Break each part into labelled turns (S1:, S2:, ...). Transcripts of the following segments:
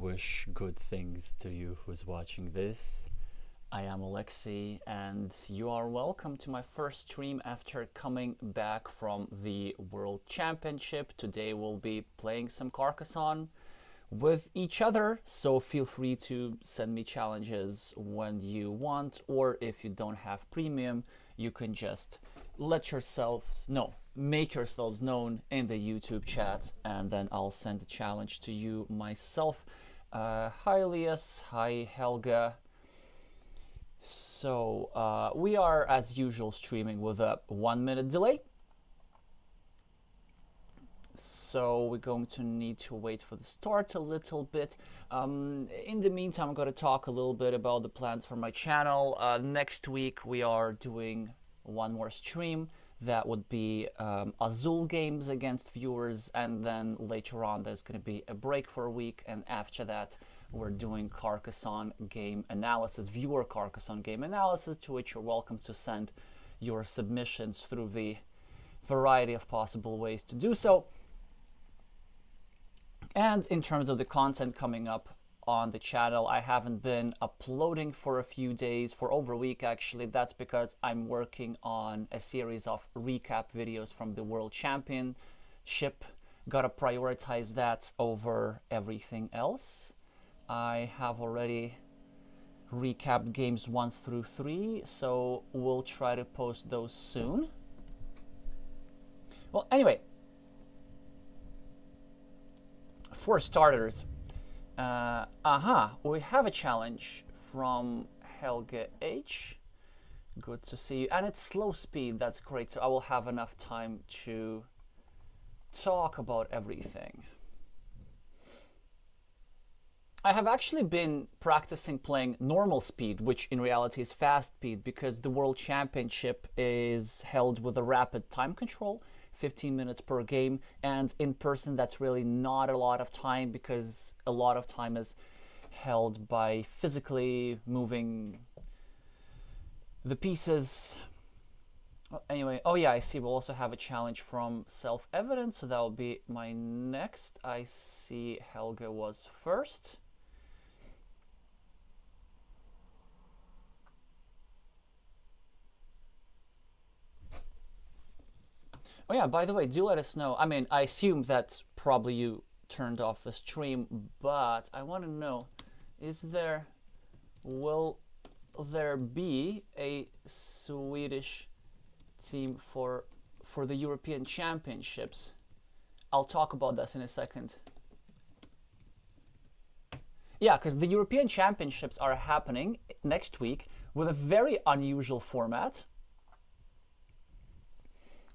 S1: wish good things to you who's watching this. I am Alexey, and you are welcome to my first stream after coming back from the World Championship. Today we'll be playing some Carcassonne with each other, so feel free to send me challenges when you want, or if you don't have premium, you can just make yourselves known in the YouTube chat, and then I'll send a challenge to you myself. Hi Elias, hi Helga. So we are, as usual, streaming with a 1 minute delay. So we're going to need to wait for the start a little bit. In the meantime, I'm going to talk a little bit about the plans for my channel. Next week we are doing one more stream. That would be Azul games against viewers, and then later on there's going to be a break for a week, and after that we're doing Carcassonne game analysis, viewer Carcassonne game analysis, to which you're welcome to send your submissions through the variety of possible ways to do so. And in terms of the content coming up on the channel, I haven't been uploading for a few days, for over a week actually. That's because I'm working on a series of recap videos from the World Championship. Gotta prioritize that over everything else. I have already recapped games 1 through 3, so we'll try to post those soon. Well, anyway, for starters, we have a challenge from Helga H. Good to see you. And it's slow speed, that's great, so I will have enough time to talk about everything. I have actually been practicing playing normal speed, which in reality is fast speed, because the World Championship is held with a rapid time control, 15 minutes per game, and in person that's really not a lot of time, because a lot of time is held by physically moving the pieces. Well, anyway, oh yeah, I see we'll also have a challenge from Self-Evident, so that will be my next. I see Helga was first. Oh yeah, by the way, do let us know. I mean, I assume that probably you turned off the stream, but I want to know, will there be a Swedish team for the European Championships? I'll talk about this in a second. Yeah, because the European Championships are happening next week with a very unusual format.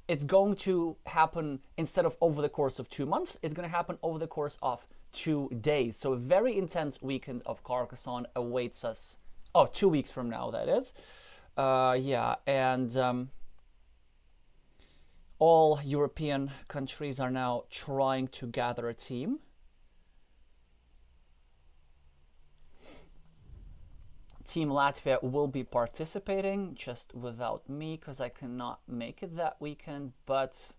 S1: It's going to happen, instead of over the course of 2 months, it's going to happen over the course of 2 days. So a very intense weekend of Carcassonne awaits us. Oh, 2 weeks from now, that is. Yeah, and all European countries are now trying to gather a team. Team Latvia will be participating, just without me, because I cannot make it that weekend, but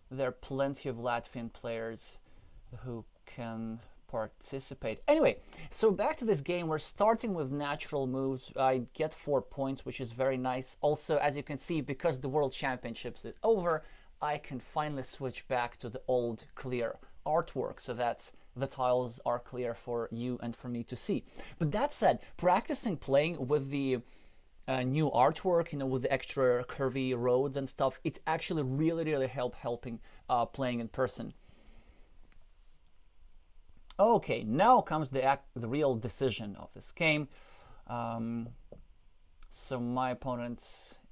S1: there are plenty of Latvian players who can participate. Anyway, so back to this game. We're starting with natural moves. I get 4 points, which is very nice. Also, as you can see, because the World Championships is over, I can finally switch back to the old clear artwork, so that's the tiles are clear for you and for me to see. But that said, practicing playing with the new artwork, with the extra curvy roads and stuff, it's actually really helping playing in person. Okay, now comes the real decision of this game. So my opponent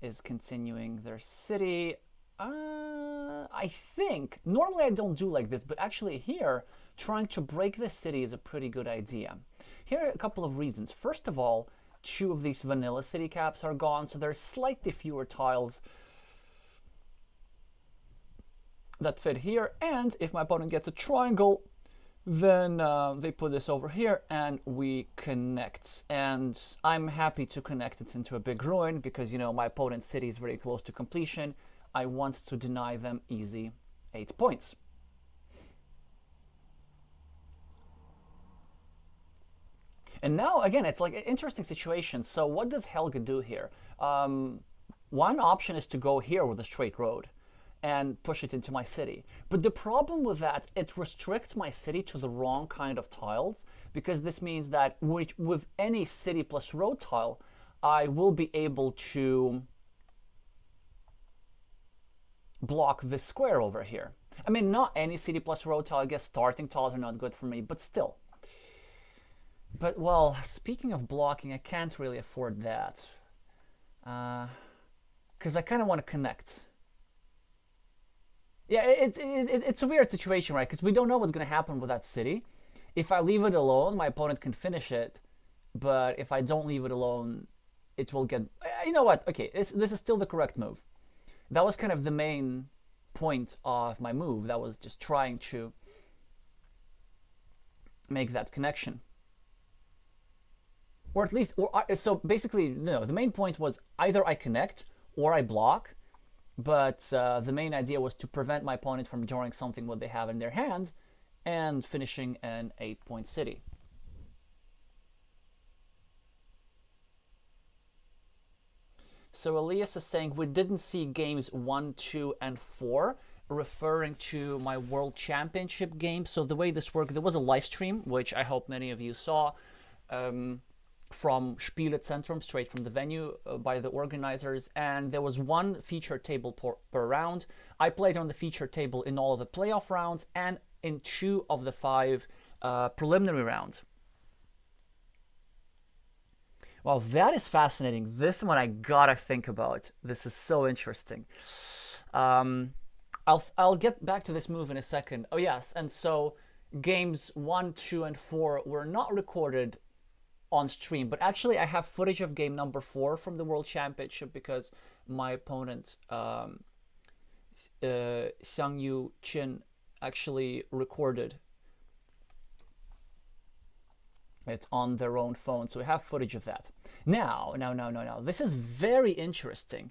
S1: is continuing their city. I think normally I don't do like this, but actually here, trying to break the city is a pretty good idea. Here are a couple of reasons. First of all, 2 of these vanilla city caps are gone, so there's slightly fewer tiles that fit here. And if my opponent gets a triangle, then they put this over here and we connect. And I'm happy to connect it into a big ruin because, my opponent's city is very close to completion. I want to deny them easy 8 points. And now, again, it's like an interesting situation. So what does Helga do here? One option is to go here with a straight road and push it into my city. But the problem with that, it restricts my city to the wrong kind of tiles, because this means that with any city plus road tile, I will be able to block this square over here. I mean, not any city plus road tile. I guess starting tiles are not good for me, but still. But, well, speaking of blocking, I can't really afford that. Because I kind of want to connect. Yeah, it's a weird situation, right? Because we don't know what's going to happen with that city. If I leave it alone, my opponent can finish it. But if I don't leave it alone, it will get... You know what? Okay, this is still the correct move. That was kind of the main point of my move. That was just trying to make that connection. Or at least... so basically, no, the main point was either I connect or I block. But the main idea was to prevent my opponent from drawing something what they have in their hand and finishing an 8-point city. So Elias is saying we didn't see games 1, 2, and 4, referring to my World Championship game. So the way this worked, there was a live stream, which I hope many of you saw, from Spielezentrum, straight from the venue, by the organizers, and there was one feature table per round. I played on the feature table in all of the playoff rounds and in 2 of the 5 preliminary rounds. Wow, that is fascinating. This one I gotta think about. This is so interesting. I'll get back to this move in a second. Oh yes, and so games 1, 2, and 4 were not recorded on stream, but actually I have footage of game number 4 from the World Championship because my opponent Xiang Yu Qin actually recorded it on their own phone, so we have footage of that. Now, this is very interesting.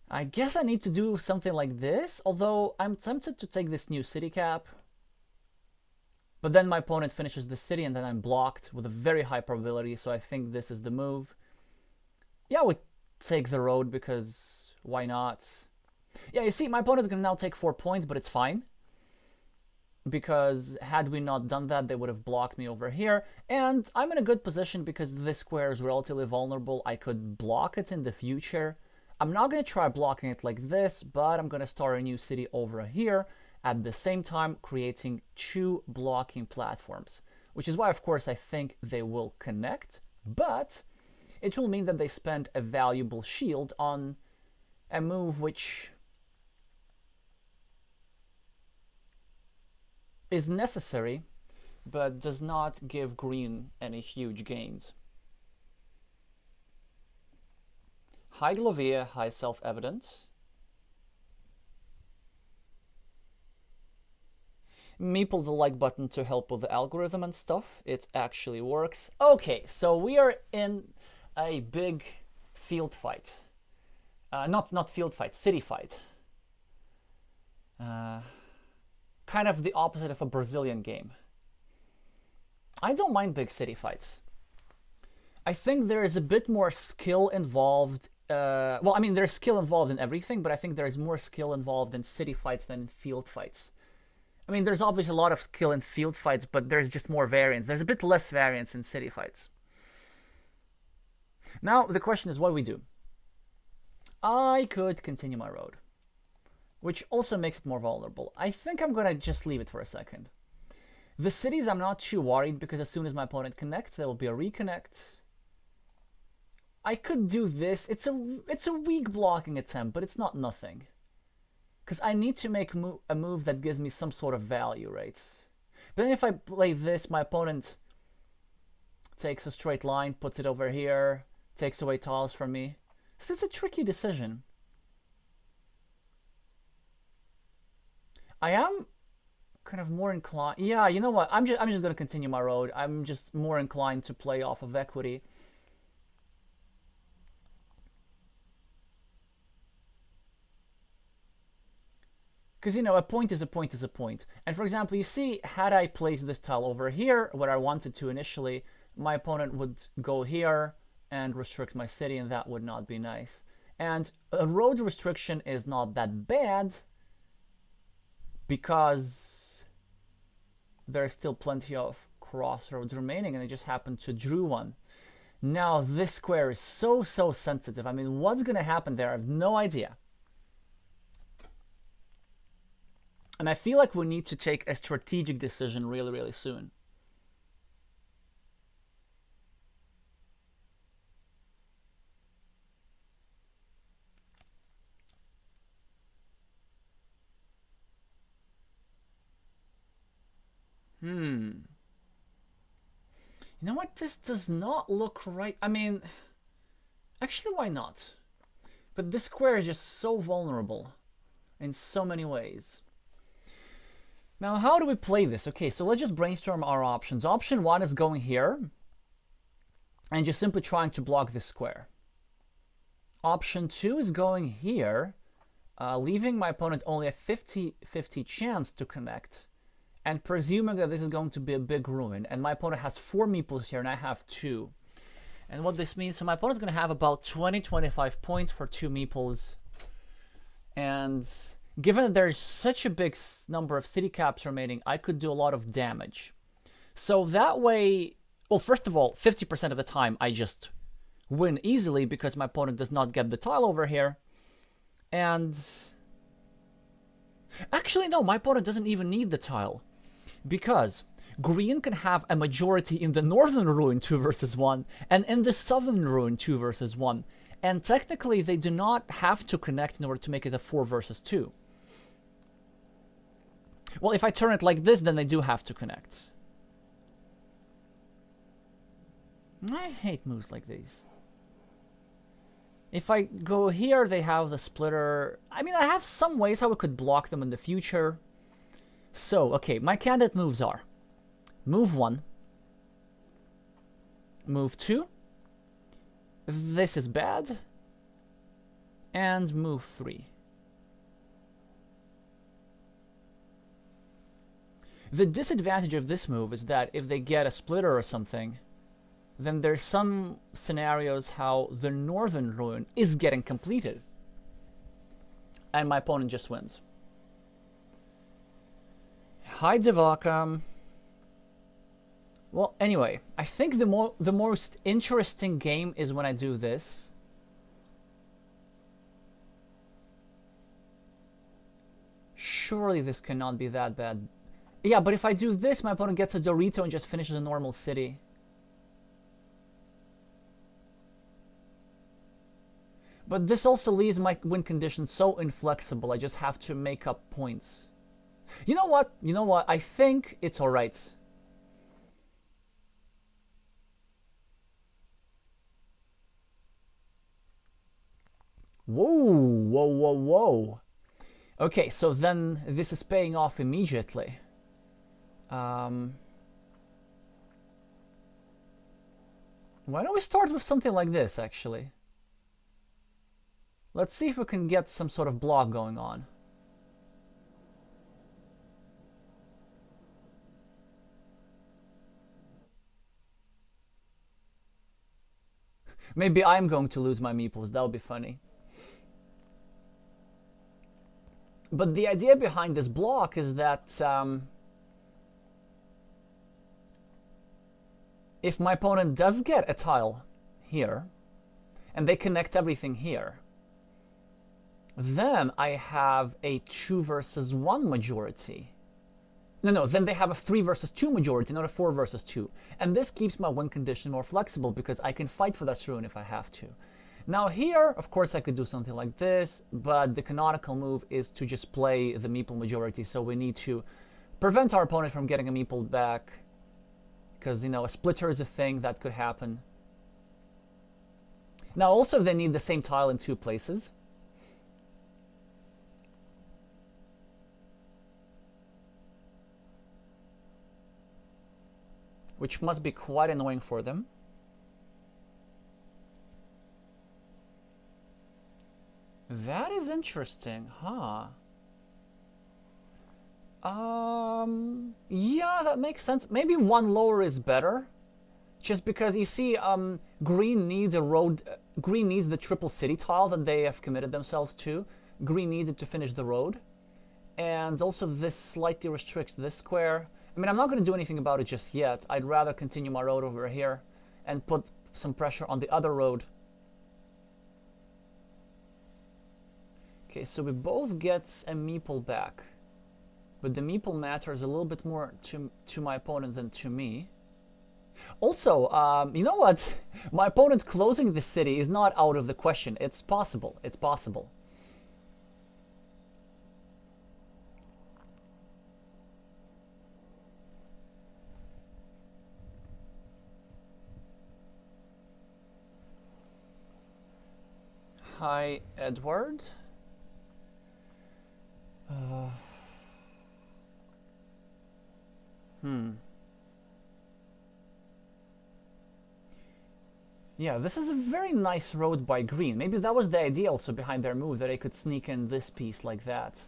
S1: I guess I need to do something like this, although I'm tempted to take this new city cap. But then my opponent finishes the city and then I'm blocked with a very high probability, so I think this is the move. Yeah, we take the road because why not? Yeah, you see, my opponent's gonna now take 4 points, but it's fine. Because had we not done that, they would have blocked me over here. And I'm in a good position because this square is relatively vulnerable. I could block it in the future. I'm not gonna try blocking it like this, but I'm gonna start a new city over here, at the same time creating 2 blocking platforms, which is why, of course, I think they will connect, but it will mean that they spend a valuable shield on a move which is necessary, but does not give green any huge gains. High Glovia, high self-evident. Meeple the like button to help with the algorithm and stuff. It actually works. Okay, so we are in a big field fight. Not field fight, city fight. Kind of the opposite of a Brazilian game. I don't mind big city fights. I think there is a bit more skill involved. Well, I mean, there's skill involved in everything, but I think there's more skill involved in city fights than in field fights. I mean, there's obviously a lot of skill in field fights, but there's just more variance. There's a bit less variance in city fights. Now, the question is what do we do? I could continue my road, which also makes it more vulnerable. I think I'm going to just leave it for a second. The cities, I'm not too worried because as soon as my opponent connects, there will be a reconnect. I could do this. It's a weak blocking attempt, but it's not nothing. Because I need to make a move that gives me some sort of value, right? But then if I play this, my opponent takes a straight line, puts it over here, takes away tiles from me. This is a tricky decision. I am kind of more inclined... Yeah, you know what? I'm just going to continue my road. I'm just more inclined to play off of equity. Because, you know, a point is a point is a point. And for example, you see, had I placed this tile over here, where I wanted to initially, my opponent would go here and restrict my city, and that would not be nice. And a road restriction is not that bad because there's still plenty of crossroads remaining, and I just happened to drew one. Now this square is so sensitive. I mean, what's gonna happen there? I have no idea. And I feel like we need to take a strategic decision really soon. You know what? This does not look right. I mean, actually, why not? But this square is just so vulnerable in so many ways. Now, how do we play this? Okay, so let's just brainstorm our options. Option 1 is going here and just simply trying to block this square. Option 2 is going here, leaving my opponent only a 50-50 chance to connect, and presuming that this is going to be a big ruin. And my opponent has 4 meeples here, and I have 2. And what this means, so my opponent's going to have about 20-25 points for 2 meeples. And given that there's such a big number of city caps remaining, I could do a lot of damage. So that way, well, first of all, 50% of the time I just win easily because my opponent does not get the tile over here. And actually, no, my opponent doesn't even need the tile, because green can have a majority in the northern ruin 2 versus 1 and in the southern ruin 2 versus 1. And technically, they do not have to connect in order to make it a 4 versus 2. Well, if I turn it like this, then they do have to connect. I hate moves like these. If I go here, they have the splitter. I mean, I have some ways how we could block them in the future. So, okay, my candidate moves are move 1, move 2, this is bad, and move 3. The disadvantage of this move is that if they get a splitter or something, then there's some scenarios how the northern ruin is getting completed, and my opponent just wins. Hi, Devaka. Well, anyway, I think the most interesting game is when I do this. Surely this cannot be that bad. Yeah, but if I do this, my opponent gets a Dorito and just finishes a normal city. But this also leaves my win condition so inflexible, I just have to make up points. You know what? You know what? I think it's alright. Whoa. Okay, so then this is paying off immediately. Why don't we start with something like this, actually? Let's see if we can get some sort of block going on. Maybe I'm going to lose my meeples. That would be funny. But the idea behind this block is that if my opponent does get a tile here, and they connect everything here, then I have a 2 versus 1 majority. No, then they have a 3 versus 2 majority, not a 4 versus 2. And this keeps my win condition more flexible because I can fight for that ruin if I have to. Now here, of course, I could do something like this, but the canonical move is to just play the meeple majority, so we need to prevent our opponent from getting a meeple back, because, you know, a splitter is a thing that could happen. Now also they need the same tile in 2 places. Which must be quite annoying for them. That is interesting, huh? Yeah, that makes sense. Maybe 1 lower is better, Just because you see, green needs a road. Green needs the triple city tile that they have committed themselves to. Green needs it to finish the road, and also this slightly restricts this square. I mean, I'm not going to do anything about it just yet. I'd rather continue my road over here and put some pressure on the other road. Okay, so we both get a meeple back, but the meeple matters a little bit more to my opponent than to me. Also, you know what? My opponent closing the city is not out of the question. It's possible. It's possible. Hi, Edward. Yeah, this is a very nice road by green. Maybe that was the idea also behind their move, that I could sneak in this piece like that.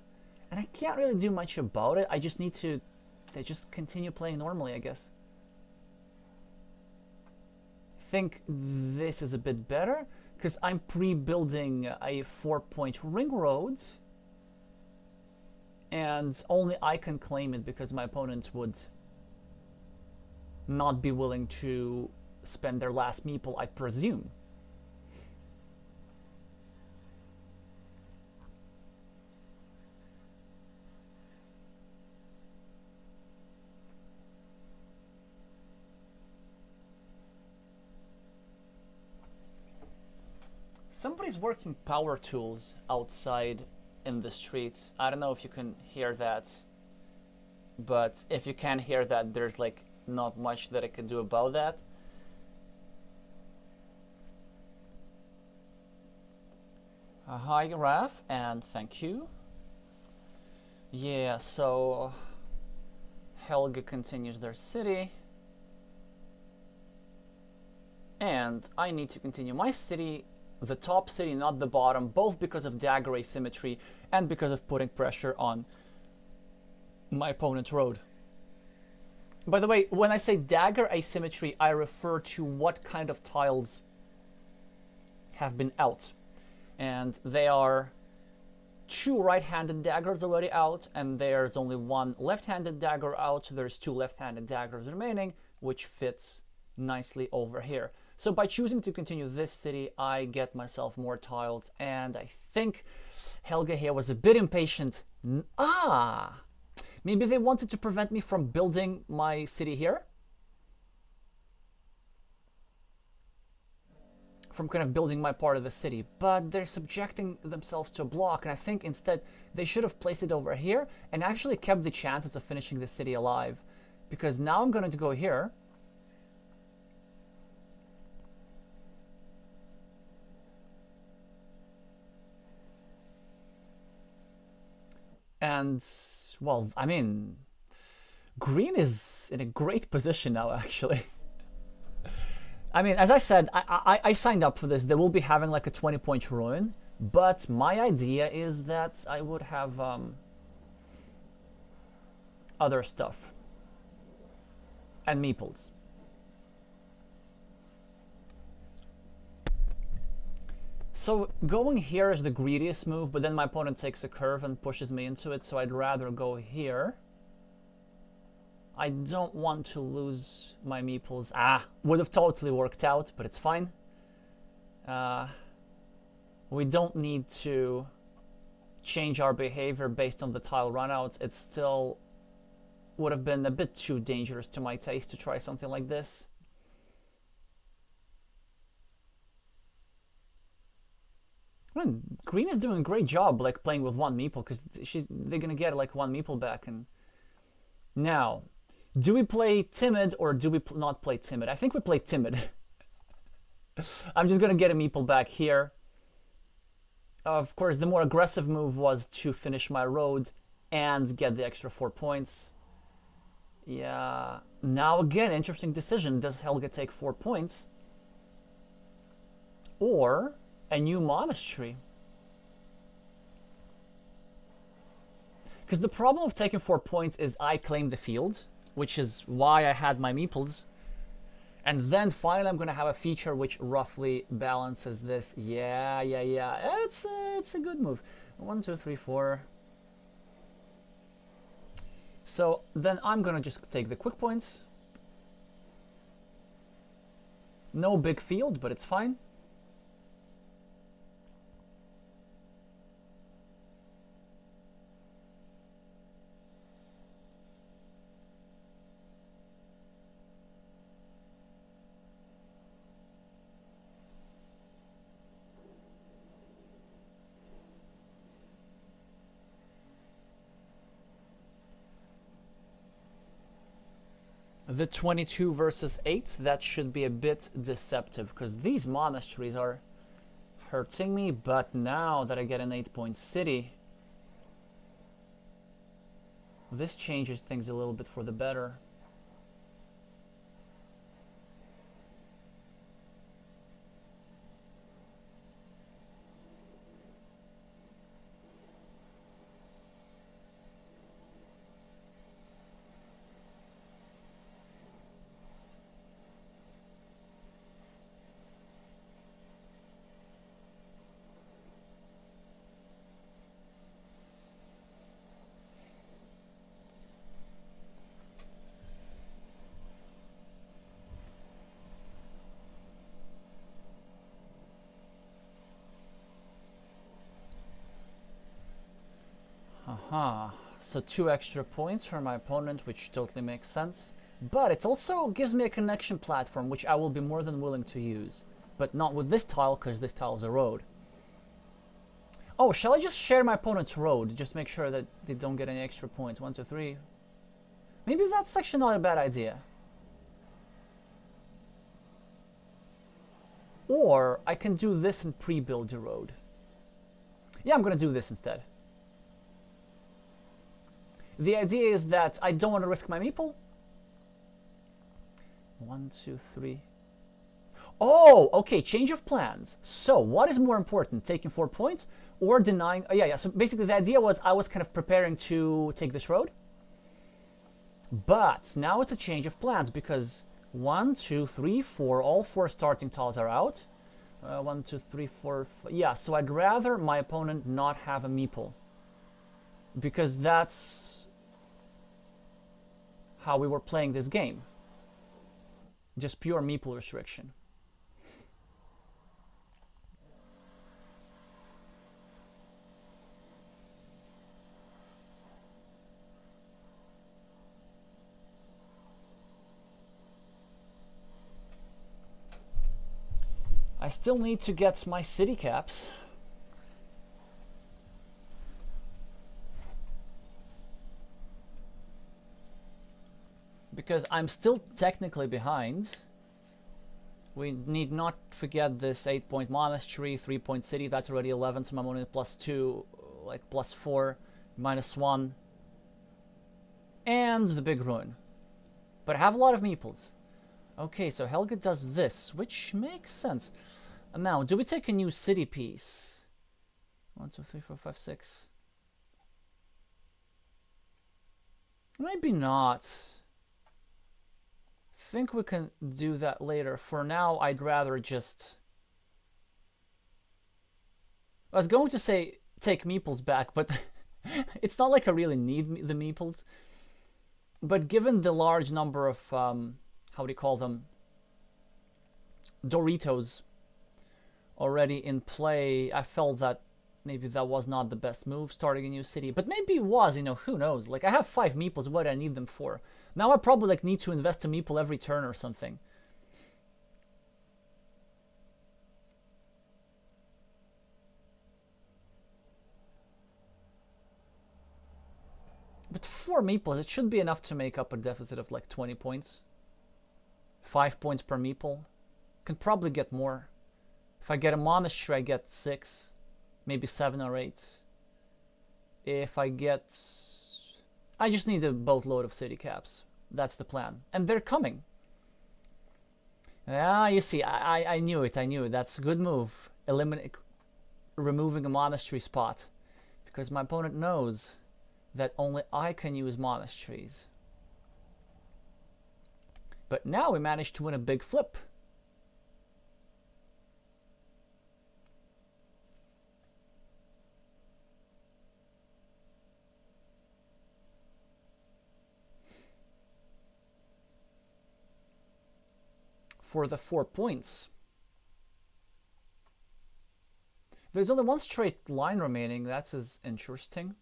S1: And I can't really do much about it. I just need to... They just continue playing normally, I guess. I think this is a bit better, because I'm pre-building a 4-point ring road. And only I can claim it because my opponent would not be willing to spend their last meeple, I presume. Somebody's working power tools outside in the streets. I don't know if you can hear that, but if you can hear that, there's like not much that I can do about that. Hi, Raf, and thank you. Yeah, so Helga continues their city. And I need to continue my city, the top city, not the bottom, both because of dagger asymmetry and because of putting pressure on my opponent's road. By the way, when I say dagger asymmetry, I refer to what kind of tiles have been out. And they are 2 right-handed daggers already out, and there's only 1 left-handed dagger out. So there's 2 left-handed daggers remaining, which fits nicely over here. So by choosing to continue this city, I get myself more tiles, and I think Helga here was a bit impatient. Maybe they wanted to prevent me from building my city here? From kind of building my part of the city, but they're subjecting themselves to a block, and I think instead they should have placed it over here and actually kept the chances of finishing the city alive, because now I'm going to go here and, well, I mean, green is in a great position now, actually. I mean, as I said, I signed up for this. They will be having like a 20-point ruin, but my idea is that I would have other stuff and meeples. So going here is the greediest move, but then my opponent takes a curve and pushes me into it, so I'd rather go here. I don't want to lose my meeples. Would have totally worked out, but it's fine. We don't need to change our behavior based on the tile runouts. It still would have been a bit too dangerous to my taste to try something like this. I mean, green is doing a great job, like playing with 1 meeple, because they're gonna get like 1 meeple back. And now, do we play timid or do we not play timid? I think we play timid. I'm just gonna get a meeple back here. Of course, the more aggressive move was to finish my road and get the extra 4 points. Yeah. Now again, interesting decision. Does Helga take 4 points? Or a new monastery? Because the problem of taking 4 points is I claim the field, which is why I had my meeples. And then finally I'm going to have a feature which roughly balances this. Yeah. It's a good move. 1, 2, 3, 4. So then I'm going to just take the quick points. No big field, but it's fine. The 22 versus 8, that should be a bit deceptive, because these monasteries are hurting me, but now that I get an 8-point city, this changes things a little bit for the better. So 2 extra points for my opponent, which totally makes sense. But it also gives me a connection platform, which I will be more than willing to use. But not with this tile, because this tile is a road. Oh, shall I just share my opponent's road? Just make sure that they don't get any extra points. 1, 2, 3. Maybe that's actually not a bad idea. Or I can do this and pre-build the road. Yeah, I'm going to do this instead. The idea is that I don't want to risk my meeple. 1, 2, 3. Oh, okay, change of plans. So, what is more important, taking 4 points or denying? Yeah. So basically, the idea was I was kind of preparing to take this road, but now it's a change of plans because 1, 2, 3, 4. All 4 starting tiles are out. 1, 2, 3, 4. Yeah. So I'd rather my opponent not have a meeple because that's how we were playing this game. Just pure meeple restriction. I still need to get my city caps. Because I'm still technically behind. We need not forget this 8-point monastery, 3-point city, that's already 11, so I'm only +2, like +4, -1. And the big ruin. But I have a lot of meeples. Okay, so Helga does this, which makes sense. Now, do we take a new city piece? 1, 2, 3, 4, 5, 6. Maybe not. Think we can do that later. For now, I'd rather just... I was going to say take meeples back, but it's not like I really need the meeples. But given the large number of, how do you call them? Doritos already in play, I felt that maybe that was not the best move, starting a new city. But maybe it was, you know, who knows? Like, I have 5 meeples, what do I need them for? Now I probably like need to invest a meeple every turn or something. But 4 meeples, it should be enough to make up a deficit of like 20 points. 5 points per meeple. Can probably get more. If I get a monastery, I get 6. Maybe 7 or 8. If I get... I just need a boatload of city caps. That's the plan. And they're coming. Ah, you see, I knew it. That's a good move. Removing a monastery spot. Because my opponent knows that only I can use monasteries. But now we managed to win a big flip. For the 4 points. There's only one straight line remaining. That's as interesting.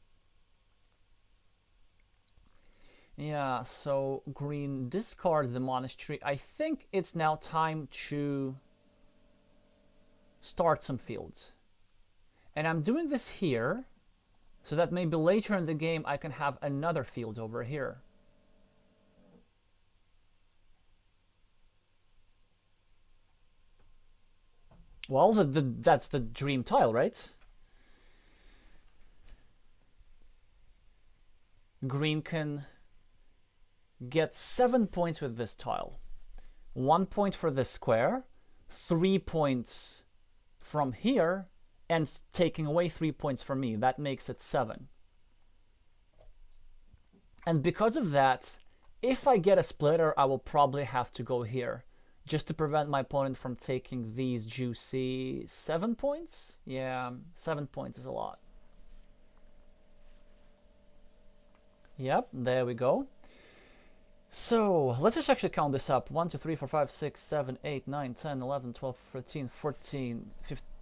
S1: Yeah, so green discard the monastery. I think it's now time to start some fields. And I'm doing this here so that maybe later in the game I can have another field over here. Well, that's the dream tile, right? Green can get 7 points with this tile. 1 point for this square, 3 points from here, and taking away 3 points from me. That makes it 7. And because of that, if I get a splitter, I will probably have to go here, just to prevent my opponent from taking these juicy 7 points. Yeah, 7 points is a lot. Yep, there we go. So let's just actually count this up. 1, 2, 3, 4, 5, 6, 7, 8, 9, 10, 11, 12, 13, 14,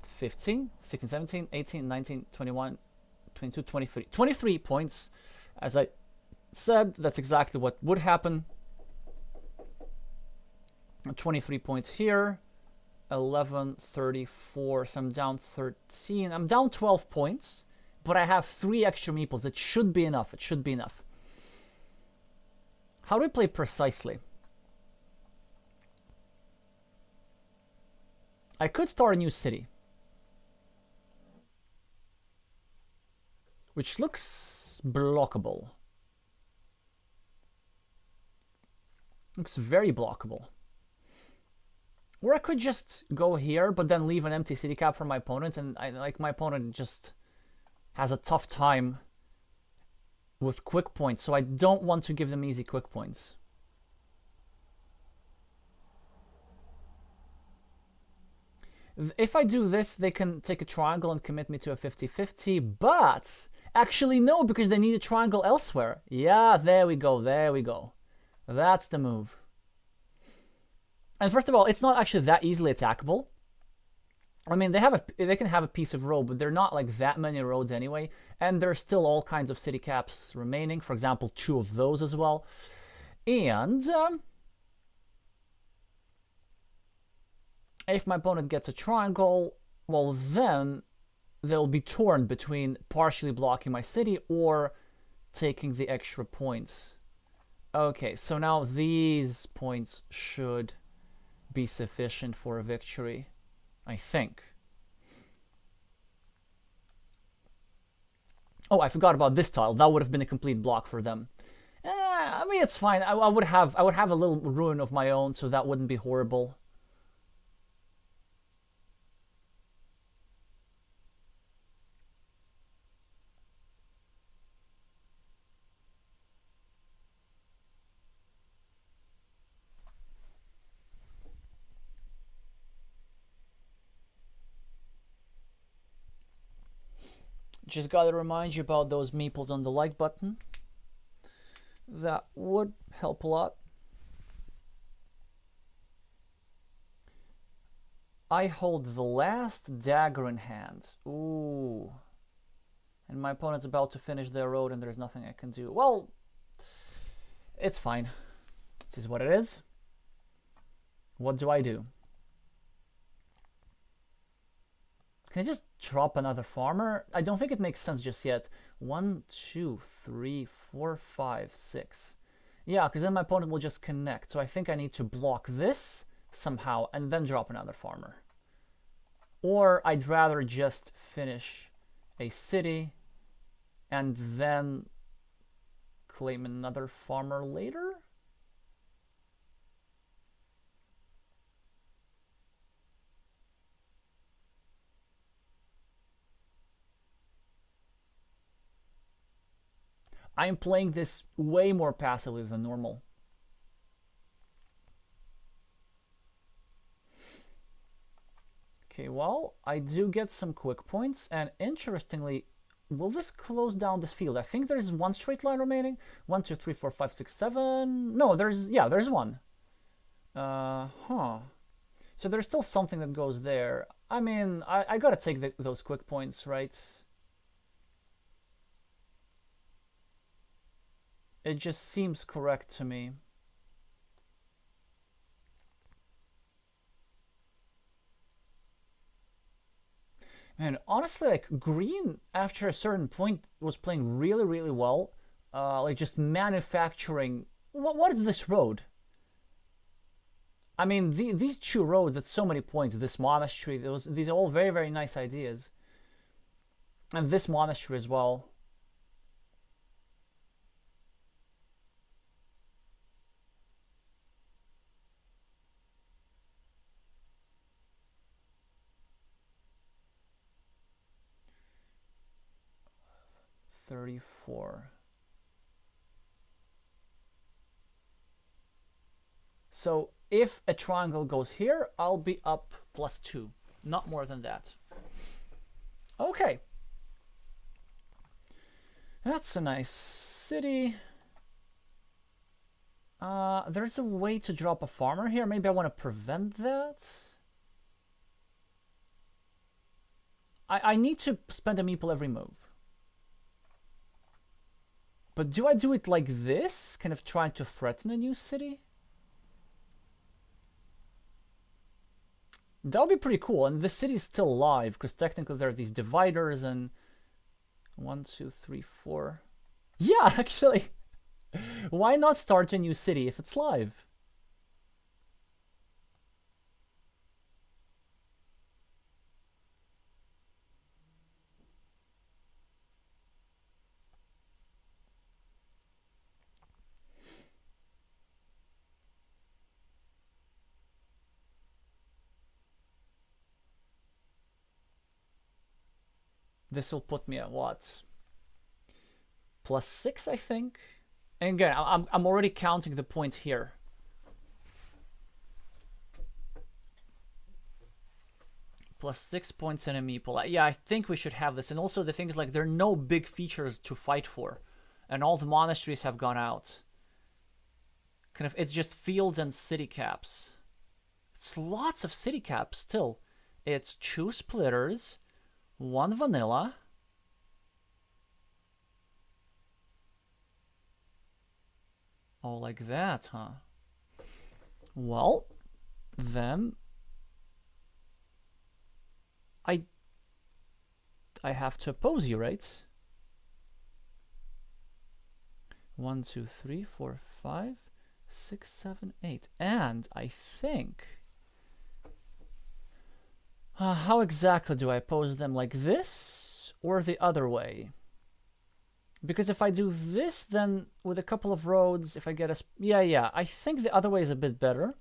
S1: 15, 16, 17, 18, 19, 21, 22, 23. 23 points. As I said, that's exactly what would happen. 23 points here. 11, 34. So I'm down 13. I'm down 12 points. But I have 3 extra meeples. It should be enough. It should be enough. How do we play precisely? I could start a new city, which looks blockable. Looks very blockable. Or I could just go here, but then leave an empty city cap for my opponent, and my opponent just has a tough time with quick points, so I don't want to give them easy quick points. If I do this, they can take a triangle and commit me to a 50-50, but actually no, because they need a triangle elsewhere. Yeah, there we go, there we go. That's the move. And first of all, it's not actually that easily attackable. I mean, they can have a piece of road, but they're not like that many roads anyway, and there's still all kinds of city caps remaining. For example, 2 of those as well. And if my opponent gets a triangle, well, then they'll be torn between partially blocking my city or taking the extra points. Okay, so now these points should be sufficient for a victory, I think. Oh, I forgot about this tile. That would have been a complete block for them. I mean, it's fine. I would have a little ruin of my own, so that wouldn't be horrible. Just gotta remind you about those meeples on the like button. That would help a lot. I hold the last dagger in hand. Ooh. And my opponent's about to finish their road and there's nothing I can do. Well, it's fine. This is what it is. What do I do? Can I just drop another farmer? I don't think it makes sense just yet. 1, 2, 3, 4, 5, 6. Yeah, because then my opponent will just connect. So I think I need to block this somehow and then drop another farmer. Or I'd rather just finish a city and then claim another farmer later? I am playing this way more passively than normal. Okay, well, I do get some quick points, and interestingly, will this close down this field? I think there's one straight line remaining. 1, 2, 3, 4, 5, 6, 7. No, there's one. Huh. So there's still something that goes there. I mean, I gotta take those quick points, right? It just seems correct to me. And honestly, like, green after a certain point was playing really, really well. Like, just manufacturing. What is this road? I mean, these two roads at so many points. This monastery, these are all very, very nice ideas. And this monastery as well. $34. So if a triangle goes here, I'll be up +2. Not more than that. Okay. That's a nice city. There's a way to drop a farmer here. Maybe I want to prevent that. I need to spend a meeple every move. But do I do it like this? Kind of trying to threaten a new city? That would be pretty cool. And the city's still alive, because technically there are these dividers and 1, 2, 3, 4. Yeah, actually. Why not start a new city if it's live? This will put me at what? +6, I think. And again, I'm already counting the points here. +6 points in a meeple. Yeah, I think we should have this. And also the thing is, like, there are no big features to fight for. And all the monasteries have gone out. Kind of, it's just fields and city caps. It's lots of city caps still. It's 2 splitters, 1 vanilla. Oh, like that, huh? Well, then I have to oppose you, right? 1, 2, 3, 4, 5, 6, 7, 8. And I think... how exactly do I oppose them? Like this or the other way? Because if I do this, then with a couple of roads, if I get a... Yeah, I think the other way is a bit better.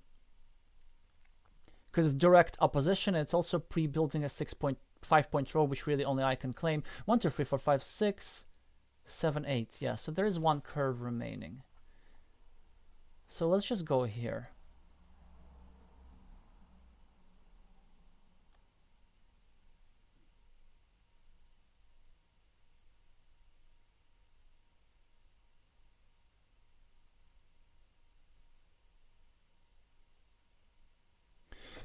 S1: Because it's direct opposition. It's also pre-building a 5-point road, which really only I can claim. 1, 2, 3, 4, 5, 6, 7, 8. Yeah, so there is 1 curve remaining. So let's just go here.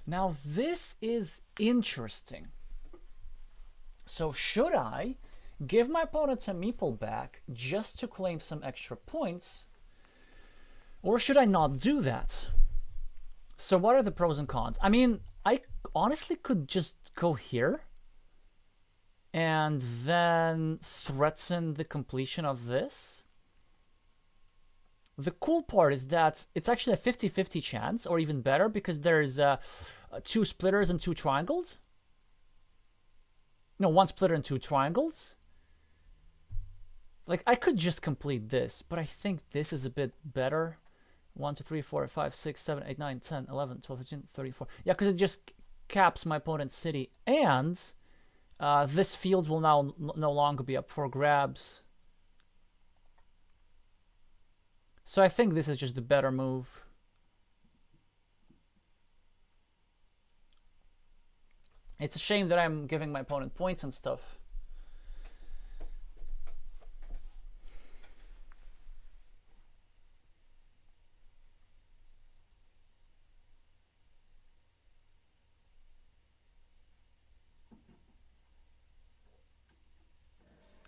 S1: Now this is interesting. So should I give my opponent a meeple back just to claim some extra points? Or should I not do that? So what are the pros and cons? I mean, I honestly could just go here and then threaten the completion of this. The cool part is that it's actually a 50-50 chance, or even better, because there's 2 splitters and 2 triangles. No, 1 splitter and 2 triangles. Like, I could just complete this, but I think this is a bit better. 1, 2, 3, 4, 5, 6, 7, 8, 9, 10, 11, 12, 13, 34. Yeah, because it just caps my opponent's city. And this field will now no longer be up for grabs. So I think this is just the better move. It's a shame that I'm giving my opponent points and stuff.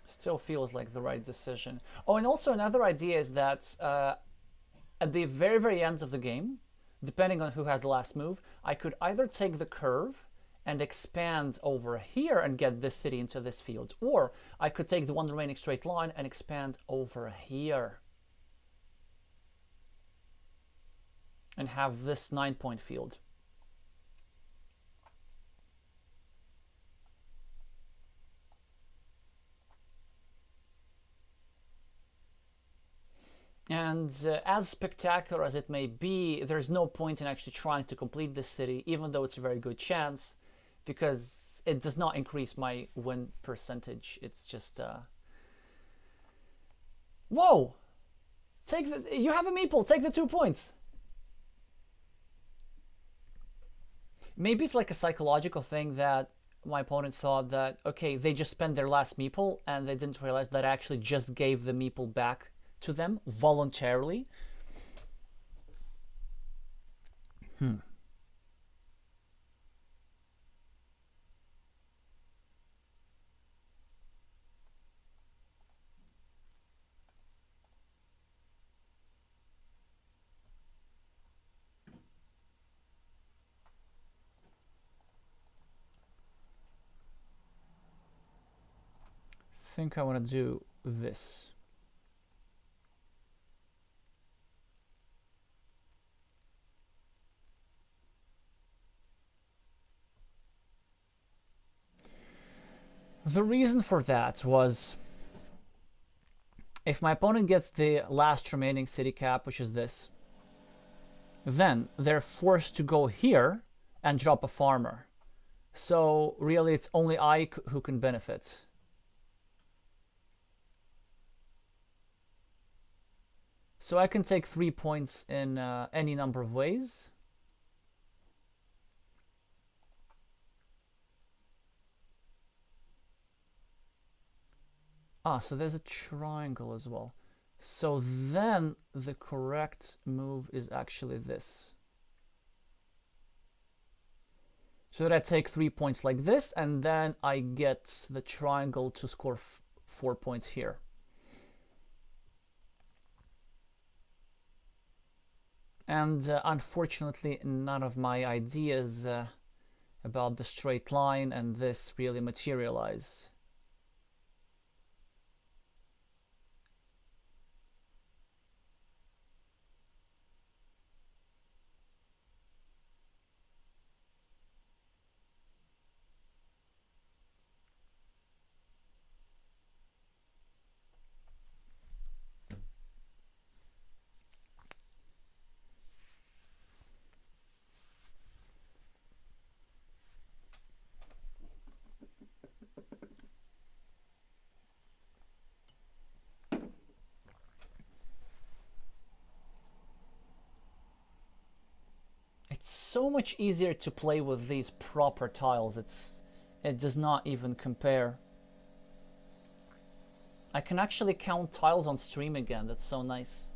S1: Still feels like the right decision. Oh, and also another idea is that at the very, very end of the game, depending on who has the last move, I could either take the curve and expand over here and get this city into this field, or I could take the one remaining straight line and expand over here and have this 9-point field. And as spectacular as it may be, there's no point in actually trying to complete this city, even though it's a very good chance, because it does not increase my win percentage. It's just... Whoa! You have a meeple, take the 2 points! Maybe it's like a psychological thing that my opponent thought that, okay, they just spent their last meeple, and they didn't realize that I actually just gave the meeple back to them voluntarily. I think I want to do this. The reason for that was, if my opponent gets the last remaining city cap, which is this, then they're forced to go here and drop a farmer. So really it's only I who can benefit. So I can take 3 points in any number of ways. So there's a triangle as well. So then the correct move is actually this. So that I take 3 points like this, and then I get the triangle to score 4 points here. And unfortunately, none of my ideas about the straight line and this really materialize. It's so much easier to play with these proper tiles. It does not even compare. I can actually count tiles on stream again. That's so nice.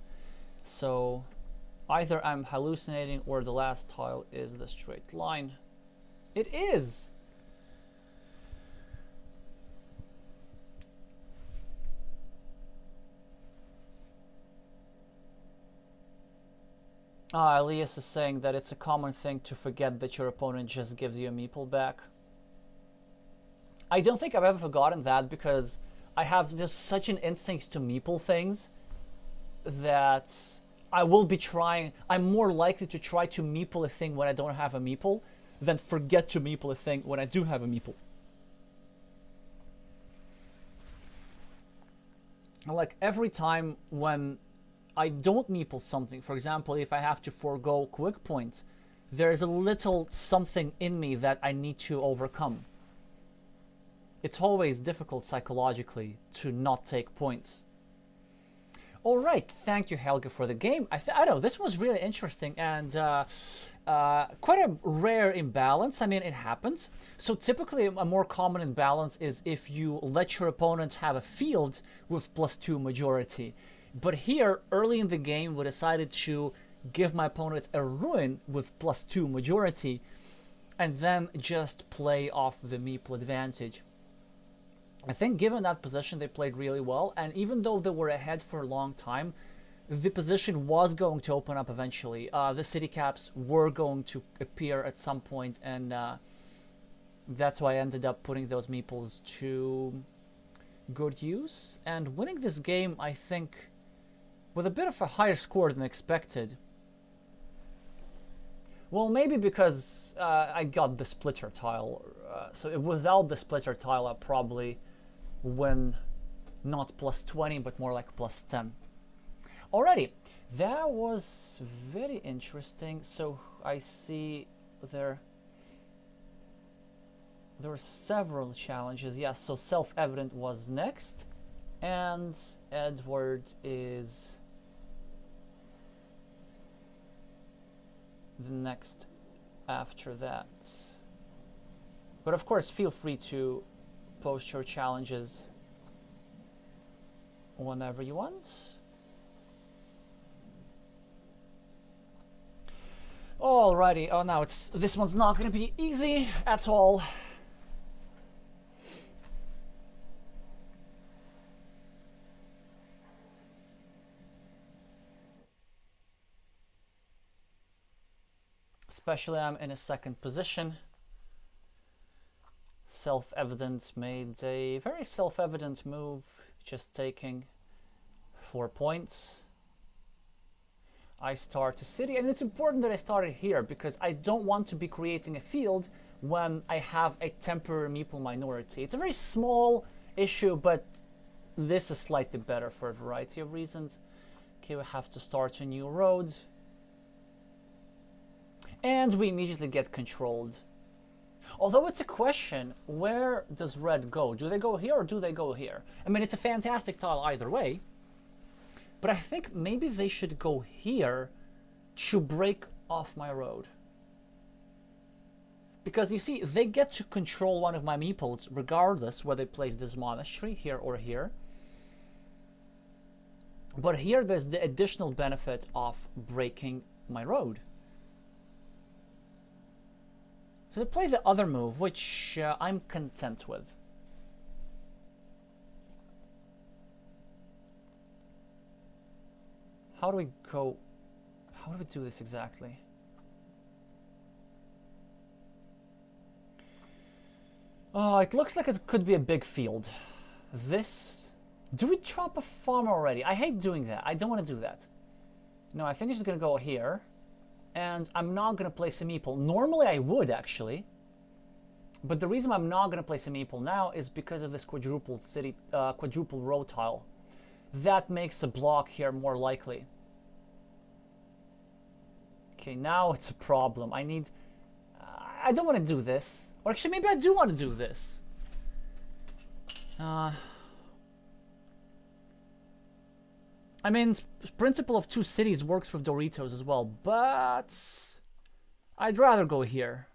S1: So either I'm hallucinating or the last tile is the straight line. It is! Elias is saying that it's a common thing to forget that your opponent just gives you a meeple back. I don't think I've ever forgotten that, because I have just such an instinct to meeple things that I will be trying. I'm more likely to try to meeple a thing when I don't have a meeple than forget to meeple a thing when I do have a meeple. Like every time when I don't meeple something, for example, if I have to forego quick points, there's a little something in me that I need to overcome. It's always difficult psychologically to not take points. All right, thank you, Helga, for the game. I know this was really interesting and quite a rare imbalance. I mean, it happens. So typically, a more common imbalance is if you let your opponent have a field with +2 majority. But here, early in the game, we decided to give my opponent a ruin with +2 majority, and then just play off the meeple advantage. I think given that position, they played really well, and even though they were ahead for a long time, the position was going to open up eventually. The city caps were going to appear at some point, and that's why I ended up putting those meeples to good use. And winning this game, I think, with a bit of a higher score than expected. Well, maybe because I got the splitter tile. So without the splitter tile, I probably win not +20, but more like +10. Alrighty, that was very interesting. So I see there were several challenges. Yes, so self-evident was next, and Edward is the next after that. But of course, feel free to post your challenges whenever you want. Alrighty, oh now this one's not gonna be easy at all. Especially I'm in a second position. Self-evident made a very self-evident move, just taking 4 points. I start a city, and it's important that I started here because I don't want to be creating a field when I have a temporary meeple minority. It's a very small issue, but this is slightly better for a variety of reasons. Okay, we have to start a new road. And we immediately get controlled. Although it's a question, where does red go? Do they go here or do they go here? I mean, it's a fantastic tile either way. But I think maybe they should go here to break off my road. Because you see, they get to control one of my meeples regardless where they place this monastery, here or here. But here there's the additional benefit of breaking my road. So they play the other move, which I'm content with. How do we go? How do we do this exactly? Oh, it looks like it could be a big field. This... Do we drop a farm already? I hate doing that. I don't want to do that. No, I think it's just going to go here. And I'm not going to place a meeple. Normally I would, actually. But the reason I'm not going to place a meeple now is because of this quadruple row tile. That makes a block here more likely. Okay, now it's a problem. I need... I don't want to do this. Or actually, maybe I do want to do this. I mean, principle of 2 cities works with Doritos as well, but I'd rather go here.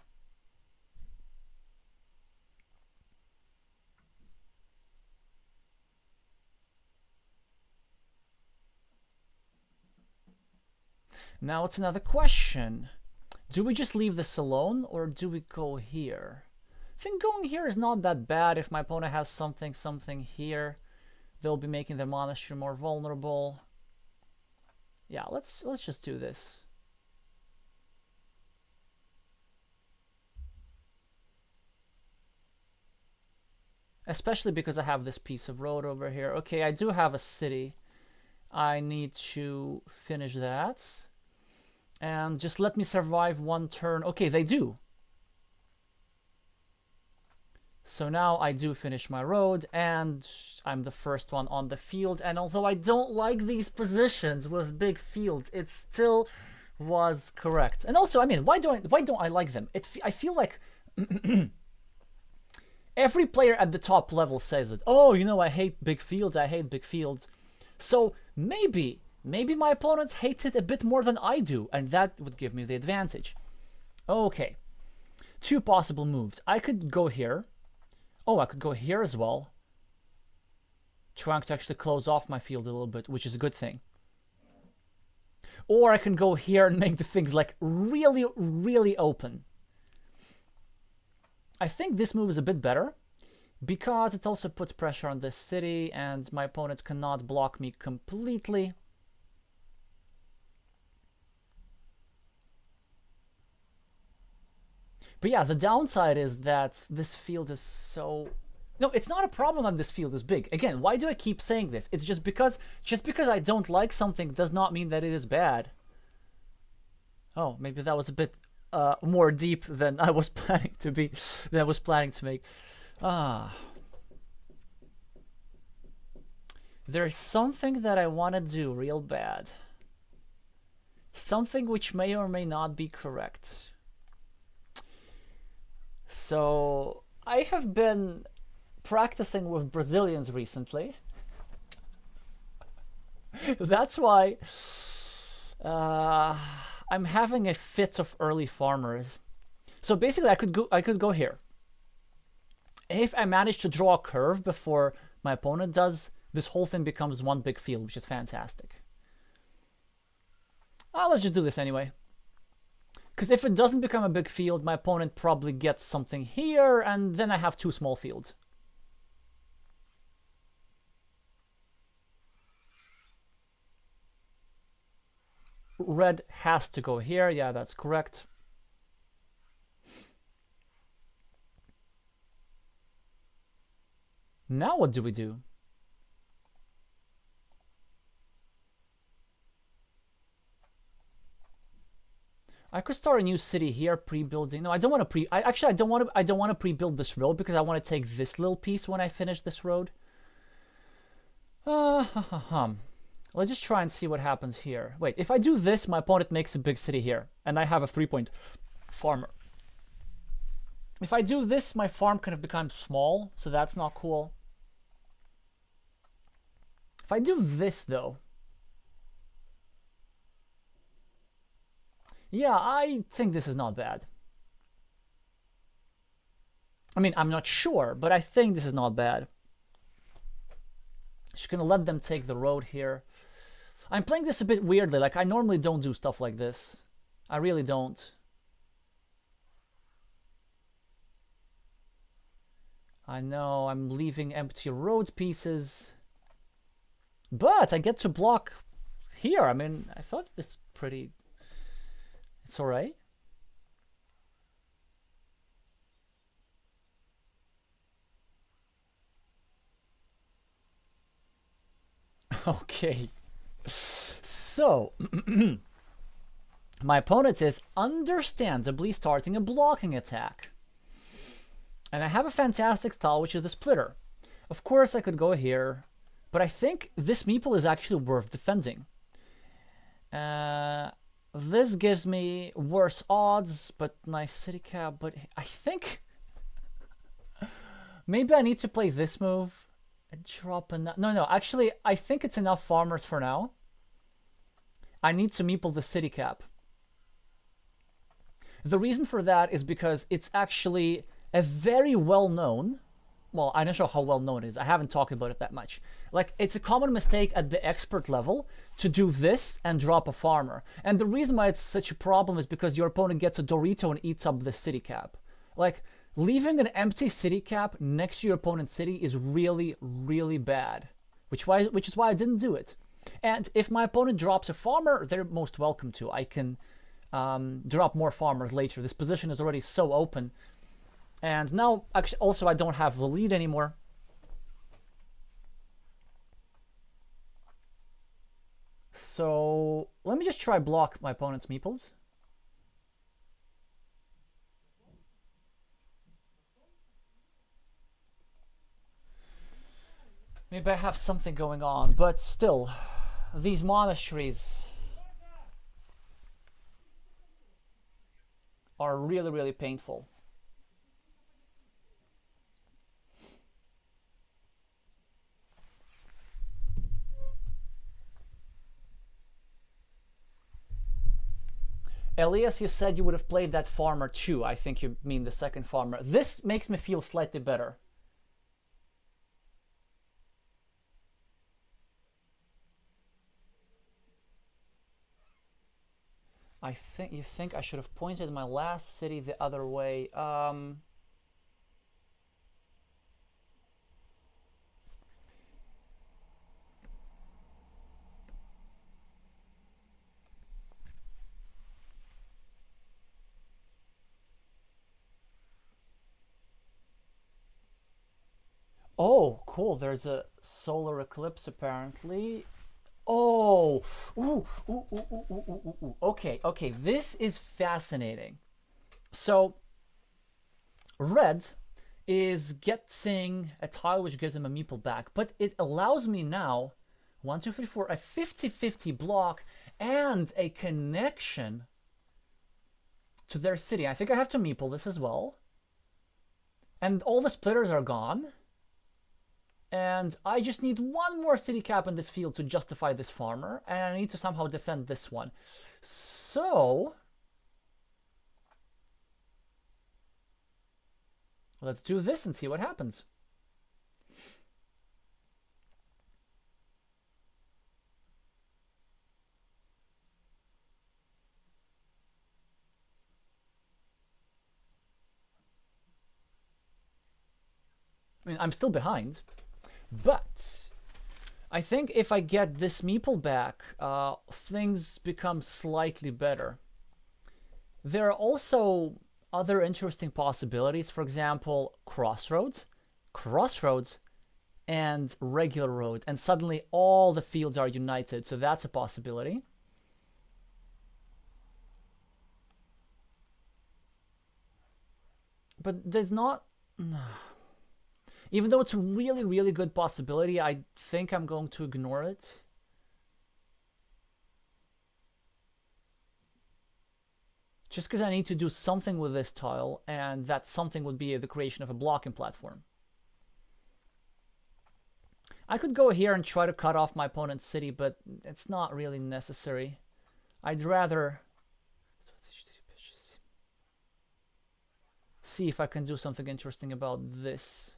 S1: Now it's another question. Do we just leave this alone, or do we go here? I think going here is not that bad. If my opponent has something here, they'll be making the monastery more vulnerable. Yeah, let's just do this. Especially because I have this piece of road over here. Okay, I do have a city. I need to finish that. And just let me survive 1 turn. Okay, they do. So now I do finish my road, and I'm the first one on the field. And although I don't like these positions with big fields, it still was correct. And also, I mean, why don't I like them? I feel like every player at the top level says it. Oh, you know, I hate big fields. I hate big fields. So maybe my opponents hate it a bit more than I do, and that would give me the advantage. Okay, 2 possible moves. I could go here. Oh, I could go here as well, trying to actually close off my field a little bit, which is a good thing. Or I can go here and make the things like really, really open. I think this move is a bit better because it also puts pressure on this city and my opponent cannot block me completely. But yeah, the downside is that this field is so... No, it's not a problem that this field is big. Again, why do I keep saying this? It's just because I don't like something does not mean that it is bad. Oh, maybe that was a bit more deep than I was planning to be, than I was planning to make. There's something that I want to do real bad. Something which may or may not be correct. So, I have been practicing with Brazilians recently. That's why I'm having a fit of early farmers. So basically, I could go here. If I manage to draw a curve before my opponent does, this whole thing becomes one big field, which is fantastic. Let's just do this anyway. Because if it doesn't become a big field, my opponent probably gets something here, and then I have 2 small fields. Red has to go here. Yeah, that's correct. Now what do we do? I could start a new city here, pre-building. No, I don't want to I don't want to pre-build this road because I want to take this little piece when I finish this road. Let's just try and see what happens here. Wait, if I do this, my opponent makes a big city here, and I have a 3-point farmer. If I do this, my farm kind of becomes small, so that's not cool. If I do this, though... Yeah, I think this is not bad. I mean, I'm not sure, but I think this is not bad. Just gonna let them take the road here. I'm playing this a bit weirdly, like I normally don't do stuff like this. I really don't. I know, I'm leaving empty road pieces. But I get to block here. I mean, I thought this pretty... It's alright. Okay. So, my opponent is understandably starting a blocking attack. And I have a fantastic style, which is the splitter. Of course, I could go here, but I think this meeple is actually worth defending. This gives me worse odds, but nice city cap. But I think maybe I need to play this move and drop a... No, actually, I think it's enough farmers for now. I need to meeple the city cap. The reason for that is because it's actually a very well-known... Well, I'm not sure how well-known it is. I haven't talked about it that much. Like, it's a common mistake at the expert level to do this and drop a farmer. And the reason why it's such a problem is because your opponent gets a Dorito and eats up the city cap. Like, leaving an empty city cap next to your opponent's city is really, really bad. Which is why I didn't do it. And if my opponent drops a farmer, they're most welcome to. I can drop more farmers later. This position is already so open. And now, actually, also I don't have the lead anymore. So let me just try block my opponent's meeples. Maybe I have something going on, but still, these monasteries are really, really painful. Elias, you said you would have played that farmer too. I think you mean the second farmer. This makes me feel slightly better. You think I should have pointed my last city the other way. Oh, cool. There's a solar eclipse apparently. Oh, ooh, ooh, ooh, ooh, ooh, ooh, ooh. Okay, okay. This is fascinating. So, red is getting a tile which gives them a meeple back, but it allows me now 1, 2, 3, 4, a 50-50 block and a connection to their city. I think I have to meeple this as well. And all the splitters are gone. And I just need one more city cap in this field to justify this farmer, and I need to somehow defend this one. So let's do this and see what happens. I mean, I'm still behind. But I think if I get this meeple back, things become slightly better. There are also other interesting possibilities. For example, crossroads, and regular road. And suddenly all the fields are united. So that's a possibility. But there's not... Even though it's a really, really good possibility, I think I'm going to ignore it. Just because I need to do something with this tile, and that something would be the creation of a blocking platform. I could go here and try to cut off my opponent's city, but it's not really necessary. I'd rather see if I can do something interesting about this.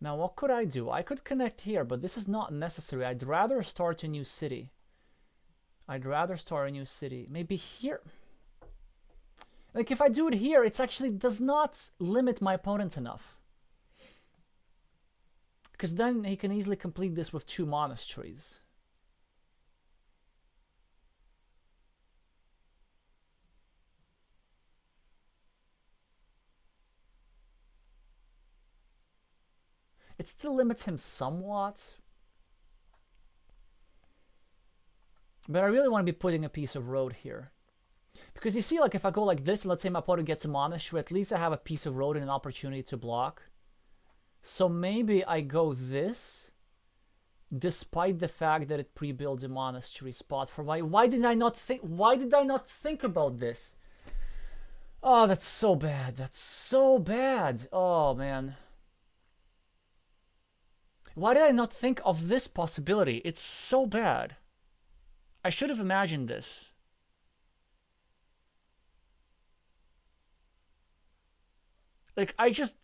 S1: Now, what could I do? I could connect here, but this is not necessary. I'd rather start a new city. Maybe here. Like, if I do it here, it actually does not limit my opponent enough. Because then he can easily complete this with 2 monasteries. It still limits him somewhat. But I really want to be putting a piece of road here. Because you see, like, if I go like this, and let's say my opponent gets a monastery, at least I have a piece of road and an opportunity to block. So maybe I go this, despite the fact that it pre-builds a monastery spot for why did I not think about this? Oh, that's so bad. That's so bad. Oh, man. Why did I not think of this possibility? It's so bad. I should have imagined this. Like, I just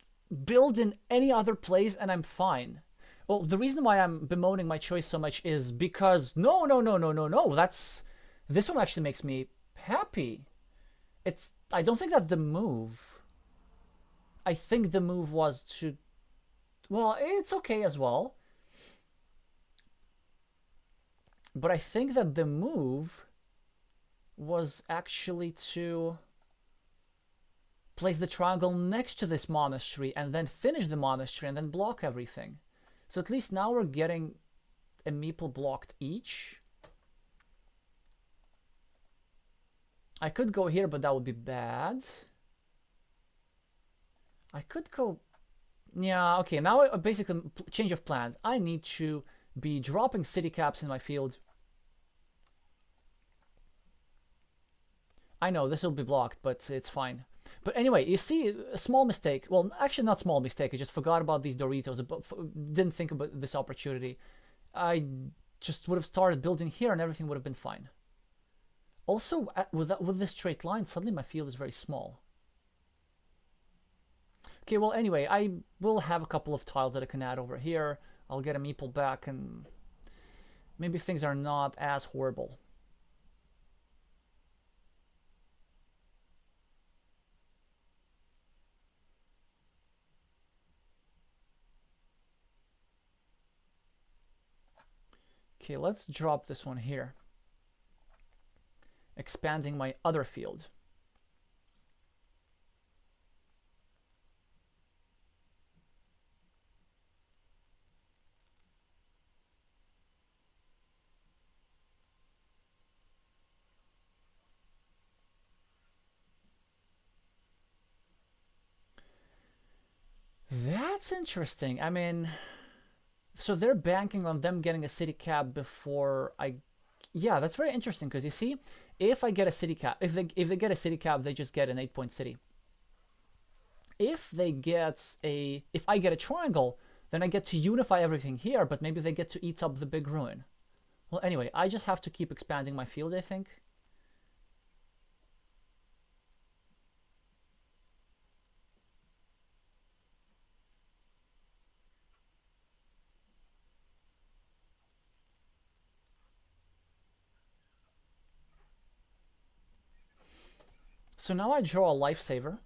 S1: build in any other place and I'm fine. Well, the reason why I'm bemoaning my choice so much is because no. This one actually makes me happy. I don't think that's the move. I think the move was to... Well, it's okay as well. But I think that the move was actually to place the triangle next to this monastery and then finish the monastery and then block everything. So at least now we're getting a meeple blocked each. I could go here, but that would be bad. I could go... Yeah, okay, now basically change of plans. I need to be dropping city caps in my field. I know, this will be blocked, but it's fine. But anyway, you see, a small mistake. Well, actually, not small mistake. I just forgot about these Doritos. Didn't think about this opportunity. I just would have started building here, and everything would have been fine. Also, with this straight line, suddenly my field is very small. Okay, well, anyway, I will have a couple of tiles that I can add over here. I'll get a meeple back, and maybe things are not as horrible. Okay, let's drop this one here. Expanding my other field. That's interesting. I mean, so they're banking on them getting a city cap before I... Yeah, that's very interesting, because you see, if I get a city cap, if they get a city cap, they just get an 8-point city. If I get a triangle, then I get to unify everything here, but maybe they get to eat up the big ruin. Well, anyway, I just have to keep expanding my field, I think. So now I draw a lifesaver.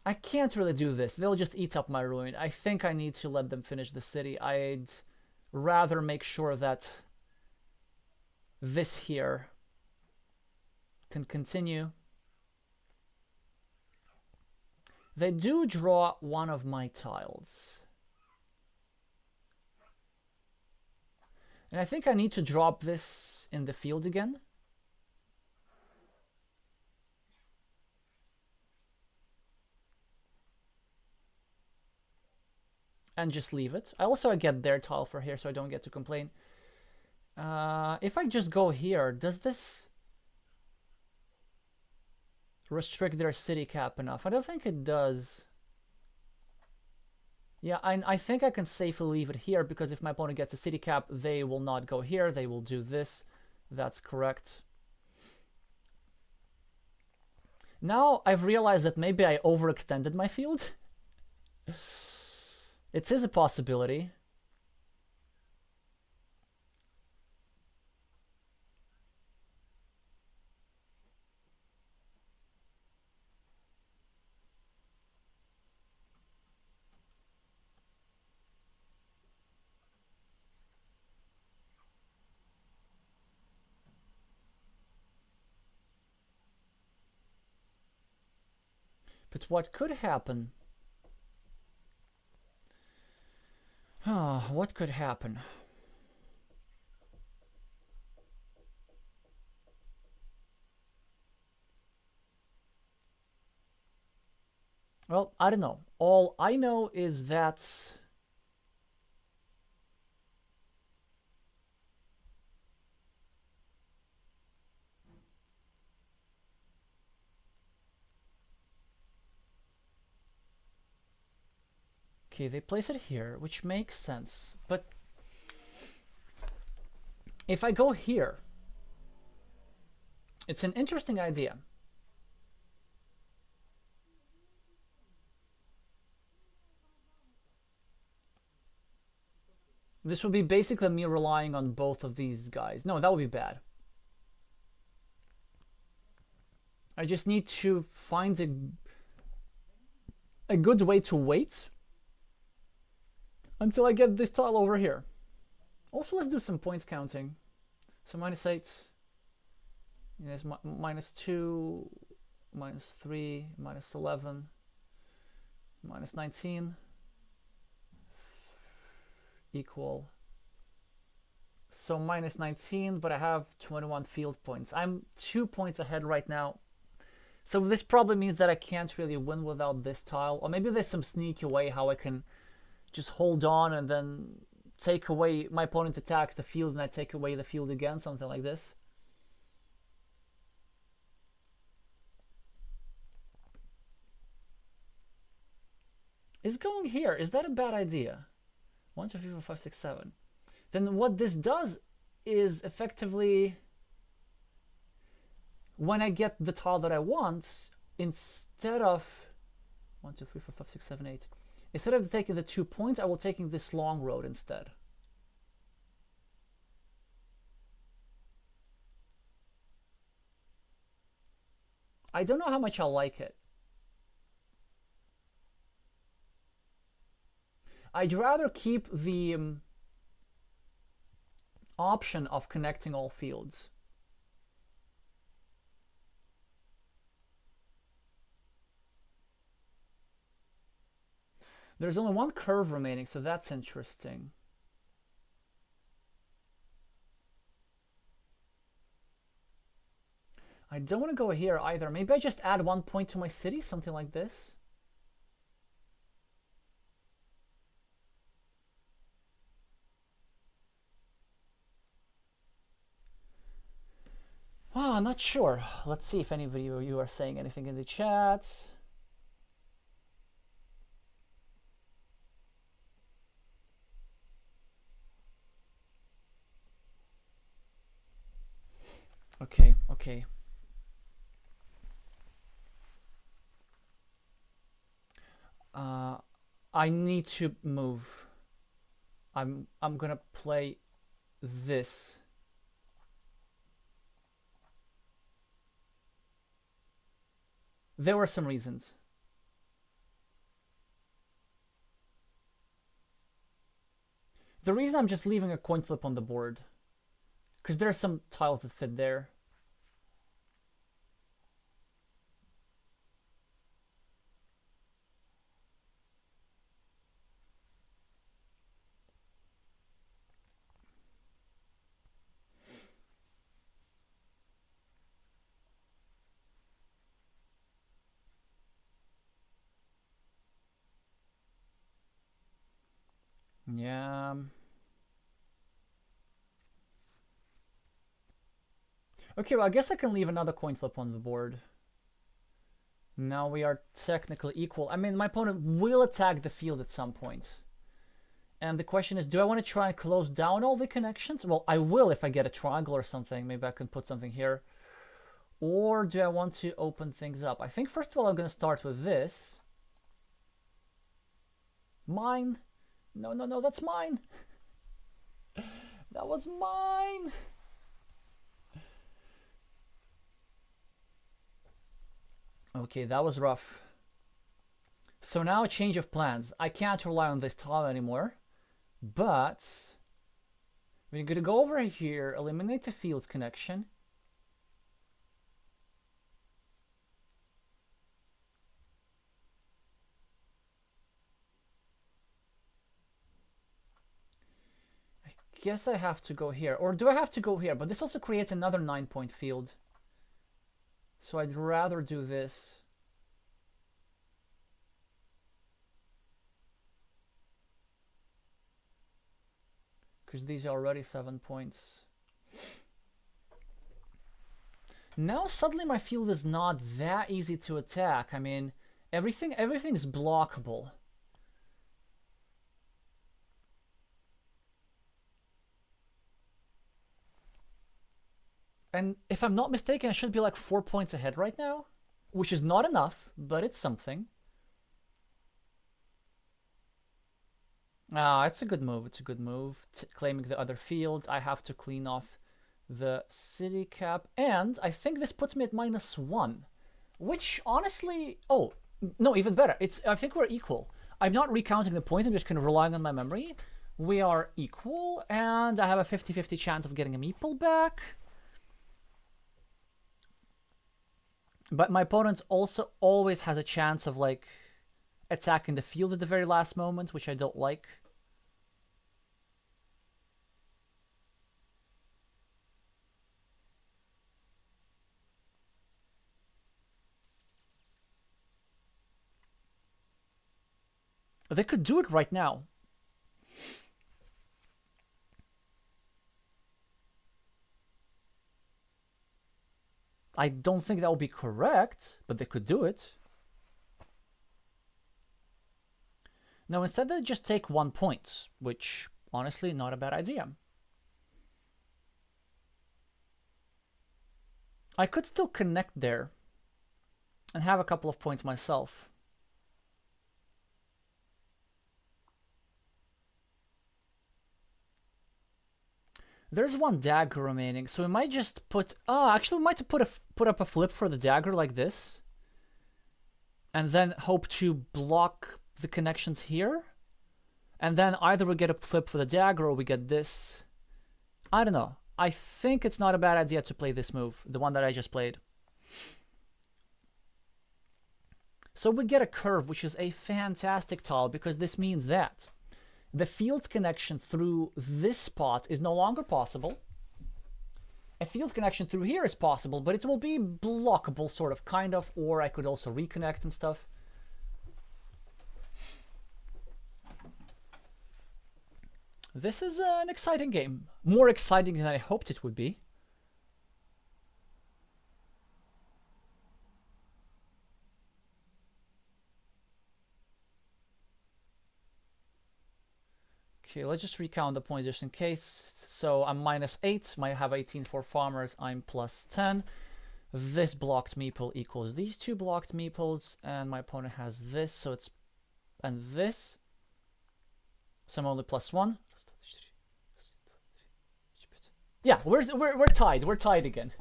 S1: I can't really do this. They'll just eat up my ruin. I think I need to let them finish the city. I'd rather make sure that this here can continue. They do draw one of my tiles. And I think I need to drop this in the field again. And just leave it. I get their tile for here, so I don't get to complain. If I just go here, does this restrict their city cap enough? I don't think it does. Yeah, I think I can safely leave it here, because if my opponent gets a city cap, they will not go here. They will do this. That's correct. Now I've realized that maybe I overextended my field. It is a possibility. But what could happen? What could happen? Well, I don't know. All I know is that okay, they place it here, which makes sense. But if I go here, it's an interesting idea. This would be basically me relying on both of these guys. No, that would be bad. I just need to find a good way to wait until I get this tile over here. Also, let's do some points counting. So -8, yes, -2, -3, -11, -19 equal. So -19, but I have 21 field points. I'm 2 points ahead right now. So this probably means that I can't really win without this tile. Or maybe there's some sneaky way how I can just hold on and then take away, my opponent attacks the field and I take away the field again, something like this. Is going here, is that a bad idea? 1, 2, 3, 4, 5, 6, 7. Then what this does is effectively, when I get the tile that I want, instead of 1, 2, 3, 4, 5, 6, 7, 8, instead of taking the 2 points, I will taking this long road instead. I don't know how much I'll like it. I'd rather keep the option of connecting all fields. There's only one curve remaining, so that's interesting. I don't want to go here either. Maybe I just add 1 point to my city, something like this. Oh, I'm not sure. Let's see if any of you are saying anything in the chat. Okay, okay. I need to move. I'm gonna play this. There were some reasons. The reason I'm just leaving a coin flip on the board, because there are some tiles that fit there. Yeah. Okay, well, I guess I can leave another coin flip on the board. Now we are technically equal. I mean, my opponent will attack the field at some point. And the question is, do I want to try and close down all the connections? Well, I will if I get a triangle or something. Maybe I can put something here. Or do I want to open things up? I think, first of all, I'm going to start with this. Mine. No, no, no, that's mine. That was mine. Okay, that was rough. So now a change of plans. I can't rely on this tile anymore. But we're going to go over here, eliminate the fields connection. I guess I have to go here. Or do I have to go here? But this also creates another 9-point field. So I'd rather do this. Because these are already 7 points. Now suddenly my field is not that easy to attack. I mean, everything's blockable. And if I'm not mistaken, I should be like 4 points ahead right now, which is not enough, but it's something. Ah, it's a good move. It's a good move. Claiming the other fields. I have to clean off the city cap. And I think this puts me at -1. Which, honestly... Oh, no, even better. I think we're equal. I'm not recounting the points. I'm just kind of relying on my memory. We are equal. And I have a 50-50 chance of getting a meeple back. But my opponent also always has a chance of, like, attacking the field at the very last moment, which I don't like. They could do it right now. I don't think that will be correct, but they could do it. Now instead they just take 1 point, which honestly not a bad idea. I could still connect there and have a couple of points myself. There's 1 dagger remaining, so we might just put... actually we might put up a flip for the dagger like this. And then hope to block the connections here. And then either we get a flip for the dagger or we get this. I don't know. I think it's not a bad idea to play this move, the one that I just played. So we get a curve, which is a fantastic tile, because this means that the field connection through this spot is no longer possible. A field connection through here is possible, but it will be blockable, sort of, kind of, or I could also reconnect and stuff. This is an exciting game. More exciting than I hoped it would be. Okay, let's just recount the points just in case. So I'm -8, might have 18 for farmers, I'm +10. This blocked meeple equals these 2 blocked meeples, and my opponent has this, so it's... and this. So I'm only +1. Yeah, we're tied. We're tied again.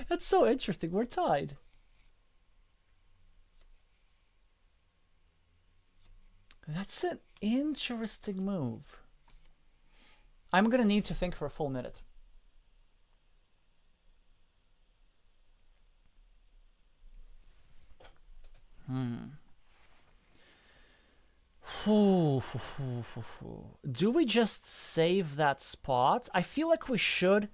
S1: That's so interesting. We're tied. That's an interesting move. I'm gonna need to think for a full minute. Do we just save that spot? I feel like we should.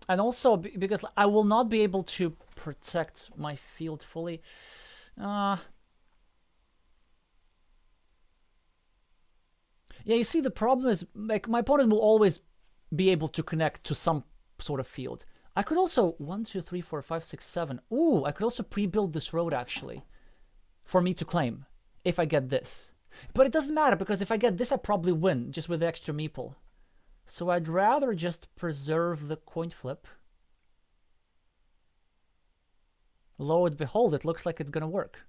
S1: And also because I will not be able to protect my field fully. Yeah, you see, the problem is, like, my opponent will always be able to connect to some sort of field. I could also 1, 2, 3, 4, 5, 6, 7. Ooh, I could also pre-build this road actually for me to claim if I get this. But it doesn't matter, because if I get this, I probably win just with the extra meeple. So I'd rather just preserve the coin flip. Lo and behold, it looks like it's gonna work.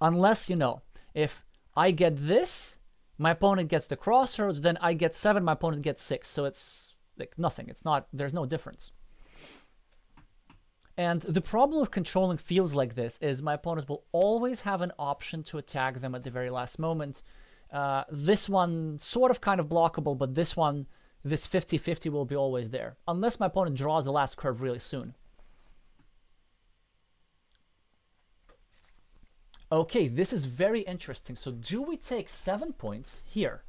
S1: Unless, you know, if I get this, my opponent gets the crossroads, then I get 7, my opponent gets 6. So it's like nothing. It's not, there's no difference. And the problem of controlling fields like this is my opponent will always have an option to attack them at the very last moment. This one, sort of kind of blockable, but this one, this 50-50 will be always there. Unless my opponent draws the last curve really soon. Okay, this is very interesting. So do we take 7 points here?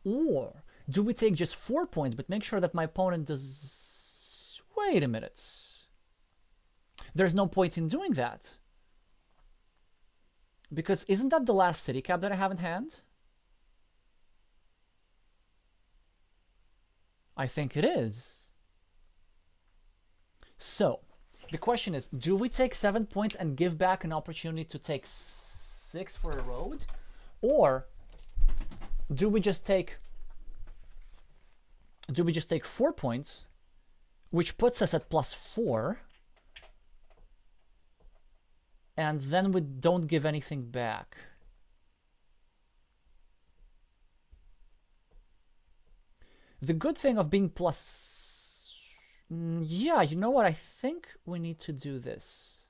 S1: Or do we take just 4 points, but make sure that my opponent does... Wait a minute. There's no point in doing that. Because isn't that the last city cap that I have in hand? I think it is. So, the question is, do we take 7 points and give back an opportunity to take 6 for a road? Or do we just take 4 points, which puts us at +4, and then we don't give anything back? The good thing of being yeah, you know what? I think we need to do this.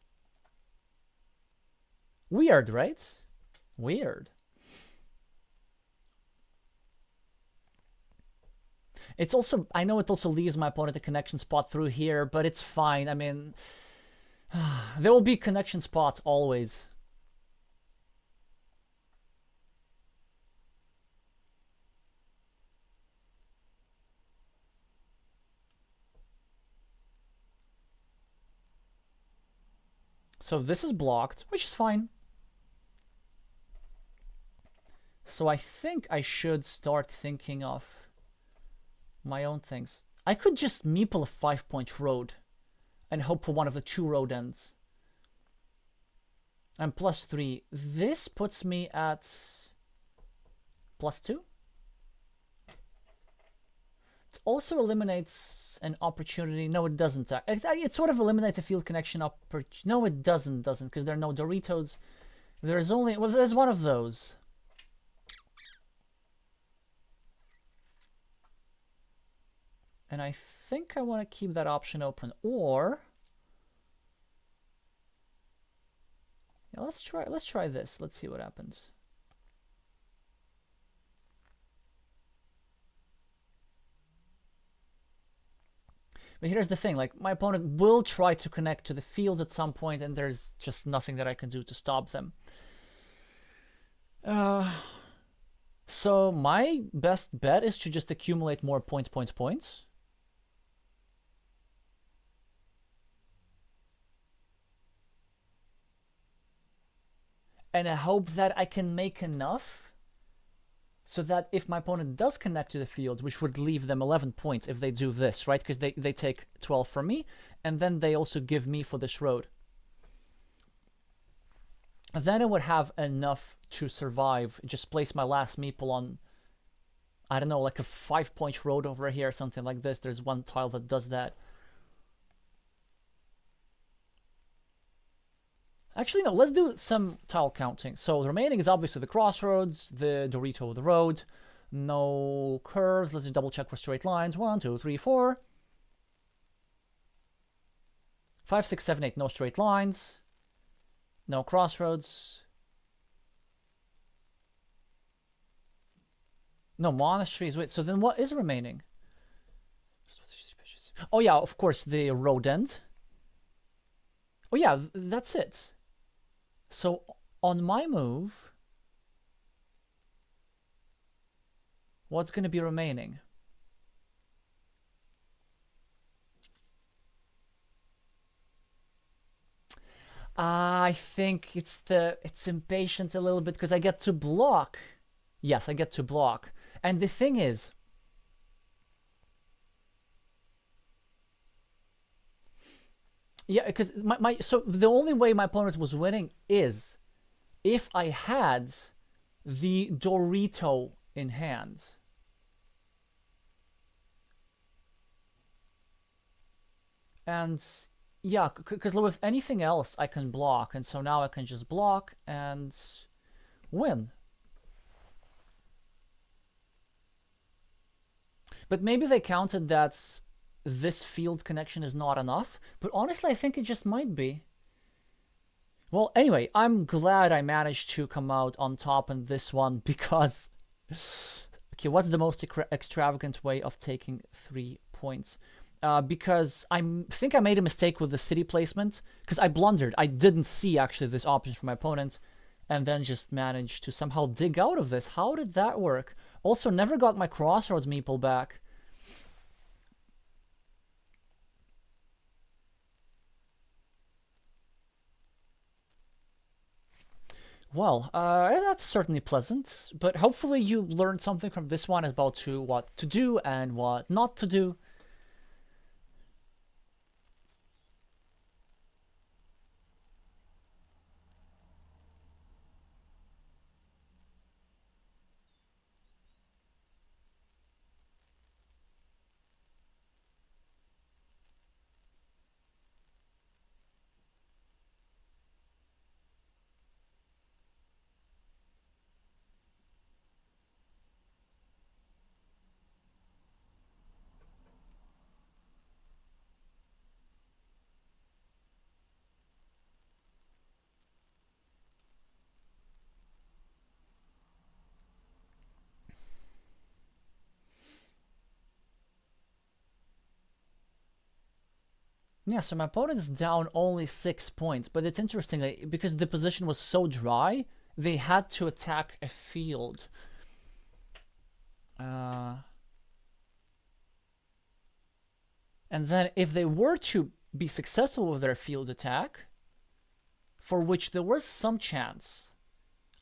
S1: Weird, right? Weird. It's also, I know it also leaves my opponent a connection spot through here, but it's fine. I mean, there will be connection spots always. So this is blocked, which is fine. So I think I should start thinking of my own things. I could just meeple a 5-point road and hope for one of the 2 road ends. I'm +3. This puts me at +2. It also eliminates an opportunity. No, it doesn't. It sort of eliminates a field connection No, it doesn't, because there are no Doritos. There's only, well, there's one of those. And I think I want to keep that option open. Or, yeah, let's try this. Let's see what happens. But here's the thing, like, my opponent will try to connect to the field at some point, and there's just nothing that I can do to stop them. So my best bet is to just accumulate more points. And I hope that I can make enough so that if my opponent does connect to the field, which would leave them 11 points if they do this, right? Because they take 12 from me, and then they also give me for this road. Then I would have enough to survive. Just place my last meeple on, I don't know, like a 5-point road over here, something like this. There's one tile that does that. Actually, no, let's do some tile counting. So the remaining is obviously the crossroads, the Dorito of the road, no curves. Let's just double check for straight lines. 1, 2, 3, 4. 5, 6, 7, 8, no straight lines. No crossroads. No monasteries. Wait, so then what is remaining? Oh yeah, of course, the road end. Oh yeah, that's it. So on my move, what's going to be remaining? I think it's impatient a little bit because I get to block. Yes, I get to block. And the thing is, yeah, because so the only way my opponent was winning is if I had the Dorito in hand. And yeah, because with anything else I can block, and so now I can just block and win. But maybe they counted that this field connection is not enough, but honestly I think it just might be. Well, anyway, I'm glad I managed to come out on top in this one because okay, what's the most extravagant way of taking 3 points? Because I think I made a mistake with the city placement because I blundered. I didn't see actually this option for my opponent and then just managed to somehow dig out of this. How did that work? Also, never got my crossroads meeple back. Well, that's certainly pleasant, but hopefully you learned something from this one about what to do and what not to do. Yeah, so my opponent is down only 6 points, but it's interesting because the position was so dry, they had to attack a field. And then if they were to be successful with their field attack, for which there was some chance,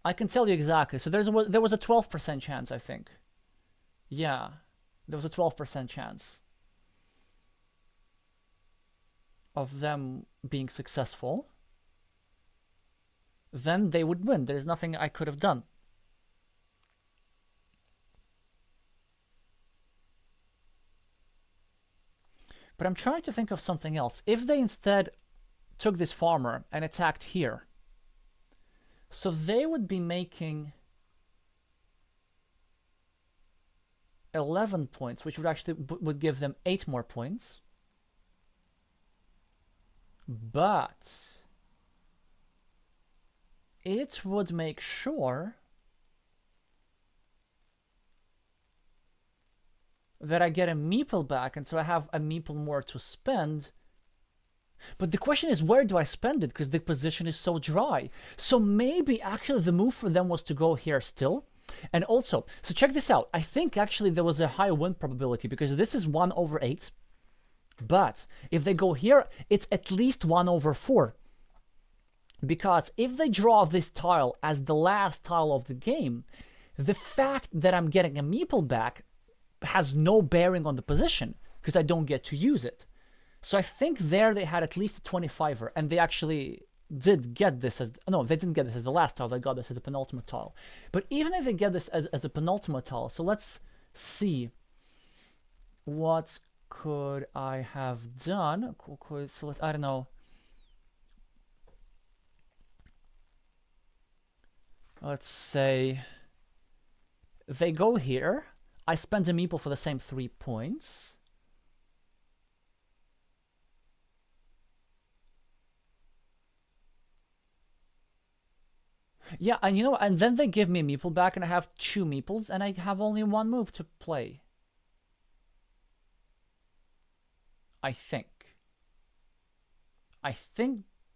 S1: I can tell you exactly. So there was a 12% chance, I think. Yeah, there was a 12% chance of them being successful. then they would win. There's nothing I could have done. But I'm trying to think of something else. If they instead took this farmer and attacked here, so they would be making 11 points, which would actually would give them 8 more points. But it would make sure that I get a meeple back, and so I have a meeple more to spend. But the question is, where do I spend it? Because the position is so dry. So maybe actually the move for them was to go here still. And also, so check this out. I think actually there was a high win probability because this is 1/8. But if they go here, it's at least 1/4. Because if they draw this tile as the last tile of the game, the fact that I'm getting a meeple back has no bearing on the position because I don't get to use it. So I think there they had at least a 25er, and they actually did get this as, no, they didn't get this as the last tile, they got this as the penultimate tile. But even if they get this as the penultimate tile, so let's see, what could I have done? So let's, I don't know. Let's say they go here. I spend a meeple for the same 3 points. Yeah, and you know, and then they give me a meeple back, and I have 2 meeples, and I have only 1 move to play. I think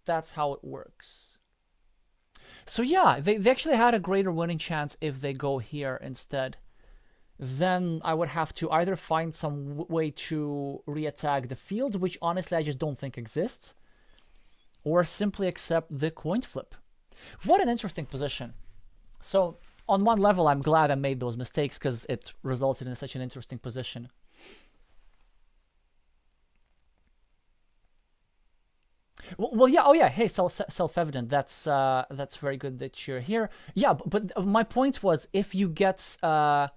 S1: that's how it works. So yeah, they actually had a greater winning chance if they go here instead. Then I would have to either find some way to re-attack the field, which honestly I just don't think exists, or simply accept the coin flip. What an interesting position. So on one level, I'm glad I made those mistakes because it resulted in such an interesting position. Well, yeah. Oh, yeah. Hey, self-evident. That's very good that you're here. Yeah, but my point was, if you get your,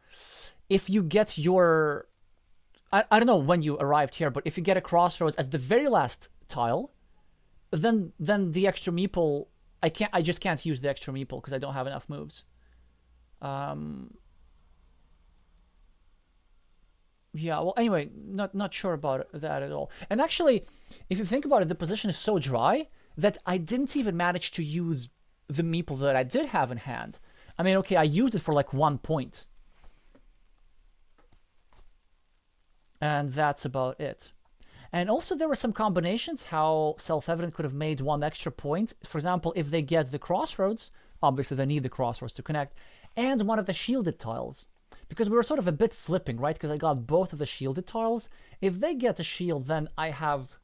S1: I don't know when you arrived here, but if you get a crossroads as the very last tile, then the extra meeple, I just can't use the extra meeple because I don't have enough moves. Yeah, well, anyway, not sure about that at all. And actually, if you think about it, the position is so dry that I didn't even manage to use the meeple that I did have in hand. I mean, okay, I used it for like 1 point. And that's about it. And also there were some combinations how self-evident could have made 1 extra point. For example, if they get the crossroads, obviously they need the crossroads to connect, and one of the shielded tiles. Because we were sort of a bit flipping, right? Because I got both of the shielded tiles. If they get a shield, then I have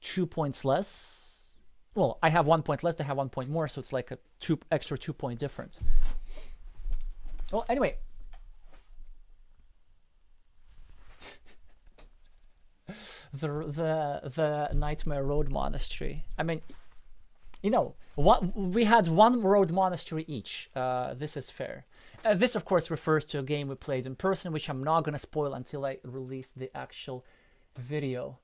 S1: 2 points less. Well, I have 1 point less, they have 1 point more, so it's like a extra 2 point difference. Well, anyway. The Nightmare Road Monastery. I mean, you know, we had 1 road monastery each. This is fair. This, of course, refers to a game we played in person, which I'm not going to spoil until I release the actual video.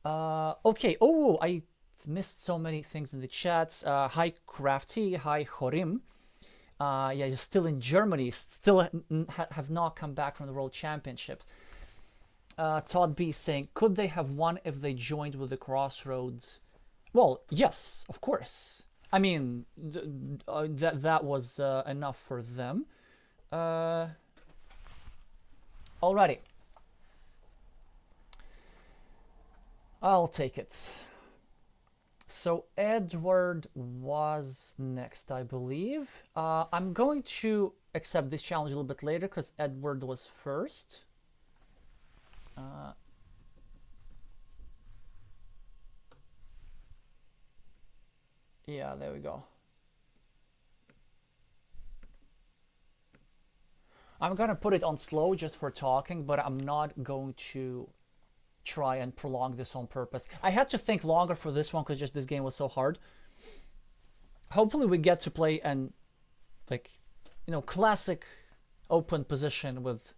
S1: Okay. Oh, I missed so many things in the chats. Hi, Crafty. Hi, Horim. Yeah, you're still in Germany. Still have not come back from the World Championship. Todd B saying, could they have won if they joined with the crossroads? Well, yes, of course. I mean, that was enough for them. Alrighty. I'll take it. So Edward was next, I believe. I'm going to accept this challenge a little bit later because Edward was first. Yeah, there we go. I'm gonna put it on slow just for talking, but I'm not going to try and prolong this on purpose. I had to think longer for this one because just this game was so hard. hopefully we get to play an, like, classic open position with,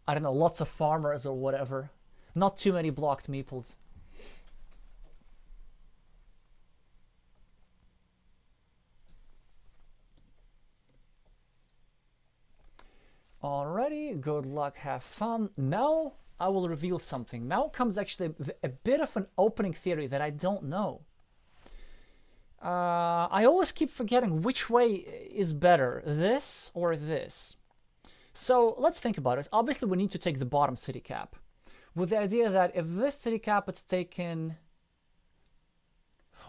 S1: I don't know, lots of farmers or whatever. Not too many blocked meeples. Alrighty, good luck, have fun. Now I will reveal something. Now comes actually a bit of an opening theory that I don't know. I always keep forgetting which way is better, this or this. So let's think about it. Obviously, we need to take the bottom city cap, with the idea that if this city cap is taken,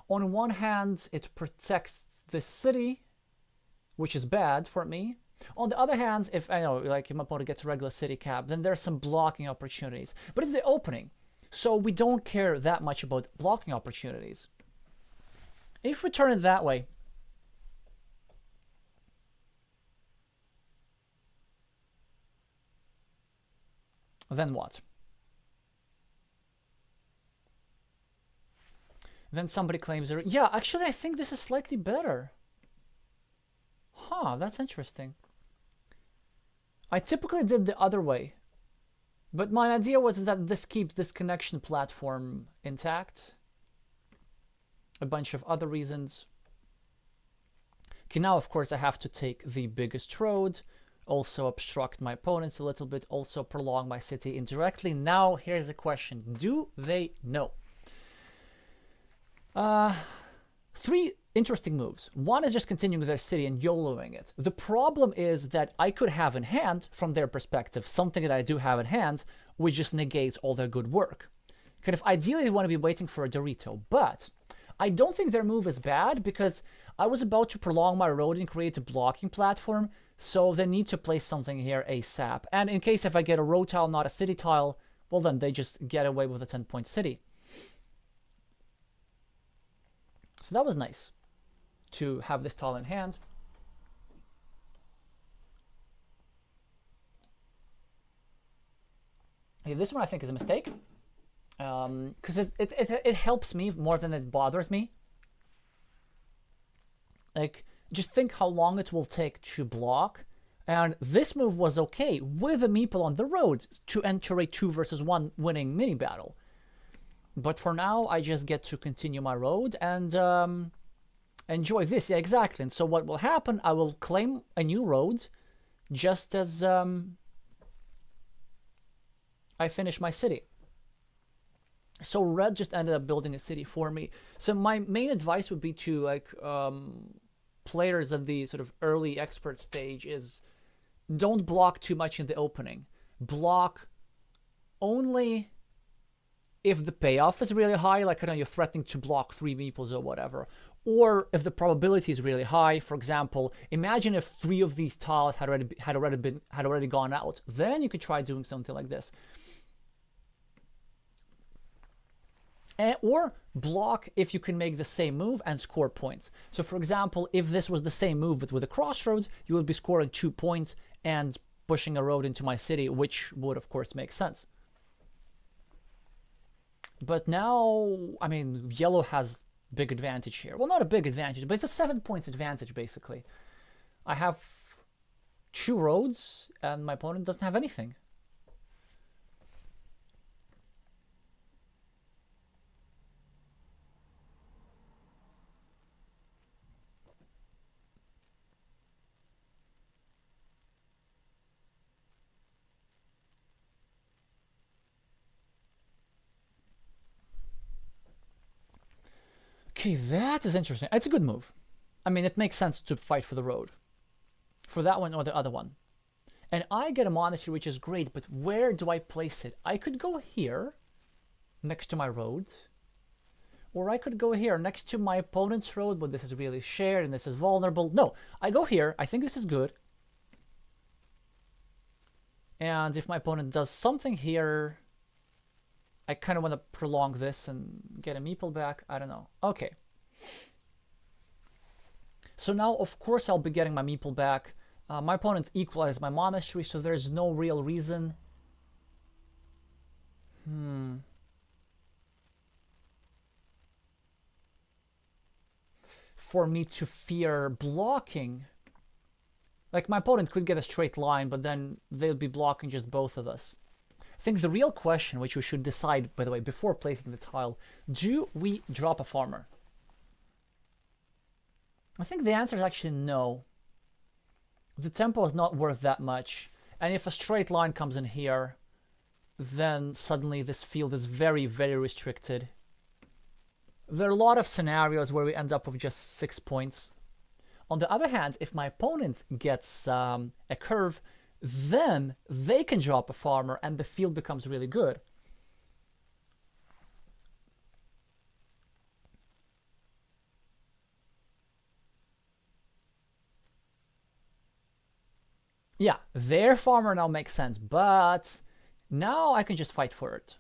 S1: on one hand, it protects the city, which is bad for me. On the other hand, if I know, like, if my opponent gets a regular city cap, then there's some blocking opportunities. But it's the opening, so we don't care that much about blocking opportunities. If we turn it that way, then what? Then somebody claims, yeah, actually I think this is slightly better. Huh, that's interesting. I typically did the other way, but my idea was that this keeps this connection platform intact. A bunch of other reasons. Okay, now of course I have to take the biggest road, also obstruct my opponents a little bit, also prolong my city indirectly. Now here's the question, do they know? Three interesting moves. One is just continuing their city and YOLOing it. The problem is that I could have in hand, from their perspective, something that I do have in hand, which just negates all their good work. Kind of ideally they want to be waiting for a Dorito, but I don't think their move is bad, because I was about to prolong my road and create a blocking platform, so they need to place something here ASAP. And in case if I get a road tile, not a city tile, well then they just get away with a 10-point city. So that was nice to have this tile in hand. Okay, this one I think is a mistake, because it helps me more than it bothers me. Like, just think how long it will take to block, and this move was okay with a meeple on the road to enter a 2 versus 1 winning mini battle. But for now, I just get to continue my road and enjoy this. Yeah, exactly. And so what will happen, I will claim a new road just as I finish my city. So red just ended up building a city for me. So my main advice would be to, like, players at the sort of early expert stage is don't block too much in the opening. Block only if the payoff is really high, like, I don't know, you're threatening to block 3 meeples or whatever. Or if the probability is really high. For example, imagine if 3 of these tiles had already gone out. Then you could try doing something like this. Or block if you can make the same move and score points. So for example, if this was the same move but with a crossroads, you would be scoring 2 points and pushing a road into my city, which would of course make sense. But now, I mean, yellow has big advantage here. Well, not a big advantage, but it's a 7 points advantage basically. I have 2 roads and my opponent doesn't have anything. Okay, that is interesting. It's a good move. I mean, it makes sense to fight for the road. For that one or the other one. And I get a monastery, which is great, but where do I place it? I could go here, next to my road. Or I could go here, next to my opponent's road, but this is really shared and this is vulnerable. No, I go here. I think this is good. And if my opponent does something here, I kind of want to prolong this and get a meeple back. I don't know. Okay. So now, of course, I'll be getting my meeple back. My opponent's equalized my monastery, so there's no real reason. for me to fear blocking. Like, my opponent could get a straight line, but then they'll be blocking just both of us. I think the real question, which we should decide, by the way, before placing the tile, do we drop a farmer? I think the answer is actually no. The tempo is not worth that much. And if a straight line comes in here, then suddenly this field is very, very restricted. There are a lot of scenarios where we end up with just 6 points. On the other hand, if my opponent gets a curve, then they can drop a farmer and the field becomes really good. Yeah, their farmer now makes sense, but now I can just fight for it.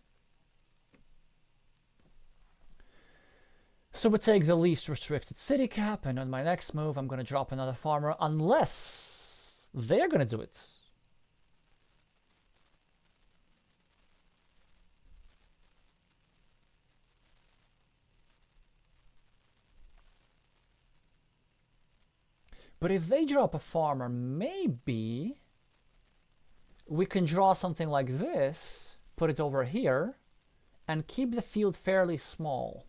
S1: So we take the least restricted city cap, and on my next move I'm going to drop another farmer, unless they're going to do it. But if they drop a farmer, maybe we can draw something like this, put it over here, and keep the field fairly small.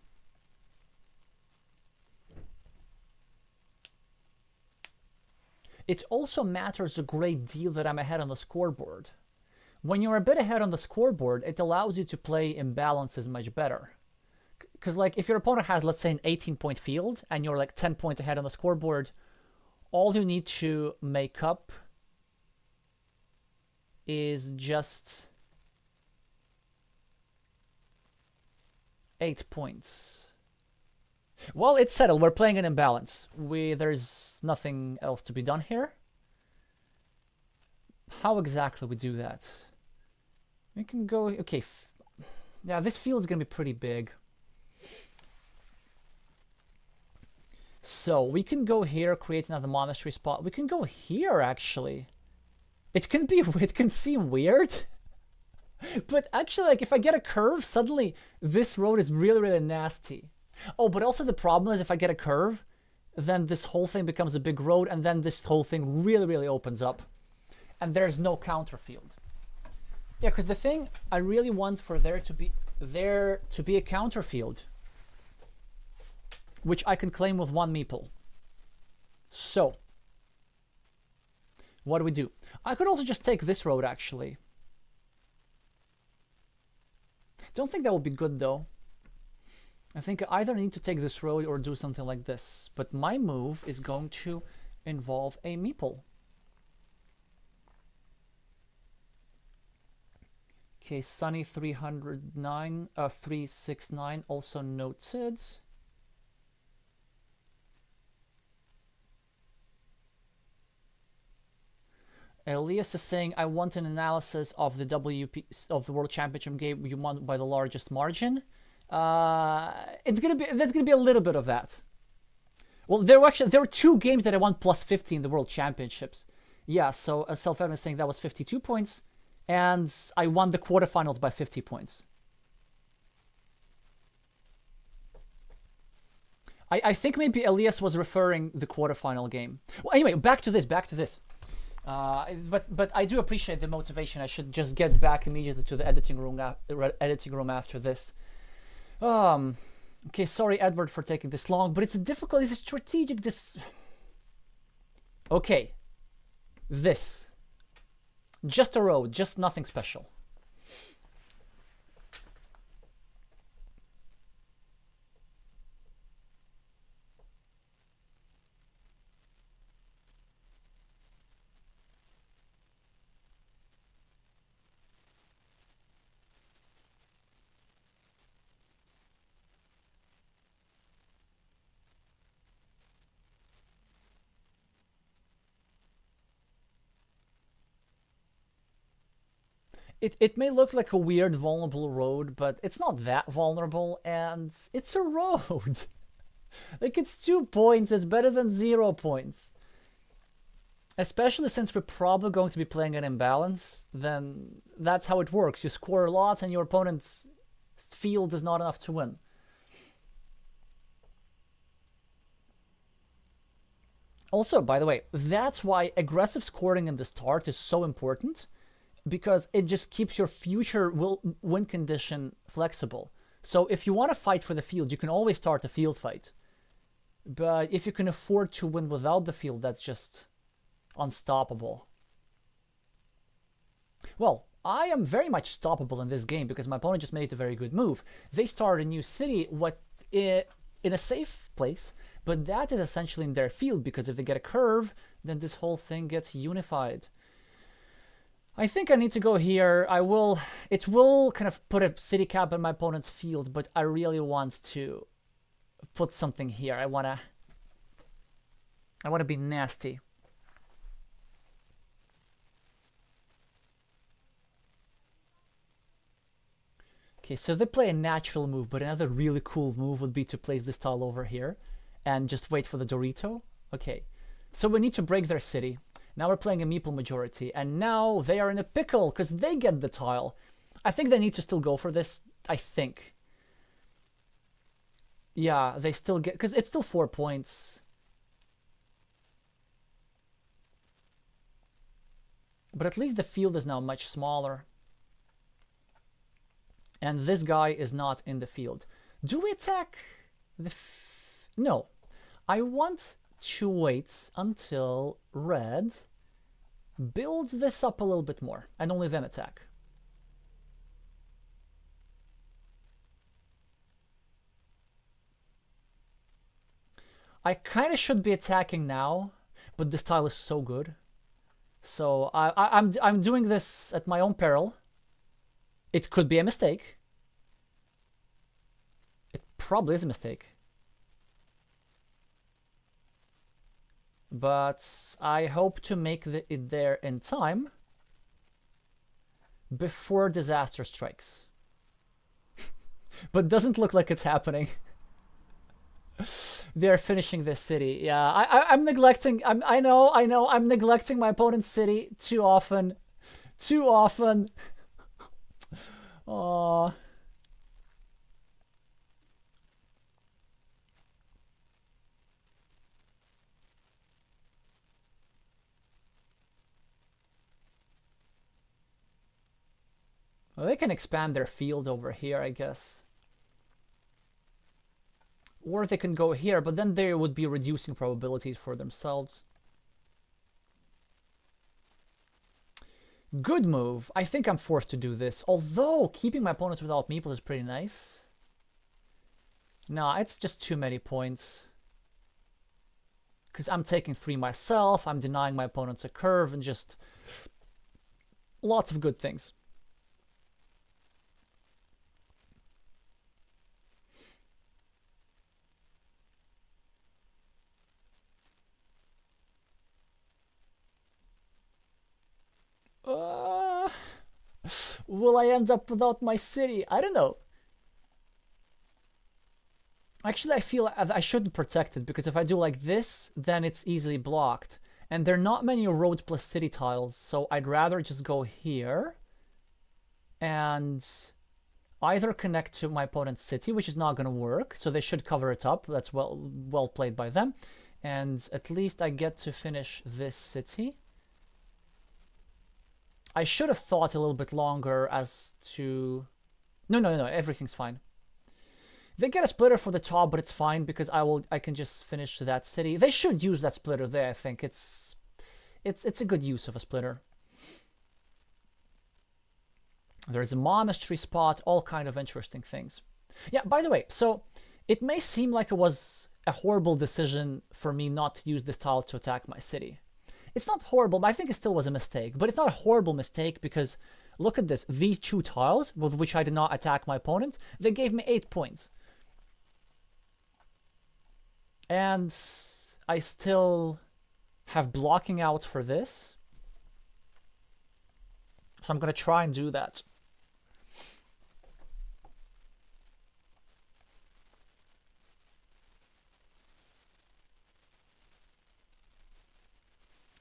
S1: It also matters a great deal that I'm ahead on the scoreboard. When you're a bit ahead on the scoreboard, it allows you to play imbalances much better. Because like if your opponent has, let's say, an 18-point field, and you're like 10 points ahead on the scoreboard, all you need to make up is just 8 points. Well, it's settled. We're playing an imbalance. There's nothing else to be done here. How exactly we do that? We can go... Okay. Yeah, this field is going to be pretty big. So we can go here, create another monastery spot. We can go here, actually. It can seem weird. But actually, like, if I get a curve, suddenly this road is really, really nasty. Oh, but also the problem is if I get a curve, then this whole thing becomes a big road, and then this whole thing really, really opens up. And there's no counter field. Yeah, because the thing I really want for there to be a counter field, which I can claim with 1 meeple. So, what do we do? I could also just take this road, actually. Don't think that would be good, though. I think I either need to take this road or do something like this. But my move is going to involve a meeple. Okay, Sunny 369 also noted. Elias is saying, I want an analysis of the of the World Championship game you won by the largest margin. That's gonna be a little bit of that. Well, there were 2 games that I won plus 50 in the World Championships. Yeah, so Self-Evan is saying that was 52 points, and I won the quarterfinals by 50 points. I think maybe Elias was referring the quarterfinal game. Well, anyway, back to this. But I do appreciate the motivation. I should just get back immediately to the editing room after this. Okay, sorry, Edward, for taking this long, but it's a strategic. Okay, this. Just a road, just nothing special. It may look like a weird, vulnerable road, but it's not that vulnerable, and it's a road. Like, it's 2 points, it's better than 0 points. Especially since we're probably going to be playing an imbalance, then that's how it works. You score a lot, and your opponent's field is not enough to win. Also, by the way, that's why aggressive scoring in the start is so important, because it just keeps your future win condition flexible. So if you want to fight for the field, you can always start a field fight. But if you can afford to win without the field, that's just unstoppable. Well, I am very much stoppable in this game because my opponent just made a very good move. They started a new city in a safe place, but that is essentially in their field, because if they get a curve, then this whole thing gets unified. I think I need to go here. It will kind of put a city cap in my opponent's field, but I really want to put something here. I wanna be nasty. Okay, so they play a natural move, but another really cool move would be to place this tile over here and just wait for the Dorito. Okay, so we need to break their city. Now we're playing a meeple majority, and now they are in a pickle because they get the tile. I think they need to still go for this, I think. Yeah, they still get, because it's still 4 points. But at least the field is now much smaller. And this guy is not in the field. Do we attack the... No. I want to wait until red builds this up a little bit more, and only then attack. I kind of should be attacking now, but this tile is so good. So I'm doing this at my own peril. It could be a mistake. It probably is a mistake. But I hope to make it there in time before disaster strikes. But doesn't look like it's happening. They're finishing this city. Yeah, I'm neglecting. I know. I'm neglecting my opponent's city too often. Too often. Aww. Well, they can expand their field over here, I guess. Or they can go here, but then they would be reducing probabilities for themselves. Good move. I think I'm forced to do this. Although, keeping my opponents without meeple is pretty nice. Nah, it's just too many points. Because I'm taking 3 myself, I'm denying my opponents a curve, and just... lots of good things. Will I end up without my city? I don't know. Actually, I feel I shouldn't protect it, because if I do like this, then it's easily blocked. And there are not many road plus city tiles, so I'd rather just go here and either connect to my opponent's city, which is not going to work, so they should cover it up. That's well played by them. And at least I get to finish this city. I should have thought a little bit longer as to... No, everything's fine. They get a splitter for the top, but it's fine because I can just finish that city. They should use that splitter there, I think. It's a good use of a splitter. There's a monastery spot, all kind of interesting things. Yeah, by the way, so it may seem like it was a horrible decision for me not to use this tile to attack my city. It's not horrible, but I think it still was a mistake. But it's not a horrible mistake because, look at this. These 2 tiles, with which I did not attack my opponent, they gave me 8 points. And I still have blocking out for this. So I'm going to try and do that.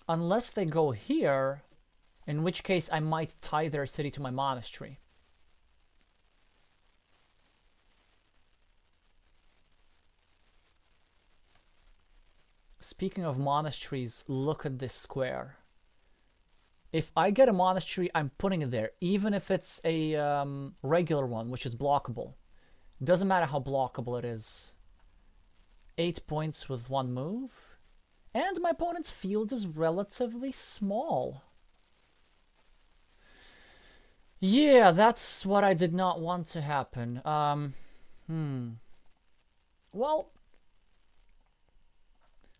S1: Unless they go here, in which case I might tie their city to my monastery. Speaking of monasteries, look at this square. If I get a monastery, I'm putting it there, even if it's a regular one, which is blockable. Doesn't matter how blockable it is. 8 points with one move. And my opponent's field is relatively small. Yeah, that's what I did not want to happen. Well,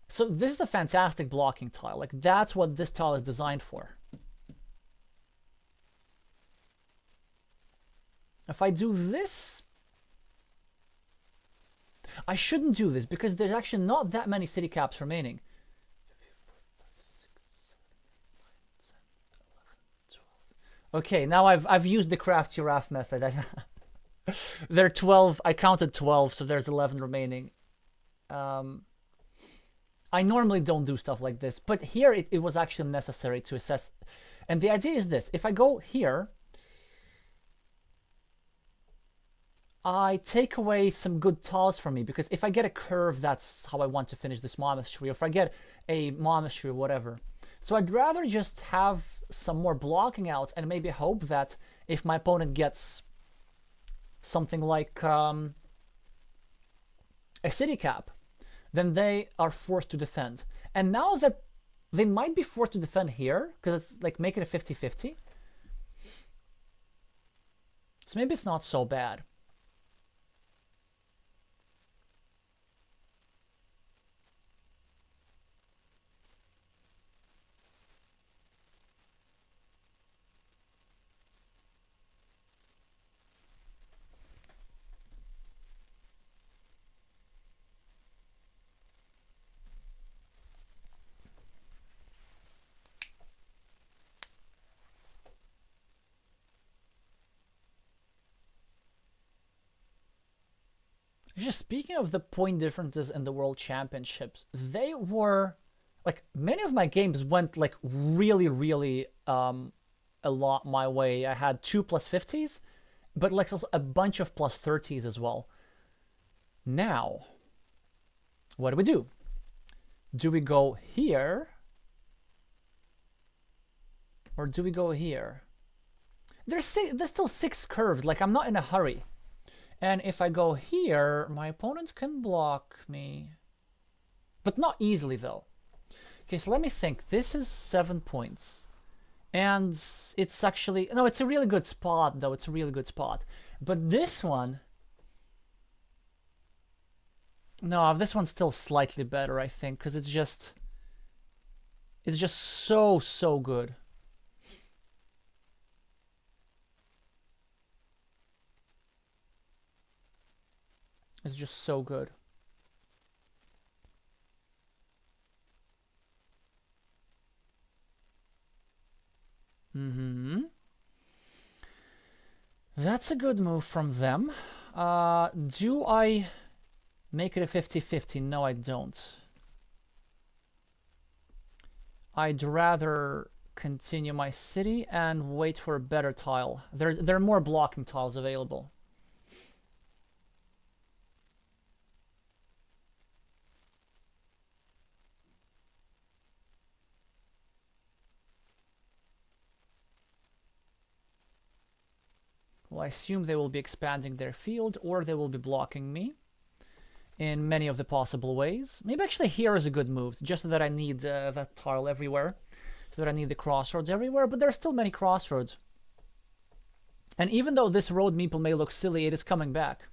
S1: so this is a fantastic blocking tile. Like, that's what this tile is designed for. If I do this, I shouldn't do this because there's actually not that many city caps remaining. 12. Okay, now I've used the craft giraffe method. There are 12. I counted 12, so there's 11 remaining. I normally don't do stuff like this, but here it was actually necessary to assess. And the idea is this: if I go here, I take away some good tiles from me, because if I get a curve, that's how I want to finish this monastery, or if I get a monastery or whatever. So I'd rather just have some more blocking out and maybe hope that if my opponent gets something like a city cap, then they are forced to defend. And now that they might be forced to defend here, because it's like make it a 50-50. So maybe it's not so bad. Just speaking of the point differences in the World Championships, they were like, many of my games went like really a lot my way. I had 2 +50s, but like also a bunch of +30s as well. Now, what do? Do we go here? Or do we go here? There's still 6 curves, like I'm not in a hurry. And if I go here, my opponents can block me. But not easily, though. Okay, so let me think. This is 7 points. And it's actually... No, it's a really good spot, though. It's a really good spot. But this one... No, this one's still slightly better, I think. Because it's just... It's just so good. It's just so good. That's a good move from them. Do I make it a 50-50? No, I don't. I'd rather continue my city and wait for a better tile. There are more blocking tiles available. Well, I assume they will be expanding their field, or they will be blocking me in many of the possible ways. Maybe actually here is a good move, just so that I need that tile everywhere, so that I need the crossroads everywhere, but there are still many crossroads. And even though this road meeple may look silly, it is coming back.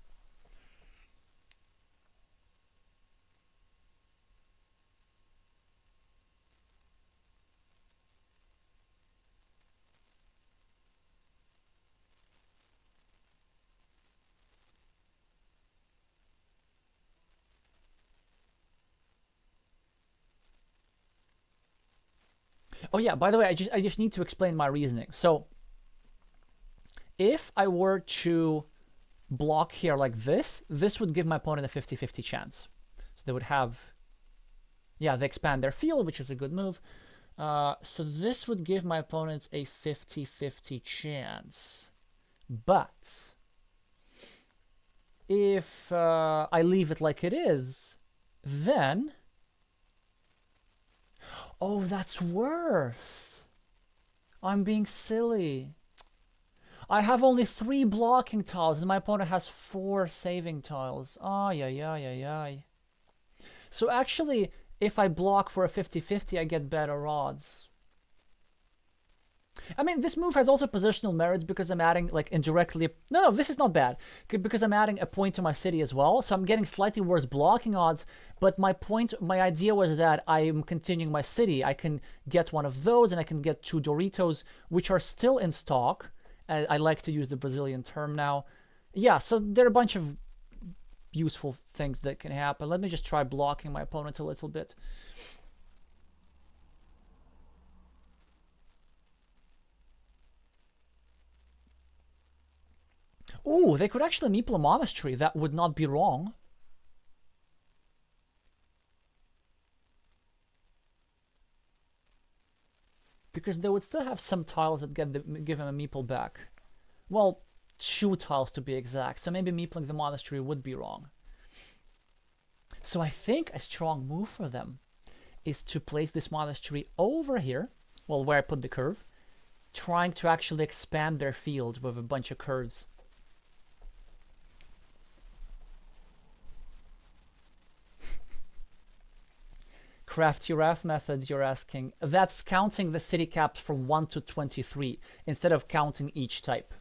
S1: Oh yeah, by the way, I just need to explain my reasoning. So if I were to block here like this would give my opponent a 50-50 chance. So they would have, yeah, they expand their field, which is a good move. So this would give my opponent a 50-50 chance. But if I leave it like it is, then Oh, that's worse. I'm being silly. I have only 3 blocking tiles and my opponent has 4 saving tiles. Ay, ay, ay, ay, ay. So actually, if I block for a 50-50, I get better odds. I mean, this move has also positional merits because I'm adding, like, indirectly... No, this is not bad. Because I'm adding a point to my city as well. So I'm getting slightly worse blocking odds. But my idea was that I'm continuing my city. I can get one of those and I can get 2 Doritos, which are still in stock. I like to use the Brazilian term now. Yeah, so there are a bunch of useful things that can happen. Let me just try blocking my opponent a little bit. Ooh, they could actually meeple a monastery. That would not be wrong. Because they would still have some tiles that give him a meeple back. Well, 2 tiles to be exact. So maybe meepling the monastery would be wrong. So I think a strong move for them is to place this monastery over here. Well, where I put the curve. Trying to actually expand their field with a bunch of curves. Crafty Raf method, you're asking. That's counting the city caps from 1 to 23 instead of counting each type.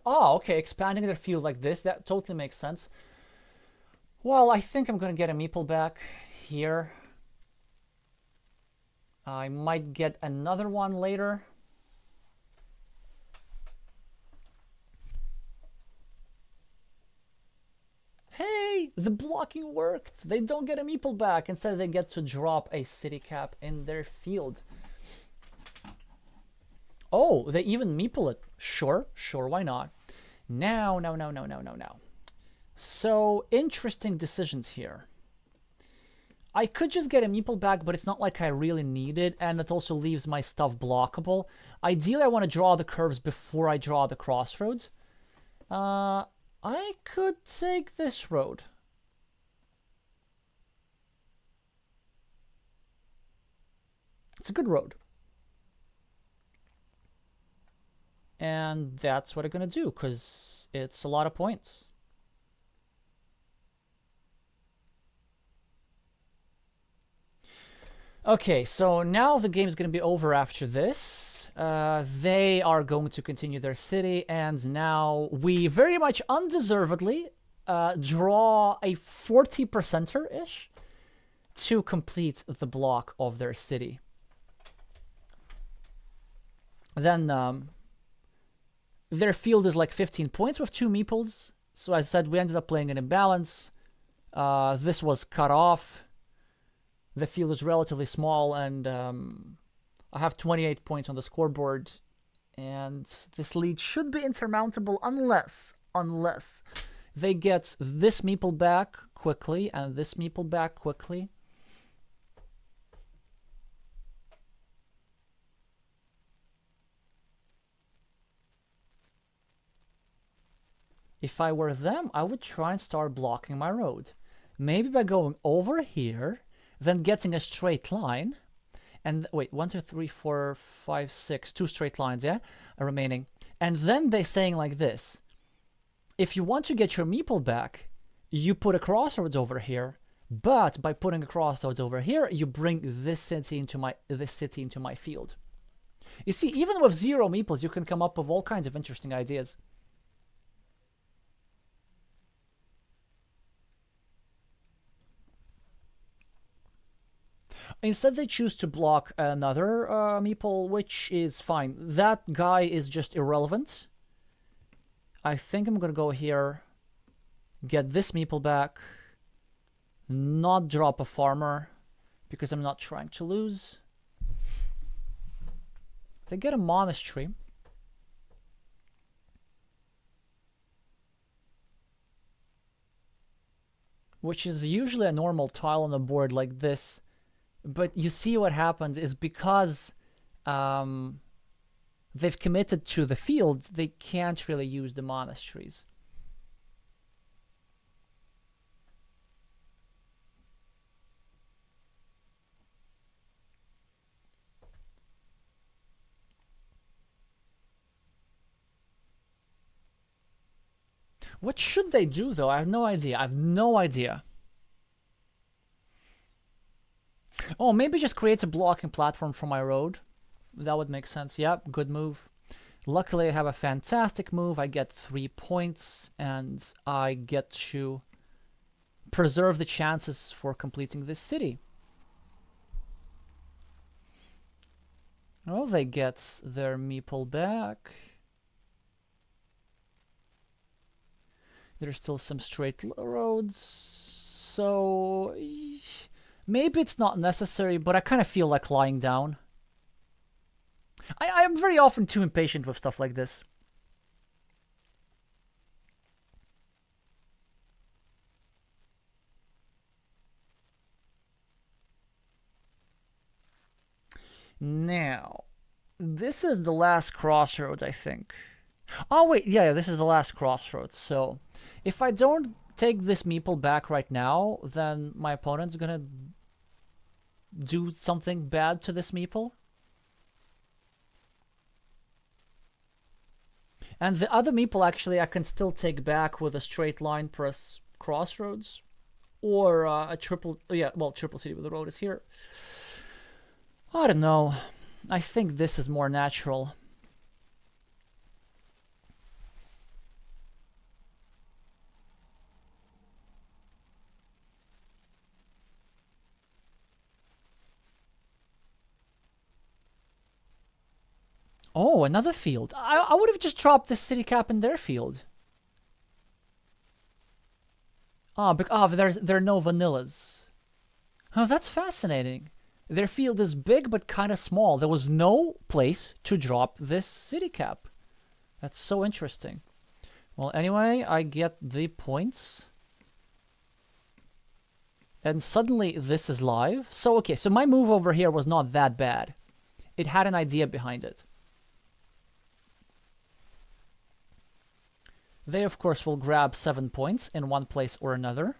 S1: Oh, okay, expanding their field like this, that totally makes sense. Well, I think I'm gonna get a meeple back here. I might get another one later. Hey, the blocking worked. They don't get a meeple back. Instead, they get to drop a city cap in their field. Oh, they even meeple it. Sure, why not? Now. So, interesting decisions here. I could just get a meeple back, but it's not like I really need it, and it also leaves my stuff blockable. Ideally, I want to draw the curves before I draw the crossroads. I could take this road. It's a good road. And that's what I'm going to do, because it's a lot of points. Okay, so now the game is going to be over after this. They are going to continue their city, and now we very much undeservedly draw a 40%-ish to complete the block of their city. Then their field is like 15 points with 2 meeples. So as I said, we ended up playing an imbalance. This was cut off. The field is relatively small, and I have 28 points on the scoreboard. And this lead should be insurmountable unless they get this meeple back quickly and this meeple back quickly. If I were them, I would try and start blocking my road. Maybe by going over here, then getting a straight line. And wait, 1, 2, 3, 4, 5, 6, 2 straight lines, yeah? Remaining. And then they saying like this. If you want to get your meeple back, you put a crossroads over here. But by putting a crossroads over here, you bring this city into my field. You see, even with 0 meeples, you can come up with all kinds of interesting ideas. Instead, they choose to block another meeple, which is fine. That guy is just irrelevant. I think I'm gonna go here, get this meeple back, not drop a farmer, because I'm not trying to lose. They get a monastery. Which is usually a normal tile on a board like this. But you see what happened is because they've committed to the fields, they can't really use the monasteries. What should they do, though? I have no idea. I have no idea. Oh, maybe just create a blocking platform for my road. That would make sense. Yep, good move. Luckily, I have a fantastic move. I get 3 points, and I get to preserve the chances for completing this city. Oh, they get their meeple back. There's still some straight roads, so maybe it's not necessary, but I kind of feel like lying down. I am very often too impatient with stuff like this. Now, this is the last crossroads, I think. Oh, wait, yeah, this is the last crossroads, so if I don't take this meeple back right now, then my opponent's gonna do something bad to this meeple. And the other meeple, actually, I can still take back with a straight line press crossroads. Or a triple, yeah, well, triple city with the road is here. I don't know. I think this is more natural. Oh, another field. I would have just dropped this city cap in their field. Ah, there are no vanillas. Oh, that's fascinating. Their field is big but kind of small. There was no place to drop this city cap. That's so interesting. Well, anyway, I get the points. And suddenly this is live. So, okay, so my move over here was not that bad. It had an idea behind it. They, of course, will grab 7 points in one place or another.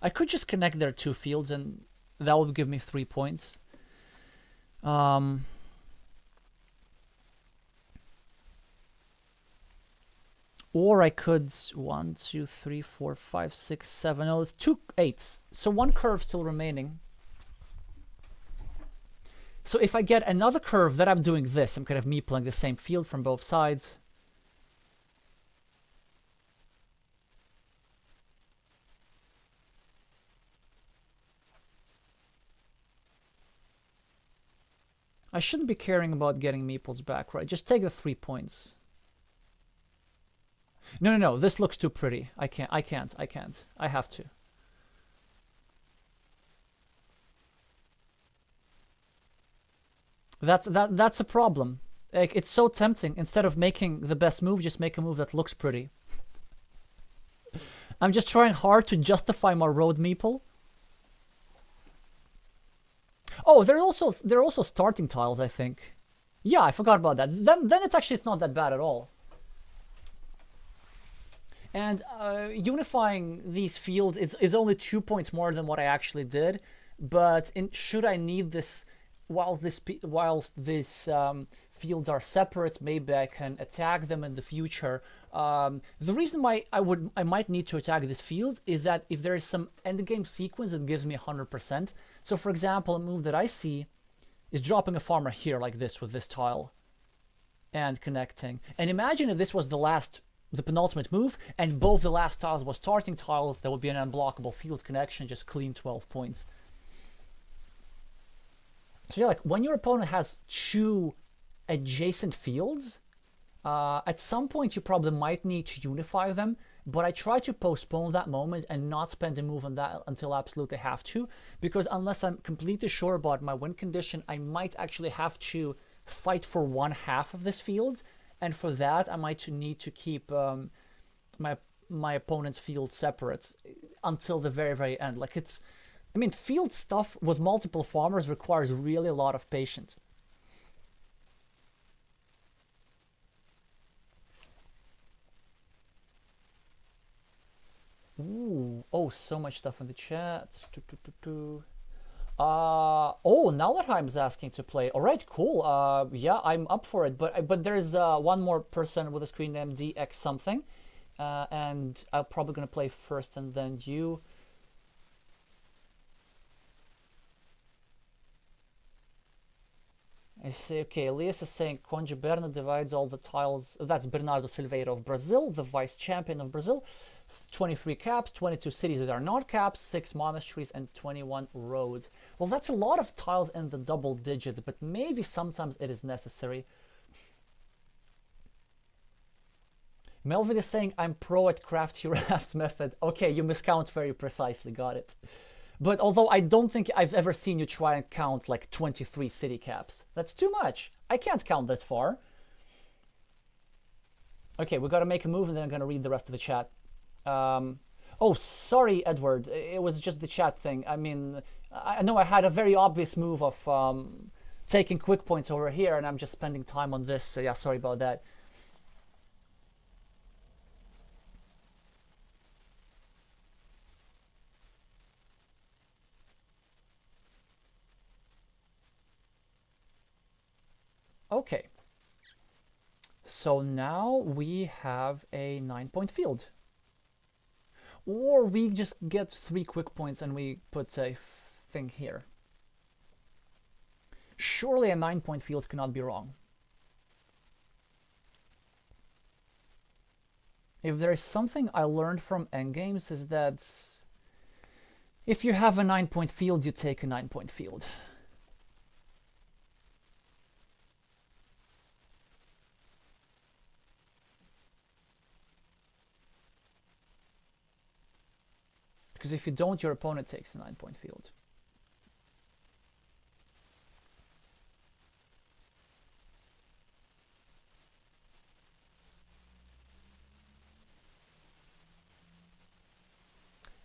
S1: I could just connect their 2 fields and that would give me 3 points. Or I could 1, 2, 3, 4, 5, 6, 7. Oh, it's 2 8s. So 1 curve still remaining. So if I get another curve that I'm doing this, I'm kind of meepling the same field from both sides. I shouldn't be caring about getting meeples back, right? Just take the 3 points. No. This looks too pretty. I can't. I have to. That's a problem. Like, it's so tempting. Instead of making the best move, just make a move that looks pretty. I'm just trying hard to justify my road meeple. Oh, they're also starting tiles, I think. Yeah, I forgot about that. Then it's not that bad at all. And unifying these fields is only 2 points more than what I actually did. But should I need this whilst these fields are separate, maybe I can attack them in the future The reason why I might need to attack this field is that if there is some endgame sequence that gives me 100%. So for example, a move that I see is dropping a farmer here like this with this tile and connecting. And imagine if this was the penultimate move, and both the last tiles were starting tiles, there would be an unblockable fields connection, just clean 12 points. So yeah, like when your opponent has two adjacent fields, at some point you probably might need to unify them, but I try to postpone that moment and not spend a move on that until I absolutely have to, because unless I'm completely sure about my win condition, I might actually have to fight for one half of this field, and for that I might need to keep my opponent's field separate until the very, very end. Like field stuff with multiple farmers requires really a lot of patience. Ooh, oh, so much stuff in the chat. Oh, Nallerheim's asking to play. All right, cool. Yeah, I'm up for it. But there's one more person with a screen name DX something, and I'm probably gonna play first and then you. I see. Okay, Elias is saying Conde Berna divides all the tiles. That's Bernardo Silveira of Brazil, the vice champion of Brazil. 23 caps, 22 cities that are not caps, 6 monasteries, and 21 roads. Well, that's a lot of tiles in the double digits, but maybe sometimes it is necessary. Melvin is saying, I'm pro at Crafty Rafts method. Okay, you miscount very precisely, got it. But although I don't think I've ever seen you try and count like 23 city caps. That's too much. I can't count that far. Okay, we gotta make a move and then I'm gonna read the rest of the chat. Oh, sorry, Edward. It was just the chat thing. I mean, I know I had a very obvious move of taking quick points over here, and I'm just spending time on this. So yeah, sorry about that. Okay. So now we have a 9-point field. Or we just get 3 quick points and we put a thing here. Surely a 9-point field cannot be wrong. If there is something I learned from endgames is that if you have a 9-point field, you take a 9-point field. Because if you don't, your opponent takes a 9-point field.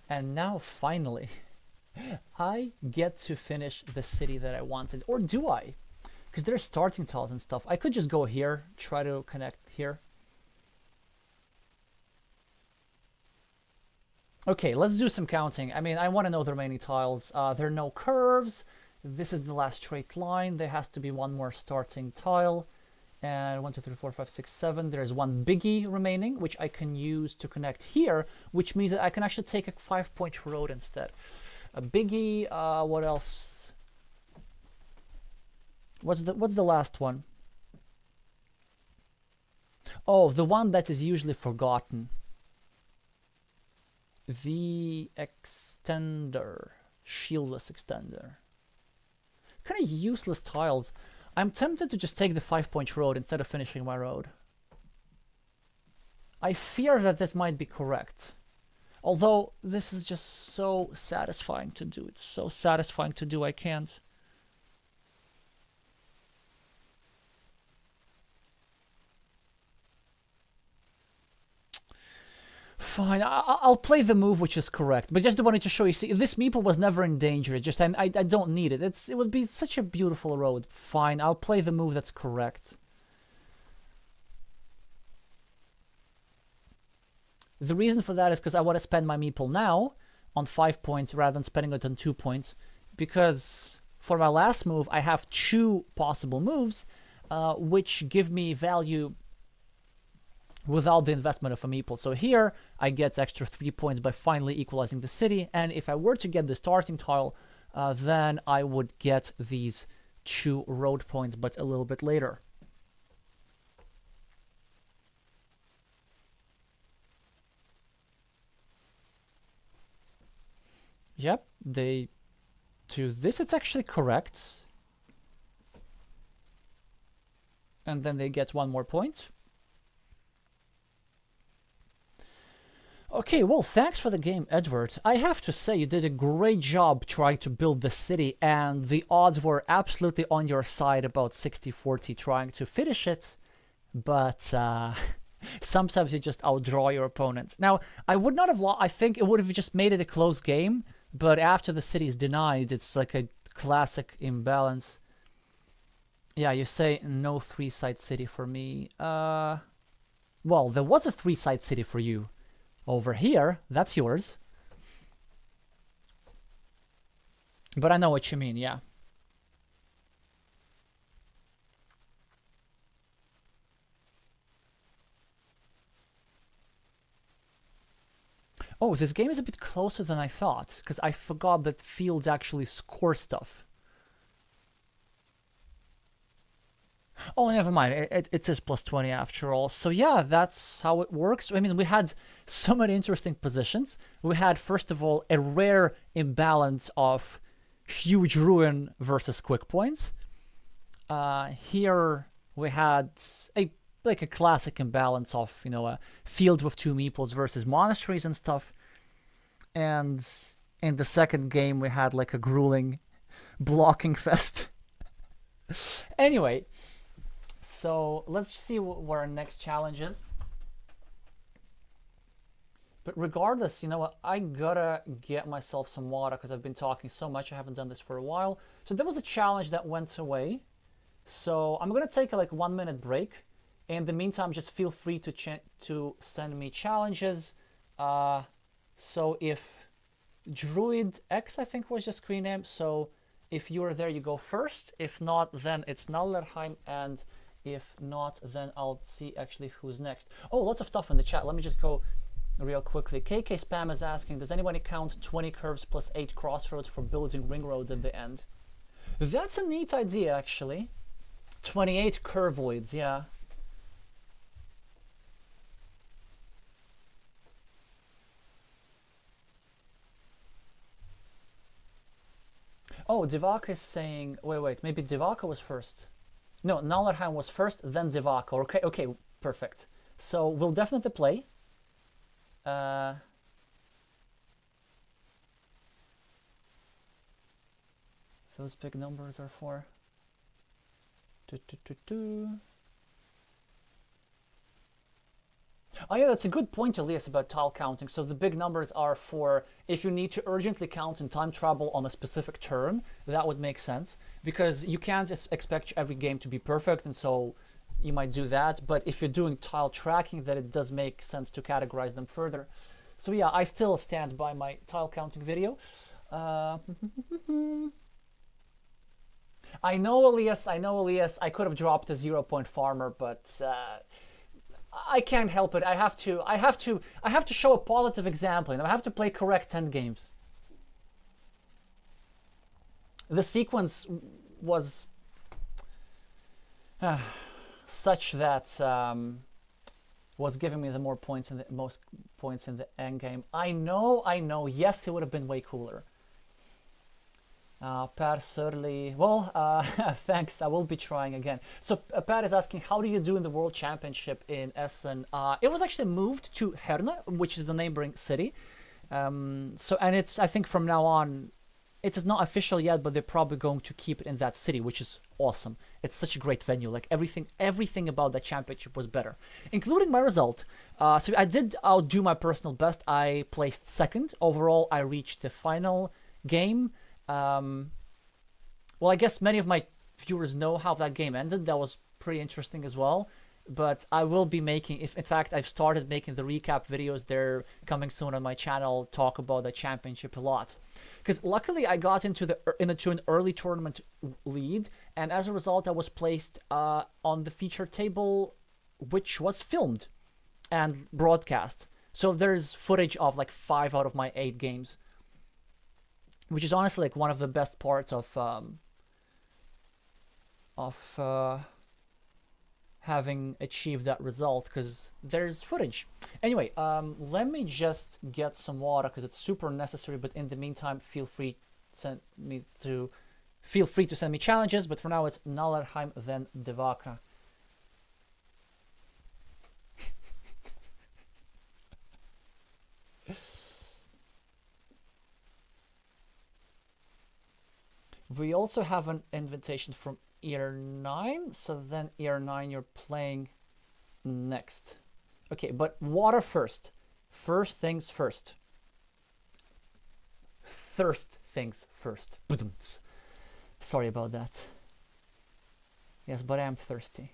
S1: And now, finally, I get to finish the city that I wanted. Or do I? Because there's starting tiles and stuff. I could just go here, try to connect here. Okay, let's do some counting. I mean, I want to know the remaining tiles. There are no curves. This is the last straight line. There has to be one more starting tile. And 1, 2, 3, 4, 5, 6, 7. There's one biggie remaining, which I can use to connect here, which means that I can actually take a 5-point road instead. A biggie, what else? What's the last one? Oh, the one that is usually forgotten. The extender, shieldless extender. Kind of useless tiles. I'm tempted to just take the 5-point road instead of finishing my road. I fear that that might be correct. Although this is just so satisfying to do. It's so satisfying to do, I can't. Fine, I'll play the move which is correct, but just wanted to show you. See, this meeple was never in danger. Just I don't need it. It would be such a beautiful road. Fine, I'll play the move that's correct. The reason for that is because I want to spend my meeple now on 5 points rather than spending it on 2 points. Because for my last move, I have 2 possible moves, which give me value without the investment of a meeple. So here I get extra 3 points by finally equalizing the city, and if I were to get the starting tile, then I would get these 2 road points, but a little bit later. Yep, they do this. It's actually correct. And then they get 1 more point. Okay, well, thanks for the game, Edward. I have to say, you did a great job trying to build the city, and the odds were absolutely on your side, about 60-40 trying to finish it. But sometimes you just outdraw your opponents. Now, I would not have I think it would have just made it a close game, but after the city is denied, it's like a classic imbalance. Yeah, you say no 3-side city for me. Well, there was a 3-side city for you. Over here, that's yours. But I know what you mean, yeah. Oh, this game is a bit closer than I thought, because I forgot that fields actually score stuff. Oh, never mind. It says plus 20 after all. So yeah, that's how it works. I mean, we had so many interesting positions. We had, first of all, a rare imbalance of huge ruin versus quick points. Here we had a classic imbalance of, you know, a field with 2 meeples versus monasteries and stuff. And in the second game, we had like a grueling blocking fest. Anyway, so let's see what our next challenge is. But regardless, you know what, I gotta get myself some water because I've been talking so much. I haven't done this for a while. So there was a challenge that went away. So I'm gonna take a 1 minute break. In the meantime, just feel free to send me challenges. So if Druid X, I think was your screen name. So if you're there, you go first. If not, then it's Nallerheim, and if not, then I'll see actually who's next. Oh, lots of stuff in the chat. Let me just go real quickly. KK Spam is asking, does anybody count 20 curves plus 8 crossroads for building ring roads at the end? That's a neat idea, actually. 28 curvoids, yeah. Oh, Divaka is saying, wait, maybe Divaka was first. No, Nallerheim was first, then Divaka. Okay, perfect. So we'll definitely play. Those big numbers are for. Oh yeah, that's a good point, Elias, about tile counting. So the big numbers are for if you need to urgently count in time travel on a specific turn. That would make sense, because you can't expect every game to be perfect, and so you might do that. But if you're doing tile tracking, then it does make sense to categorize them further. So yeah, I still stand by my tile counting video. I know, Elias. I could have dropped a 0-point farmer, but I can't help it. I have to show a positive example. You know, I have to play correct end games. The sequence was such that was giving me the most points in the end game. I know. Yes, it would have been way cooler. Per Surly, well, thanks. I will be trying again. So Pat is asking, how do you do in the World Championship in Essen? It was actually moved to Herne, which is the neighboring city. And it's, I think from now on, it is not official yet, but they're probably going to keep it in that city, which is awesome. It's such a great venue. Like everything about that championship was better, including my result. So I did outdo my personal best. I placed second. Overall, I reached the final game. Well, I guess many of my viewers know how that game ended. That was pretty interesting as well. But I will be making, in fact, I've started making the recap videos. They're coming soon on my channel. Talk about the championship a lot. Because luckily I got into an early tournament lead, and as a result I was placed on the feature table, which was filmed. and broadcast. So there's footage of like 5 out of my 8 games, which is honestly like one of the best parts of having achieved that result, because there's footage. Anyway, let me just get some water because it's super necessary. But in the meantime, feel free to send me challenges. But for now, it's Nalerheim then Devaka. We also have an invitation from Ear9, so then Ear9 you're playing next. Okay, but water first. First things first. Thirst things first. Sorry about that. Yes, but I am thirsty.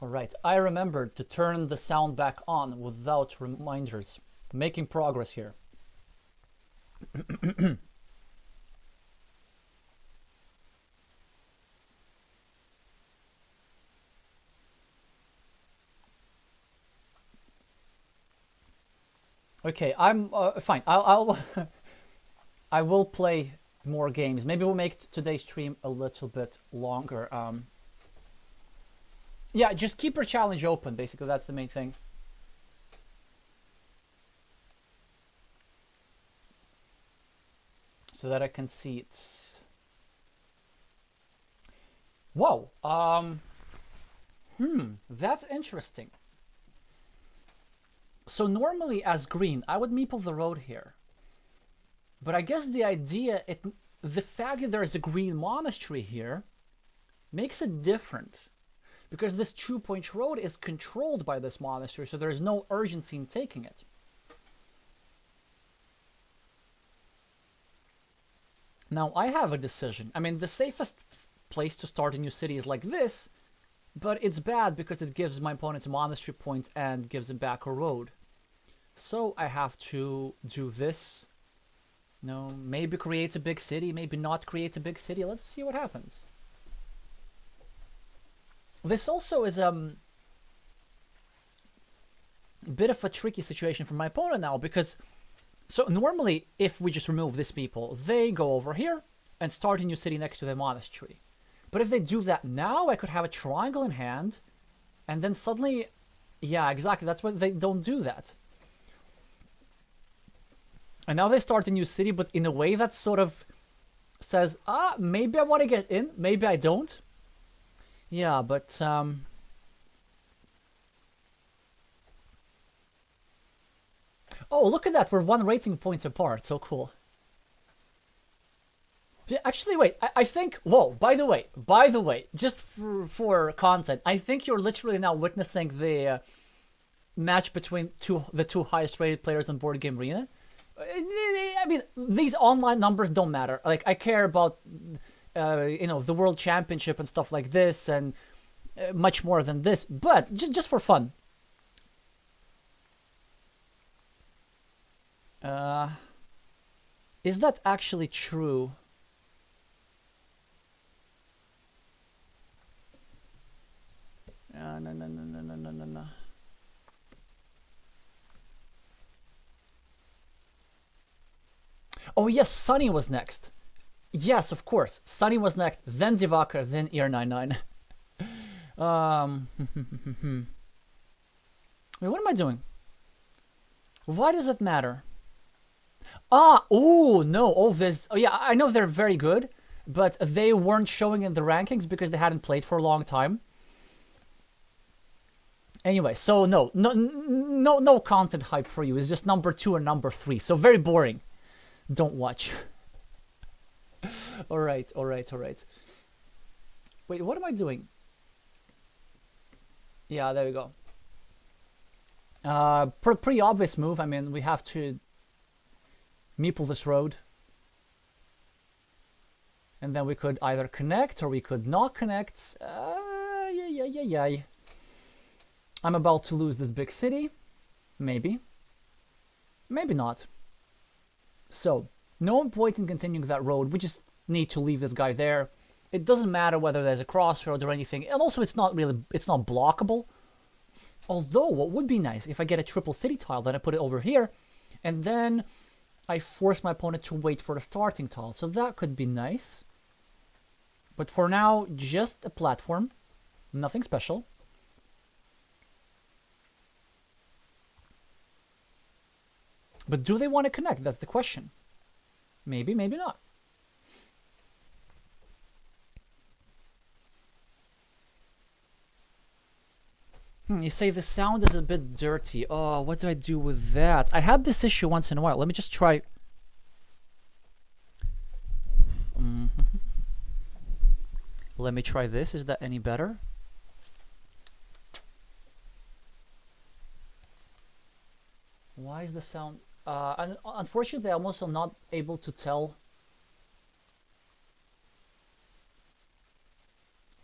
S1: Alright, I remembered to turn the sound back on without reminders. Making progress here. Okay, I'm fine. I'll I will play more games. Maybe we'll make today's stream a little bit longer. Yeah, just keep your challenge open. Basically, that's the main thing. So that I can see it. Whoa. That's interesting. So normally as green, I would meeple the road here. But I guess the idea, the fact that there is a green monastery here makes it different. Because this 2-point road is controlled by this monastery, so there is no urgency in taking it. Now I have a decision. I mean, the safest place to start a new city is like this, but it's bad because it gives my opponent a monastery point and gives him back a road. So I have to do this. No, maybe create a big city, maybe not create a big city. Let's see what happens. This also is a bit of a tricky situation for my opponent now, because so normally if we just remove these people, they go over here and start a new city next to the monastery. But if they do that now, I could have a triangle in hand, and then suddenly, yeah, exactly, that's why they don't do that. And now they start a new city, but in a way that sort of says, maybe I want to get in, maybe I don't. Yeah, but oh, look at that, we're 1 rating point apart, so cool. Yeah, actually, wait, I think, whoa, by the way, just for content, I think you're literally now witnessing the match between the two highest rated players on Board Game Arena. I mean, these online numbers don't matter. Like, I care about, you know, the World Championship and stuff like this, and much more than this, but just for fun. Is that actually true? No. Oh yes, Sunny was next. Yes, of course. Sunny was next, then Divakar, then Ear99. Wait, what am I doing? Why does it matter? Oh yeah, I know they're very good, but they weren't showing in the rankings because they hadn't played for a long time. Anyway, so no content hype for you. It's just number 2 and number 3. So very boring. Don't watch. all right. Wait, what am I doing? Yeah, there we go. Pretty obvious move. I mean, we have to meeple this road. And then we could either connect or we could not connect. Yeah. I'm about to lose this big city. Maybe. Maybe not. So, no point in continuing that road. We just need to leave this guy there. It doesn't matter whether there's a crossroads or anything. And also, it's not blockable. Although, what would be nice, if I get a triple city tile, then I put it over here. And then I force my opponent to wait for the starting tile. So that could be nice. But for now, just a platform. Nothing special. But do they want to connect? That's the question. Maybe, maybe not. You say the sound is a bit dirty. Oh, what do I do with that? I had this issue once in a while. Let me just try. Let me try this. Is that any better? Why is the sound... unfortunately, I'm also not able to tell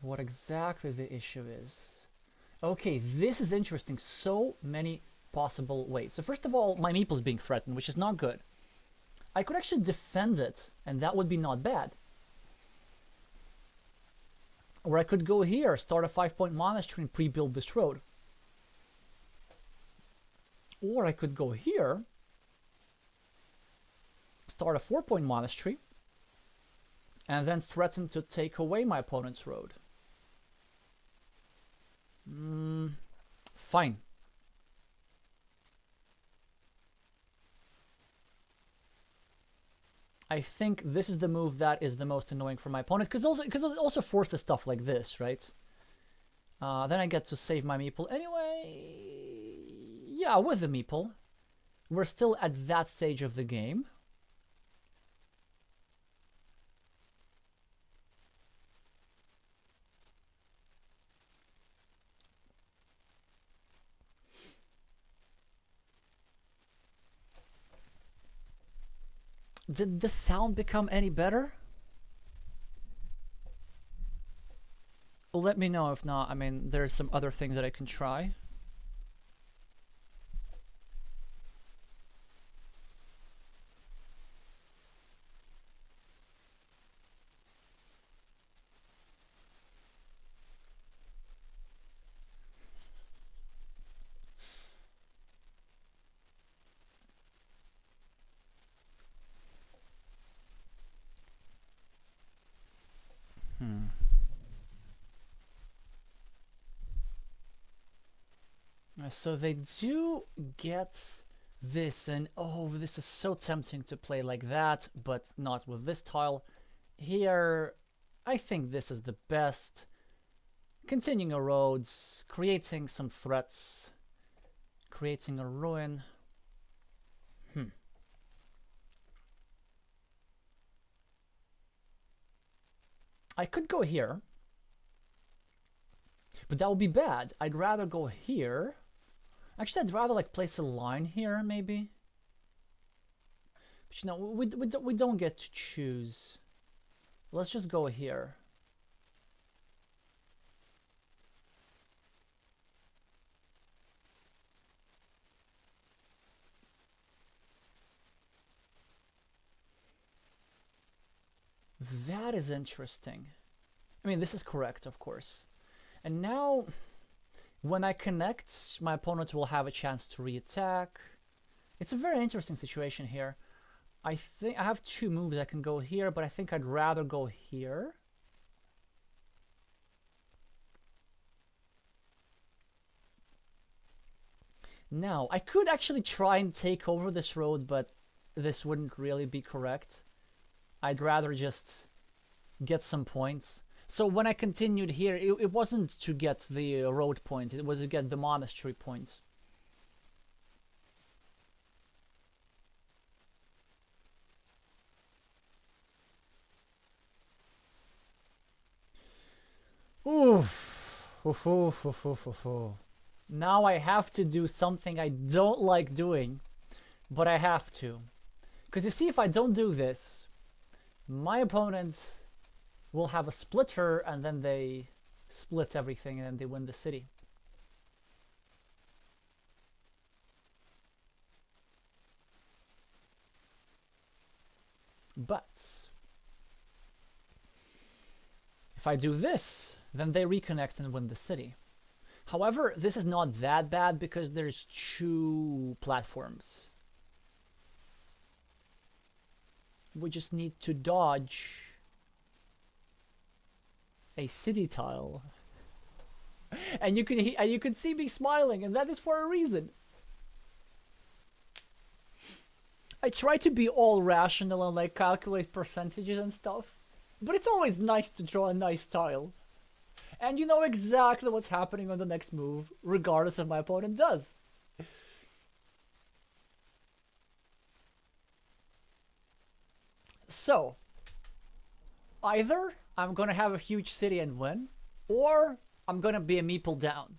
S1: what exactly the issue is. Okay, this is interesting. So many possible ways. So first of all, my meeple is being threatened, which is not good. I could actually defend it, and that would be not bad. Or I could go here, start a 5-point monastery and pre-build this road. Or I could go here, start a 4-point monastery, and then threaten to take away my opponent's road. Fine. I think this is the move that is the most annoying for my opponent, because it also forces stuff like this, right? Then I get to save my meeple. Anyway, yeah, with the meeple, we're still at that stage of the game. Did the sound become any better? let me know if not. I mean, there's some other things that I can try. Hmm. So they do get this, and oh, this is so tempting to play like that, but not with this tile. Here, I think this is the best. Continuing a roads, creating some threats, creating a ruin. I could go here, but that would be bad. I'd rather go here. Actually, I'd rather like place a line here, maybe. But you know, we don't get to choose. Let's just go here. That is interesting. I mean, this is correct, of course. And now, when I connect, my opponent will have a chance to re-attack. It's a very interesting situation here. I think I have two moves. I can go here, but I think I'd rather go here. Now, I could actually try and take over this road, but this wouldn't really be correct. I'd rather just get some points. So when I continued here, it wasn't to get the road points, it was to get the monastery points. Oof. Oof, oof, oof, oof, oof, oof. Now I have to do something I don't like doing, but I have to. Because you see, if I don't do this, my opponents will have a splitter, and then they split everything, and then they win the city. But if I do this, then they reconnect and win the city. However, this is not that bad because there's two platforms. We just need to dodge a city tile. And you can see me smiling, and that is for a reason. I try to be all rational and like calculate percentages and stuff, but it's always nice to draw a nice tile. And you know exactly what's happening on the next move, regardless if my opponent does. So, either I'm gonna have a huge city and win, or I'm gonna be a meeple down.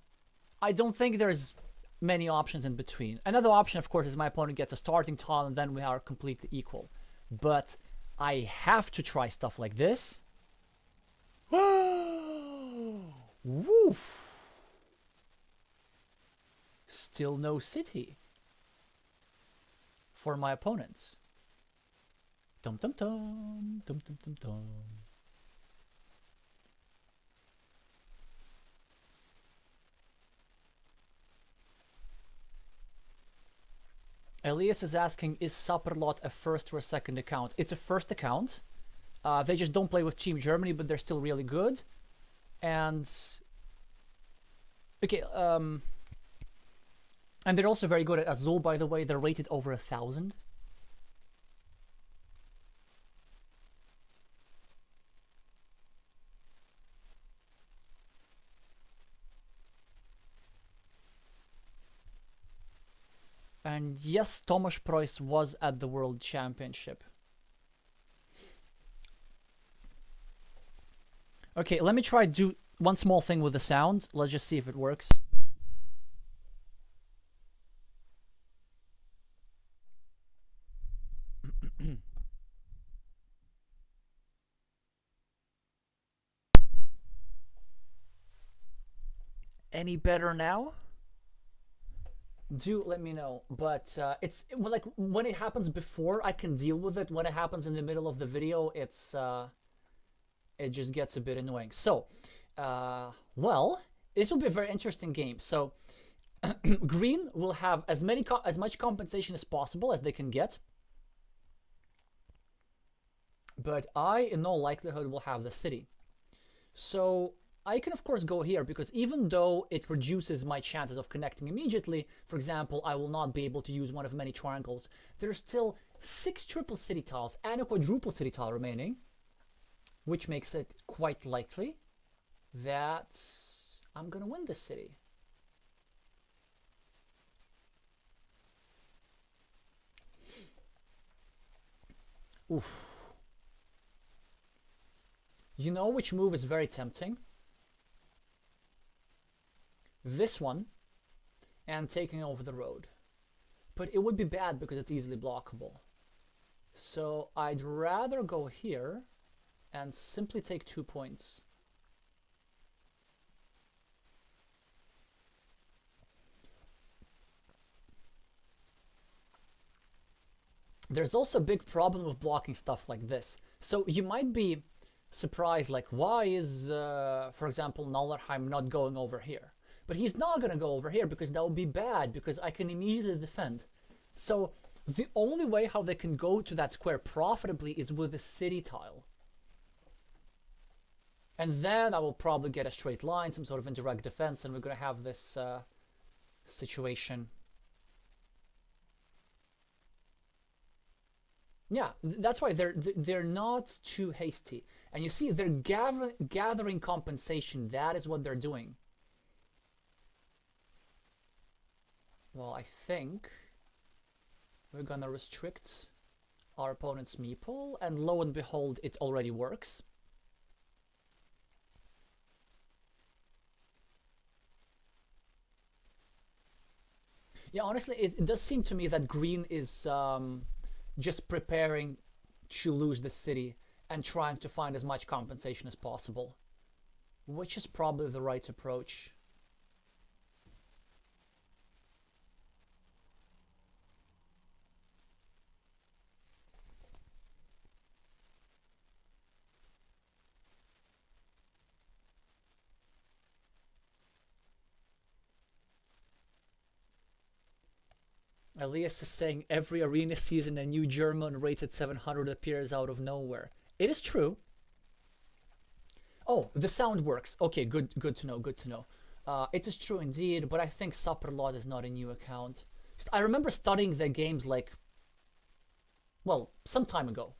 S1: I don't think there's many options in between. Another option, of course, is my opponent gets a starting tile and then we are completely equal. But I have to try stuff like this. Woof! Still no city for my opponents. Dum dum dum, dum dum dum dum. Elias is asking, is Sapperlot a first or a second account? It's a first account. They just don't play with Team Germany, but they're still really good. And okay, and they're also very good at Azul, by the way. They're rated over 1,000. And yes, Tomasz Preuss was at the World Championship. Okay, let me try do one small thing with the sound. Let's just see if it works. any better now? Do let me know. But it's like when it happens before, I can deal with it. When it happens in the middle of the video, it just gets a bit annoying. So, well, this will be a very interesting game. So, green will have as much compensation as possible as they can get, but I, in all likelihood, will have the city. So I can of course go here because even though it reduces my chances of connecting immediately, for example, I will not be able to use one of many triangles, there's still 6 triple city tiles and a quadruple city tile remaining, which makes it quite likely that I'm gonna win this city. Oof. You know which move is very tempting? This one, and taking over the road. But it would be bad because it's easily blockable. So I'd rather go here and simply take 2 points. There's also a big problem with blocking stuff like this. So you might be surprised, like, why is, for example, Nallerheim not going over here? But he's not going to go over here because that would be bad, because I can immediately defend. So the only way how they can go to that square profitably is with a city tile. And then I will probably get a straight line, some sort of indirect defense, and we're going to have this situation. Yeah, that's why they're not too hasty. And you see, they're gathering compensation. That is what they're doing. Well, I think we're gonna restrict our opponent's meeple, and lo and behold, it already works. Yeah, honestly, it does seem to me that green is just preparing to lose the city and trying to find as much compensation as possible, which is probably the right approach. Elias is saying every arena season a new German rated 700 appears out of nowhere. It is true. Oh, the sound works. Okay, good to know, good to know. It is true indeed, but I think Supperlot is not a new account. I remember studying their games like, well, some time ago.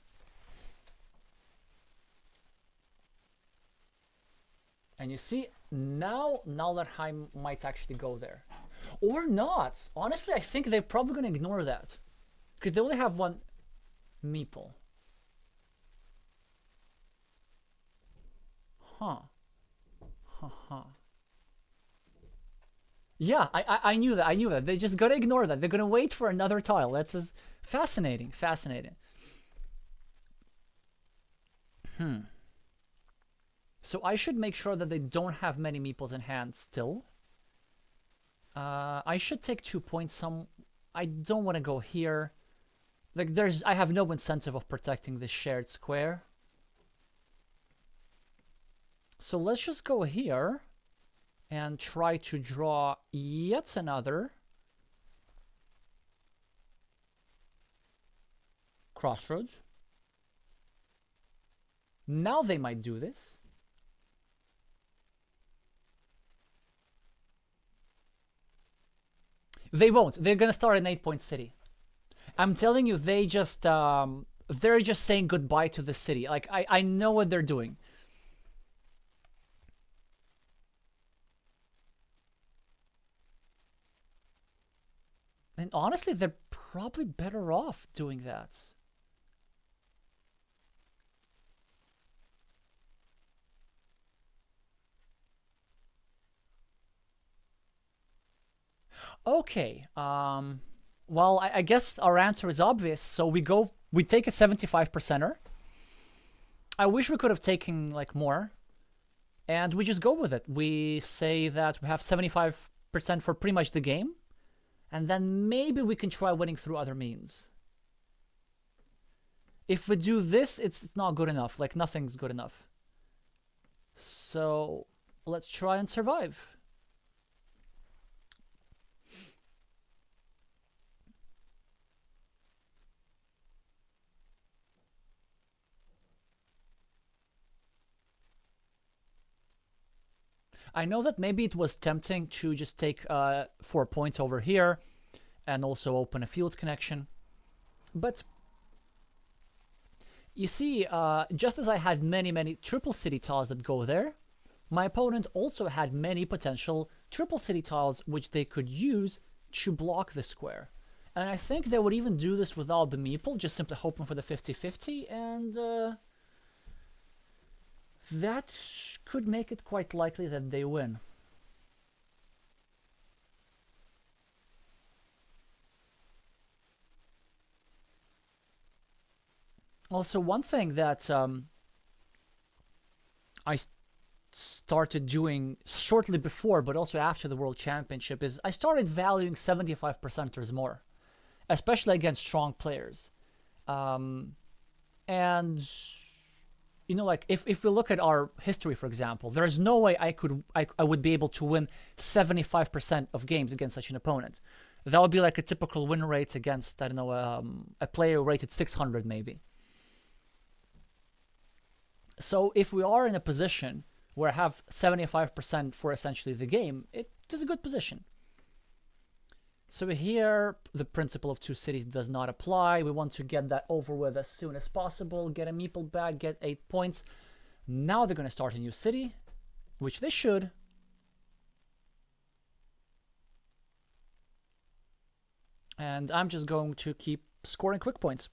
S1: And you see, now Nallerheim might actually go there. Or not. Honestly, I think they're probably going to ignore that. Because they only have one meeple. Huh. Yeah, I knew that. I knew that. They just got to ignore that. They're going to wait for another tile. That's just fascinating. Fascinating. So I should make sure that they don't have many meeples in hand still. I should take 2 points. I don't want to go here. Like, I have no incentive of protecting this shared square. So let's just go here and try to draw yet another crossroads. Now they might do this. They won't. They're gonna start an 8-point city. I'm telling you, they're just saying goodbye to the city. Like, I know what they're doing. And honestly, they're probably better off doing that. Okay. Well, I guess our answer is obvious. So we take a 75%er. I wish we could have taken like more, And we just go with it. We say that we have 75% for pretty much the game, and then maybe we can try winning through other means. If we do this, it's not good enough. Like, nothing's good enough. So let's try and survive. I know that maybe it was tempting to just take 4 points over here and also open a field connection. But you see, just as I had many triple city tiles that go there, my opponent also had many potential triple city tiles which they could use to block the square. And I think they would even do this without the meeple, just simply hoping for the 50-50, and that could make it quite likely that they win. Also, one thing that I started doing shortly before, but also after the World Championship, is I started valuing 75%ers more, especially against strong players. And you know, like if we look at our history, for example, there's no way I would be able to win 75% of games against such an opponent. That would be like a typical win rate against, I don't know, a player rated 600 maybe. So if we are in a position where I have 75% for essentially the game, it is a good position. So here, the principle of two cities does not apply. We want to get that over with as soon as possible, get a meeple back, get 8 points. Now they're going to start a new city, which they should. And I'm just going to keep scoring quick points.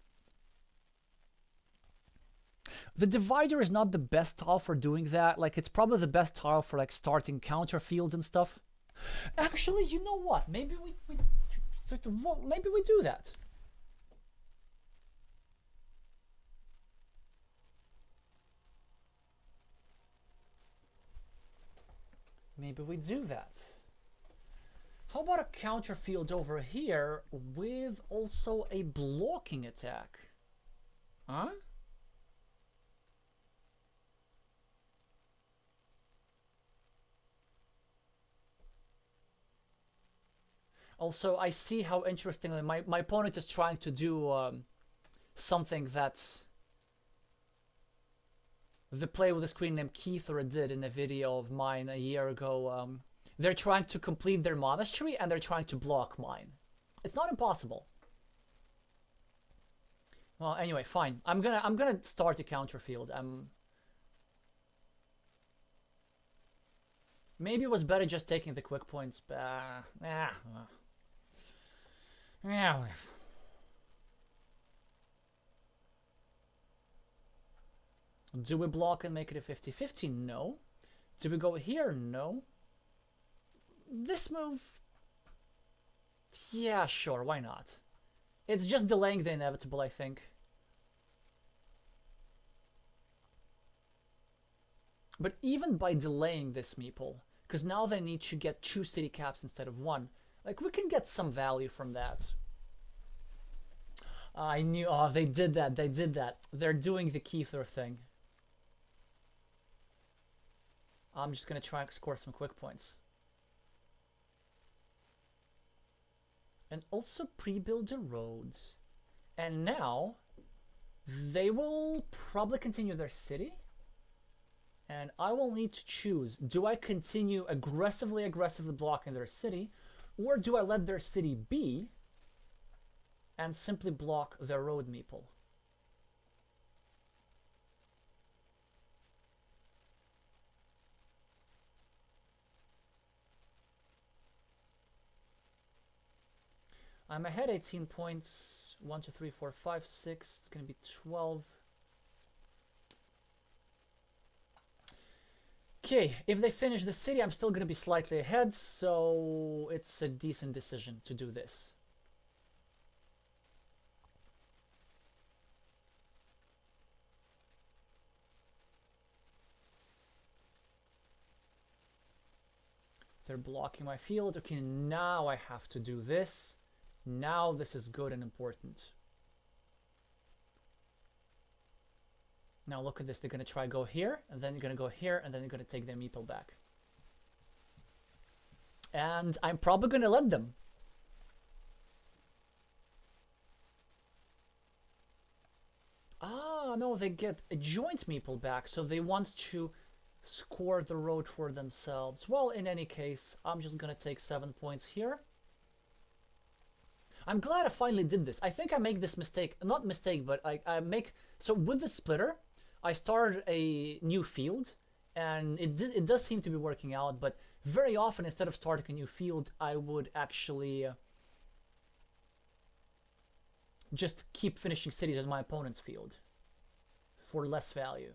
S1: The divider is not the best tile for doing that. Like, it's probably the best tile for like starting counter fields and stuff. Actually, you know what? Maybe we do that. Maybe we do that. How about a counter field over here with also a blocking attack? Huh? Also, I see how interestingly my opponent is trying to do something that the player with a screen name Keithra did in a video of mine a year ago. They're trying to complete their monastery and they're trying to block mine. It's not impossible. Well, anyway, fine. I'm gonna start a counter field. Maybe it was better just taking the quick points, but yeah. Do we block and make it a 50-50? No. Do we go here? No. This move... yeah, sure, why not? It's just delaying the inevitable, I think. But even by delaying this meeple, because now they need to get 2 city caps instead of 1, like, we can get some value from that. I knew... oh, they did that. They're doing the Keithra thing. I'm just gonna try and score some quick points. And also pre-build a road. And now, they will probably continue their city. And I will need to choose, do I continue aggressively blocking their city, or do I let their city be and simply block their road meeple? I'm ahead 18 points. 1, 2, 3, 4, 5, 6. It's going to be 12. Okay, if they finish the city, I'm still going to be slightly ahead, so it's a decent decision to do this. They're blocking my field. Okay, now I have to do this. Now this is good and important. Now look at this. They're going to try go here, and then they're going to go here, and then they're going to take their meeple back. And I'm probably going to let them. Ah, no, they get a joint meeple back, so they want to score the road for themselves. Well, in any case, I'm just gonna take 7 points here. I'm glad I finally did this. I think I make this mistake, not mistake, but I make, so with the splitter, I started a new field, and it does seem to be working out, but very often instead of starting a new field, I would actually just keep finishing cities on my opponent's field for less value.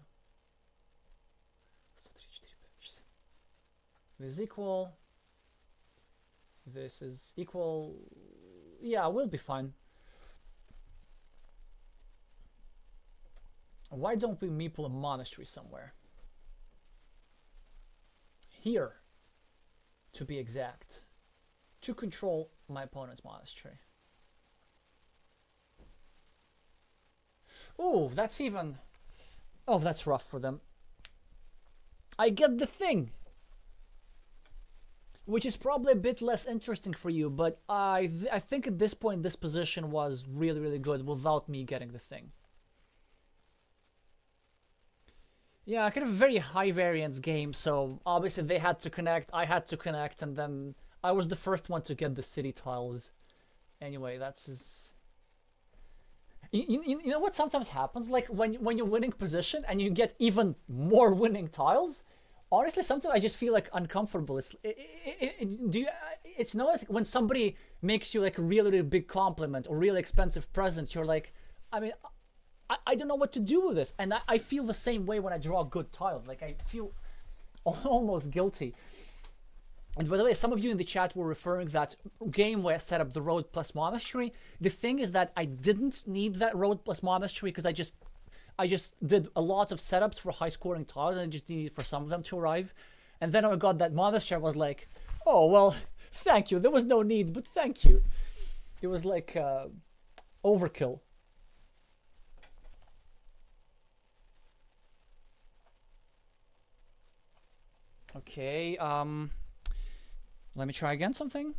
S1: This is equal. This is equal. Yeah, we'll be fine. Why don't we meeple a monastery somewhere? Here, to be exact, to control my opponent's monastery. Oh, that's even... Oh, that's rough for them. I get the thing, which is probably a bit less interesting for you, but I think at this point this position was really, really good without me getting the thing. Yeah, kind of a very high variance game, so obviously they had to connect, I had to connect, and then I was the first one to get the city tiles. Anyway, that's his... You know what sometimes happens? Like when you're winning position and you get even more winning tiles, honestly, sometimes I just feel like uncomfortable. It's not like when somebody makes you like a really, really big compliment or really expensive present, you're like, I mean, I don't know what to do with this. And I feel the same way when I draw good tiles. Like I feel almost guilty. And by the way, some of you in the chat were referring that game where I set up the road plus monastery. The thing is that I didn't need that road plus monastery because I just did a lot of setups for high scoring tiles and I just needed for some of them to arrive. And then when I got that monastery, I was like, oh, well, thank you. There was no need, but thank you. It was like overkill. Okay, let me try again something.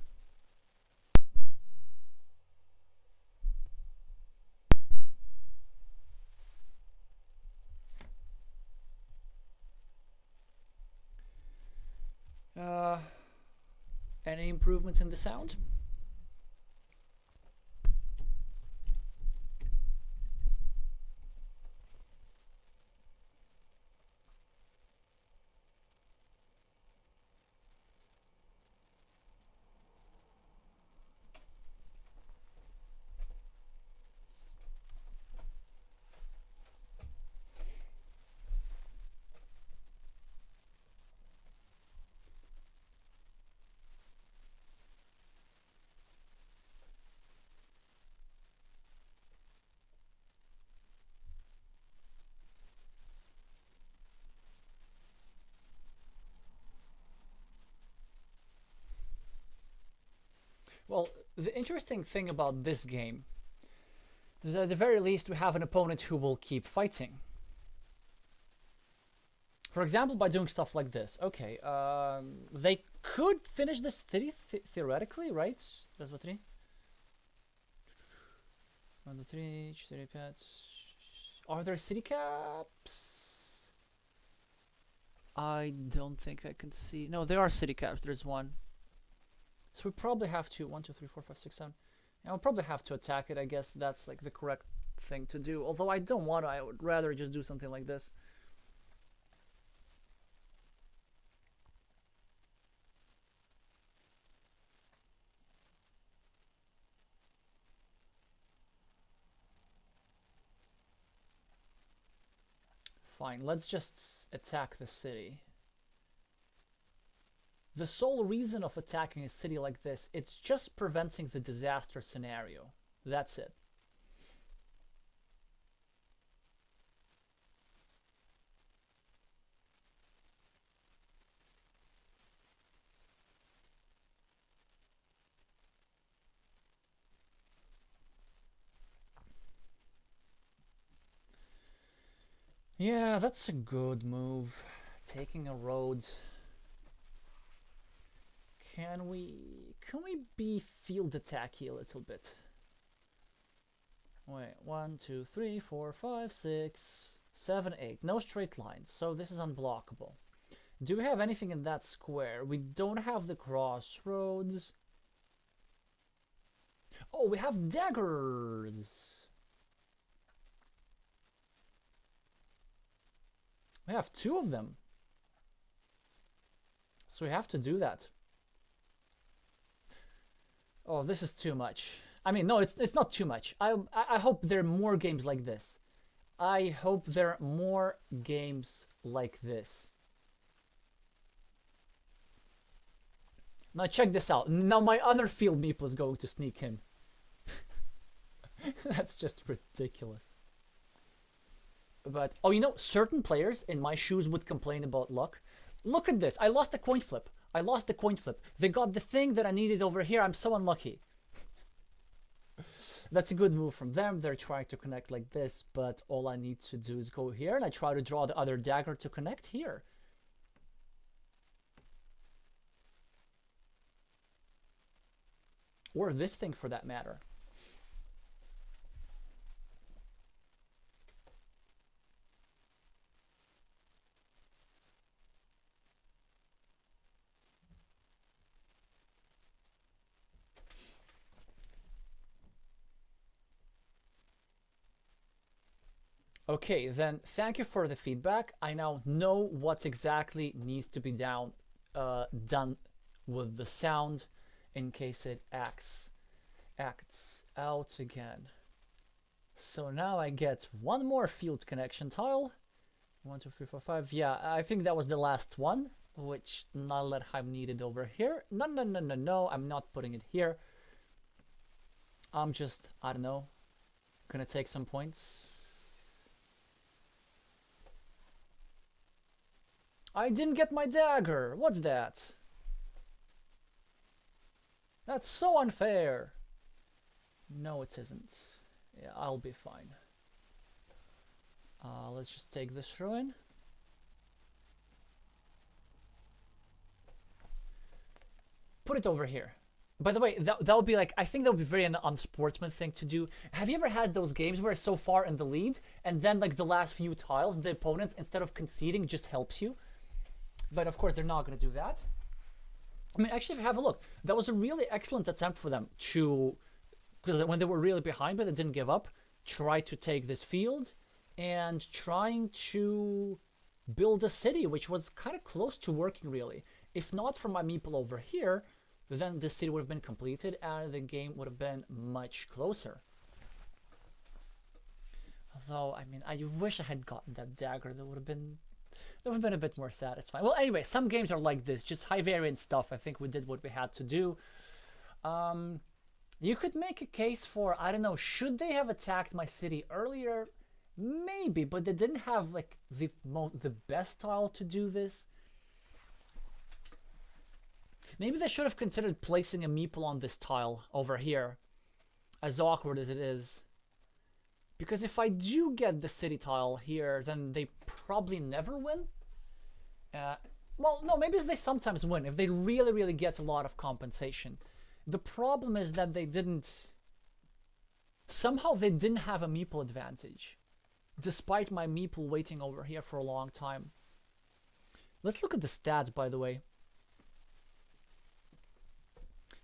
S1: Any improvements in the sound? Well, the interesting thing about this game is that at the very least we have an opponent who will keep fighting. For example, by doing stuff like this. Okay, they could finish this theoretically, right? That's what 3. 1, 2, 3, 4 pets. Are there city caps? I don't think I can see. No, there are city caps. There's one. So we probably have to 1, 2, 3, 4, 5, 6, 7. And we'll probably have to attack it. I guess that's like the correct thing to do. Although I don't want to. I would rather just do something like this. Fine, let's just attack the city. The sole reason of attacking a city like this, it's just preventing the disaster scenario. That's it. Yeah, that's a good move. Taking a road. Can we be field attacky a little bit? Wait, 1, 2, 3, 4, 5, 6, 7, 8. No straight lines, so this is unblockable. Do we have anything in that square? We don't have the crossroads. Oh, we have daggers. We have 2 of them. So we have to do that. Oh, this is too much. I mean, no, it's not too much. I hope there are more games like this. I hope there are more games like this. Now check this out. Now my other field meeple is going to sneak in. That's just ridiculous. But, oh, you know, certain players in my shoes would complain about luck. Look at this. I lost the coin flip. I lost the coin flip. They got the thing that I needed over here. I'm so unlucky. That's a good move from them. They're trying to connect like this, but all I need to do is go here and I try to draw the other dagger to connect here. Or this thing for that matter. Okay, then thank you for the feedback. I now know what exactly needs to be done with the sound in case it acts out again. So now I get one more field connection tile. 1, 2, 3, 4, 5. Yeah, I think that was the last one, which Nallerheim needed over here. No, I'm not putting it here. I'm just, I don't know, gonna take some points. I didn't get my dagger. What's that? That's so unfair. No, it isn't. Yeah, I'll be fine. Let's just take this ruin. Put it over here. By the way, that would be like, I think that would be very an unsportsman thing to do. Have you ever had those games where it's so far in the lead and then like the last few tiles, the opponents, instead of conceding, just helps you? But of course, they're not going to do that. I mean, actually, if you have a look, that was a really excellent attempt for them to, because when they were really behind but they didn't give up, try to take this field and trying to build a city, which was kind of close to working, really. If not for my meeple over here, then the city would have been completed and the game would have been much closer. Although, I mean, I wish I had gotten that dagger. That would have been a bit more satisfying. Well, anyway, some games are like this, just high variance stuff. I think we did what we had to do. You could make a case for, I don't know, should they have attacked my city earlier? Maybe, but they didn't have like the best tile to do this. Maybe they should have considered placing a meeple on this tile over here, as awkward as it is. Because if I do get the city tile here, then they probably never win. Well, no, maybe they sometimes win if they really, really get a lot of compensation. The problem is that they didn't... Somehow they didn't have a meeple advantage, despite my meeple waiting over here for a long time. Let's look at the stats, by the way.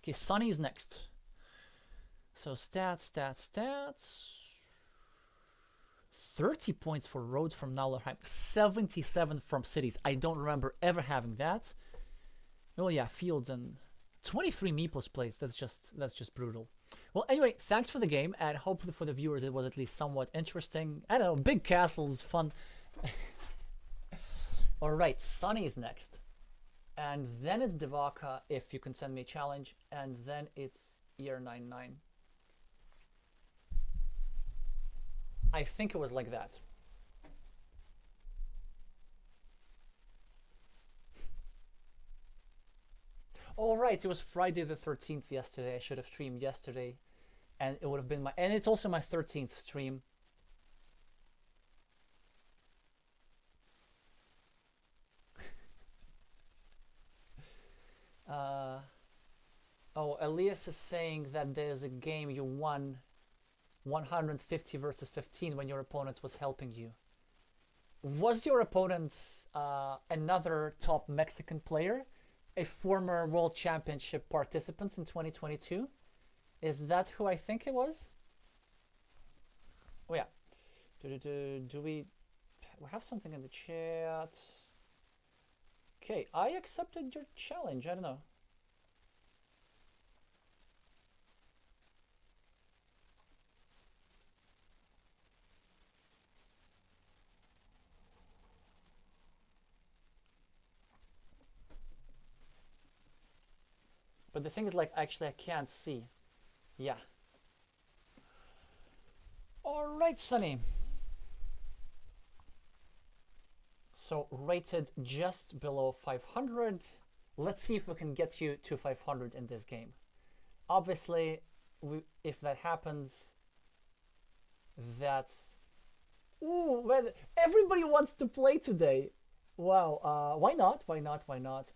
S1: Okay, Sunny's next. So stats. 30 points for roads from Nallerheim, 77 from cities. I don't remember ever having that. Oh yeah, fields and 23 meeples plays. That's just brutal. Well, anyway, thanks for the game, and hopefully for the viewers it was at least somewhat interesting. I don't know, big castles, fun. All right, Sunny is next, and then it's Devaka if you can send me a challenge, and then it's year 99. I think it was like that. All right, it was Friday the 13th yesterday. I should have streamed yesterday, and it would have been my, and it's also my 13th stream. Uh, oh, Elias is saying that there's a game you won 150 versus 15 when your opponent was helping you. Was your opponent another top Mexican player, a former World Championship participant in 2022? Is that who I think it was? Oh yeah. Do we have something in the chat? Okay, I accepted your challenge. I don't know. But the thing is, like, actually, I can't see. Yeah. All right, Sunny. So rated just below 500. Let's see if we can get you to 500 in this game. Obviously, if that happens, that's... Ooh, man, everybody wants to play today. Wow, why not? Why not? Why not?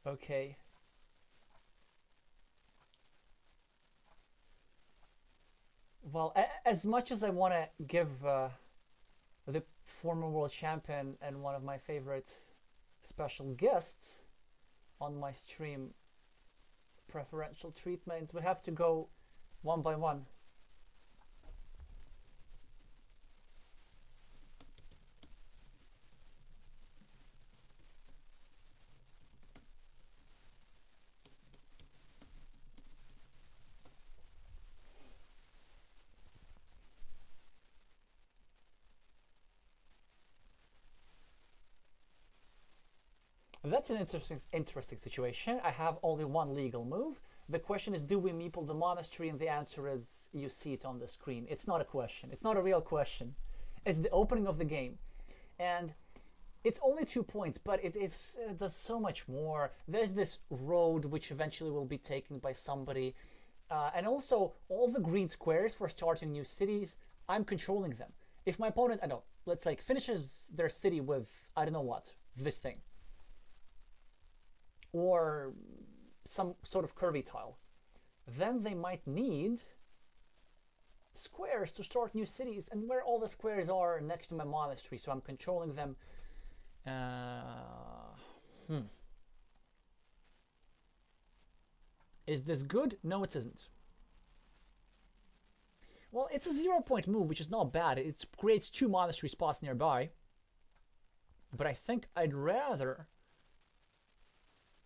S1: Okay. Well, as much as I want to give the former world champion and one of my favorite special guests on my stream preferential treatment, we have to go one by one. That's an interesting situation. I have only one legal move. The question is, do we meeple the monastery? And the answer is, you see it on the screen. It's not a question. It's not a real question. It's the opening of the game. And it's only 2 points, but it does so much more. There's this road which eventually will be taken by somebody. And also, all the green squares for starting new cities, I'm controlling them. If my opponent, I don't know, let's like finishes their city with, I don't know what, this thing, or some sort of curvy tile, then they might need squares to start new cities, and where all the squares are next to my monastery, so I'm controlling them. Is this good? No, it isn't. Well, it's a 0-point move, which is not bad. It creates 2 monastery spots nearby, but I think I'd rather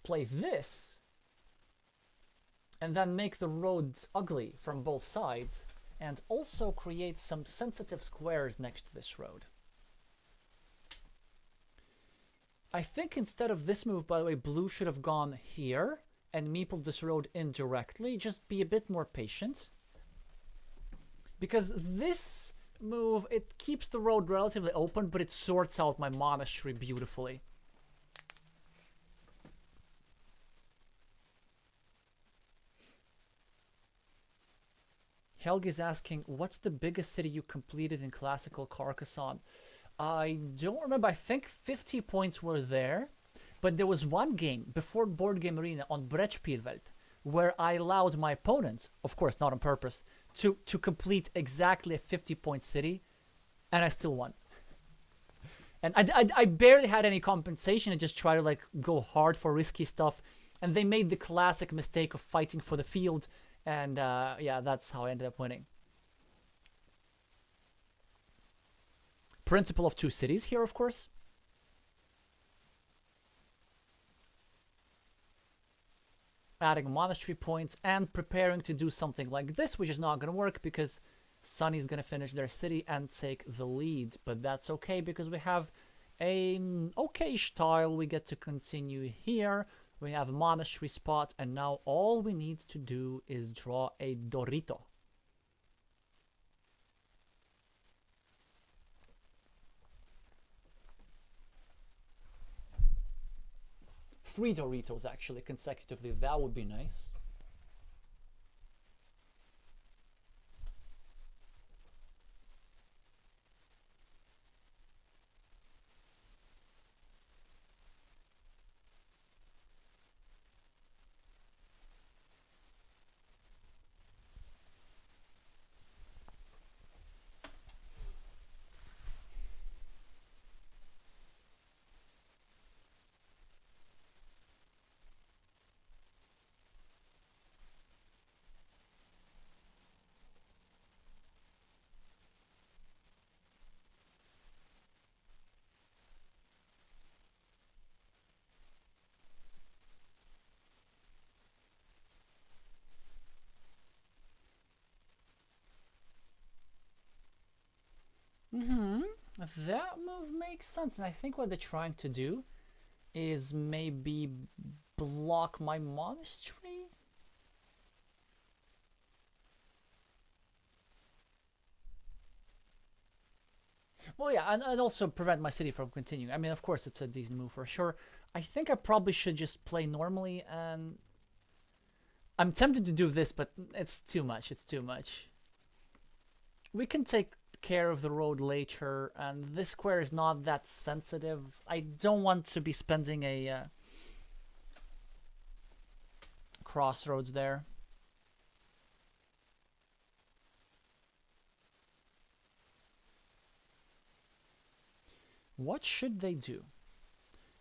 S1: play this and then make the roads ugly from both sides and also create some sensitive squares next to this road. I think instead of this move, by the way, blue should have gone here and meepled this road indirectly. Just be a bit more patient, because this move, it keeps the road relatively open, but it sorts out my monastery beautifully. Helgi's asking, what's the biggest city you completed in classical Carcassonne? I don't remember. I think 50 points were there, but there was one game before Board Game Arena on Brettspielwelt where I allowed my opponent, of course not on purpose, to complete exactly a 50-point city, and I still won. And I barely had any compensation. I just tried to like go hard for risky stuff, and they made the classic mistake of fighting for the field. And yeah, that's how I ended up winning. Principle of 2 cities here, of course. Adding monastery points and preparing to do something like this, which is not going to work because Sunny's going to finish their city and take the lead. But that's okay because we have an okay-ish tile. We get to continue here. We have a monastery spot, and now all we need to do is draw a Dorito. Three Doritos, actually, consecutively. That would be nice. That move makes sense, and I think what they're trying to do is maybe block my monastery. Well, yeah, and also prevent my city from continuing. I mean, of course, it's a decent move for sure. I think I probably should just play normally, and I'm tempted to do this, but it's too much. It's too much. We can take care of the road later, and this square is not that sensitive. I don't want to be spending a crossroads there. What should they do?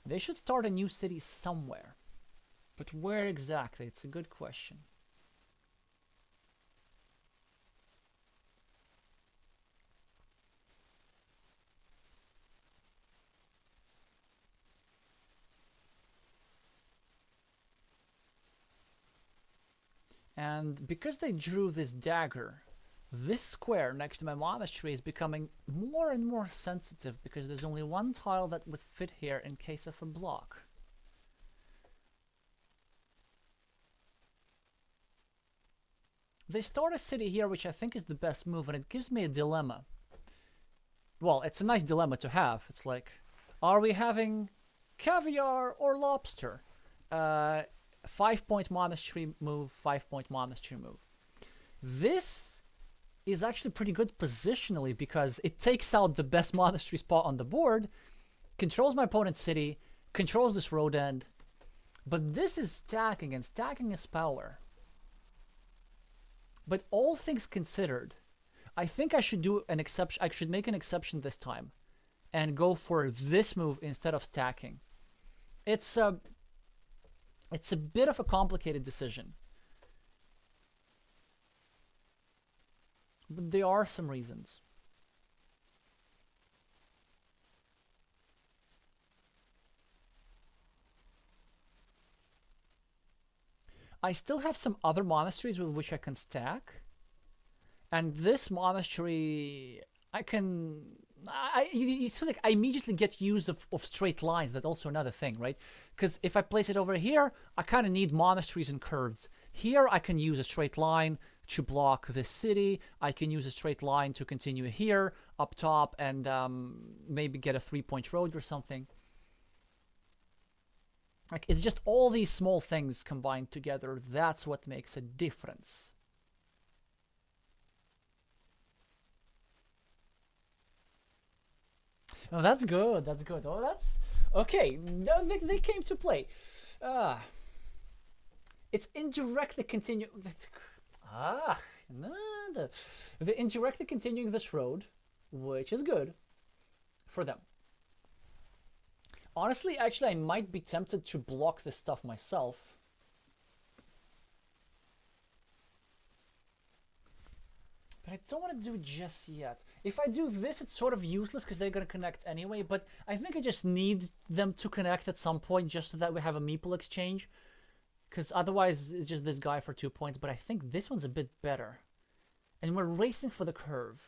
S1: They should start a new city somewhere. But where exactly? It's a good question. And because they drew this dagger, this square next to my monastery is becoming more and more sensitive because there's only one tile that would fit here in case of a block. They start a city here, which I think is the best move, and it gives me a dilemma. Well, it's a nice dilemma to have. It's like, are we having caviar or lobster? 5-point monastery move, 5-point monastery move. This is actually pretty good positionally because it takes out the best monastery spot on the board, controls my opponent's city, controls this road end. But this is stacking, and stacking is power. But all things considered, I think I should do an exception. I should make an exception this time and go for this move instead of stacking. It's a bit of a complicated decision. But there are some reasons. I still have some other monasteries with which I can stack. And this monastery, you feel like I immediately get use of straight lines. That's also another thing, right? Because if I place it over here, I kind of need monasteries and curves. Here, I can use a straight line to block this city. I can use a straight line to continue here, up top, and maybe get a 3-point road or something. Like, it's just all these small things combined together. That's what makes a difference. Oh, that's good. That's good. Oh, that's okay. They came to play. It's indirectly continuing. No, they're indirectly continuing this road, which is good for them. Honestly, actually, I might be tempted to block this stuff myself. But I don't want to do it just yet. If I do this, it's sort of useless because they're going to connect anyway, but I think I just need them to connect at some point just so that we have a meeple exchange. Because otherwise, it's just this guy for 2 points, but I think this one's a bit better. And we're racing for the curve.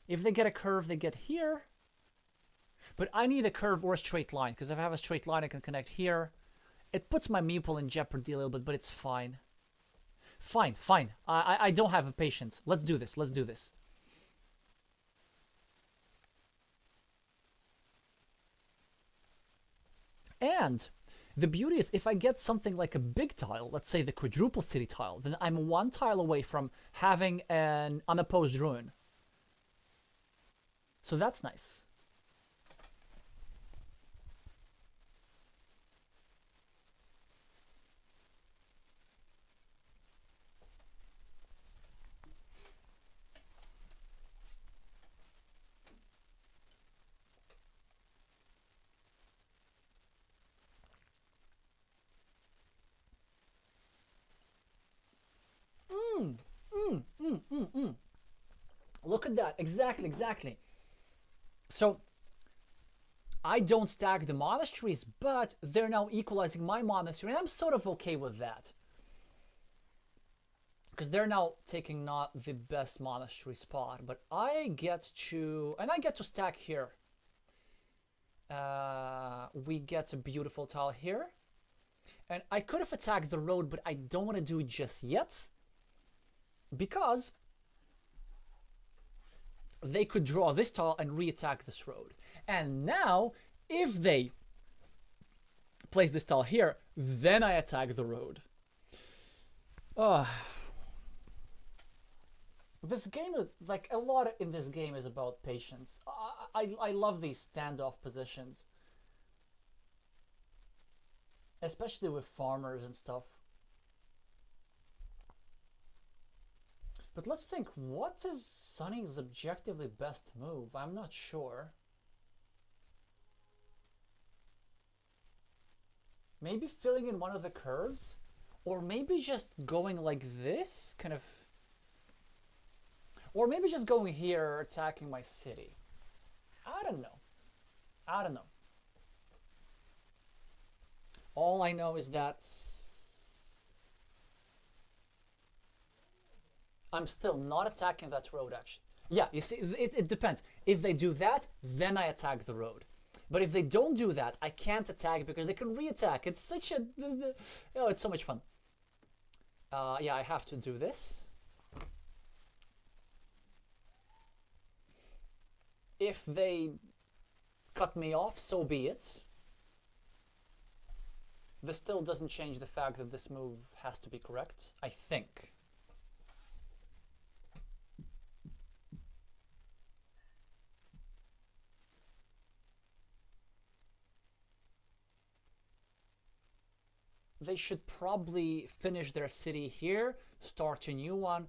S1: If they get a curve, they get here. But I need a curve or a straight line, because if I have a straight line, I can connect here. It puts my meeple in jeopardy a little bit, but it's fine. Fine. I don't have a patience. Let's do this. And the beauty is, if I get something like a big tile, let's say the quadruple city tile, then I'm 1 tile away from having an unopposed ruin. So that's nice. Look at that. Exactly. So I don't stack the monasteries, but they're now equalizing my monastery, and I'm sort of okay with that. because they're now taking not the best monastery spot, but I get to, and I get to stack here. We get a beautiful tile here, and I could have attacked the road, but I don't want to do it just yet because they could draw this tile and re-attack this road. And now, if they place this tile here, then I attack the road. This game is like a lot in this game is about patience. I love these standoff positions, especially with farmers and stuff. But let's think, what is Sunny's objectively best move? I'm not sure. Maybe filling in one of the curves? Or maybe just going like this, kind of. Or maybe just going here, attacking my city. I don't know. I don't know. All I know is that I'm still not attacking that road, actually. Yeah, you see, it depends. If they do that, then I attack the road. But if they don't do that, I can't attack because they can re-attack. It's such a... Oh, it's so much fun. Yeah, I have to do this. If they cut me off, so be it. This still doesn't change the fact that this move has to be correct, I think. They should probably finish their city here, start a new one,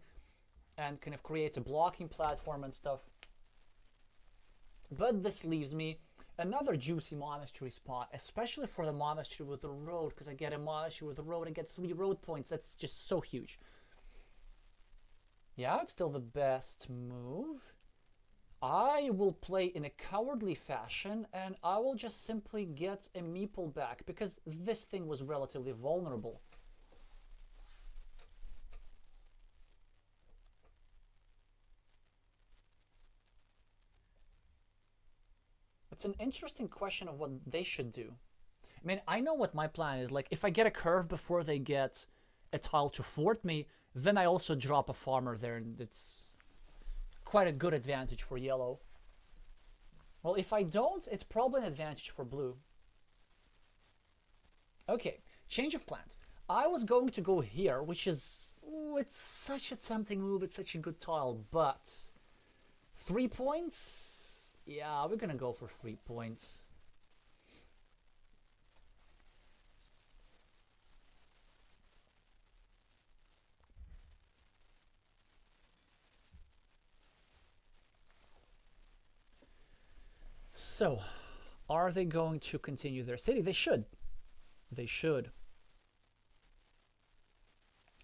S1: and kind of create a blocking platform and stuff. But this leaves me another juicy monastery spot, especially for the monastery with the road, because I get a monastery with the road and get 3 road points. That's just so huge. Yeah, it's still the best move. I will play in a cowardly fashion, and I will just simply get a meeple back, because this thing was relatively vulnerable. It's an interesting question of what they should do. I mean, I know what my plan is. Like, if I get a curve before they get a tile to fort me, then I also drop a farmer there, and it's quite a good advantage for yellow. Well, if I don't, it's probably an advantage for blue. Okay, change of plans. I was going to go here, which is... Ooh, it's such a tempting move, it's such a good tile, but... 3 points? Yeah, we're gonna go for 3 points. So, are they going to continue their city? They should. They should.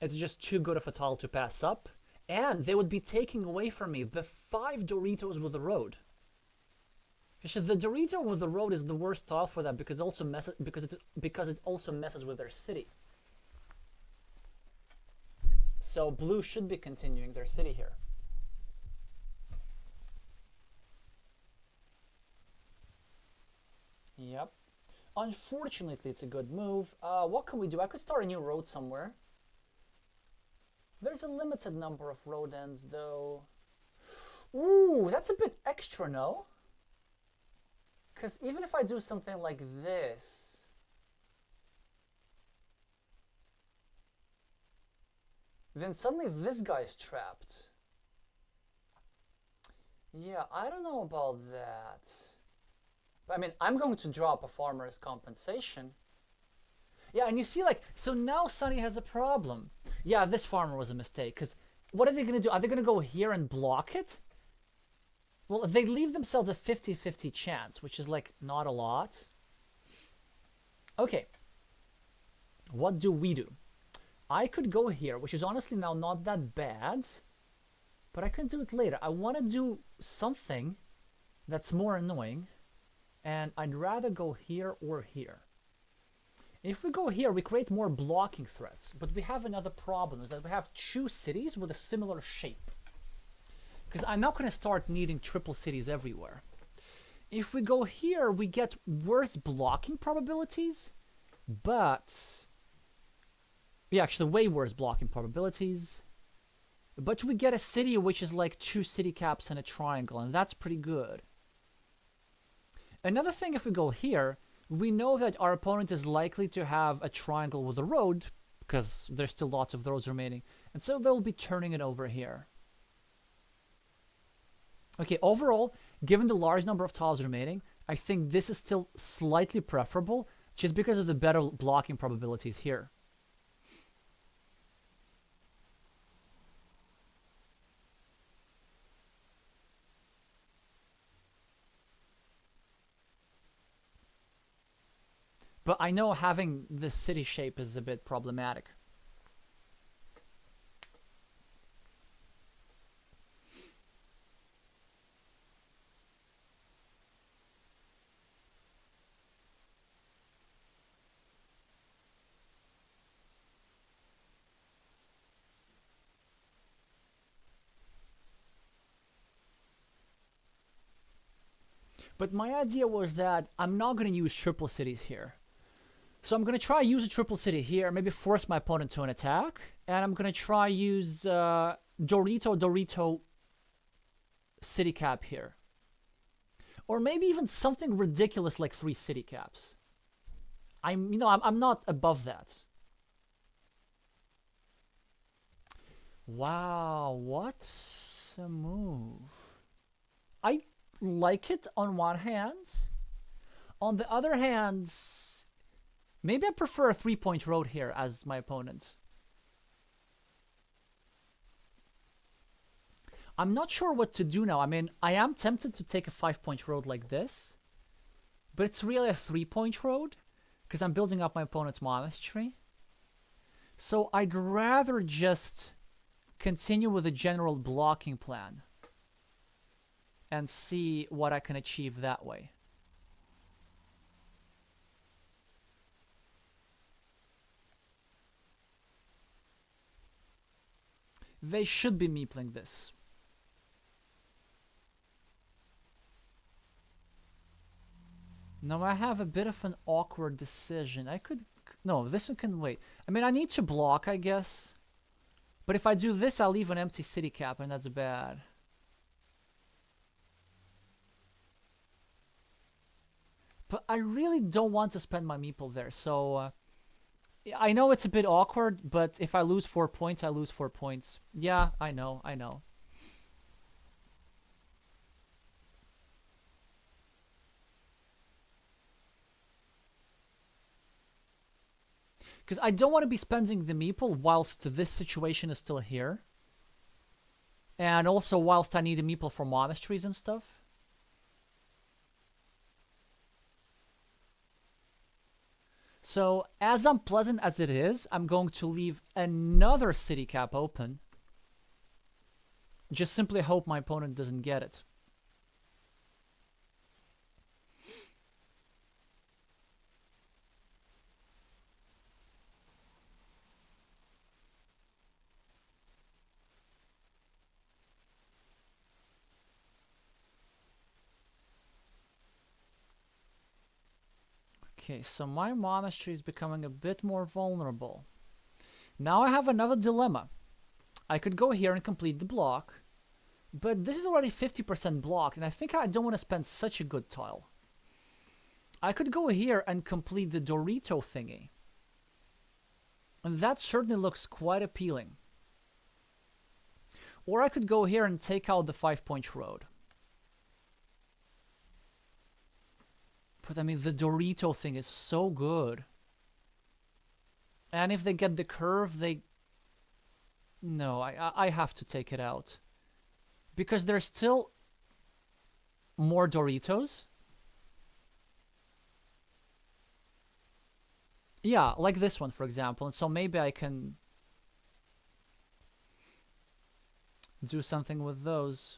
S1: It's just too good of a tile to pass up. And they would be taking away from me the 5 Doritos with the road. The Dorito with the road is the worst tile for that because it also messes with their city. So blue should be continuing their city here. Yep. Unfortunately, it's a good move. What can we do? I could start a new road somewhere. There's a limited number of road ends, though. Ooh, that's a bit extra, no? Because even if I do something like this, then suddenly this guy's trapped. Yeah, I don't know about that. But, I mean, I'm going to drop a farmer as compensation. Yeah, and you see, like, so now Sunny has a problem. Yeah, this farmer was a mistake, because what are they going to do? Are they going to go here and block it? Well, they leave themselves a 50-50 chance, which is, like, not a lot. Okay. What do we do? I could go here, which is honestly now not that bad, but I can do it later. I want to do something that's more annoying, and I'd rather go here or here. If we go here, we create more blocking threats, but we have another problem, is that we have 2 cities with a similar shape. Because I'm not going to start needing triple cities everywhere. If we go here, we get worse blocking probabilities, but... yeah, actually way worse blocking probabilities. But we get a city which is like 2 city caps and a triangle, and that's pretty good. Another thing, if we go here, we know that our opponent is likely to have a triangle with a road, because there's still lots of those remaining, and so they'll be turning it over here. Okay, overall, given the large number of tiles remaining, I think this is still slightly preferable, just because of the better blocking probabilities here. But I know having this city shape is a bit problematic. But my idea was that I'm not going to use triple cities here. So I'm going to try use a triple city here, maybe force my opponent to an attack, and I'm going to try use Dorito city cap here. Or maybe even something ridiculous like 3 city caps. I'm not above that. Wow, what a move. I like it on one hand. On the other hand, maybe I prefer a 3-point road here as my opponent. I'm not sure what to do now. I mean, I am tempted to take a 5-point road like this, but it's really a 3-point road because I'm building up my opponent's monastery. So I'd rather just continue with the general blocking plan and see what I can achieve that way. They should be meepling this. Now I have a bit of an awkward decision. I could... no, this one can wait. I mean, I need to block, I guess. But if I do this, I'll leave an empty city cap, and that's bad. But I really don't want to spend my meeple there, so... I know it's a bit awkward, but if I lose 4 points, I lose 4 points. Yeah, I know. Because I don't want to be spending the meeple whilst this situation is still here. And also whilst I need a meeple for monasteries and stuff. So, as unpleasant as it is, I'm going to leave another city cap open. Just simply hope my opponent doesn't get it. Okay, so my monastery is becoming a bit more vulnerable. Now I have another dilemma. I could go here and complete the block, but this is already 50% blocked, and I think I don't want to spend such a good tile. I could go here and complete the Dorito thingy, and that certainly looks quite appealing. Or I could go here and take out the 5-point road. But I mean, the Dorito thing is so good. And if they get the curve, they... no, I have to take it out. Because there's still more Doritos. Yeah, like this one, for example. And so maybe I can do something with those.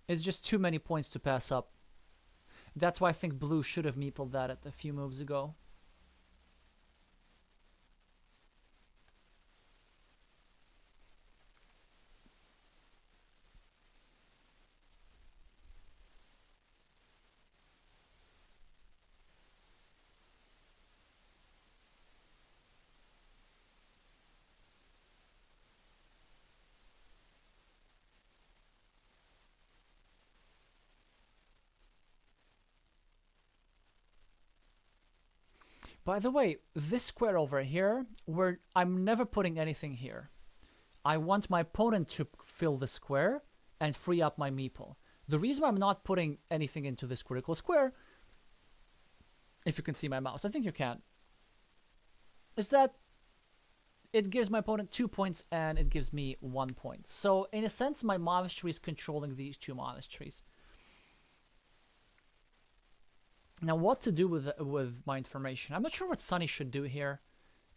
S1: It's just too many points to pass up. That's why I think blue should have meepled that a few moves ago. By the way, this square over here, where I'm never putting anything here. I want my opponent to fill the square and free up my meeple. The reason why I'm not putting anything into this critical square, if you can see my mouse, I think you can, is that it gives my opponent 2 points and it gives me 1 point. So in a sense, my monastery is controlling these two monasteries. Now, what to do with my information? I'm not sure what Sunny should do here.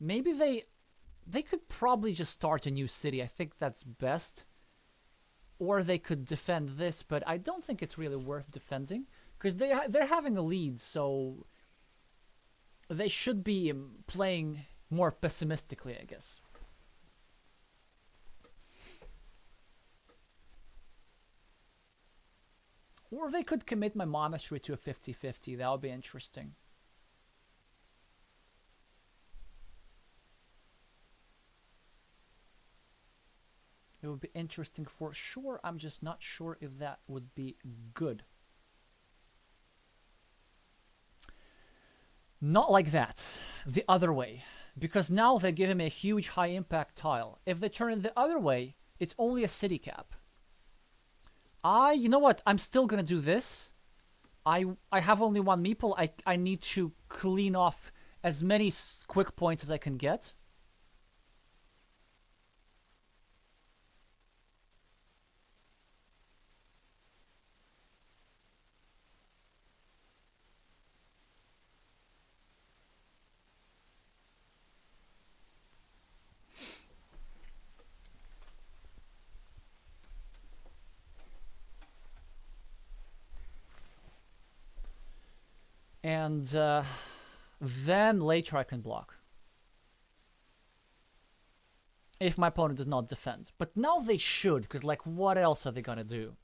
S1: Maybe they could probably just start a new city. I think that's best. Or they could defend this, but I don't think it's really worth defending because they're having a lead, so they should be playing more pessimistically, I guess. Or they could commit my monastery to a 50-50. That would be interesting. It would be interesting for sure. I'm just not sure if that would be good. Not like that. The other way. Because now they're giving me a huge high impact tile. If they turn it the other way, it's only a city cap. You know what? I'm still gonna do this. I have only one meeple. I need to clean off as many quick points as I can get. And then later I can block. If my opponent does not defend. But now they should, because like what else are they gonna do?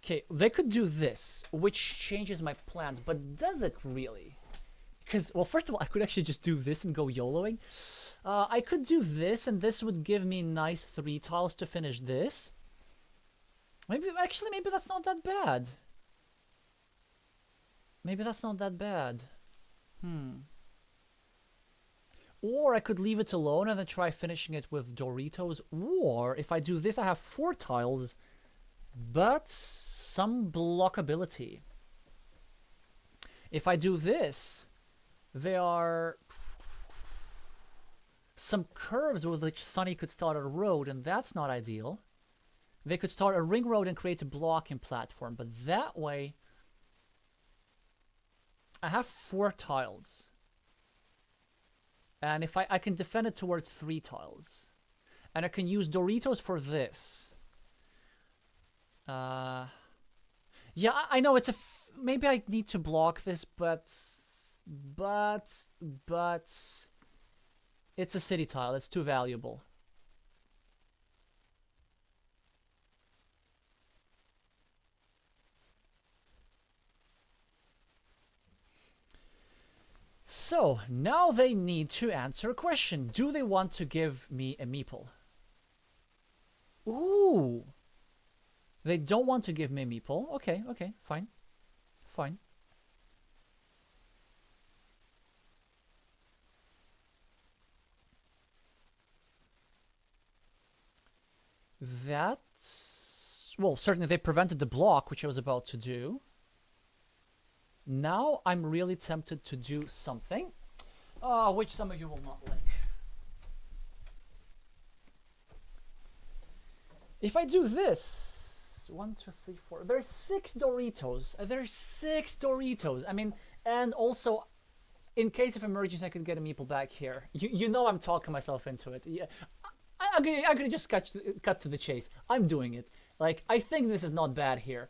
S1: Okay, they could do this, which changes my plans, but does it really? Because, well, first of all, I could actually just do this and go YOLOing. I could do this, and this would give me nice 3 tiles to finish this. Maybe that's not that bad. Maybe that's not that bad. Or I could leave it alone and then try finishing it with Doritos. Or, if I do this, I have 4 tiles, but some blockability. If I do this, there are some curves with which Sunny could start a road, and that's not ideal. They could start a ring road and create a blocking platform, but that way I have 4 tiles. And if I can defend it towards 3 tiles. And I can use Doritos for this. Yeah, I know it's maybe I need to block this, but it's a city tile. It's too valuable. So, now they need to answer a question. Do they want to give me a meeple? Ooh! They don't want to give me a meeple. Okay, fine. Fine. That's... Well, certainly they prevented the block, which I was about to do. Now I'm really tempted to do something, which some of you will not like. If I do this, 1, 2, 3, 4, there's 6 Doritos. There's 6 Doritos. I mean, and also, in case of emergency, I could get a meeple back here. You know I'm talking myself into it. Yeah, I'm gonna just cut to the chase. I'm doing it. Like, I think this is not bad here,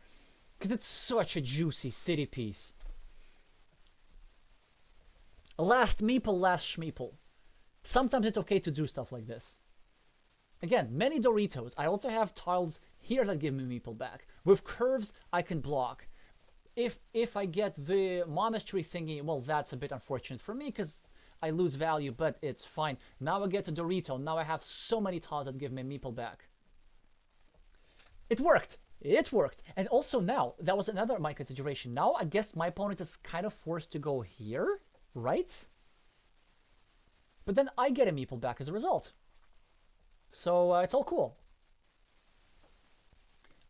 S1: because it's such a juicy city piece. Last meeple, last schmeeple. Sometimes it's okay to do stuff like this. Again, many Doritos. I also have tiles here that give me meeple back. With curves, I can block. If I get the monastery thingy, well, that's a bit unfortunate for me because I lose value, but it's fine. Now I get a Dorito. Now I have so many tiles that give me meeple back. It worked. It worked. And also now, that was another my consideration. Now I guess my opponent is kind of forced to go here, right? But then I get a meeple back as a result. So it's all cool.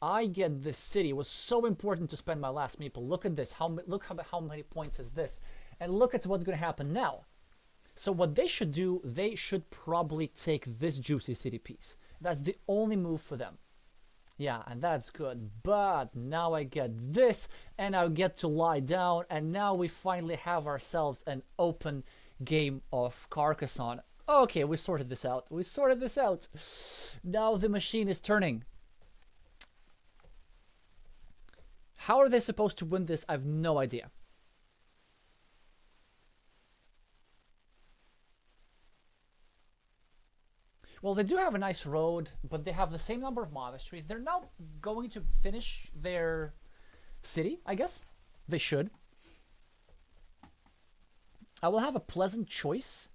S1: I get this city. It was so important to spend my last meeple. Look at this. Look how many points is this? And look at what's going to happen now. So what they should do, they should probably take this juicy city piece. That's the only move for them. Yeah, and that's good. But now I get this, and I get to lie down, and now we finally have ourselves an open game of Carcassonne. Okay, we sorted this out. We sorted this out. Now the machine is turning. How are they supposed to win this? I have no idea. Well, they do have a nice road, but they have the same number of monasteries. They're now going to finish their city, I guess. They should. I will have a pleasant choice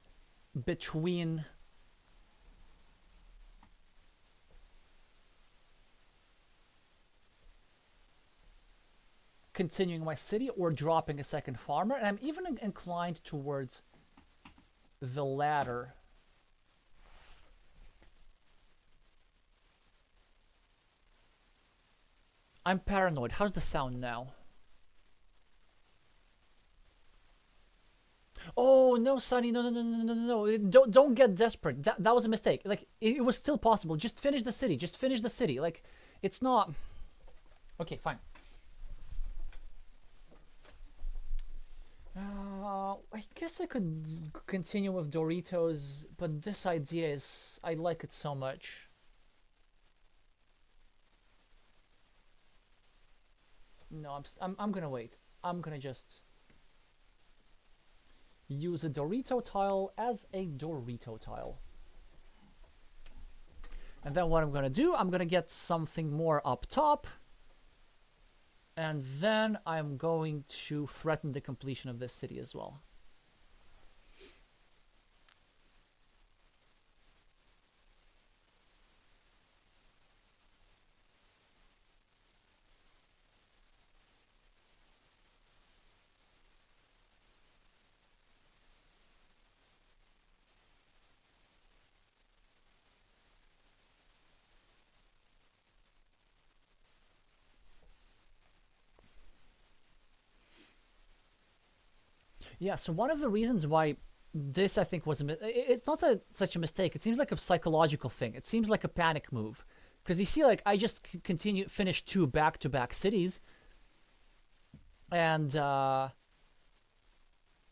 S1: between continuing my city or dropping a second farmer, and I'm even inclined towards the latter. I'm paranoid. How's the sound now? Oh no, Sonny! No! Don't get desperate. That was a mistake. Like it was still possible. Just finish the city. Just finish the city. Like it's not. Okay, fine. I guess I could continue with Doritos, but this idea is I like it so much. No, I'm gonna wait. I'm gonna just use a Dorito tile as a Dorito tile. And then what I'm gonna do, I'm gonna get something more up top. And then I'm going to threaten the completion of this city as well. Yeah, so one of the reasons why this, I think, was it's not such a mistake. It seems like a psychological thing. It seems like a panic move. Because you see, like, I just finished 2 back-to-back cities. And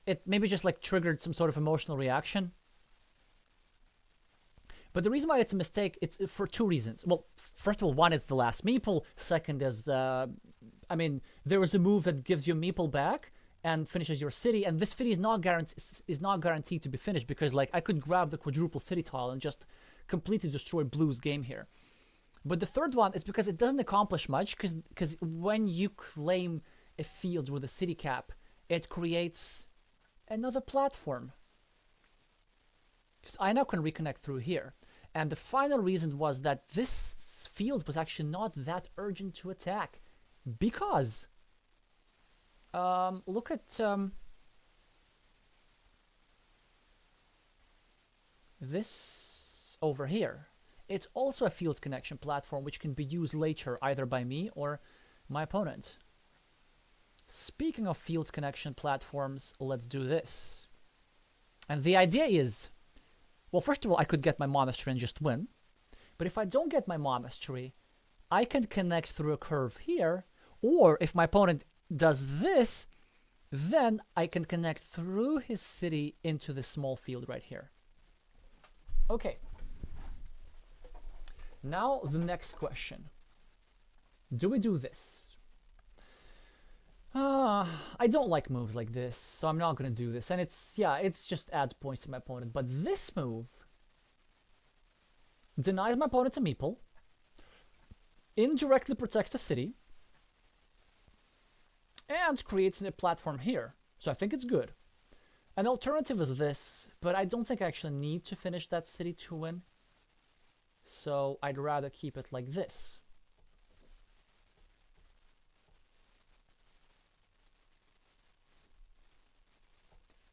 S1: it maybe just, like, triggered some sort of emotional reaction. But the reason why it's a mistake, it's for 2 reasons. Well, first of all, one is the last meeple. Second is, I mean, there was a move that gives you a meeple back and finishes your city, and this city is not guaranteed to be finished because, like, I could grab the quadruple city tile and just completely destroy Blue's game here. But the third one is because it doesn't accomplish much, because when you claim a field with a city cap, it creates another platform. Because I now can reconnect through here. And the final reason was that this field was actually not that urgent to attack, because look at this over here. It's also a field connection platform which can be used later either by me or my opponent. Speaking of field connection platforms, let's do this. And the idea is, well, first of all, I could get my monastery and just win. But if I don't get my monastery, I can connect through a curve here, or if my opponent does this, Then I can connect through his city into this small field right here. Okay. Now the next question. Do we do this? I don't like moves like this, so I'm not gonna do this. And it's just adds points to my opponent. But this move denies my opponent a meeple, indirectly protects the city, and creates a platform here. So I think it's good. An alternative is this, but I don't think I actually need to finish that city to win. So I'd rather keep it like this.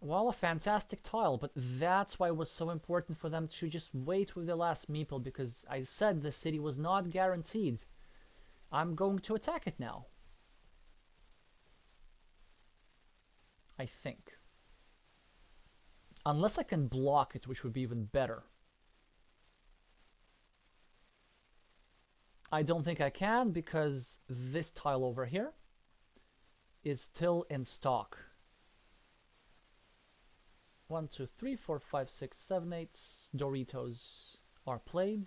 S1: Well, a fantastic tile, but that's why it was so important for them to just wait with the last meeple, because I said the city was not guaranteed. I'm going to attack it now. I think. Unless I can block it, which would be even better. I don't think I can, because this tile over here is still in stock. 1, 2, 3, 4, 5, 6, 7, 8 Doritos are played.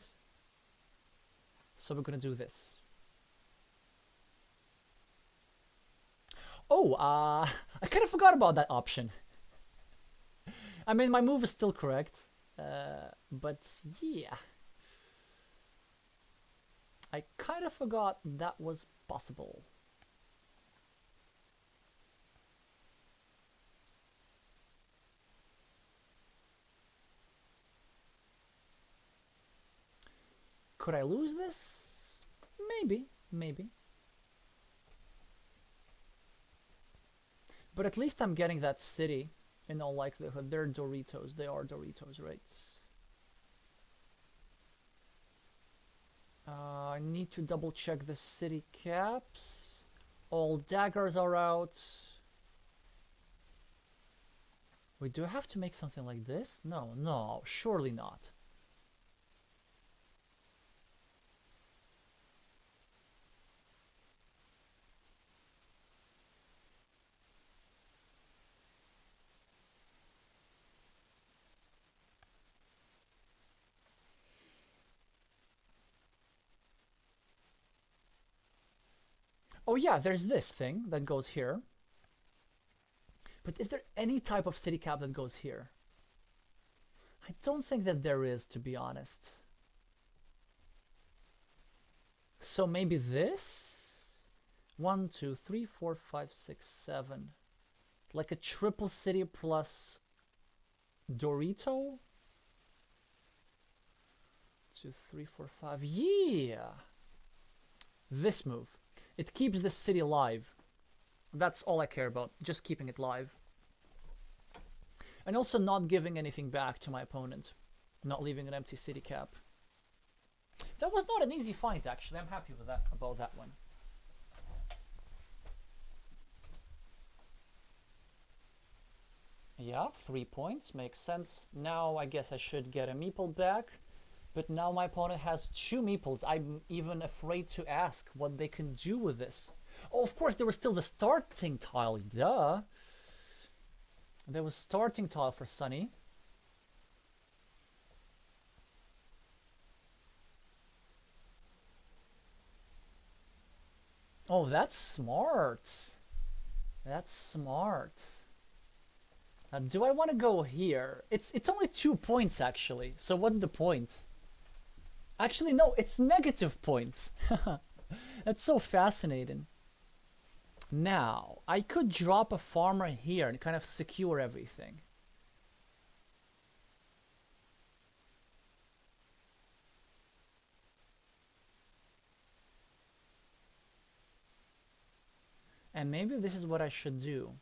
S1: So we're gonna do this. Oh, I kind of forgot about that option. I mean, my move is still correct, but yeah. I kind of forgot that was possible. Could I lose this? Maybe, maybe. But at least I'm getting that city in all likelihood. They're Doritos. They are Doritos, right? I need to double check the city caps. All daggers are out. Wait, do I have to make something like this? No, no, surely not. Oh yeah, there's this thing that goes here. But is there any type of city cap that goes here? I don't think that there is, to be honest. So maybe this? 1, 2, 3, 4, 5, 6, 7. Like a triple city plus Dorito? 2, 3, 4, 5. Yeah! This move. It keeps the city alive. That's all I care about. Just keeping it live. And also not giving anything back to my opponent. Not leaving an empty city cap. That was not an easy fight, actually. I'm happy with that, about that one. Yeah, 3 points. Makes sense. Now I guess I should get a meeple back. But now my opponent has 2 meeples. I'm even afraid to ask what they can do with this. Oh, of course, there was still the starting tile. Duh. There was starting tile for Sunny. Oh, that's smart. That's smart. Do I want to go here? It's only 2 points, actually. So what's the point? Actually, no, it's negative points. That's so fascinating. Now, I could drop a farmer here and kind of secure everything. And maybe this is what I should do.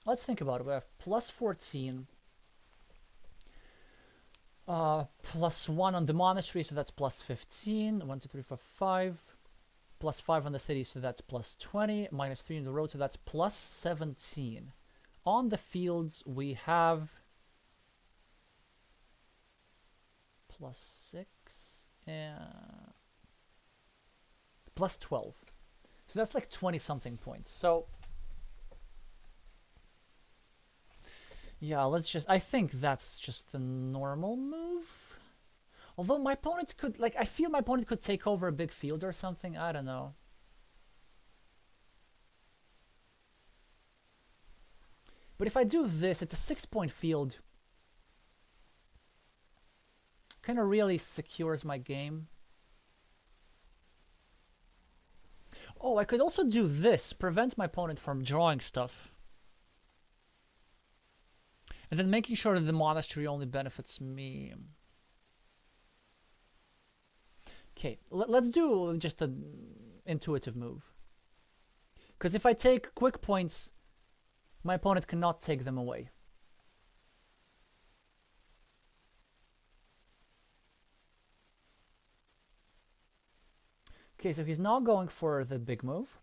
S1: Let's think about it. We have plus 14. Plus 1 on the monastery, so that's plus 15. 1, 2, 3, 4, 5. Plus 5 on the city, so that's plus 20. Minus 3 on the road, so that's plus 17. On the fields, we have plus 6 and plus 12. So that's like 20 something points. So Yeah, let's just... I think that's just the normal move. Although my opponent could... Like, I feel my opponent could take over a big field or something. I don't know. But if I do this, it's a 6-point field. Kind of really secures my game. Oh, I could also do this. Prevent my opponent from drawing stuff. And then making sure that the monastery only benefits me. Okay, let's do just an intuitive move. Because if I take quick points, my opponent cannot take them away. Okay, so he's now going for the big move.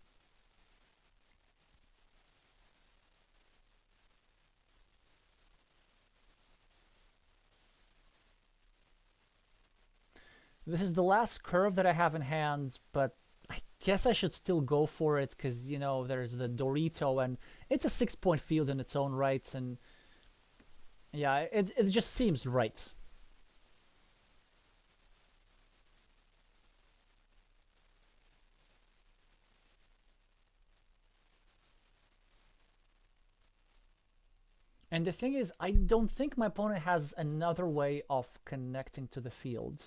S1: This is the last curve that I have in hand, but I guess I should still go for it because, you know, there's the Dorito and it's a 6-point field in its own right, and yeah, it just seems right. And the thing is, I don't think my opponent has another way of connecting to the field.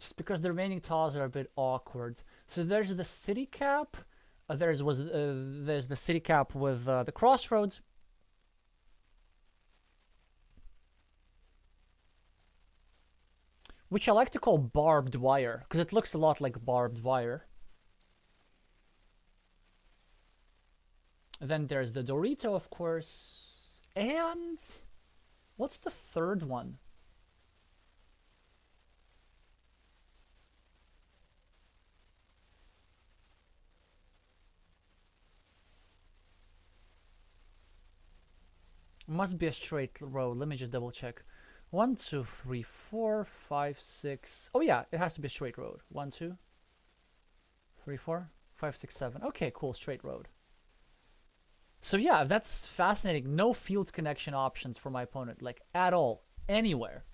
S1: Just because the remaining tiles are a bit awkward. So there's the city cap. There's the city cap with the crossroads. Which I like to call barbed wire, because it looks a lot like barbed wire. And then there's the Dorito, of course. And what's the third one? Must be a straight road. Let me just double check. 1, 2, 3, 4, 5, 6. Oh yeah, it has to be a straight road. 1, 2, 3, 4, 5, 6, 7. Okay, cool, straight road. So yeah, that's fascinating. No field connection options for my opponent, like at all, anywhere.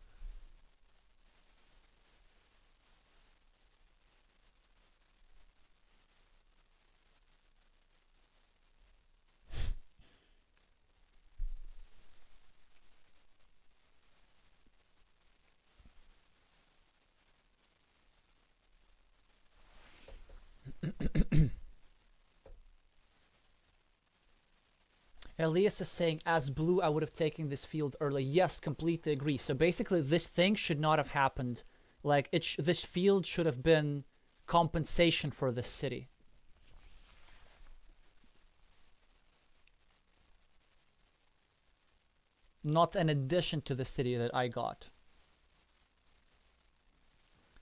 S1: Elias is saying, as blue, I would have taken this field early. Yes, completely agree. So basically, this thing should not have happened. Like, this field should have been compensation for this city. Not an addition to the city that I got.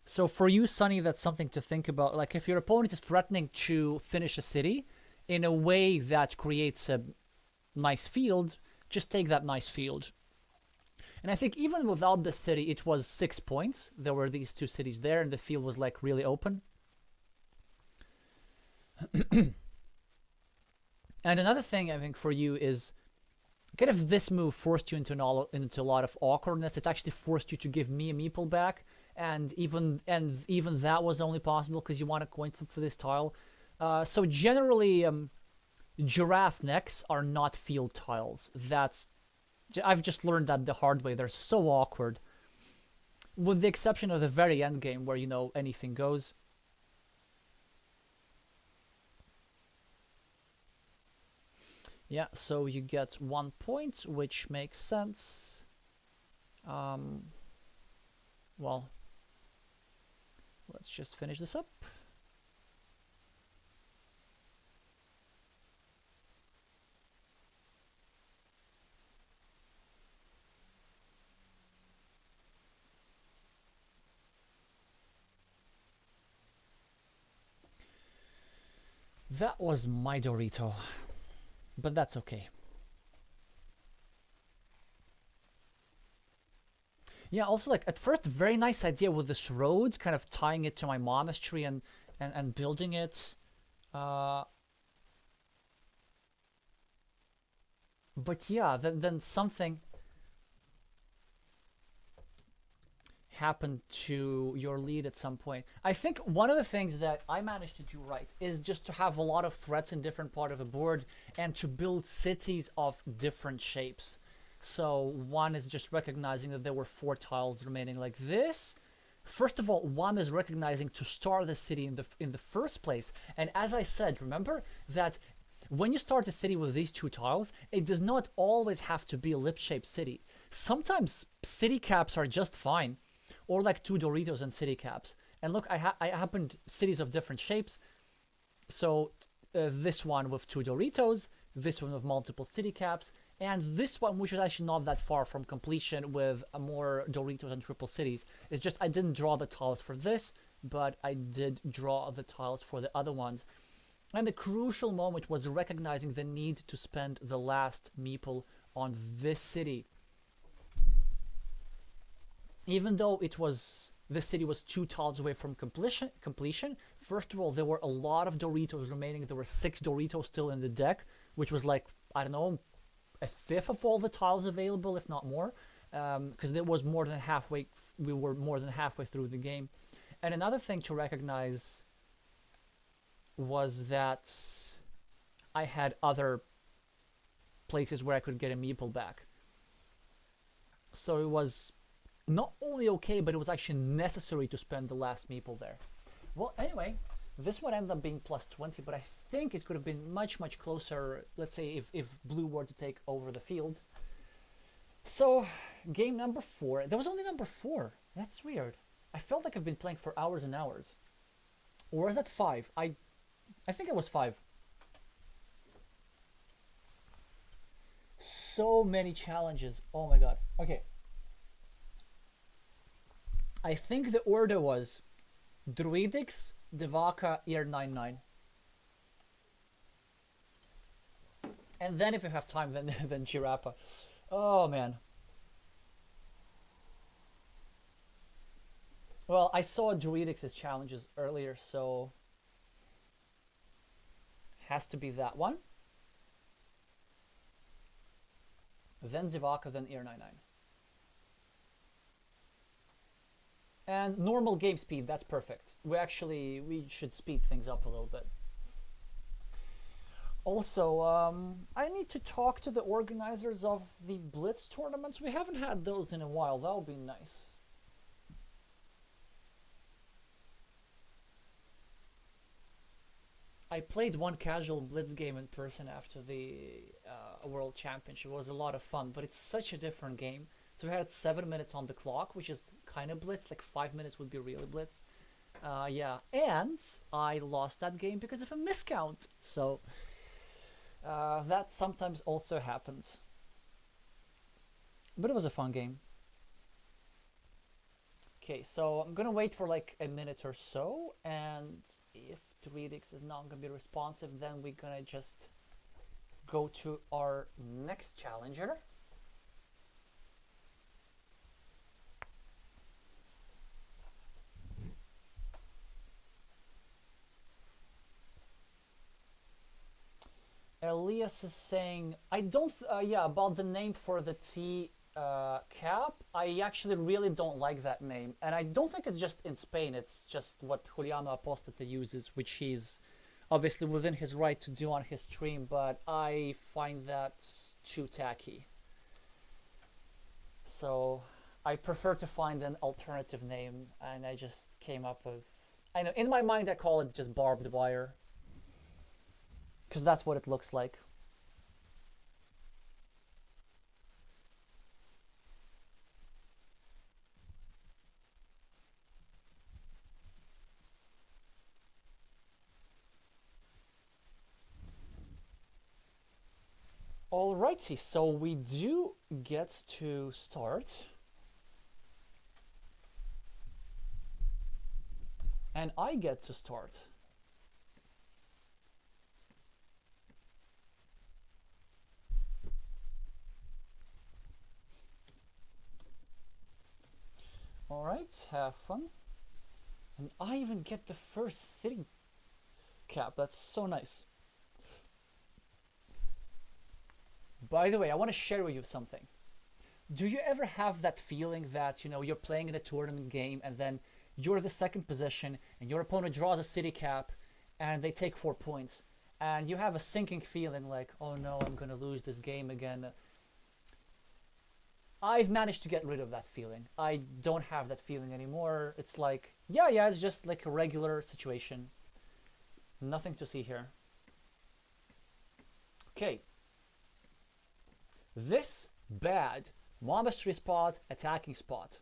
S1: So for you, Sonny, that's something to think about. Like, if your opponent is threatening to finish a city in a way that creates a nice field, just take that nice field. And I think even without the city, it was 6 points. There were these two cities there, and the field was like really open. And another thing I think for you is kind of this move forced you into a lot of awkwardness. It's actually forced you to give me a meeple back, and even that was only possible because you want a coin flip for this tile. So generally, giraffe necks are not field tiles. I've just learned that the hard way. They're so awkward, with the exception of the very end game where, you know, anything goes. Yeah, so you get 1 point, which makes sense. Well, let's just finish this up. That was my Dorito, but that's okay. Yeah, also, like, at first, very nice idea with this road, kind of tying it to my monastery and building it. But yeah, then something happened to your lead at some point. I think one of the things that I managed to do right is just to have a lot of threats in different part of the board and to build cities of different shapes. So one is just recognizing that there were 4 tiles remaining like this. First of all, one is recognizing to start the city in the first place. And as I said, remember that when you start a city with these 2 tiles, it does not always have to be a lip-shaped city. Sometimes city caps are just fine, or like 2 Doritos and city caps. And look, I happened cities of different shapes. So this one with 2 Doritos, this one with multiple city caps, and this one, which is actually not that far from completion with more Doritos and triple cities. It's just I didn't draw the tiles for this, but I did draw the tiles for the other ones. And the crucial moment was recognizing the need to spend the last meeple on this city. Even though this city was 2 tiles away from completion, first of all, there were a lot of Doritos remaining. There were 6 Doritos still in the deck, which was like, I don't know, a fifth of all the tiles available, if not more, because we were more than halfway through the game. And another thing to recognize was that I had other places where I could get a meeple back. So it was not only okay, but it was actually necessary to spend the last meeple there. Well, anyway, this one ended up being plus 20, but I think it could have been much, much closer, let's say, if blue were to take over the field. So, game number 4. There was only number 4. That's weird. I felt like I've been playing for hours and hours. Or was that 5? I think it was 5. So many challenges. Oh my god. Okay. I think the order was Druidics, Devaka, Ear 99. And then if you have time, then Girappa. Oh man. Well, I saw Druidics' challenges earlier, so has to be that one. Then Zivaka, then Ear 99. And normal game speed, that's perfect. We should speed things up a little bit. Also, I need to talk to the organizers of the Blitz tournaments. We haven't had those in a while. That would be nice. I played one casual Blitz game in person after the World Championship. It was a lot of fun, but it's such a different game. So we had 7 minutes on the clock, which is kind of Blitz. Like 5 minutes would be really Blitz. Yeah, and I lost that game because of a miscount. So that sometimes also happens. But it was a fun game. Okay, so I'm gonna wait for like a minute or so, and if Druidics is not gonna be responsive, then we're gonna just go to our next challenger. Elias is saying, I don't, yeah, about the name for the T cap. I actually really don't like that name. And I don't think it's just in Spain, it's just what Juliano Apostata uses, which he's obviously within his right to do on his stream, but I find that too tacky. So I prefer to find an alternative name, and I just came up with, I know, in my mind I call it just barbed wire, because that's what it looks like. Alrighty, so we do get to start. And I get to start. Alright, have fun. And I even get the first city cap. That's so nice. By the way, I want to share with you something. Do you ever have that feeling that, you're playing in a tournament game and then you're the second position and your opponent draws a city cap and they take 4 points and you have a sinking feeling like, oh no, I'm gonna lose this game again? I've managed to get rid of that feeling. I don't have that feeling anymore. It's like, yeah, it's just like a regular situation. Nothing to see here. Okay. This bad. Monastery spot, attacking spot.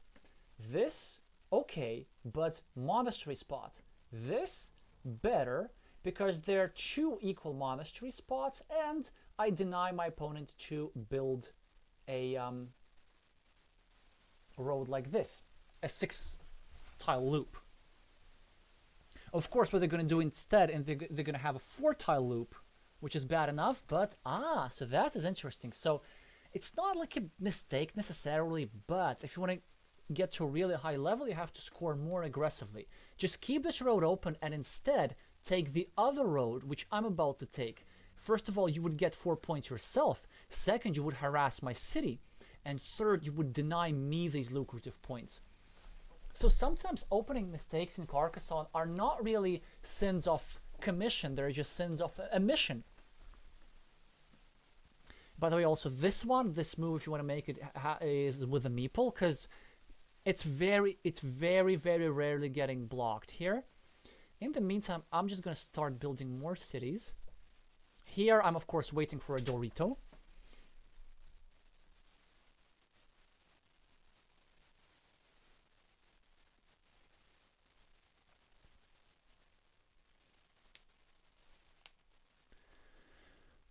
S1: This, okay, but monastery spot. This, better, because they're two equal monastery spots, and I deny my opponent to build a road like this, a 6-tile loop. Of course, what they're going to do instead, and they're going to have a 4-tile loop, which is bad enough, but so that is interesting. So it's not like a mistake necessarily, but if you want to get to a really high level, you have to score more aggressively. Just keep this road open and instead take the other road, which I'm about to take. First of all, you would get 4 points yourself. Second, you would harass my city. And third, you would deny me these lucrative points. So sometimes opening mistakes in Carcassonne are not really sins of commission, they're just sins of omission. By the way, also this move, if you want to make it, is with a meeple, because it's very, very rarely getting blocked here. In the meantime, I'm just going to start building more cities. Here, I'm of course waiting for a Dorito.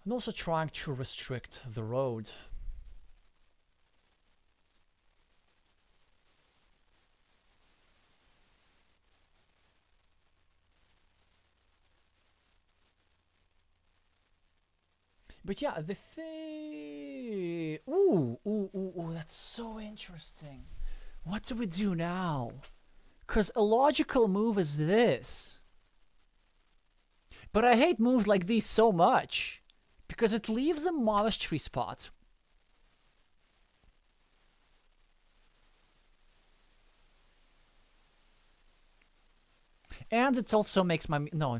S1: I'm also trying to restrict the road. But yeah, the thing... Ooh, that's so interesting. What do we do now? Because a logical move is this. But I hate moves like these so much. Because it leaves a monastery spot. And it also makes my... No.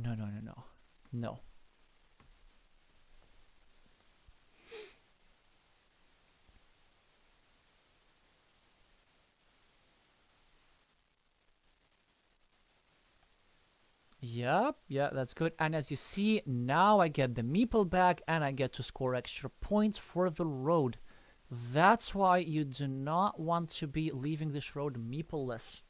S1: Yep, yeah, that's good. And as you see, now I get the meeple back and I get to score extra points for the road. That's why you do not want to be leaving this road meeple-less.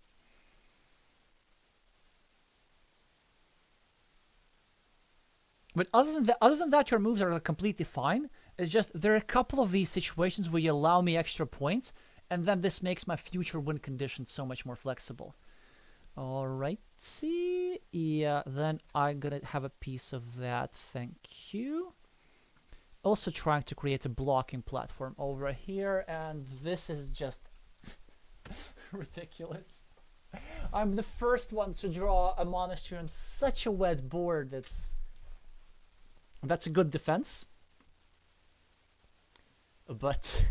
S1: But other than that, your moves are completely fine. It's just there are a couple of these situations where you allow me extra points, and then this makes my future win conditions so much more flexible. Alright, see, yeah, then I'm gonna have a piece of that, thank you. Also trying to create a blocking platform over here, and this is just ridiculous. I'm the first one to draw a monastery on such a wet board. That's a good defense. But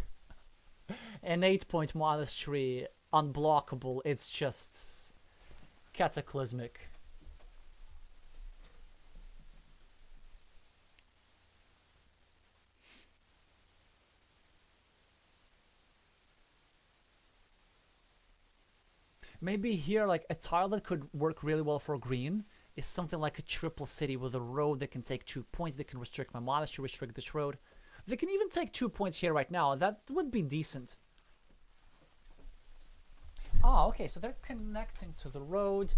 S1: an 8-point monastery, unblockable, it's just cataclysmic. Maybe here, like a tile that could work really well for green is something like a triple city with a road that can take 2 points. They can restrict my monastery, restrict this road. They can even take 2 points here right now. That would be decent. Ah, okay, so they're connecting to the road,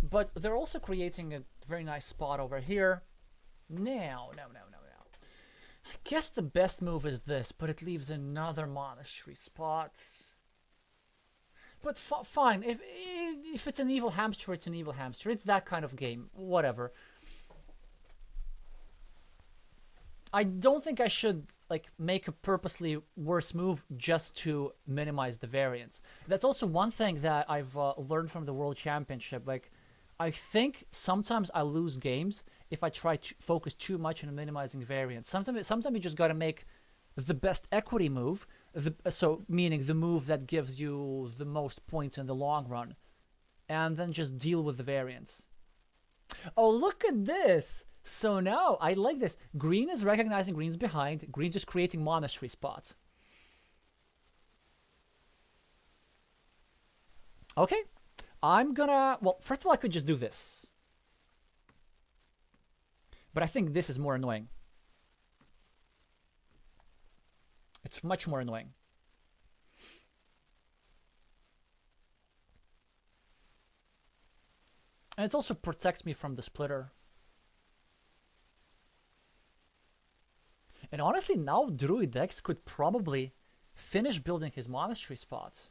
S1: but they're also creating a very nice spot over here. No. I guess the best move is this, but it leaves another monastery spot. But fine, if it's an evil hamster, it's an evil hamster. It's that kind of game, whatever. I don't think I should like make a purposely worse move just to minimize the variance. That's also one thing that I've learned from the World Championship. Like, I think sometimes I lose games if I try to focus too much on minimizing variance. Sometimes you just gotta make the best equity move, so meaning the move that gives you the most points in the long run, and then just deal with the variance. Oh, look at this! So now, I like this. Green is recognizing green's behind, green's just creating monastery spots. Okay, I'm gonna... Well, first of all, I could just do this. But I think this is more annoying. It's much more annoying. And it also protects me from the splitter. And honestly, now Druid X could probably finish building his monastery spots.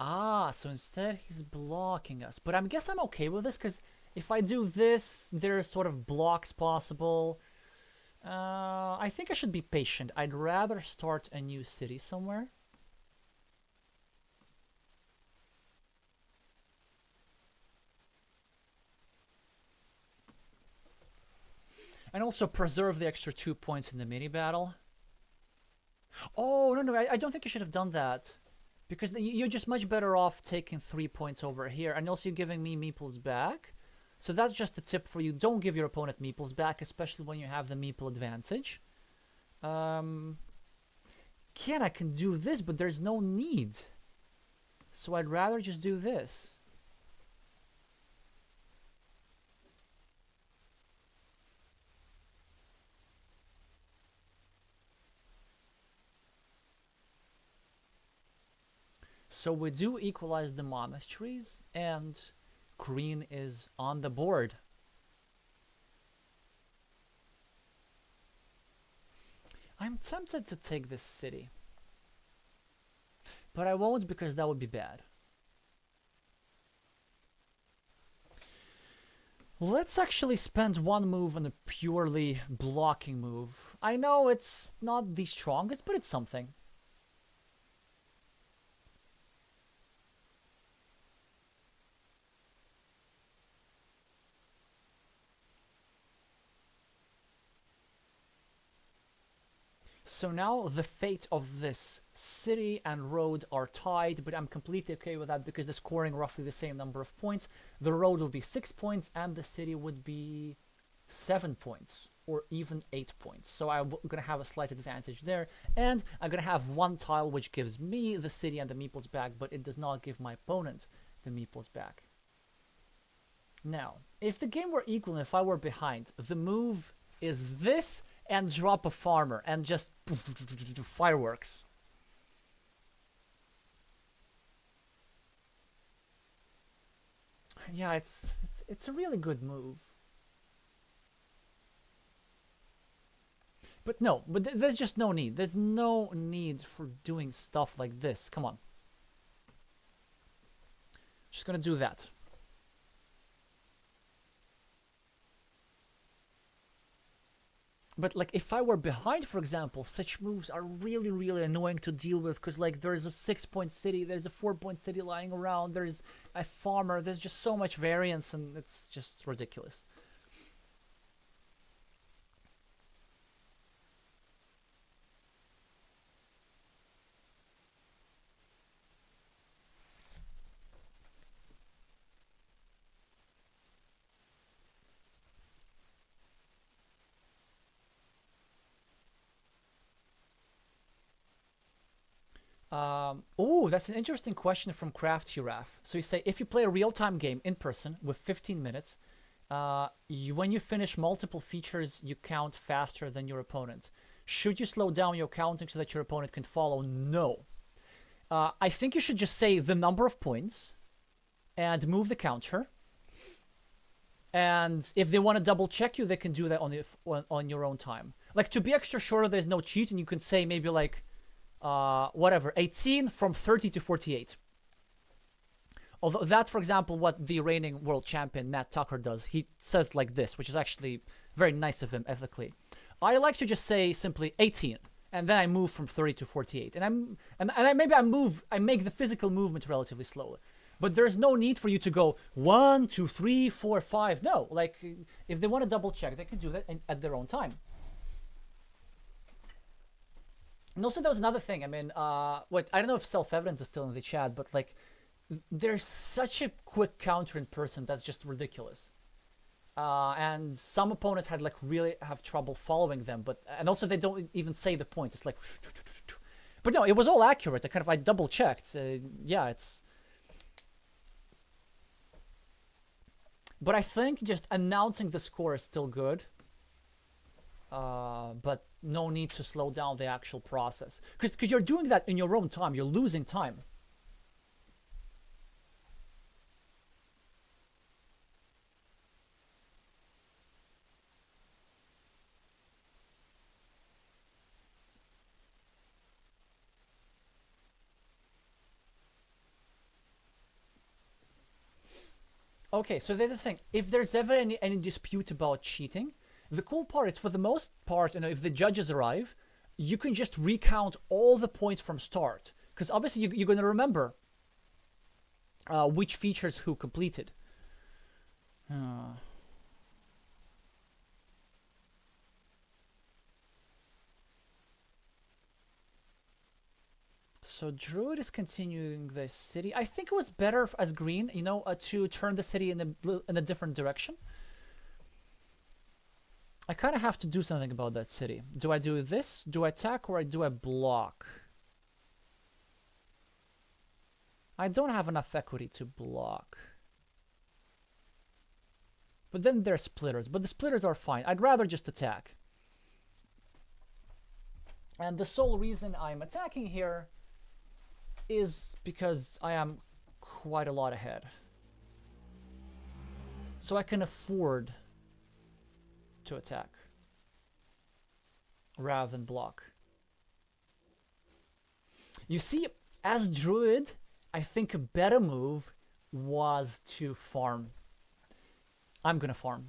S1: Ah, so instead he's blocking us. But I guess I'm okay with this, because if I do this, there's sort of blocks possible. I think I should be patient. I'd rather start a new city somewhere. And also preserve the extra 2 points in the mini battle. Oh, no, I don't think you should have done that. Because you're just much better off taking 3 points over here. And also you're giving me meeples back. So that's just a tip for you. Don't give your opponent meeples back, especially when you have the meeple advantage. Again, I can do this, but there's no need. So I'd rather just do this. So we do equalize the monasteries, and green is on the board. I'm tempted to take this city, but I won't, because that would be bad. Let's actually spend one move on a purely blocking move. I know it's not the strongest, but it's something. So now the fate of this city and road are tied, but I'm completely okay with that because they're scoring roughly the same number of points. The road will be 6 points and the city would be 7 points or even 8 points. So I'm going to have a slight advantage there. And I'm going to have one tile which gives me the city and the meeples back, but it does not give my opponent the meeples back. Now, if the game were equal and if I were behind, the move is this and drop a farmer and just fireworks. Yeah, it's a really good move. But no, there's just no need. There's no need for doing stuff like this. Come on. Just gonna do that. But like if I were behind, for example, such moves are really, really annoying to deal with because like there's a 6-point city, there's a 4-point city lying around, there's a farmer, there's just so much variance and it's just ridiculous. Oh, that's an interesting question from Craft Giraffe. So you say, if you play a real-time game in person with 15 minutes, when you finish multiple features, you count faster than your opponent. Should you slow down your counting so that your opponent can follow? No. I think you should just say the number of points and move the counter. And if they want to double check you, they can do that on your own time. Like, to be extra sure there's no cheating, you can say maybe like, whatever, 18 from 30 to 48. Although that's, for example, what the reigning world champion Matt Tucker does. He says like this, which is actually very nice of him ethically. I like to just say simply 18, and then I move from 30 to 48. And I make the physical movement relatively slow. But there's no need for you to go 1, 2, 3, 4, 5. No, like if they want to double check, they can do that at their own time. And also, there was another thing. I mean, what I don't know if self-evident is still in the chat, but like, there's such a quick counter in person that's just ridiculous. And some opponents had like really have trouble following them, but and also they don't even say the point. It's like, but no, it was all accurate. I double checked. Yeah, it's. But I think just announcing the score is still good. But no need to slow down the actual process because you're doing that in your own time. You're losing time. Okay, so there's this thing. If there's ever any dispute about cheating, the cool part is for the most part, if the judges arrive, you can just recount all the points from start. Because obviously you're going to remember which features who completed. So Druid is continuing the city. I think it was better as green, to turn the city in a different direction. I kind of have to do something about that city. Do I do this? Do I attack or do I block? I don't have enough equity to block. But then there's splitters. But the splitters are fine. I'd rather just attack. And the sole reason I'm attacking here is because I am quite a lot ahead. So I can afford to attack rather than block. You see, as Druid, I think a better move was to farm. I'm gonna farm.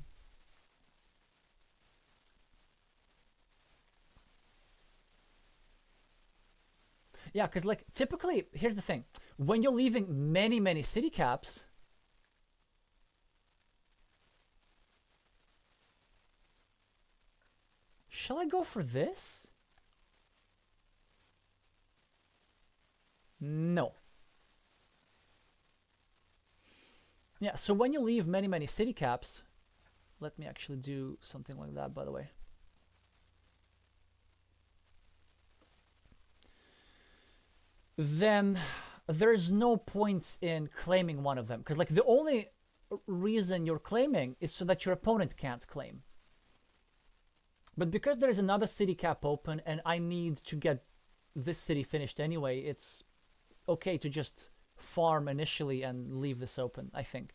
S1: Yeah, because like typically, here's the thing. When you're leaving many city caps, shall I go for this? No. Yeah, so when you leave many city caps, let me actually do something like that, by the way. Then there's no point in claiming one of them. Because like the only reason you're claiming is so that your opponent can't claim. But because there's another city cap open and I need to get this city finished anyway, it's okay to just farm initially and leave this open, I think.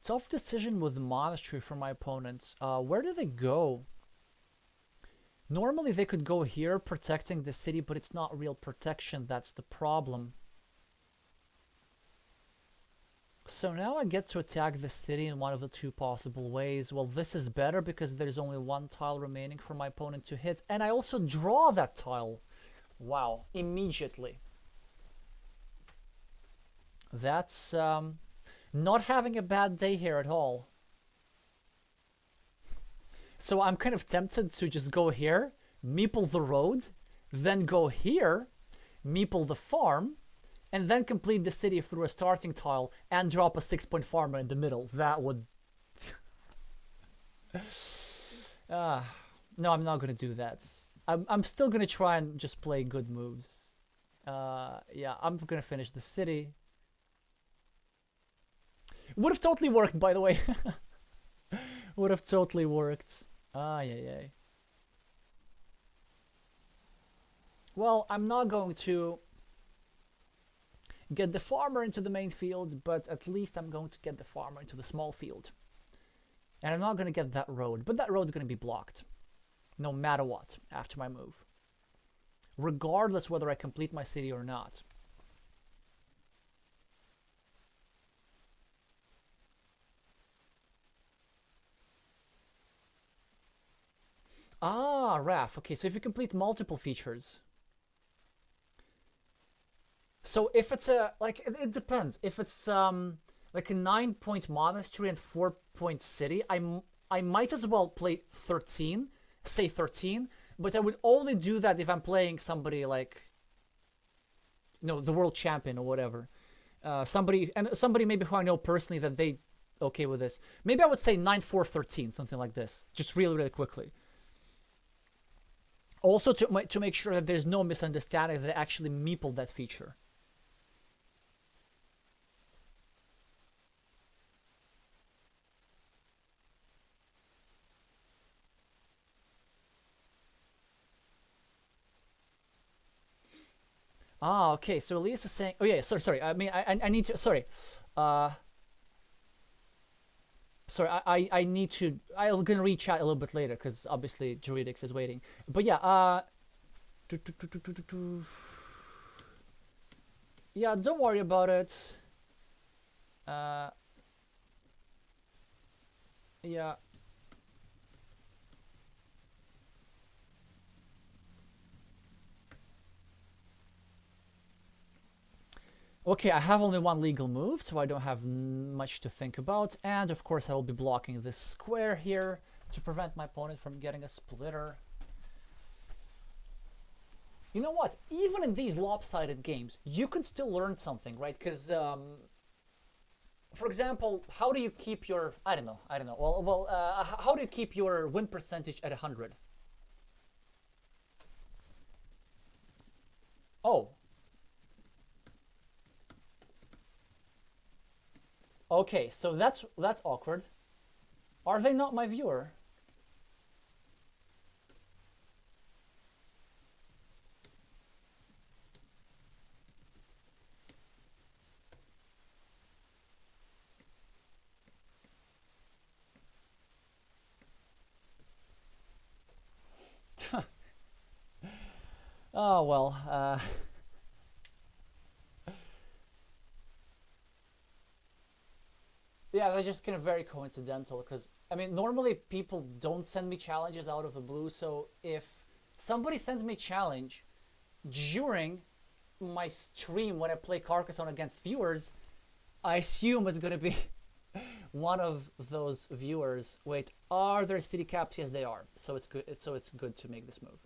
S1: Tough decision with the monastery for my opponents. Where do they go? Normally they could go here protecting the city, but it's not real protection. That's the problem. So now I get to attack the city in one of the two possible ways. Well, this is better because there's only one tile remaining for my opponent to hit. And I also draw that tile. Wow, immediately. That's not having a bad day here at all. So I'm kind of tempted to just go here, meeple the road, then go here, meeple the farm, and then complete the city through a starting tile and drop a 6-point farmer in the middle. That would... no, I'm not going to do that. I'm still going to try and just play good moves. Yeah, I'm going to finish the city. Would have totally worked, by the way. Would have totally worked. Yeah. Well, I'm not going to get the farmer into the main field, but at least I'm going to get the farmer into the small field. And I'm not going to get that road, but that road's going to be blocked. No matter what, after my move. Regardless whether I complete my city or not. Ah, RAF. Okay, so if you complete multiple features. So if it's a like it depends. If it's like a 9-point monastery and 4-point city, I might as well play 13, say 13, but I would only do that if I'm playing somebody like the world champion or whatever. Somebody maybe who I know personally that they okay with this. Maybe I would say 9-4-13, something like this, just really really quickly. Also to make sure that there's no misunderstanding that they actually meeple that feature. Ah, okay. So Elias is saying, oh yeah, sorry. I mean, I need to, sorry. Uh, sorry, I need to, I'm gonna reach out a little bit later because obviously Druidics is waiting. But yeah, yeah, don't worry about it. Uh, yeah. Okay, I have only one legal move, so I don't have much to think about. And of course, I will be blocking this square here to prevent my opponent from getting a splitter. You know what? Even in these lopsided games, you can still learn something, right? Because, for example, how do you keep your... I don't know. How do you keep your win percentage at 100? Oh, okay, so that's awkward. Are they not my viewer? Oh well. Yeah, that's just kind of very coincidental because I mean normally people don't send me challenges out of the blue. So if somebody sends me a challenge during my stream when I play Carcassonne against viewers, I assume it's gonna be one of those viewers. Wait, are there city caps? Yes, they are. So it's good. So it's good to make this move.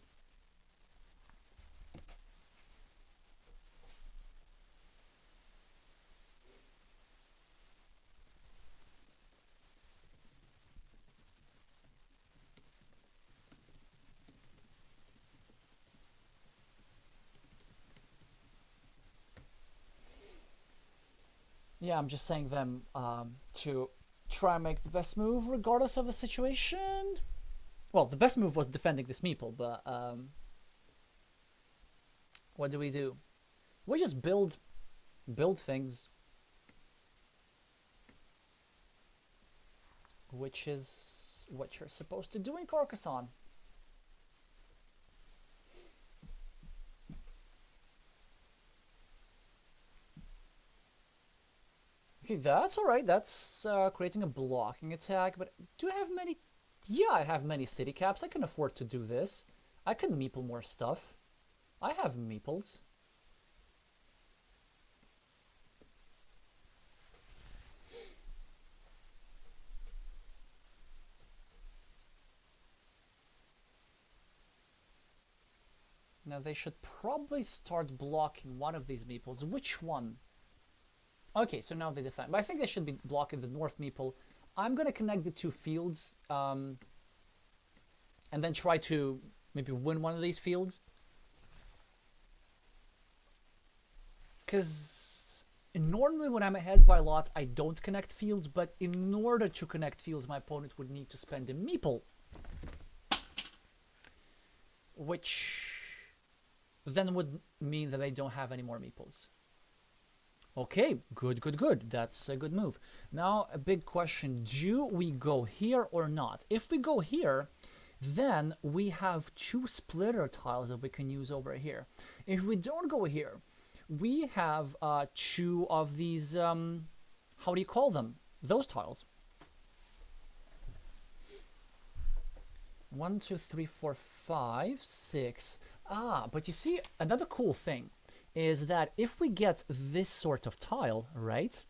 S1: Yeah, I'm just saying them to try and make the best move regardless of the situation. Well, the best move was defending this meeple, but what do? We just build things, which is what you're supposed to do in Carcassonne. Okay, that's all right. That's creating a blocking attack. But do I have many? Yeah, I have many city caps. I can afford to do this. I can meeple more stuff. I have meeples. Now they should probably start blocking one of these meeples. Which one? Okay, so now they defend. But I think they should be blocking the north meeple. I'm going to connect the two fields and then try to maybe win one of these fields. Because normally when I'm ahead by a lot, I don't connect fields. But in order to connect fields, my opponent would need to spend a meeple. Which then would mean that I don't have any more meeples. Okay, good. That's a good move. Now, a big question. Do we go here or not? If we go here, then we have two splitter tiles that we can use over here. If we don't go here, we have two of these, how do you call them? Those tiles. 1, 2, 3, 4, 5, 6. Ah, but you see, another cool thing is that if we get this sort of tile, right,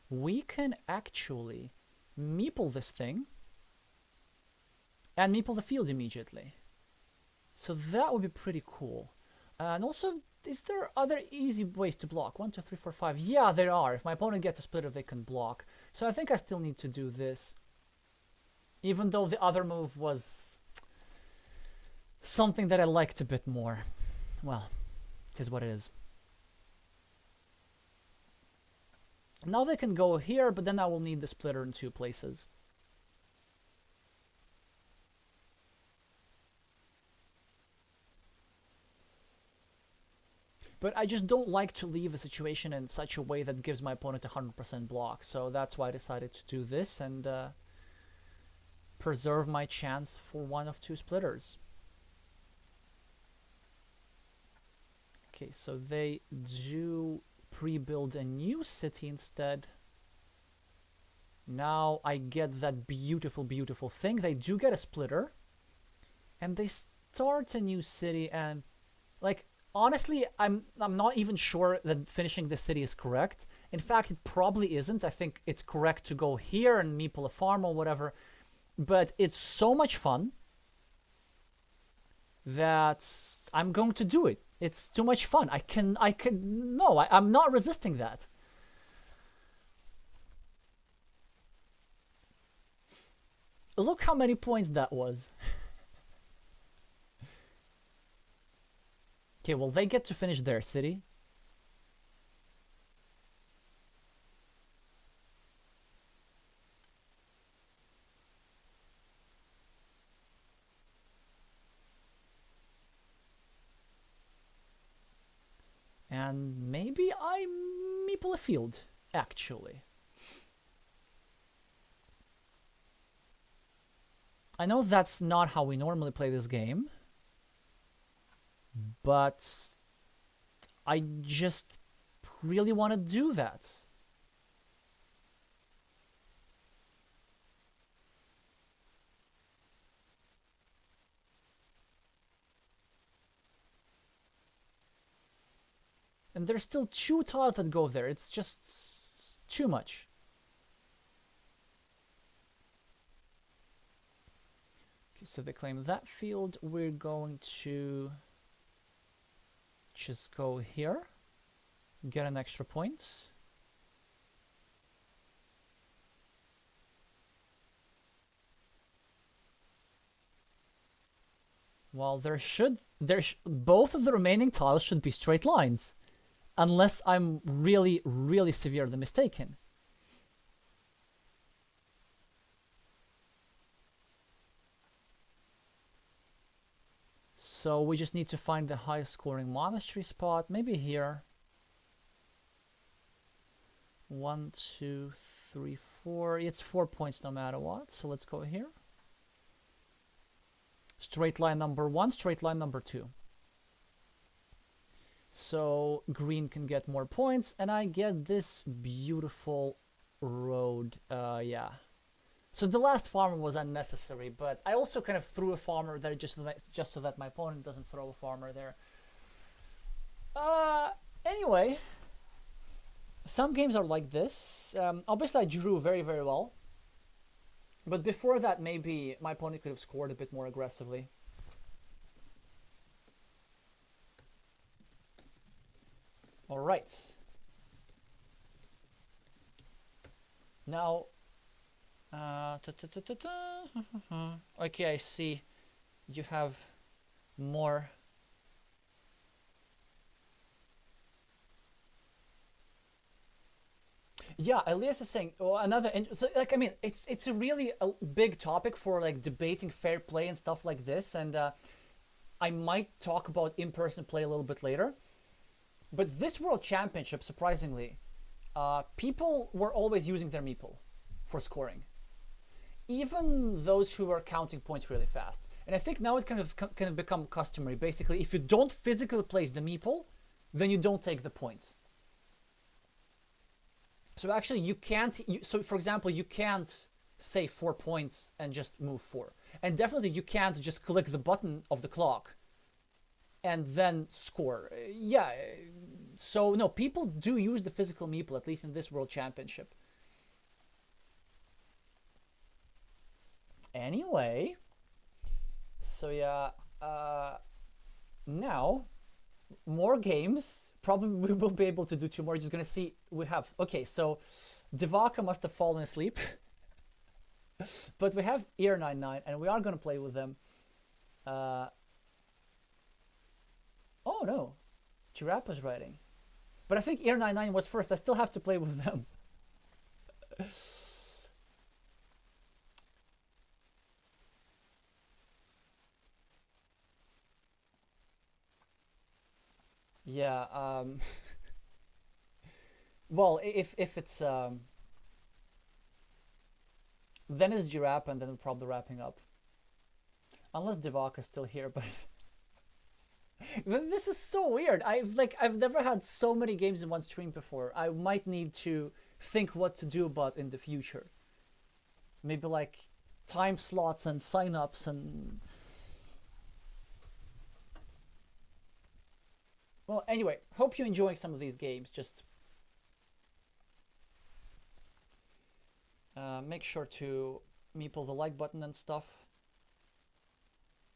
S1: we can actually meeple this thing and meeple the field immediately. So that would be pretty cool. And also, is there other easy ways to block? 1, 2, 3, 4, 5. Yeah, there are. If my opponent gets a splitter, they can block. So I think I still need to do this. Even though the other move was something that I liked a bit more. Well, it is what it is. Now they can go here, but then I will need the splitter in 2 places. But I just don't like to leave a situation in such a way that gives my opponent 100% block. So that's why I decided to do this and preserve my chance for 1 of 2 splitters. Okay, so they do pre-build a new city instead. Now I get that beautiful, beautiful thing. They do get a splitter. And they start a new city and, like, honestly, I'm not even sure that finishing this city is correct. In fact, it probably isn't. I think it's correct to go here and meeple a farm or whatever. But it's so much fun that I'm going to do it. It's too much fun. I'm not resisting that. Look how many points that was. Okay, well, they get to finish their city. And maybe I meeple a field, actually. I know that's not how we normally play this game, but I just really want to do that. And there's still 2 tiles that go there. It's just too much. Okay, so they claim that field. We're going to just go here, get an extra point. Well, both of the remaining tiles should be straight lines. Unless I'm really, really severely mistaken. So we just need to find the highest scoring monastery spot. Maybe here. 1, 2, 3, 4. It's 4 points no matter what. So let's go here. Straight line number 1, straight line number 2. So green can get more points, and I get this beautiful road. Yeah. So the last farmer was unnecessary, but I also kind of threw a farmer there just so that my opponent doesn't throw a farmer there. Anyway, some games are like this. Obviously, I drew very, very well. But before that, maybe my opponent could have scored a bit more aggressively. All right. Now, okay, I see. You have more. Yeah, Elias is saying, oh, another. So, like, I mean, it's a really big topic for like debating fair play and stuff like this, and I might talk about in-person play a little bit later. But this World Championship, surprisingly, people were always using their meeple for scoring, even those who were counting points really fast. And I think now it kind of become customary. Basically, if you don't physically place the meeple, then you don't take the points. So actually, you can't. So for example, you can't say 4 points and just move 4. And definitely you can't just click the button of the clock and then score. Yeah, so no, people do use the physical meeple, at least in this World Championship. Anyway, so yeah, now more games. Probably we will be able to do two more. Just gonna see. We have okay. So Divaka must have fallen asleep, but we have Ear 99, and we are gonna play with them. Oh no, Giraffe is writing, but I think Ear 99 was first. I still have to play with them. Yeah. Well, if it's then it's Giraffe, and then we're probably wrapping up. Unless Divak is still here, but this is so weird. I've never had so many games in one stream before. I might need to think what to do about in the future. Maybe like time slots and sign-ups and well, anyway, hope you're enjoying some of these games. Just make sure to meeple the like button and stuff.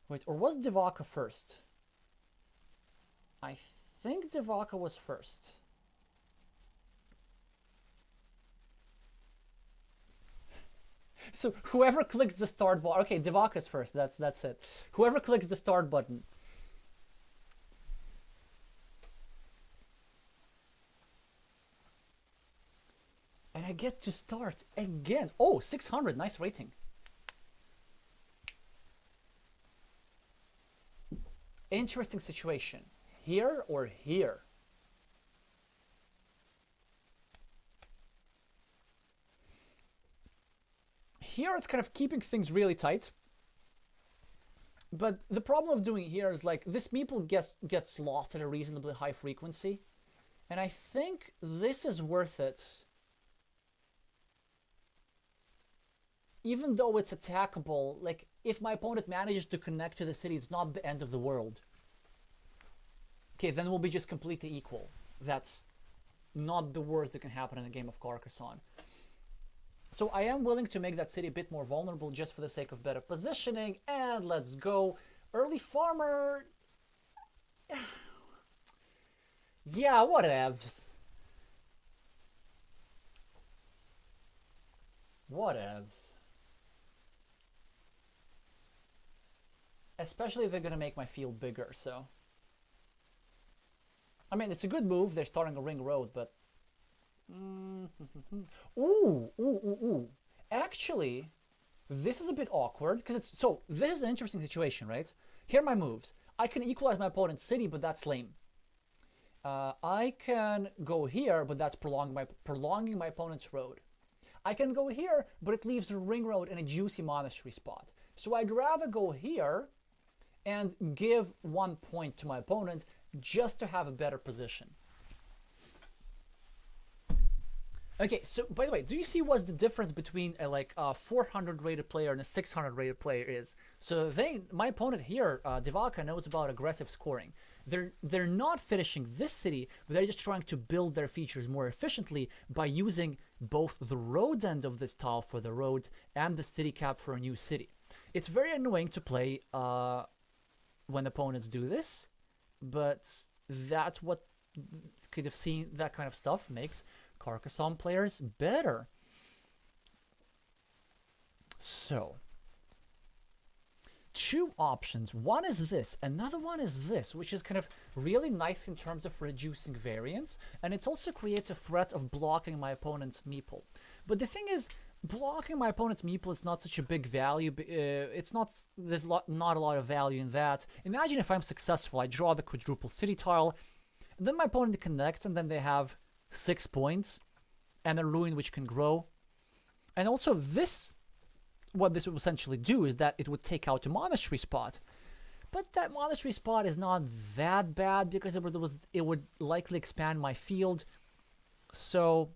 S1: Wait, or was Divaka first? I think Divaka was first. So whoever clicks the start button, okay, Divaka's first. That's it. Whoever clicks the start button. And I get to start again. Oh, 600, nice rating. Interesting situation. Here or here? Here it's kind of keeping things really tight. But the problem of doing here is like this meeple gets lost at a reasonably high frequency. And I think this is worth it. Even though it's attackable, like if my opponent manages to connect to the city, it's not the end of the world. Okay, then we'll be just completely equal. That's not the worst that can happen in a game of Carcassonne. So I am willing to make that city a bit more vulnerable just for the sake of better positioning. And let's go. Early farmer. Yeah, whatevs. Whatevs. Especially if they're gonna make my field bigger, so. I mean, it's a good move. They're starting a ring road, but. Ooh. Actually, this is a bit awkward because it's so. This is an interesting situation, right? Here are my moves. I can equalize my opponent's city, but that's lame. I can go here, but that's prolonging my opponent's road. I can go here, but it leaves a ring road and a juicy monastery spot. So I'd rather go here and give 1 point to my opponent just to have a better position. Okay, so by the way, do you see what's the difference between a 400 rated player and a 600 rated player is? So my opponent here, Divaka, knows about aggressive scoring. They're not finishing this city, but they're just trying to build their features more efficiently by using both the road end of this tile for the road and the city cap for a new city. It's very annoying to play when opponents do this, but that's what kind of seeing that kind of stuff makes Carcassonne players better. So, two options. One is this, another one is this, which is kind of really nice in terms of reducing variance, and it also creates a threat of blocking my opponent's meeple. But the thing is, blocking my opponent's meeple is not such a big value. There's not a lot of value in that. Imagine if I'm successful, I draw the quadruple city tile, and then my opponent connects, and then they have 6 points and a ruin which can grow. And also what this would essentially do is that it would take out a monastery spot. But that monastery spot is not that bad because it would likely expand my field. So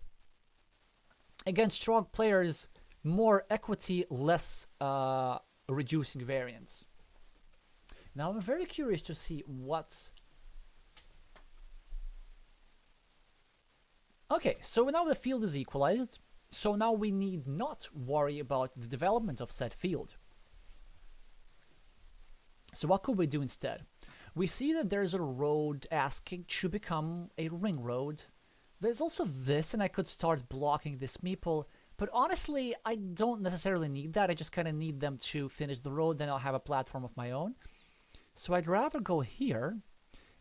S1: against strong players, more equity, less reducing variance. Now I'm very curious to see what... Okay, so now the field is equalized, so now we need not worry about the development of said field. So what could we do instead? We see that there's a road asking to become a ring road. There's also this, and I could start blocking this meeple, but honestly, I don't necessarily need that. I just kind of need them to finish the road, then I'll have a platform of my own. So I'd rather go here,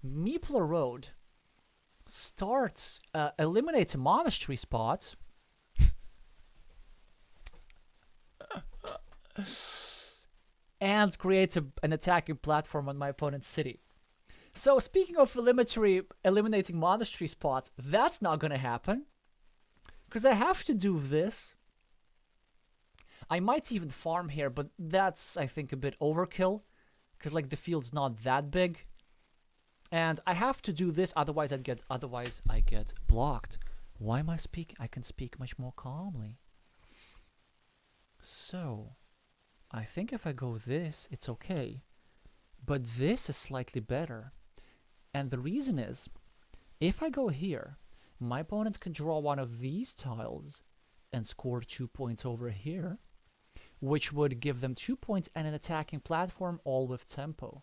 S1: meeple a road, start, eliminate a monastery spot, and create an attacking platform on my opponent's city. So speaking of eliminating monastery spots, that's not going to happen. Because I have to do this. I might even farm here, but that's, I think, a bit overkill. Because, like, the field's not that big. And I have to do this, otherwise I get blocked. Why am I speaking? I can speak much more calmly. So, I think if I go this, it's okay. But this is slightly better. And the reason is, if I go here, my opponent can draw one of these tiles and score 2 points over here, which would give them 2 points and an attacking platform, all with tempo.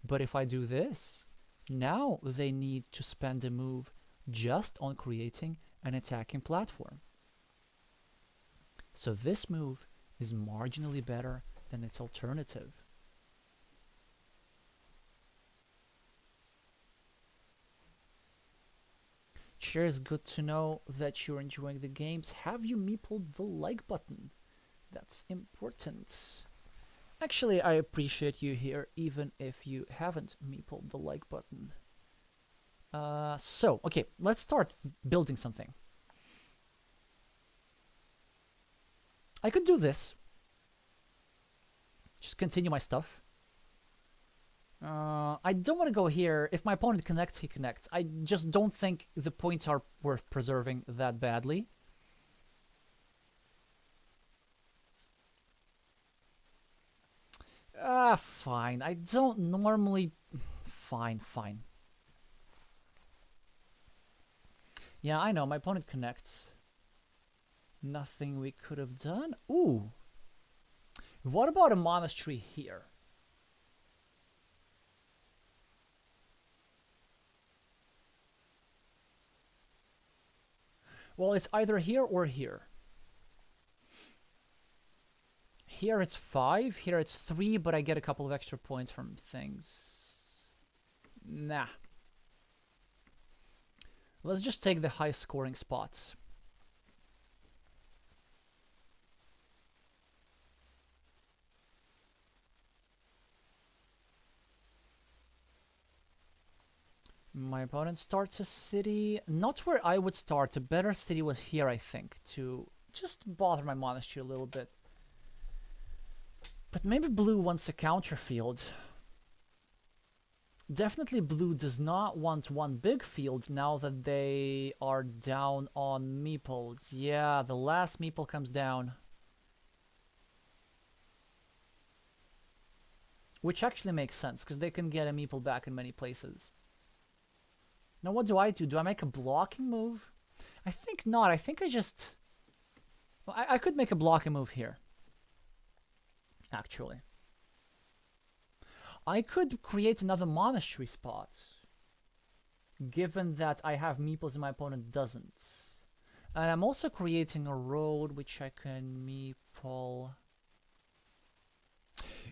S1: But if I do this, now they need to spend a move just on creating an attacking platform. So this move is marginally better than its alternative. Cheers, good to know that you're enjoying the games. Have you meepled the like button? That's important. Actually, I appreciate you here, even if you haven't meepled the like button. So, okay, let's start building something. I could do this. Just continue my stuff. I don't want to go here. If my opponent connects, he connects. I just don't think the points are worth preserving that badly. Fine. I don't normally... Fine. Yeah, I know. My opponent connects. Nothing we could have done. Ooh. What about a monastery here? Well, it's either here or here. Here it's 5, here it's 3, but I get a couple of extra points from things. Nah. Let's just take the high scoring spots. My opponent starts a city, not where I would start. A better city was here, I think, to just bother my monastery a little bit. But maybe blue wants a counter field. Definitely blue does not want one big field now that they are down on meeples. Yeah, the last meeple comes down. Which actually makes sense, because they can get a meeple back in many places. Now what do? Do I make a blocking move? I think not. I think I just... Well, I could make a blocking move here. Actually. I could create another monastery spot. Given that I have meeples and my opponent doesn't. And I'm also creating a road which I can meeple.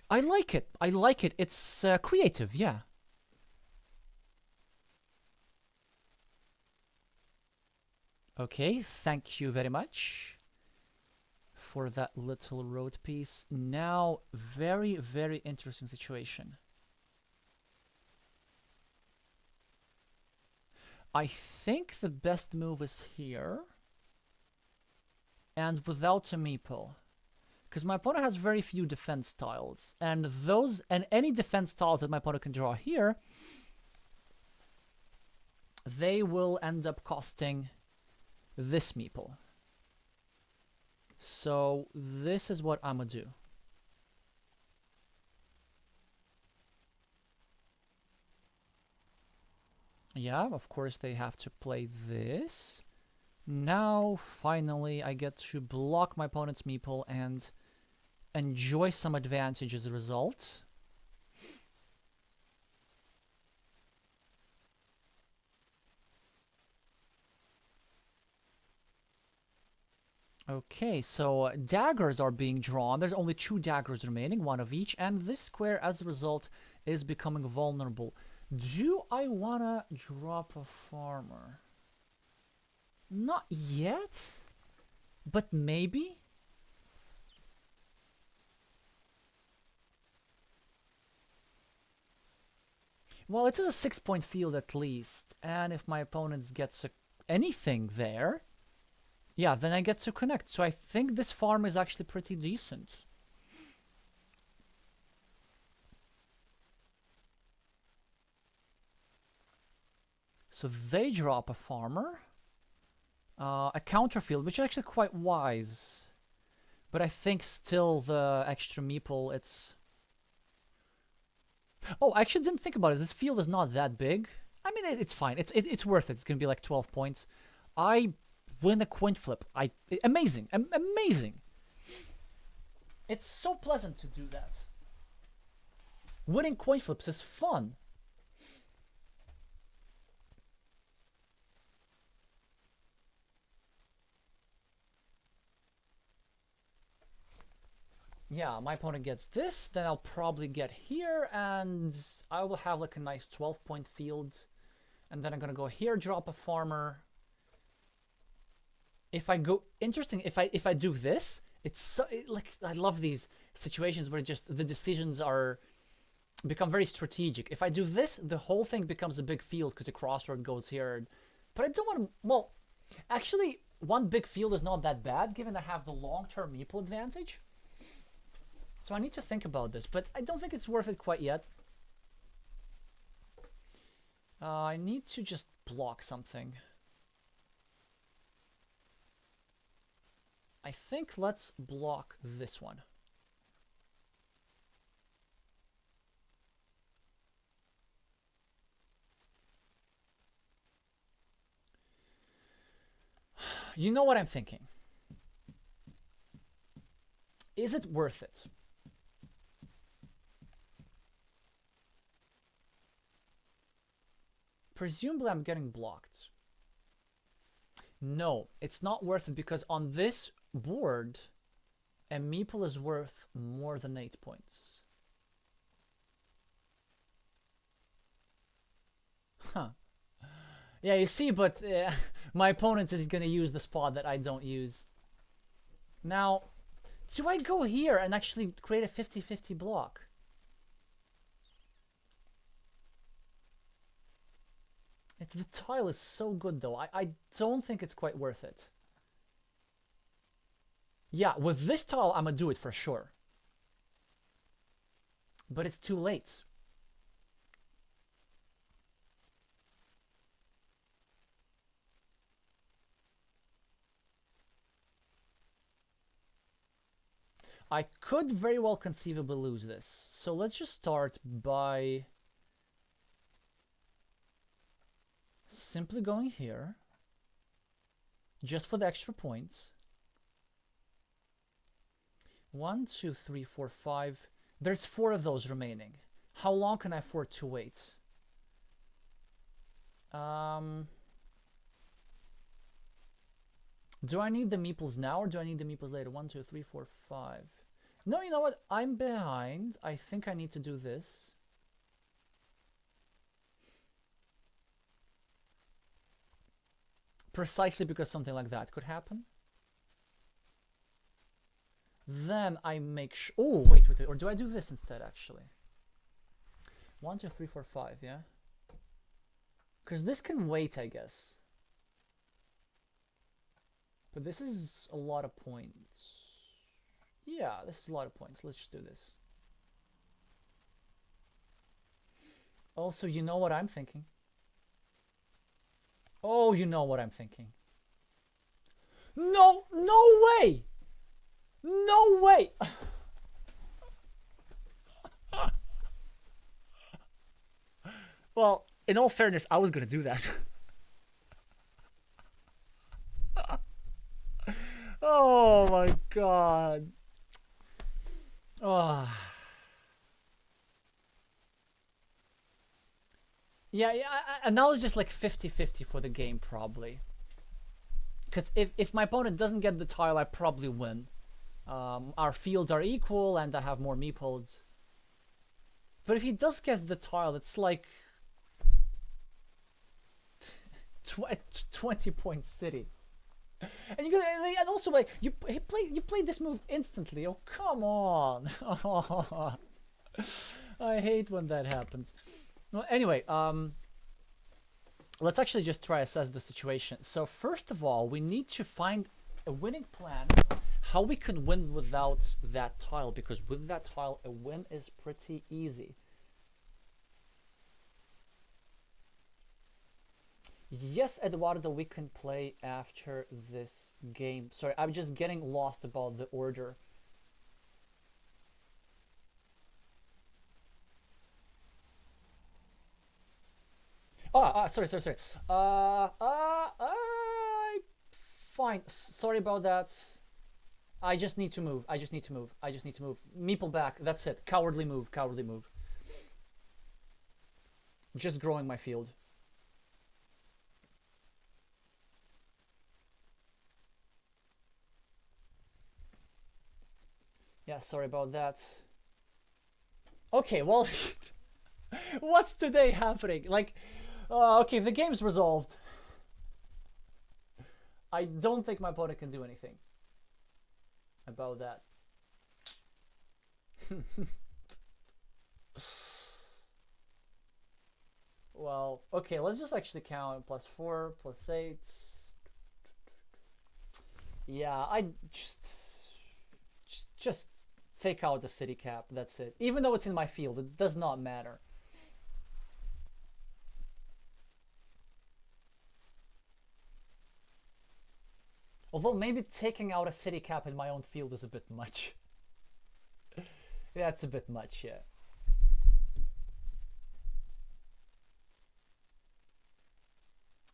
S1: I like it. I like it. It's creative, yeah. Okay, thank you very much for that little road piece. Now, very, very interesting situation. I think the best move is here. And without a meeple. Because my opponent has very few defense tiles. And any defense tile that my opponent can draw here, they will end up costing this meeple. So this is what I'm gonna do. Yeah, of course they have to play this. Now, finally, I get to block my opponent's meeple and enjoy some advantage as a result. Okay, so daggers are being drawn. There's only 2 daggers remaining, 1 of each, and this square, as a result, is becoming vulnerable. Do I wanna drop a farmer? Not yet, but maybe? Well, it is a 6-point field at least, and if my opponent gets anything there, yeah, then I get to connect. So I think this farm is actually pretty decent. So they drop a farmer, a counterfield, which is actually quite wise. But I think still the extra meeple, it's... Oh, I actually didn't think about it. This field is not that big. I mean, it's fine. It's worth it. It's going to be like 12 points. I win a coin flip. Amazing. Amazing. It's so pleasant to do that. Winning coin flips is fun. Yeah, my opponent gets this, then I'll probably get here, and I will have like a nice 12-point field. And then I'm gonna go here, drop a farmer. If I go, interesting, if I do this, it's so, like, I love these situations where just the decisions are become very strategic. If I do this, the whole thing becomes a big field because the crossroad goes here. But I don't want to, well, actually, one big field is not that bad given I have the long-term meeple advantage. So I need to think about this, but I don't think it's worth it quite yet. I need to just block something. I think let's block this one. You know what I'm thinking. Is it worth it? Presumably I'm getting blocked. No, it's not worth it because on this board, a meeple is worth more than 8 points. Huh. Yeah, you see, but my opponent is going to use the spot that I don't use. Now, do I go here and actually create a 50-50 block? The tile is so good, though. I don't think it's quite worth it. Yeah, with this tile, I'm gonna do it for sure. But it's too late. I could very well conceivably lose this. So let's just start by simply going here. Just for the extra points. 1, 2, 3, 4, 5. There's 4 of those remaining. How long can I afford to wait? Do I need the meeples now or do I need the meeples later? 1, 2, 3, 4, 5. No, you know what? I'm behind. I think I need to do this. Precisely because something like that could happen. Then I make sure. Oh, wait. Or do I do this instead, actually? 1, 2, 3, 4, 5, yeah? Because this can wait, I guess. But this is a lot of points. Yeah, this is a lot of points. Let's just do this. Also, you know what I'm thinking. Oh, you know what I'm thinking. No, no way! No way! Well, In all fairness, I was gonna do that. Oh my god. Oh. Yeah, yeah, and now it's just like 50-50 for the game, probably. Because if my opponent doesn't get the tile, I probably win. Our fields are equal, and I have more meeples. But if he does get the tile, it's like 20-point city. And you and also like you played this move instantly. Oh come on! I hate when that happens. Well, anyway, let's actually just try to assess the situation. So first of all, we need to find a winning plan. How we can win without that tile, because with that tile, a win is pretty easy. Yes, Eduardo, we can play after this game. Sorry, I'm just getting lost about the order. Sorry. Fine. Sorry about that. I just need to move. I just need to move. I just need to move. Meeple back. That's it. Cowardly move. Cowardly move. Just growing my field. Yeah, sorry about that. Okay, well, what's today happening? Like, okay, the game's resolved. I don't think my opponent can do anything about that. Well, okay, let's just actually count. +4, +8. Yeah, I just take out the city cap. That's it. Even though it's in my field, it does not matter. Although maybe taking out a city cap in my own field is a bit much. Yeah, it's a bit much, yeah.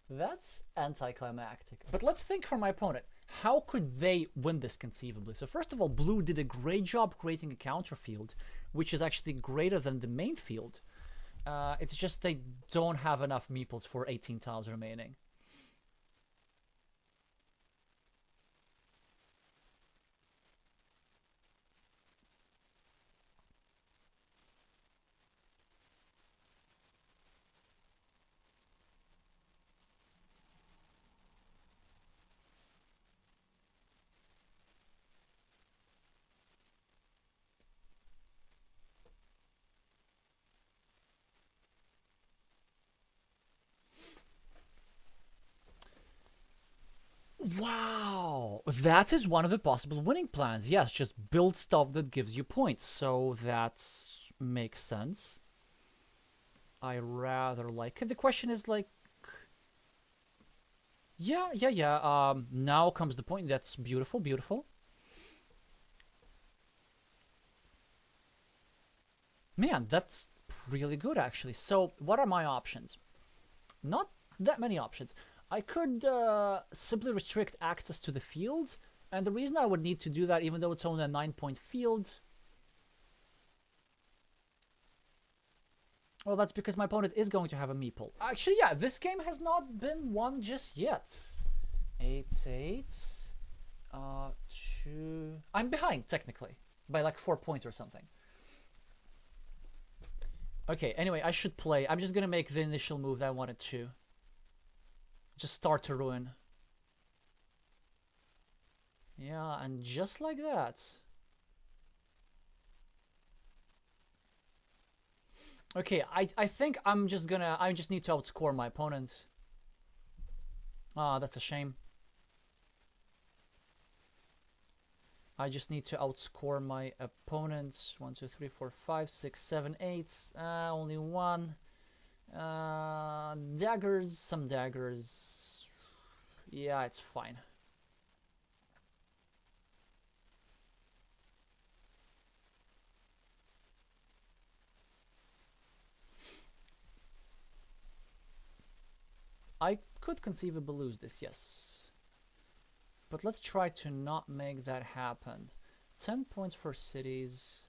S1: That's anticlimactic. But let's think for my opponent. How could they win this conceivably? So first of all, blue did a great job creating a counter field, which is actually greater than the main field. It's just they don't have enough meeples for 18 tiles remaining. Wow, that is one of the possible winning plans. Yes, just build stuff that gives you points. So that makes sense. I rather like it. The question is like, yeah. Now comes the point. That's beautiful, beautiful. Man, that's really good actually. So what are my options? Not that many options. I could simply restrict access to the field, and the reason I would need to do that, even though it's only a 9-point field, well, that's because my opponent is going to have a meeple. Actually, yeah, this game has not been won just yet. 8-8. 2. I'm behind, technically, by like 4 points or something. Okay, anyway, I should play. I'm just gonna make the initial move that I wanted to. Just start to ruin. Yeah, and just like that. Okay, I think I just need to outscore my opponent. Ah, that's a shame. I just need to outscore my opponent. 1, 2, 3, 4, 5, 6, 7, 8. Only one. Daggers, some daggers. Yeah, it's fine. I could conceivably lose this, yes. But let's try to not make that happen. 10 points for cities.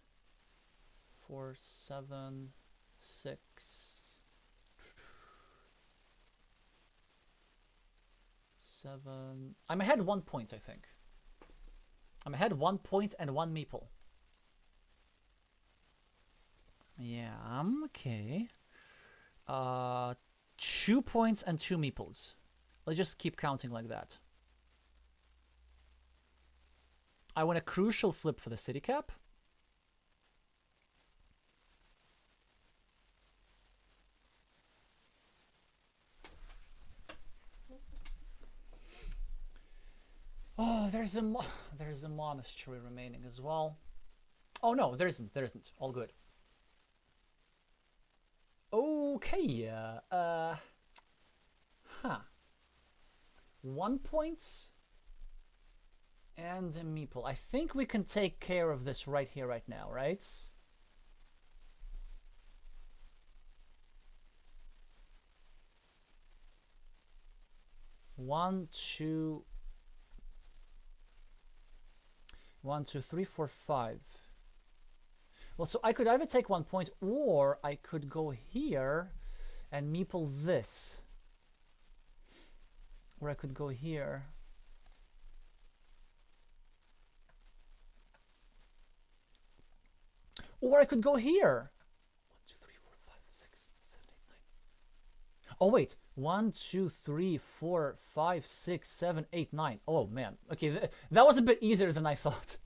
S1: 4, 7, 6. 7. I'm ahead 1 point, I think. I'm ahead 1 point and 1 meeple. Yeah, I'm okay. 2 points and 2 meeples. Let's just keep counting like that. I want a crucial flip for the city cap. Oh, there's a monastery remaining as well. Oh no, there isn't. There isn't. All good. Okay. 1 point and a meeple. I think we can take care of this right here, right now, right? One, two, 1, 2, 3, 4, 5. Well, so I could either take 1 point, or I could go here and meeple this. Or I could go here. Or I could go here. 1, 2, 3, 4, 5, 6, 7, 8, 9. Oh, wait. 1, 2, 3, 4, 5, 6, 7, 8, 9. Oh, man. Okay, that was a bit easier than I thought.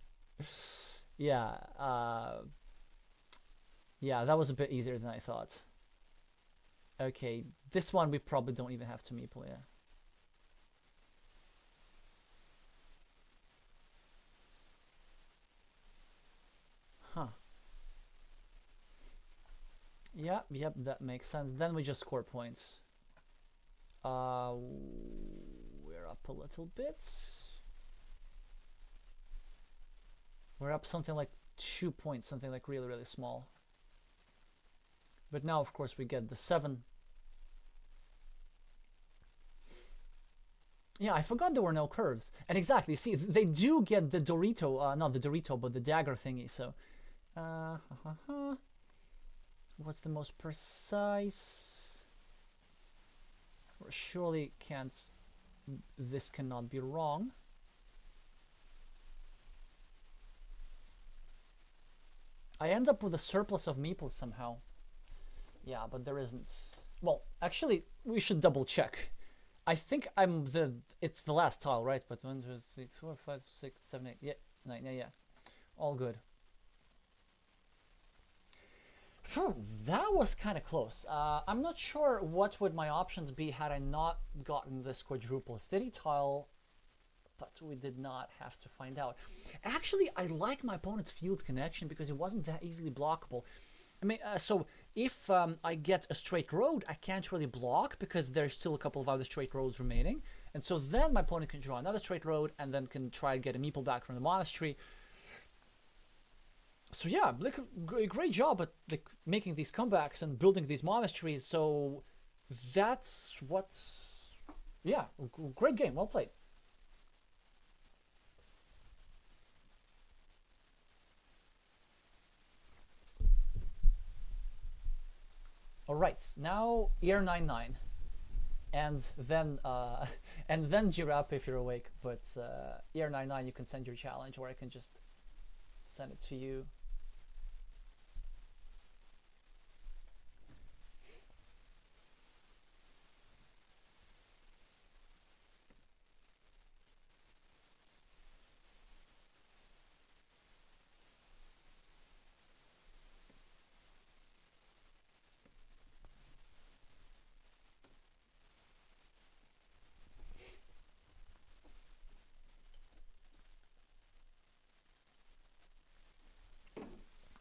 S1: Yeah. Yeah, that was a bit easier than I thought. Okay, this one we probably don't even have to meeple, yeah. Huh. Yep, that makes sense. Then we just score points. We're up a little bit. We're up something like 2 points, something like really, really small. But now, of course, we get the 7. Yeah, I forgot there were no curves. And exactly, see, they do get the Dorito, not the Dorito, but the dagger thingy, so... What's the most precise? Surely can't... This cannot be wrong. I end up with a surplus of meeples somehow. Yeah, but there isn't. Well, actually, we should double check. I think it's the last tile, right? But 1, 2, 3, 4, 5, 6, 7, 8, yeah, 9, yeah. All good. Phew, that was kind of close. I'm not sure what would my options be had I not gotten this quadruple city tile, but we did not have to find out. Actually, I like my opponent's field connection because it wasn't that easily blockable. I mean, so if I get a straight road, I can't really block because there's still a couple of other straight roads remaining. And so then my opponent can draw another straight road and then can try to get a meeple back from the monastery. So yeah, like, great job at like making these comebacks and building these monasteries. So that's what's... Yeah, great game. Well played. All right, now ear 9-9, and then Giraffe if you're awake. But ear 9-9, you can send your challenge, or I can just send it to you.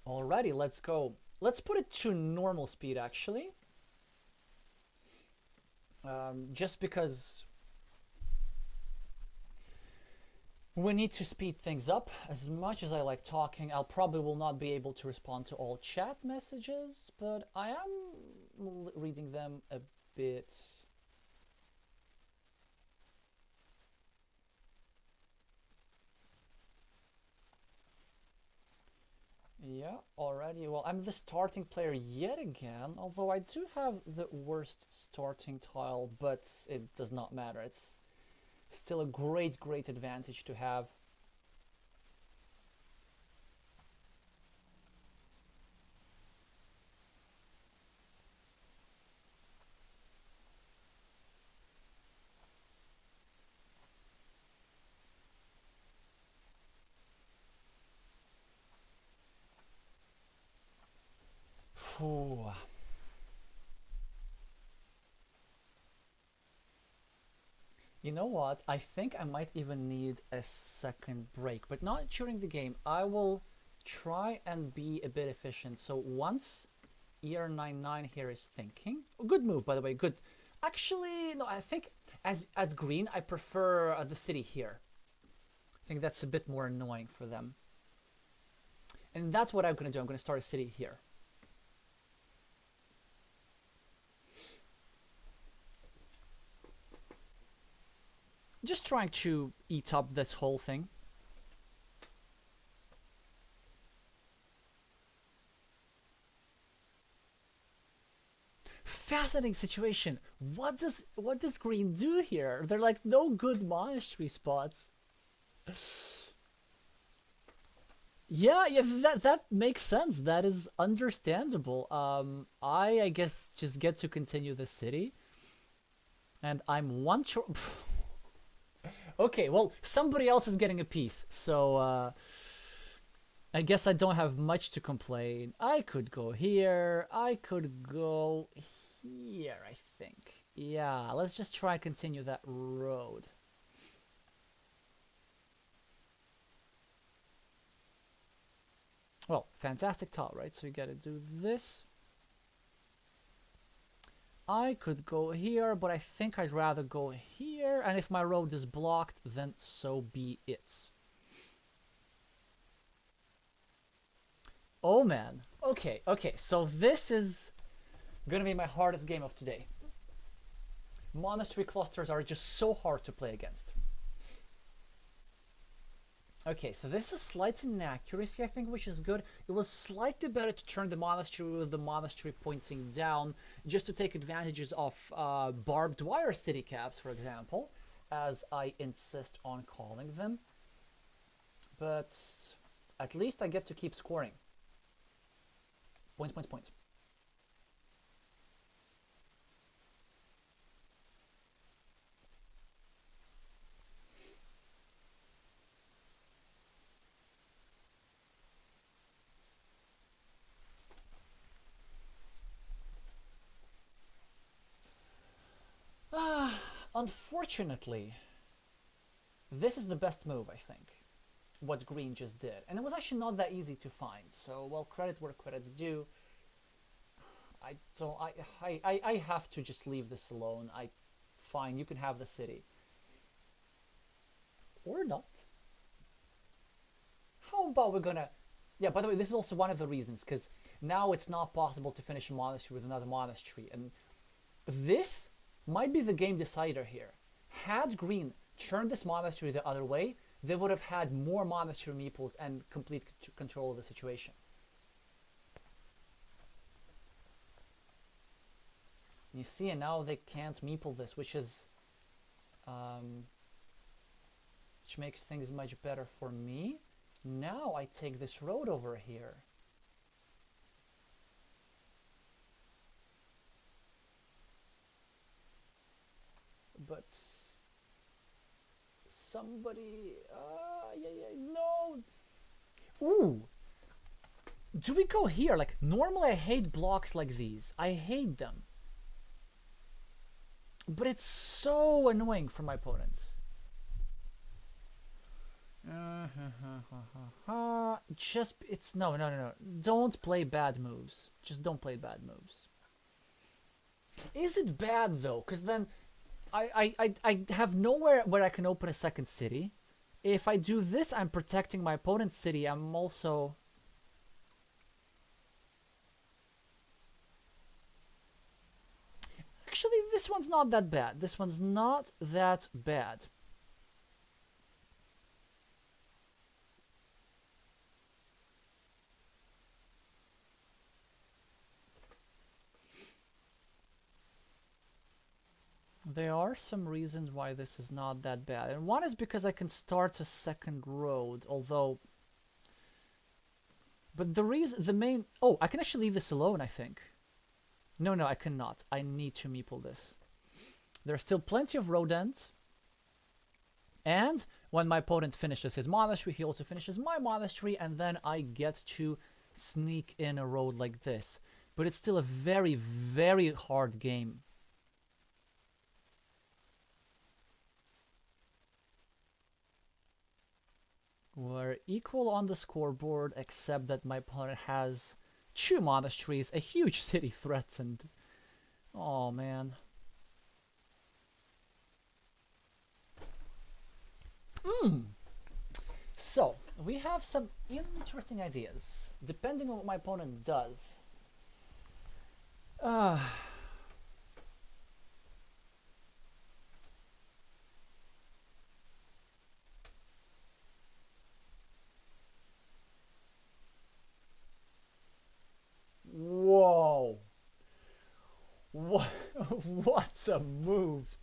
S1: Alrighty, let's go. Let's put it to normal speed, actually. Just because we need to speed things up. As much as I like talking, I'll probably will not be able to respond to all chat messages, but I am reading them a bit already. Well, I'm the starting player yet again, although I do have the worst starting tile, but it does not matter. It's still a great, great advantage to have. Phew. You know what? I think I might even need a second break, but not during the game. I will try and be a bit efficient. So once ER99 here is thinking, good move by the way, good. Actually, no, I think as green, I prefer the city here. I think that's a bit more annoying for them. And that's what I'm gonna do. I'm gonna start a city here. Just trying to eat up this whole thing. Fascinating situation. What does green do here? They're like no good monastery spots. Yeah, that makes sense. That is understandable. I guess just get to continue the city, and I'm one short. Okay, well, somebody else is getting a piece, so I guess I don't have much to complain. I could go here. I could go here, I think. Yeah, let's just try and continue that road. Well, fantastic tile, right? So you gotta do this. I could go here, but I think I'd rather go here. And if my road is blocked, then so be it. Oh man. Okay, okay. So this is gonna be my hardest game of today. Monastery clusters are just so hard to play against. Okay, so this is slight inaccuracy, I think, which is good. It was slightly better to turn the monastery with the monastery pointing down, just to take advantages of barbed wire city caps, for example, as I insist on calling them. But at least I get to keep scoring. Points, points, points. Unfortunately, this is the best move, I think, what green just did. And it was actually not that easy to find, so, well, credit where credit's due. I have to just leave this alone. Fine, you can have the city. Or not. How about we're gonna... Yeah, by the way, this is also one of the reasons, because now it's not possible to finish a monastery with another monastery, and this might be the game decider here. Had green turned this monastery the other way, they would have had more monastery meeples and complete control of the situation. You see, and now they can't meeple this, which is which makes things much better for me. Now I take this road over here. But somebody, no. Ooh, do we go here? Like, normally I hate blocks like these. I hate them. But it's so annoying for my opponents. Just, it's, no. Don't play bad moves. Just don't play bad moves. Is it bad though? Because then I have nowhere where I can open a second city. If I do this, I'm protecting my opponent's city. I'm also... Actually, this one's not that bad. This one's not that bad. There are some reasons why this is not that bad. And one is because I can start a second road, although... But the main... Oh, I can actually leave this alone, I think. No, I cannot. I need to meeple this. There are still plenty of road ends. And when my opponent finishes his monastery, he also finishes my monastery, and then I get to sneak in a road like this. But it's still a very, very hard game. We're equal on the scoreboard, except that my opponent has 2 monasteries, a huge city threatened. Oh, man. So, we have some interesting ideas, depending on what my opponent does. Whoa! What's a move?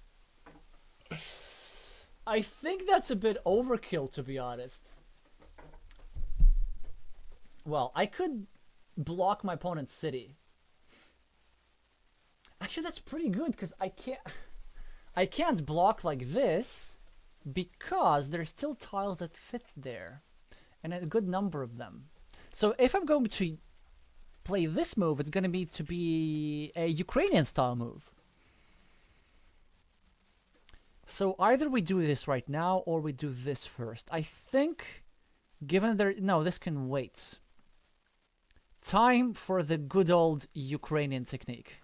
S1: I think that's a bit overkill, to be honest. Well, I could block my opponent's city. Actually, that's pretty good, because I can't block like this, because there's still tiles that fit there, and a good number of them. So if I'm going to play this move, it's going to be a Ukrainian style move. So either we do this right now or we do this first. I think, given there... No, this can wait. Time for the good old Ukrainian technique.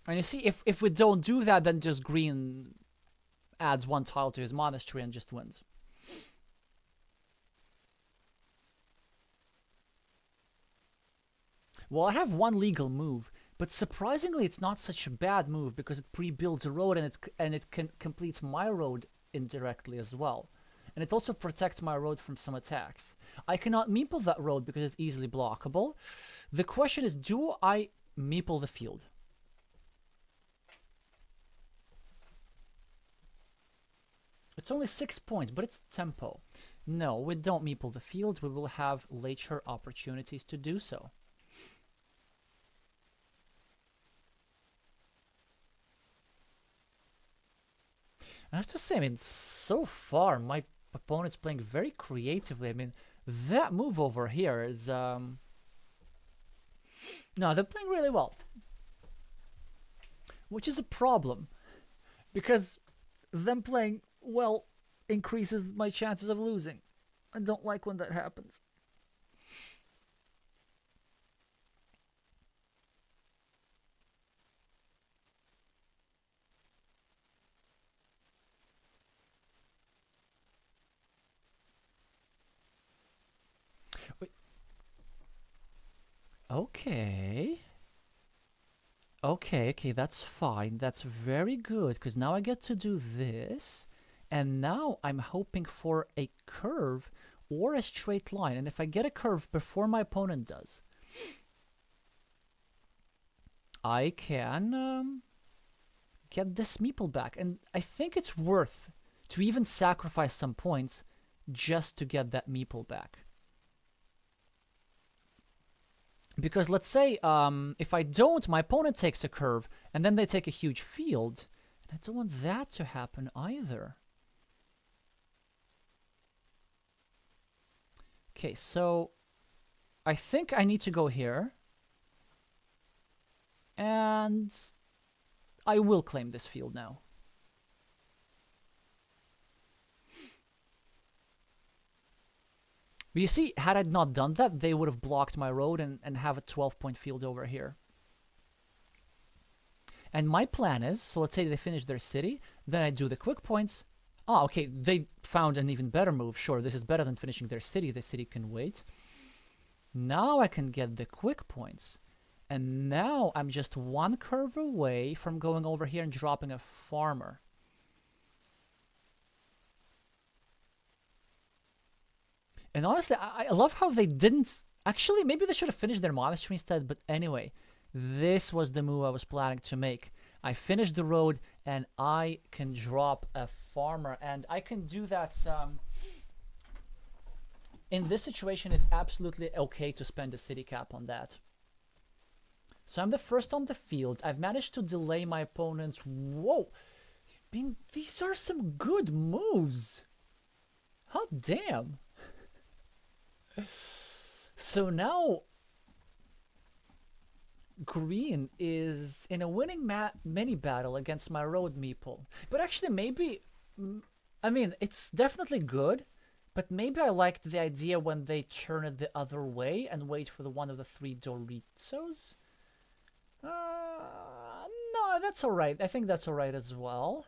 S1: And you see, if we don't do that, then just green adds 1 tile to his monastery and just wins. Well, I have 1 legal move, but surprisingly, it's not such a bad move because it pre-builds a road and it completes my road indirectly as well. And it also protects my road from some attacks. I cannot meeple that road because it's easily blockable. The question is, do I meeple the field? It's only 6 points, but it's tempo. No, we don't meeple the field. We will have later opportunities to do so. I have to say, I mean, so far, my opponent's playing very creatively. I mean, that move over here is... No, they're playing really well. Which is a problem. Because them playing well increases my chances of losing. I don't like when that happens. Okay. Okay, that's fine. That's very good, because now I get to do this, and now I'm hoping for a curve or a straight line. And if I get a curve before my opponent does, I can get this meeple back. And I think it's worth to even sacrifice some points just to get that meeple back. Because let's say if I don't, my opponent takes a curve, and then they take a huge field. And I don't want that to happen either. Okay, so I think I need to go here. And I will claim this field now. But you see, had I not done that, they would have blocked my road and have a 12-point field over here. And my plan is, so let's say they finish their city, then I do the quick points. Oh, okay, they found an even better move. Sure, this is better than finishing their city. The city can wait. Now I can get the quick points. And now I'm just 1 curve away from going over here and dropping a farmer. And honestly, I love how they didn't Actually, maybe they should have finished their monastery instead, but anyway, this was the move I was planning to make. I finished the road, and I can drop a farmer, and I can do that. In this situation, it's absolutely okay to spend a city cap on that. So I'm the first on the field. I've managed to delay my opponent's... Whoa! These are some good moves! Hot damn! So now... Green is in a winning mini battle against my road meeple. But actually, maybe... I mean, it's definitely good, but maybe I liked the idea when they turn it the other way and wait for the one of the 3 Doritos. No, that's alright. I think that's alright as well.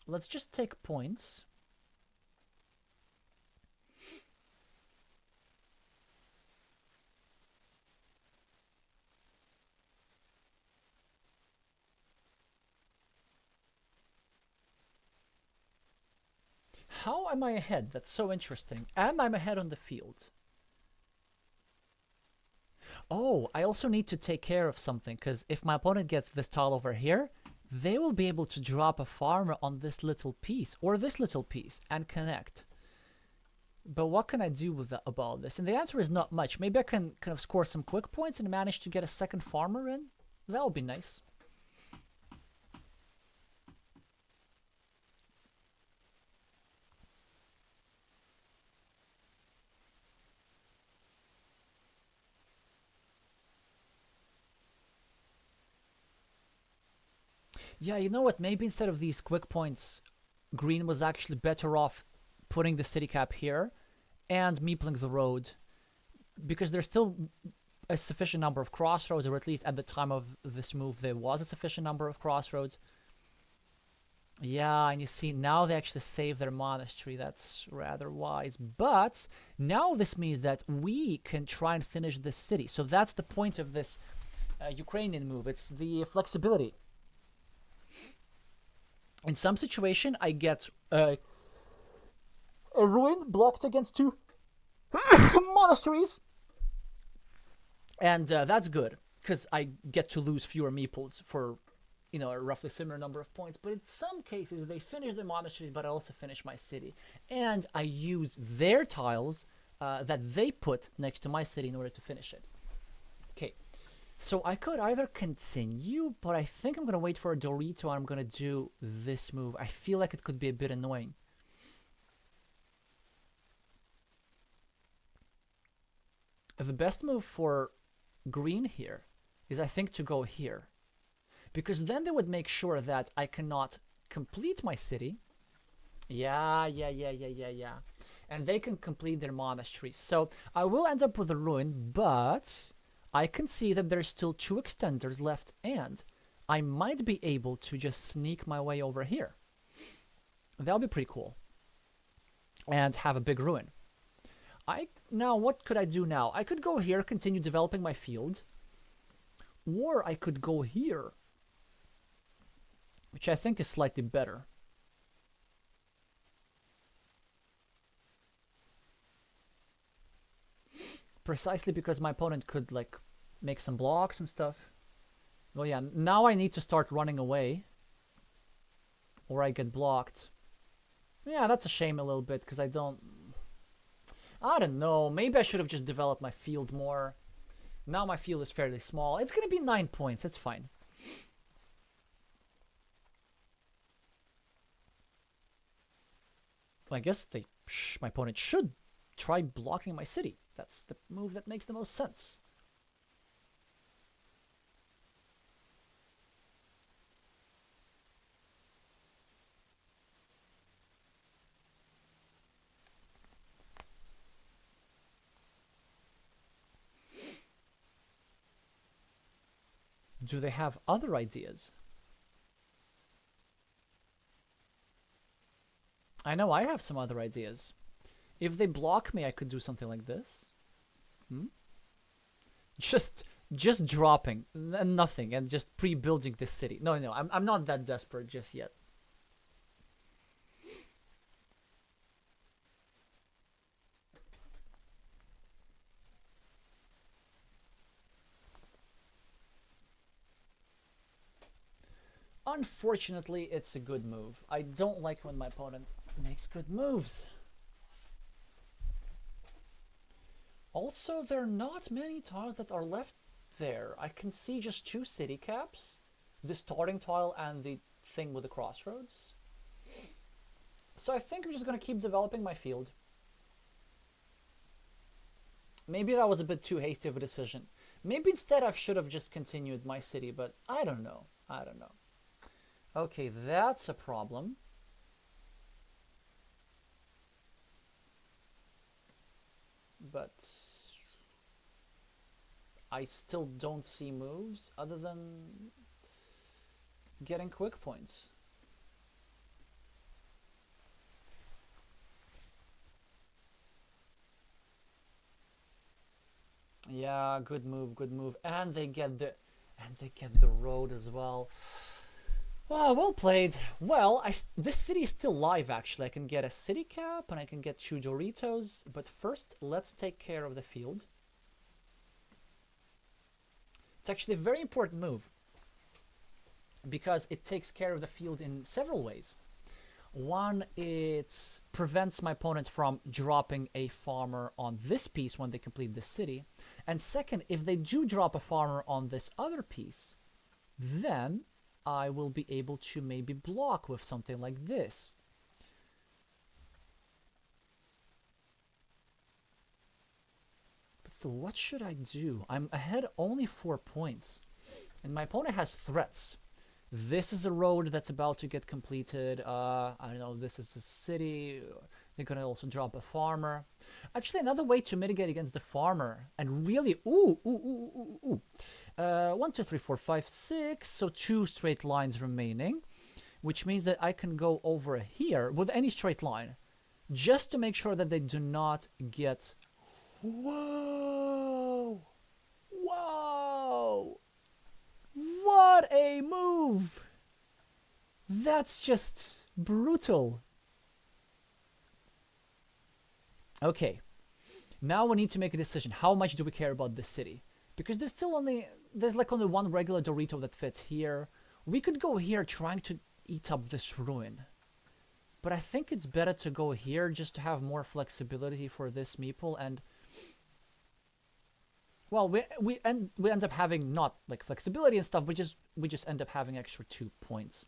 S1: Let's just take points. How am I ahead? That's so interesting. And I'm ahead on the field. Oh, I also need to take care of something, because if my opponent gets this tile over here, they will be able to drop a farmer on this little piece, or this little piece, and connect. But what can I do with about this? And the answer is not much. Maybe I can kind of score some quick points and manage to get a second farmer in. That would be nice. Yeah, you know what? Maybe instead of these quick points, green was actually better off putting the city cap here and meepling the road, because there's still a sufficient number of crossroads, or at least at the time of this move there was a sufficient number of crossroads. Yeah, and you see, now they actually save their monastery. That's rather wise. But now this means that we can try and finish this city. So that's the point of this Ukrainian move. It's the flexibility. In some situation, I get a ruin blocked against 2 monasteries. And that's good, because I get to lose fewer meeples for, you know, a roughly similar number of points. But in some cases, they finish the monasteries, but I also finish my city. And I use their tiles that they put next to my city in order to finish it. Okay, so I could either continue, but I think I'm going to wait for a Dorito and I'm going to do this move. I feel like it could be a bit annoying. The best move for green here is, I think, to go here, because then they would make sure that I cannot complete my city. Yeah. And they can complete their monasteries. So I will end up with a ruin, but I can see that there's still 2 extenders left, and I might be able to just sneak my way over here. That'll be pretty cool. And have a big ruin. Now, what could I do now? I could go here, continue developing my field. Or I could go here, which I think is slightly better. Precisely because my opponent could, like, make some blocks and stuff. Well, yeah, now I need to start running away, or I get blocked. Yeah, that's a shame a little bit, because I don't know. Maybe I should have just developed my field more. Now my field is fairly small. It's going to be 9 points. It's fine. I guess my opponent should try blocking my city. That's the move that makes the most sense. Do they have other ideas? I know I have some other ideas. If they block me, I could do something like this. Just dropping nothing and just pre-building this city. No, I'm not that desperate just yet. Unfortunately, it's a good move. I don't like when my opponent makes good moves. Also, there are not many tiles that are left there. I can see just 2 city caps, the starting tile and the thing with the crossroads. So I think I'm just going to keep developing my field. Maybe that was a bit too hasty of a decision. Maybe instead I should have just continued my city, but I don't know. I don't know. Okay, that's a problem. But I still don't see moves other than getting quick points. Yeah, good move, good move. And they get the road as well. Wow, well played. Well, this city is still live actually. I can get a city cap and I can get 2 Doritos, but first let's take care of the field. It's actually a very important move because it takes care of the field in several ways. One, it prevents my opponent from dropping a farmer on this piece when they complete the city. And second, if they do drop a farmer on this other piece, then I will be able to maybe block with something like this. But still, what should I do? I'm ahead only 4 points. And my opponent has threats. This is a road that's about to get completed. I don't know, this is a city. They're going to also drop a farmer. Actually, another way to mitigate against the farmer and really, 1, 2, 3, 4, 5, 6. So 2 straight lines remaining, which means that I can go over here with any straight line just to make sure that they do not get. Whoa! Whoa! What a move! That's just brutal. Okay, now we need to make a decision. How much do we care about this city? Because there's like only 1 regular Dorito that fits here. We could go here trying to eat up this ruin. But I think it's better to go here just to have more flexibility for this meeple. And well, we end up having not like flexibility and stuff, we just end up having extra 2 points.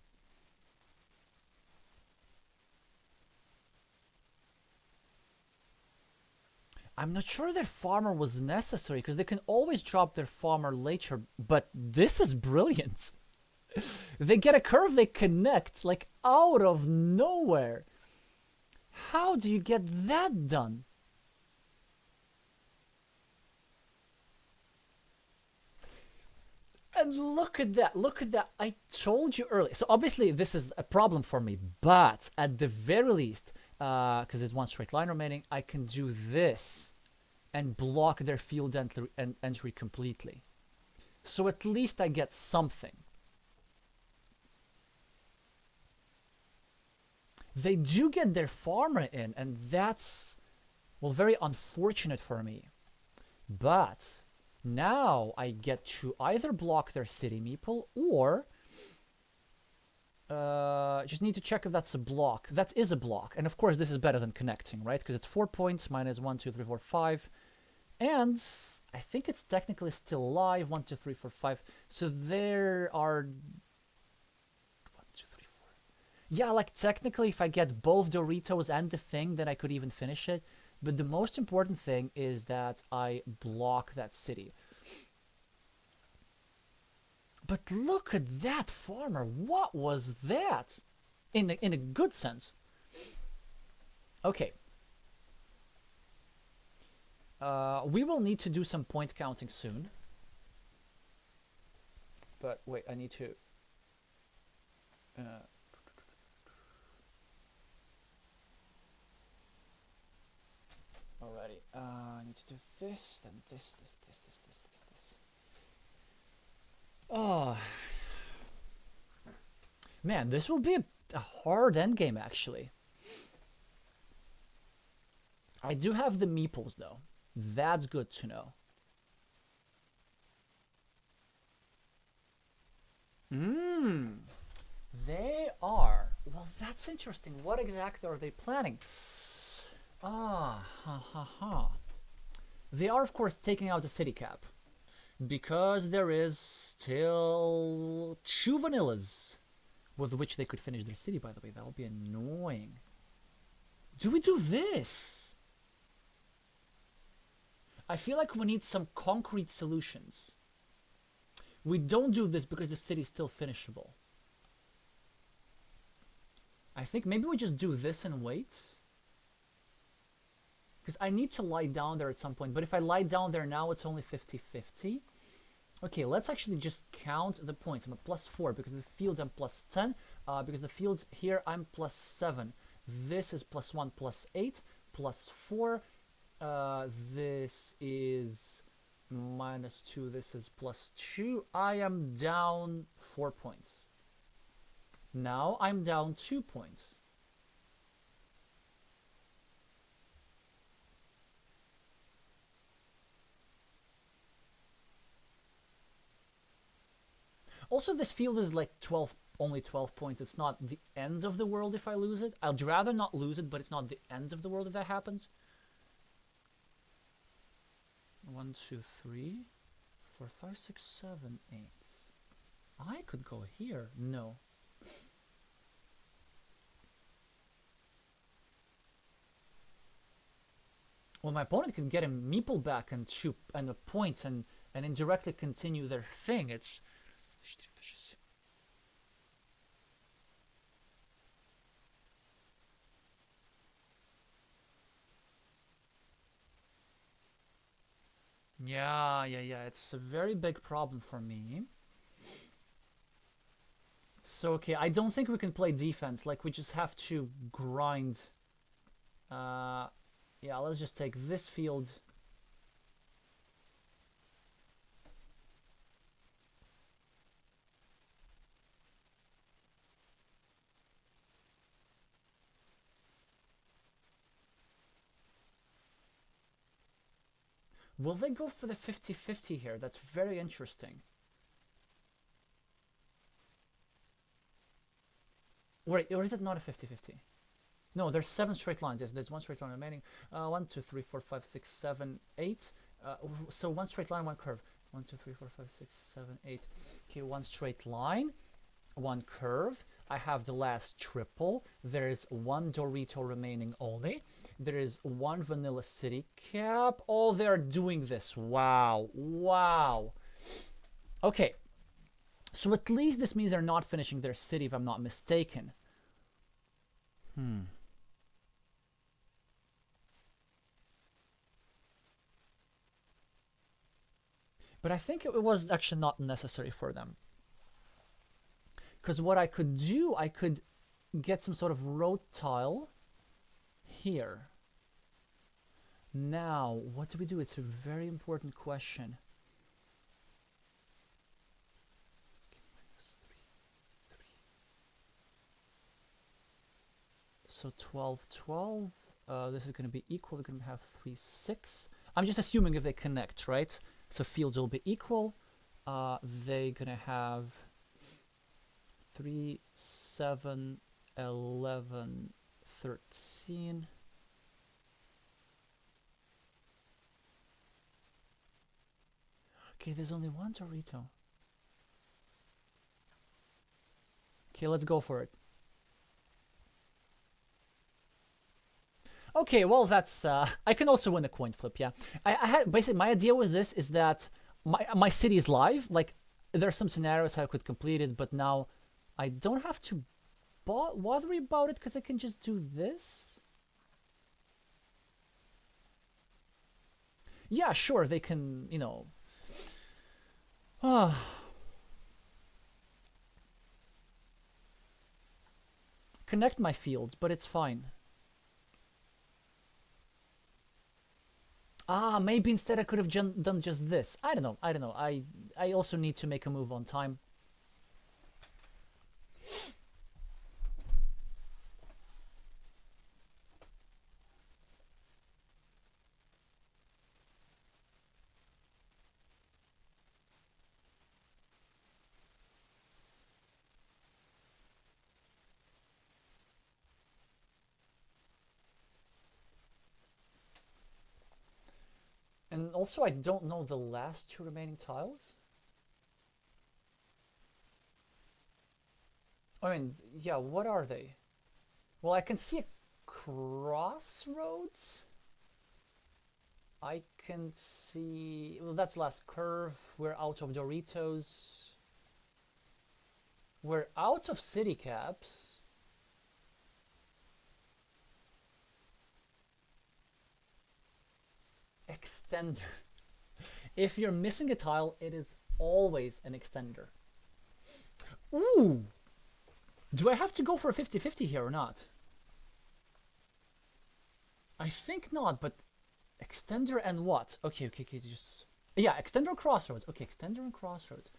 S1: I'm not sure their farmer was necessary because they can always drop their farmer later, but this is brilliant. They get a curve, they connect like out of nowhere. How do you get that done? And look at that, look at that. I told you earlier. So obviously this is a problem for me, but at the very least, because there's 1 straight line remaining, I can do this and block their field entry completely. So at least I get something. They do get their farmer in, and that's, well, very unfortunate for me. But now I get to either block their city meeple or just need to check if that's a block. That is a block. And of course this is better than connecting, right? Because it's 4 points minus 1, 2, 3, 4, 5. And I think it's technically still alive. 1, 2, 3, 4, 5. So there are 1, 2, 3, 4. Yeah, like technically if I get both Doritos and the thing, then I could even finish it. But the most important thing is that I block that city. But look at that farmer. What was that? In a good sense. Okay. We will need to do some point counting soon. But wait, I need to... Alrighty, I need to do this, then this. Oh, man, this will be a hard endgame, actually. I do have the meeples, though. That's good to know. They are. Well, that's interesting. What exactly are they planning? Ah, ha ha ha. They are, of course, taking out the city cap. Because there is still 2 vanillas with which they could finish their city, by the way. That would be annoying. Do we do this? I feel like we need some concrete solutions. We don't do this because the city is still finishable. I think maybe we just do this and wait. Because I need to lie down there at some point. But if I lie down there now, it's only 50-50. Okay, let's actually just count the points. I'm at +4 because of the fields I'm +10. Because the fields here I'm +7. This is +1, +8, +4. This is -2. This is +2. I am down 4 points. Now I'm down 2 points. Also, this field is like only 12 points. It's not the end of the world if I lose it. I'd rather not lose it, but it's not the end of the world if that happens. 1, 2, 3, 4, 5, 6, 7, 8. I could go here. No. Well, my opponent can get a meeple back and shoot and the points and indirectly continue their thing. It's yeah. It's a very big problem for me. So, okay, I don't think we can play defense. Like, we just have to grind. Yeah, let's just take this field. Will they go for the 50-50 here? That's very interesting. Wait, or is it not a 50-50? No, there's 7 straight lines. Yes, there's 1 straight line remaining. 1, 2, 3, 4, 5, 6, 7, 8. So 1 straight line, 1 curve. 1, 2, 3, 4, 5, 6, 7, 8. Okay, 1 straight line, 1 curve. I have the last triple. There is 1 Dorito remaining only. There is 1 vanilla city cap. Oh, they're doing this. Wow. Wow. Okay. So at least this means they're not finishing their city, if I'm not mistaken. But I think it was actually not necessary for them. Because what I could do, I could get some sort of road tile here. Now, what do we do? It's a very important question. So 12, 12. This is going to be equal. We're going to have 3, 6. I'm just assuming if they connect, right? So fields will be equal. They're going to have 3, 7, 11, 13. Okay, there's only 1 Dorito. Okay, let's go for it. Okay, well, that's I can also win a coin flip. Yeah, I had basically my idea with this is that my city is live. Like, there's some scenarios how I could complete it, but now I don't have to worry about it because I can just do this. Yeah, sure, they can, you know. Connect my fields, but it's fine. Maybe instead I could have done just this. I don't know. I also need to make a move on time. Also, I don't know the last two remaining tiles. I mean, yeah, what are they? Well, I can see a crossroads. I can see... Well, that's last curve. We're out of Doritos. We're out of city caps. Extender. If you're missing a tile, it is always an extender. Ooh! Do I have to go for a 50-50 here or not? I think not, but extender and what? Okay, just... Yeah, extender crossroads. Okay, extender and crossroads.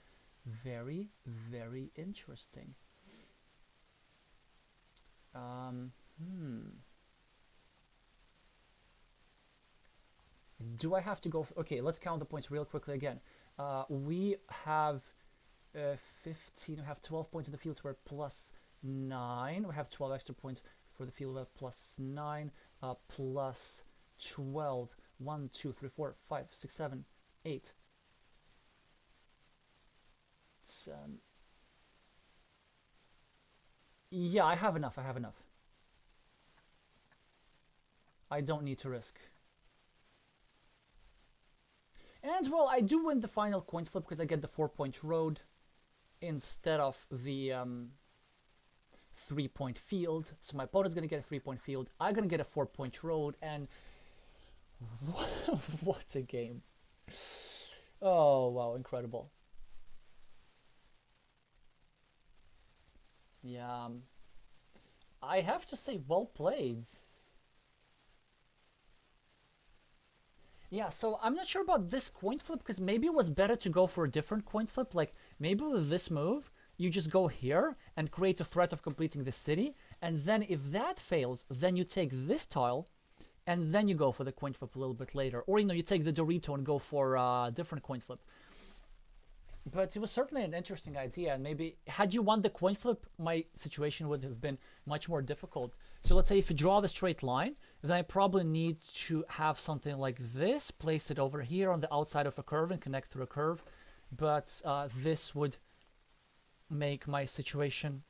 S1: Very, very interesting. Do I have to go... Okay, let's count the points real quickly again. We have 15, we have 12 points in the field, so we're plus 9. We have 12 extra points for the field, we're plus 9, plus 12. 1, 2, 3, 4, 5, 6, 7, 8. Yeah, I have enough. I don't need to risk. And, well, I do win the final coin flip because I get the 4-point road instead of the 3-point field. So my opponent's going to get a 3-point field. I'm going to get a 4-point road. And what a game. Oh, wow, incredible. Yeah. I have to say, well played. Yeah, so I'm not sure about this coin flip because maybe it was better to go for a different coin flip. Like, maybe with this move, you just go here and create a threat of completing the city. And then if that fails, then you take this tile and then you go for the coin flip a little bit later. Or, you know, you take the Dorito and go for a different coin flip. But it was certainly an interesting idea, and maybe had you won the coin flip, my situation would have been much more difficult. So let's say if you draw the straight line, then I probably need to have something like this, place it over here on the outside of a curve and connect through a curve. But this would make my situation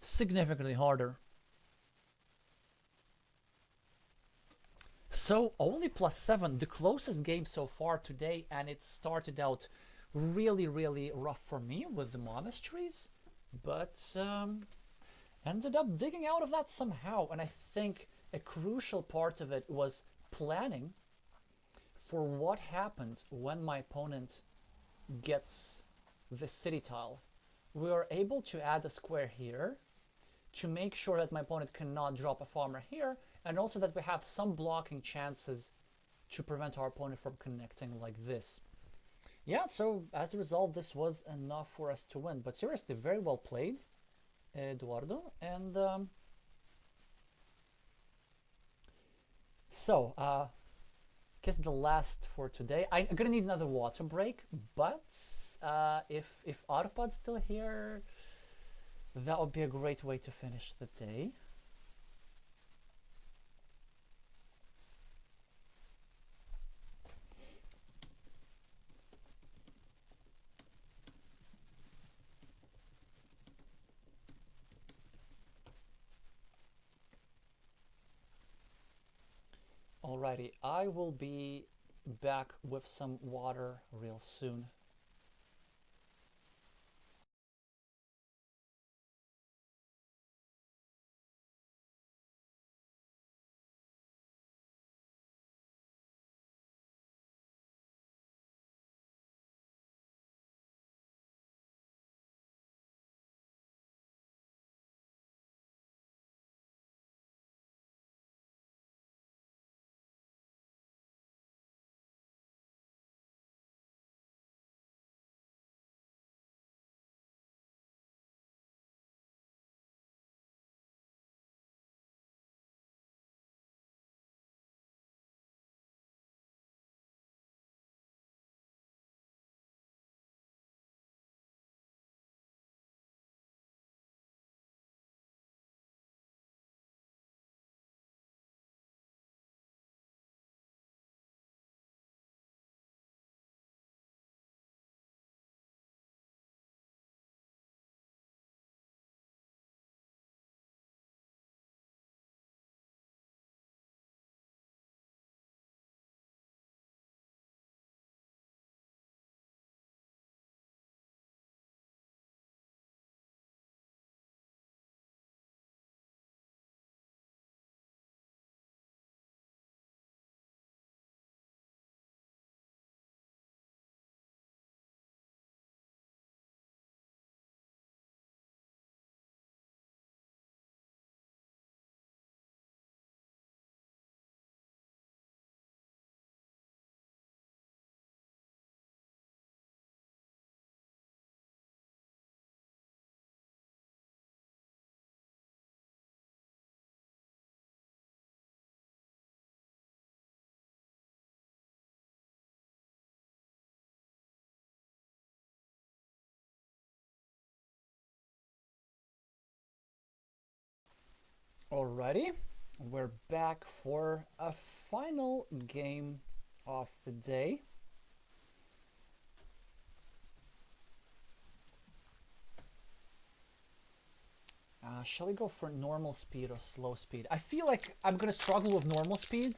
S1: significantly harder. So only plus 7, the closest game so far today, and it started out really, really rough for me with the monasteries, but ended up digging out of that somehow. And I think a crucial part of it was planning for what happens when my opponent gets the city tile. We are able to add a square here to make sure that my opponent cannot drop a farmer here, and also that we have some blocking chances to prevent our opponent from connecting like this. Yeah, so as a result, this was enough for us to win. But seriously, very well played, Eduardo. And so, guess the last for today. I'm gonna need another water break, but if Autopod's still here, that would be a great way to finish the day. Alrighty, I will be back with some water real soon. Alrighty, we're back for a final game of the day. Shall we go for normal speed or slow speed? I feel like I'm gonna struggle with normal speed,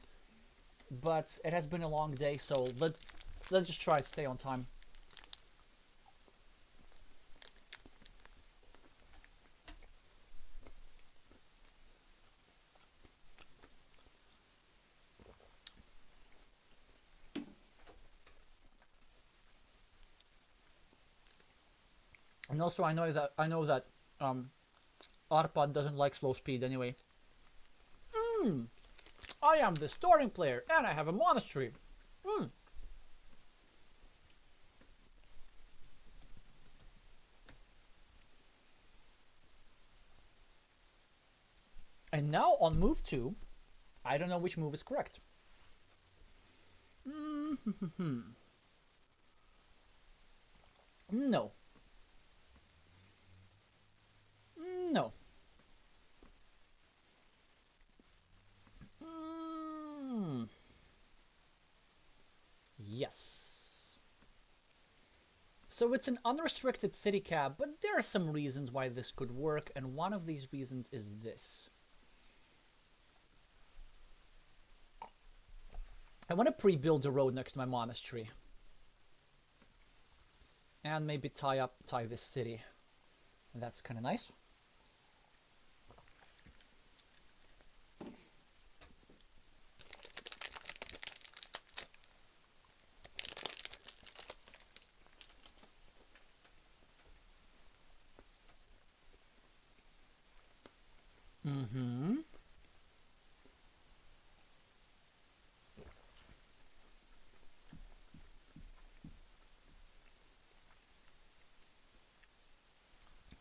S1: but it has been a long day, so let's just try to stay on time. And also, I know that Arpad doesn't like slow speed anyway. I am the starting player, and I have a monastery. And now on move 2, I don't know which move is correct. No. No. Yes. So it's an unrestricted city cap, but there are some reasons why this could work, and one of these reasons is this. I want to pre-build a road next to my monastery. And maybe tie this city. And that's kind of nice.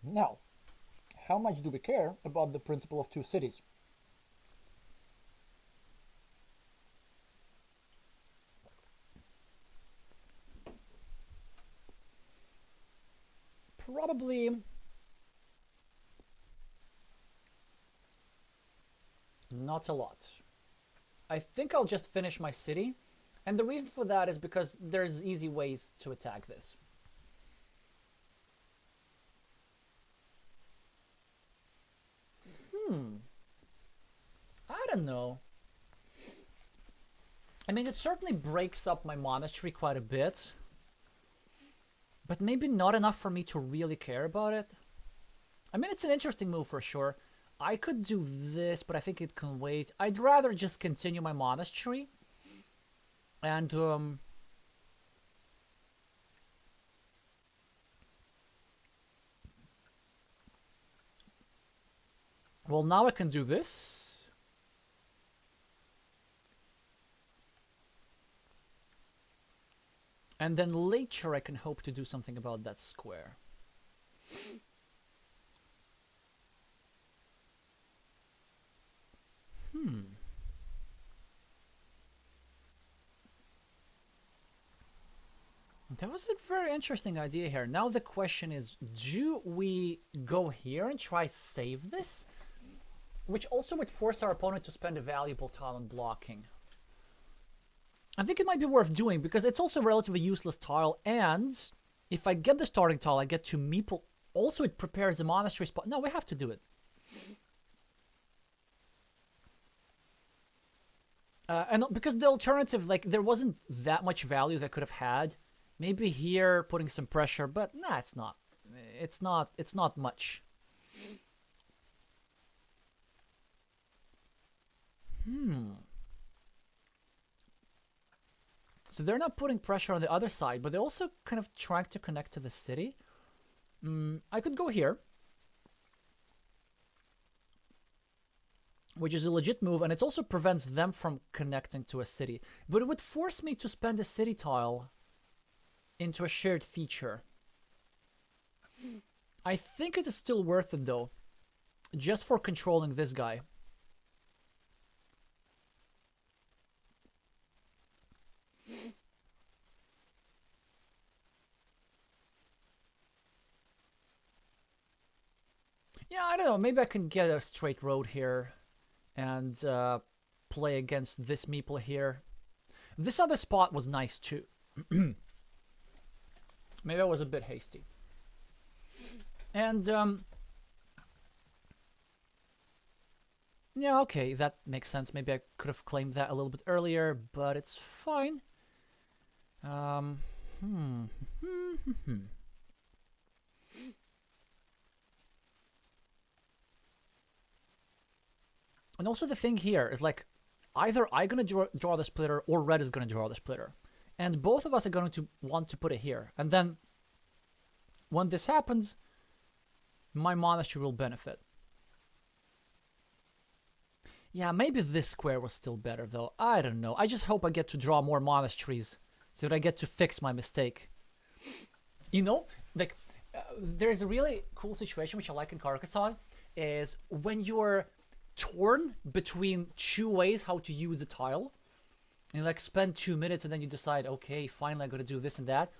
S1: Now, how much do we care about the principle of two cities? Probably not a lot. I think I'll just finish my city, and the reason for that is because there's easy ways to attack this. I don't know. I mean, it certainly breaks up my monastery quite a bit, but maybe not enough for me to really care about it. I mean, it's an interesting move for sure. I could do this, but I think it can wait. I'd rather just continue my monastery. And, well, now I can do this. And then later I can hope to do something about that square. That was a very interesting idea here. Now the question is, do we go here and try save this? Which also would force our opponent to spend a valuable tile on blocking. I think it might be worth doing because it's also a relatively useless tile, and if I get the starting tile, I get to meeple. Also, it prepares the monastery spot. No, we have to do it. And because the alternative, like, there wasn't that much value that could have had. Maybe here putting some pressure, but nah, it's not. It's not much. So they're not putting pressure on the other side, but they're also kind of trying to connect to the city. I could go here, which is a legit move, and it also prevents them from connecting to a city. But it would force me to spend a city tile into a shared feature. I think it is still worth it, though, just for controlling this guy. Yeah, I don't know. Maybe I can get a straight road here. and play against this meeple here. This other spot was nice too. Maybe I was a bit hasty. And yeah, okay, that makes sense. Maybe I could have claimed that a little bit earlier, but it's fine. And also the thing here is like, either I'm gonna draw the splitter or red is gonna draw the splitter. And both of us are going to want to put it here. And then when this happens, my monastery will benefit. Yeah, maybe this square was still better though. I don't know. I just hope I get to draw more monasteries so that I get to fix my mistake. You know, like, there's a really cool situation which I like in Carcassonne, is when you're torn between two ways how to use a tile. And you like spend 2 minutes and then you decide, okay, finally I gotta do this and that.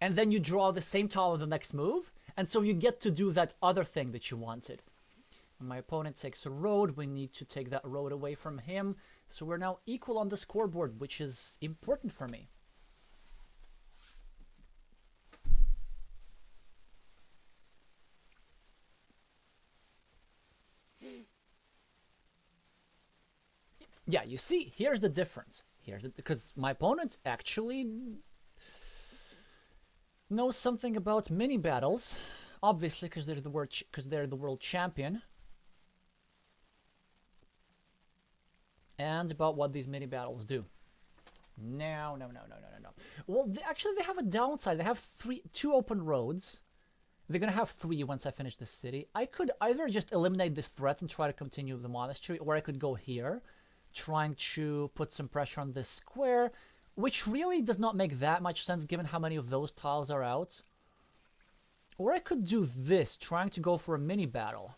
S1: And then you draw the same tile in the next move. And so you get to do that other thing that you wanted. And my opponent takes a road. We need to take that road away from him. So we're now equal on the scoreboard, which is important for me. Yeah, you see, here's the difference. Here's it, because my opponent actually knows something about mini battles, obviously, because they're the world champion, and about what these mini battles do. No. Well, actually, they have a downside. They have two open roads. They're gonna have 3 once I finish this city. I could either just eliminate this threat and try to continue the monastery, or I could go here, trying to put some pressure on this square, which really does not make that much sense given how many of those tiles are out. Or I could do this, trying to go for a mini battle.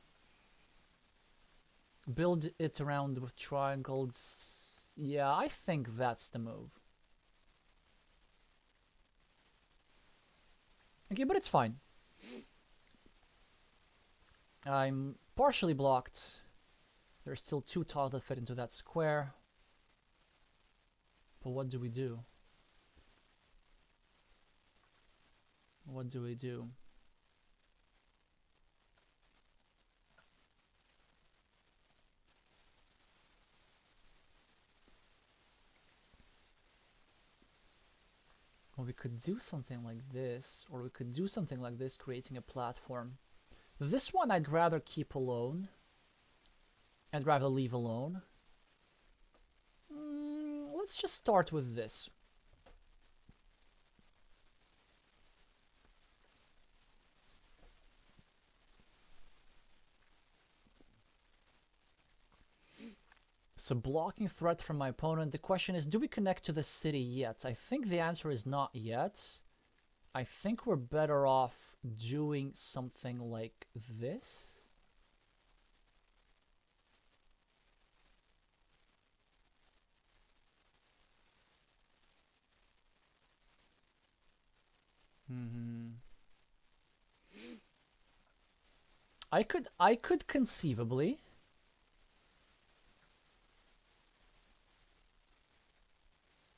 S1: Build it around with triangles. Yeah, I think that's the move. Okay, but it's fine. I'm partially blocked. There's still 2 tiles that fit into that square. But what do we do? What do we do? Well, we could do something like this, or we could do something like this, creating a platform. This one I'd rather keep alone. I'd rather leave alone. Let's just start with this. So blocking threat from my opponent. The question is, do we connect to the city yet? I think the answer is not yet. I think we're better off doing something like this. I could conceivably.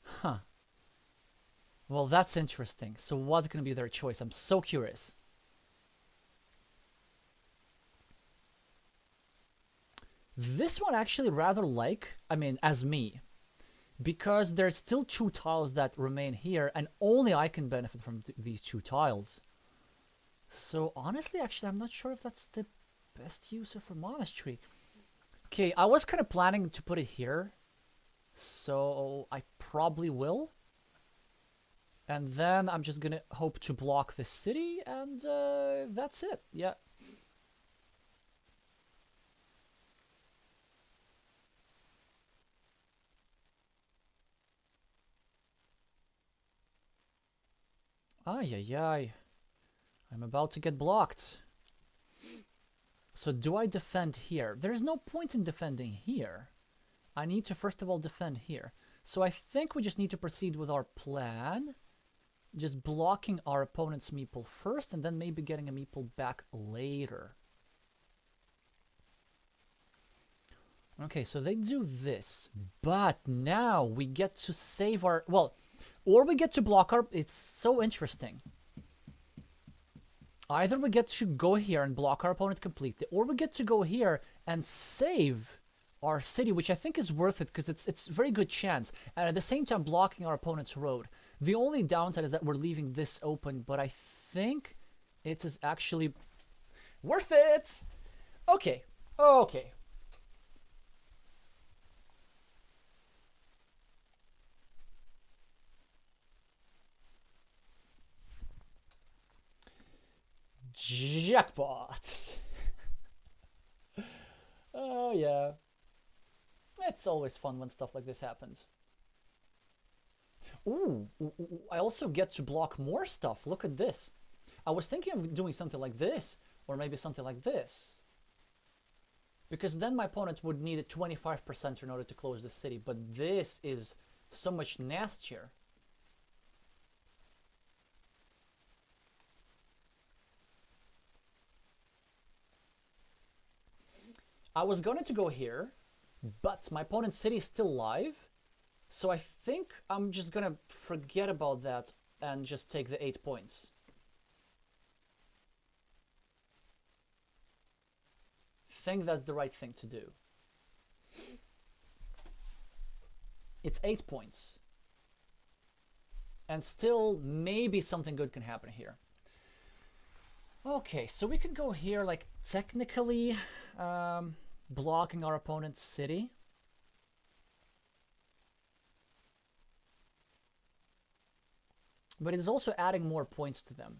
S1: Huh. Well, that's interesting. So what's going to be their choice? I'm so curious. This one actually rather like, I mean, as me, because there's still 2 tiles that remain here, and only I can benefit from these 2 tiles. So honestly, actually, I'm not sure if that's the best use of a monastery. Okay, I was kind of planning to put it here, so I probably will. And then I'm just gonna hope to block this city, and that's it. Yeah. Ay. I'm about to get blocked. So do I defend here? There's no point in defending here. I need to first of all defend here. So I think we just need to proceed with our plan. Just blocking our opponent's meeple first, and then maybe getting a meeple back later. Okay, so they do this, but now we get to save our, well, or we get to block our, it's so interesting. Either we get to go here and block our opponent completely, or we get to go here and save our city, which I think is worth it because it's a very good chance, and at the same time blocking our opponent's road. The only downside is that we're leaving this open, but I think it is actually worth it. Okay, okay. Jackpot. Oh yeah. It's always fun when stuff like this happens. Ooh, I also get to block more stuff. Look at this. I was thinking of doing something like this, or maybe something like this. Because then my opponent would need a 25% in order to close the city, but this is so much nastier. I was going to go here, but my opponent's city is still live, so I think I'm just going to forget about that and just take the 8 points. Think that's the right thing to do. It's 8 points. And still, maybe something good can happen here. Okay, so we can go here, like, technically blocking our opponent's city. But it is also adding more points to them.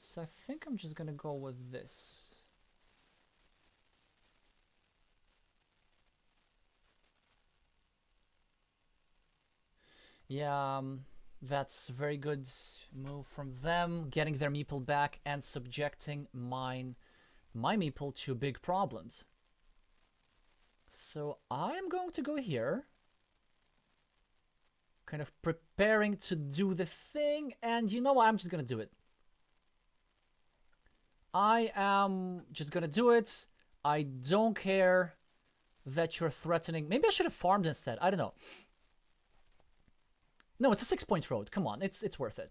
S1: So I think I'm just gonna go with this. Yeah, that's a very good move from them, getting their meeple back and subjecting my meeple to big problems. So I'm going to go here, kind of preparing to do the thing, and you know what, I'm just gonna do it. I am just gonna do it. I don't care that you're threatening. Maybe I should have farmed instead. I don't know. No, it's a 6-point road. Come on, it's worth it.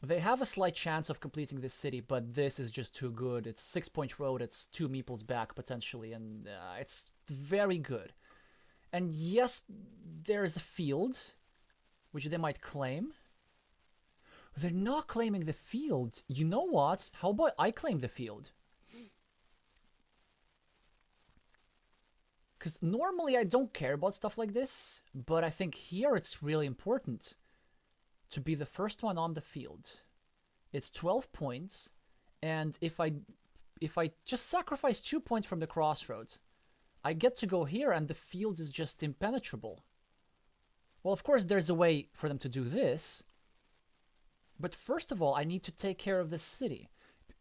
S1: They have a slight chance of completing this city, but this is just too good. It's a 6-point road. It's 2 meeples back potentially, and it's very good. And yes, there is a field, which they might claim. They're not claiming the field. You know what? How about I claim the field? Because normally I don't care about stuff like this, but I think here it's really important to be the first one on the field. It's 12 points, and if I just sacrifice 2 points from the crossroads, I get to go here and the field is just impenetrable. Well, of course there's a way for them to do this, but first of all I need to take care of this city.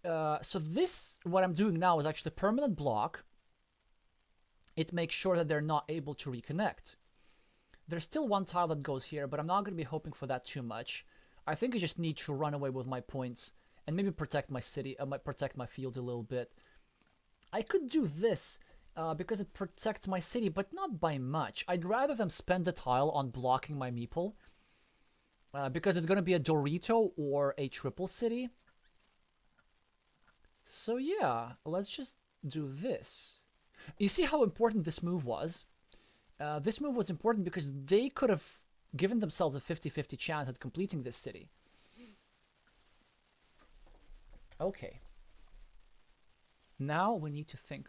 S1: So this, what I'm doing now, is actually a permanent block. It makes sure that they're not able to reconnect. There's still one tile that goes here, but I'm not going to be hoping for that too much. I think I just need to run away with my points and maybe protect my city, protect my field a little bit. I could do this because it protects my city, but not by much. I'd rather them spend the tile on blocking my meeple because it's going to be a Dorito or a triple city. So yeah, let's just do this. You see how important this move was? This move was important because they could have given themselves a 50-50 chance at completing this city. Okay. Now we need to think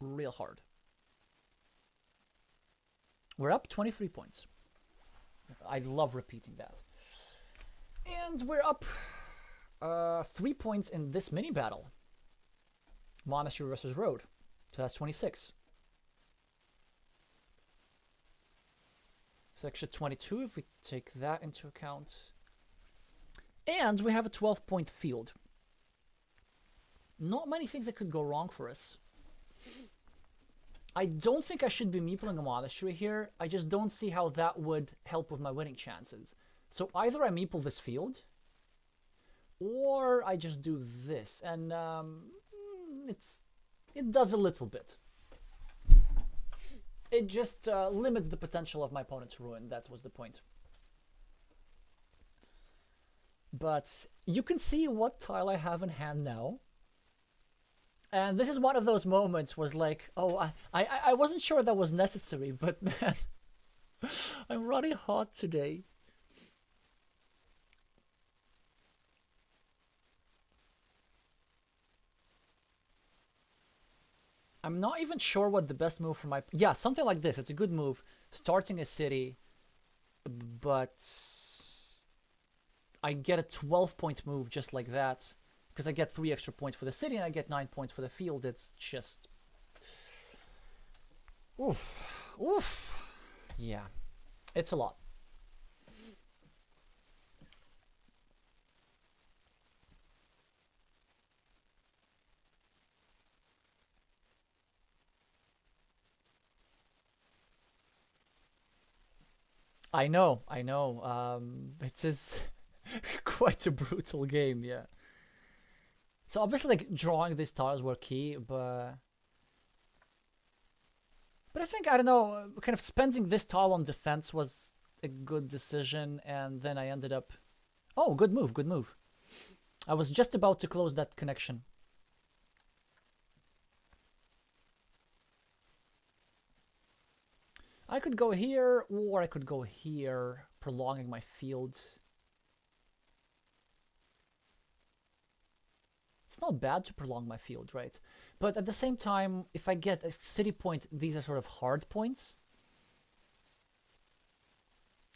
S1: real hard. We're up 23 points. I love repeating that. And we're up 3 points in this mini battle. Monastery versus Road. So that's 26. Section 22, if we take that into account. And we have a 12-point field. Not many things that could go wrong for us. I don't think I should be meepling a monastery here. I just don't see how that would help with my winning chances. So either I meeple this field, or I just do this, and it does a little bit. It just limits the potential of my opponent's ruin. That was the point. But you can see what tile I have in hand now. And this is one of those moments was like, oh, I wasn't sure that was necessary, but man, I'm running hot today. I'm not even sure what the best move for my... Yeah, something like this. It's a good move. Starting a city, but I get a 12-point move just like that. Because I get 3 extra points for the city and I get 9 points for the field. It's just... Oof. Oof. Yeah. It's a lot. I know. It is quite a brutal game, yeah. So obviously, like, drawing these tiles were key, but I think, I don't know, kind of spending this tile on defense was a good decision, and then I ended up... Oh, good move, good move. I was just about to close that connection. I could go here, or I could go here, prolonging my field. It's not bad to prolong my field, right? But at the same time, if I get a city point, these are sort of hard points.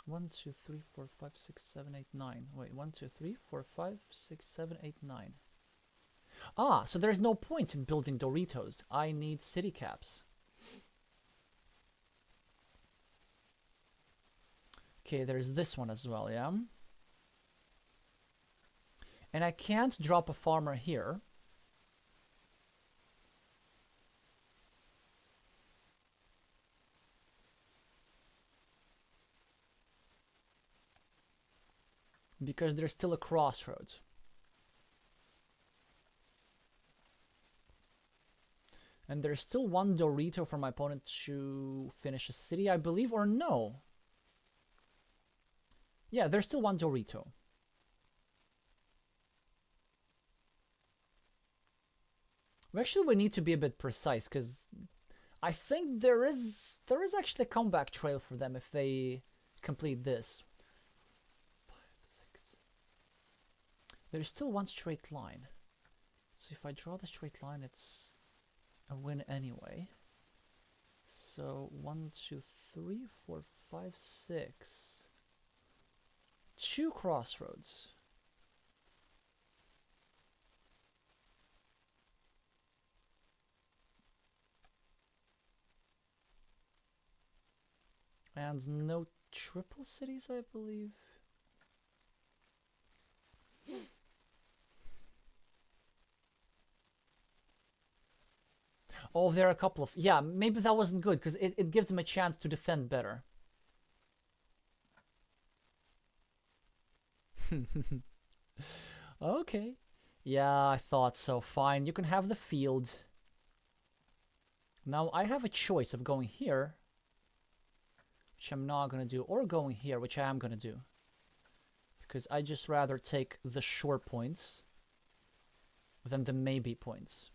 S1: 1, 2, 3, 4, 5, 6, 7, 8, 9. Wait, 1, 2, 3, 4, 5, 6, 7, 8, 9. Ah, so there's no point in building Doritos. I need city caps. Okay, there's this one as well, yeah? And I can't drop a farmer here. Because there's still a crossroads. And there's still one Dorito for my opponent to finish a city, I believe, or no? Yeah, there's still one Dorito. Actually, we need to be a bit precise, because I think there is actually a comeback trail for them if they complete this. 5, 6. There's still one straight line. So if I draw the straight line, it's a win anyway. So 1, 2, 3, 4, 5, 6. 2 crossroads. And no triple cities, I believe. Oh, there are a couple of... Yeah, maybe that wasn't good, because it gives them a chance to defend better. Okay. Yeah, I thought so. Fine, you can have the field. Now, I have a choice of going here, which I'm not going to do, or going here, which I am going to do. Because I just rather take the short points than the maybe points.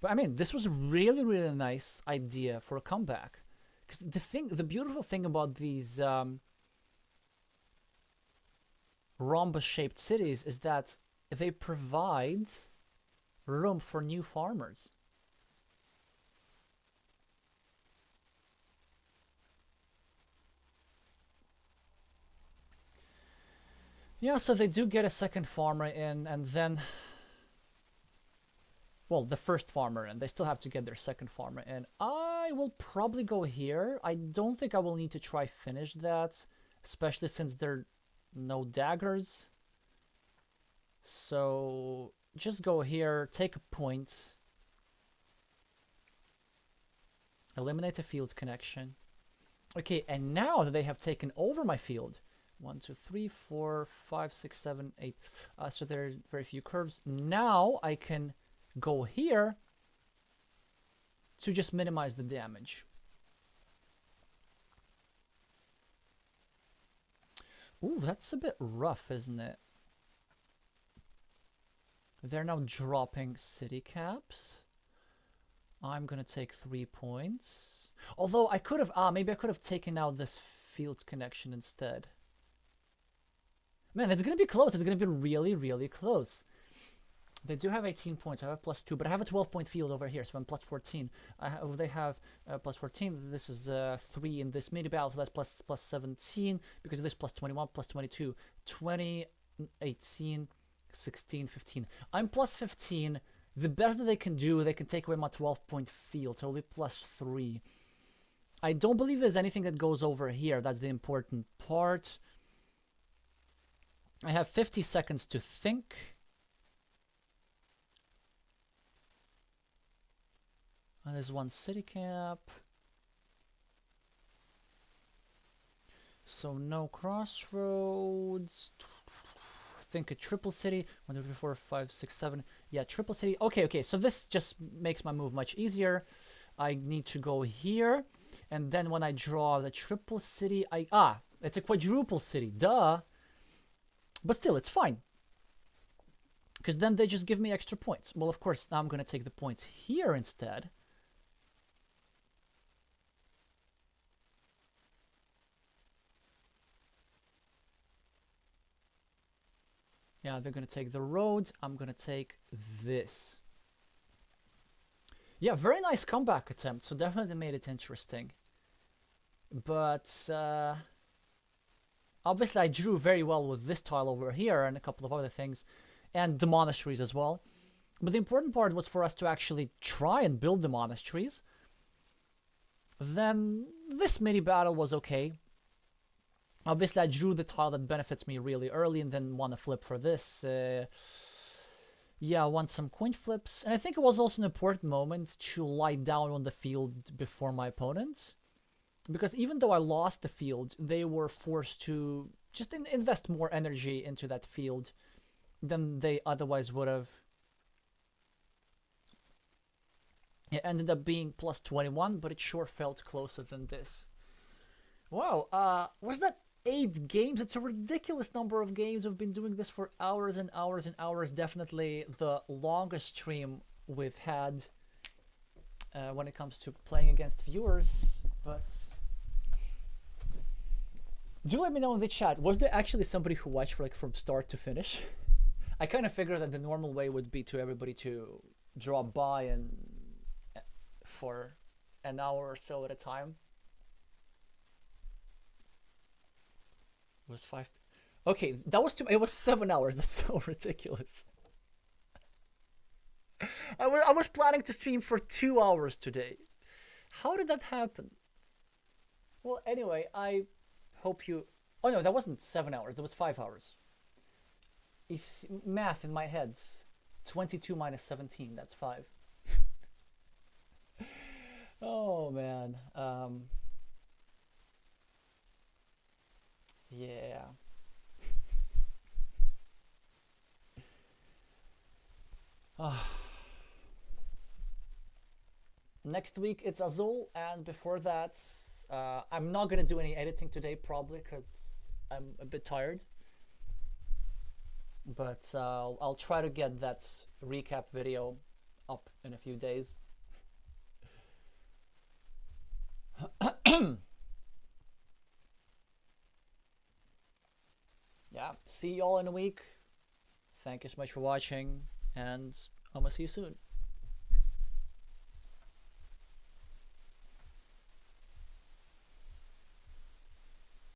S1: But I mean, this was a really, really nice idea for a comeback. Because the beautiful thing about these rhombus-shaped cities is that they provide room for new farmers. Yeah, so they do get a second farmer in, and then... Well, the first farmer, and they still have to get their second farmer in. I will probably go here. I don't think I will need to try finish that. especially since there are no daggers. So just go here, take a point, eliminate a field connection. Okay, and now that they have taken over my field, 1, 2, 3, 4, 5, 6, 7, 8. So there are very few curves. Now I can go here to just minimize the damage. Ooh, that's a bit rough, isn't it? They're now dropping city caps. I'm gonna take 3 points. Although I could have, maybe I could have taken out this fields connection instead. Man, it's gonna be close. It's gonna be really, really close. They do have 18 points. I have +2, but I have a 12-point field over here, so I'm +14. They have +14. This is 3 in this mini battle, so that's plus 17. Because of this, +21, +22, 20, 18, 16, 15. I'm +15. The best that they can do, they can take away my 12-point field, so it'll be +3. I don't believe there's anything that goes over here. That's the important part. I have 50 seconds to think. There's one city cap. So no crossroads. I think a triple city. 1, 2, 3, 4, 5, 6, 7. Yeah, triple city. Okay. So this just makes my move much easier. I need to go here. And then when I draw the triple city, it's a quadruple city. Duh. But still, it's fine. Because then they just give me extra points. Well, of course, now I'm going to take the points here instead. Yeah, they're going to take the roads. I'm going to take this. Yeah, very nice comeback attempt. So definitely made it interesting. But obviously I drew very well with this tile over here and a couple of other things. And the monasteries as well. But the important part was for us to actually try and build the monasteries. Then this mini battle was okay. Obviously, I drew the tile that benefits me really early and then want to flip for this. Yeah, I want some coin flips. And I think it was also an important moment to lie down on the field before my opponent. Because even though I lost the field, they were forced to just invest more energy into that field than they otherwise would have. It ended up being +21, but it sure felt closer than this. Wow, was that 8 games? It's a ridiculous number of games. We've been doing this for hours and hours and hours. Definitely the longest stream we've had when it comes to playing against viewers. But do let me know in the chat, was there actually somebody who watched from start to finish? I kind of figured that the normal way would be to everybody to drop by and for an hour or so at a time. It was 5. Okay, that was it was 7 hours. That's so ridiculous. I was planning to stream for 2 hours today. How did that happen? Well, anyway, I hope you... Oh no, that wasn't 7 hours. That was 5 hours. It's math in my head. 22 minus 17, that's 5. Oh man. Yeah. Next week it's Azul, and before that, I'm not gonna do any editing today probably because I'm a bit tired. But I'll try to get that recap video up in a few days. Yeah, see you all in a week. Thank you so much for watching, and I'm gonna see you soon.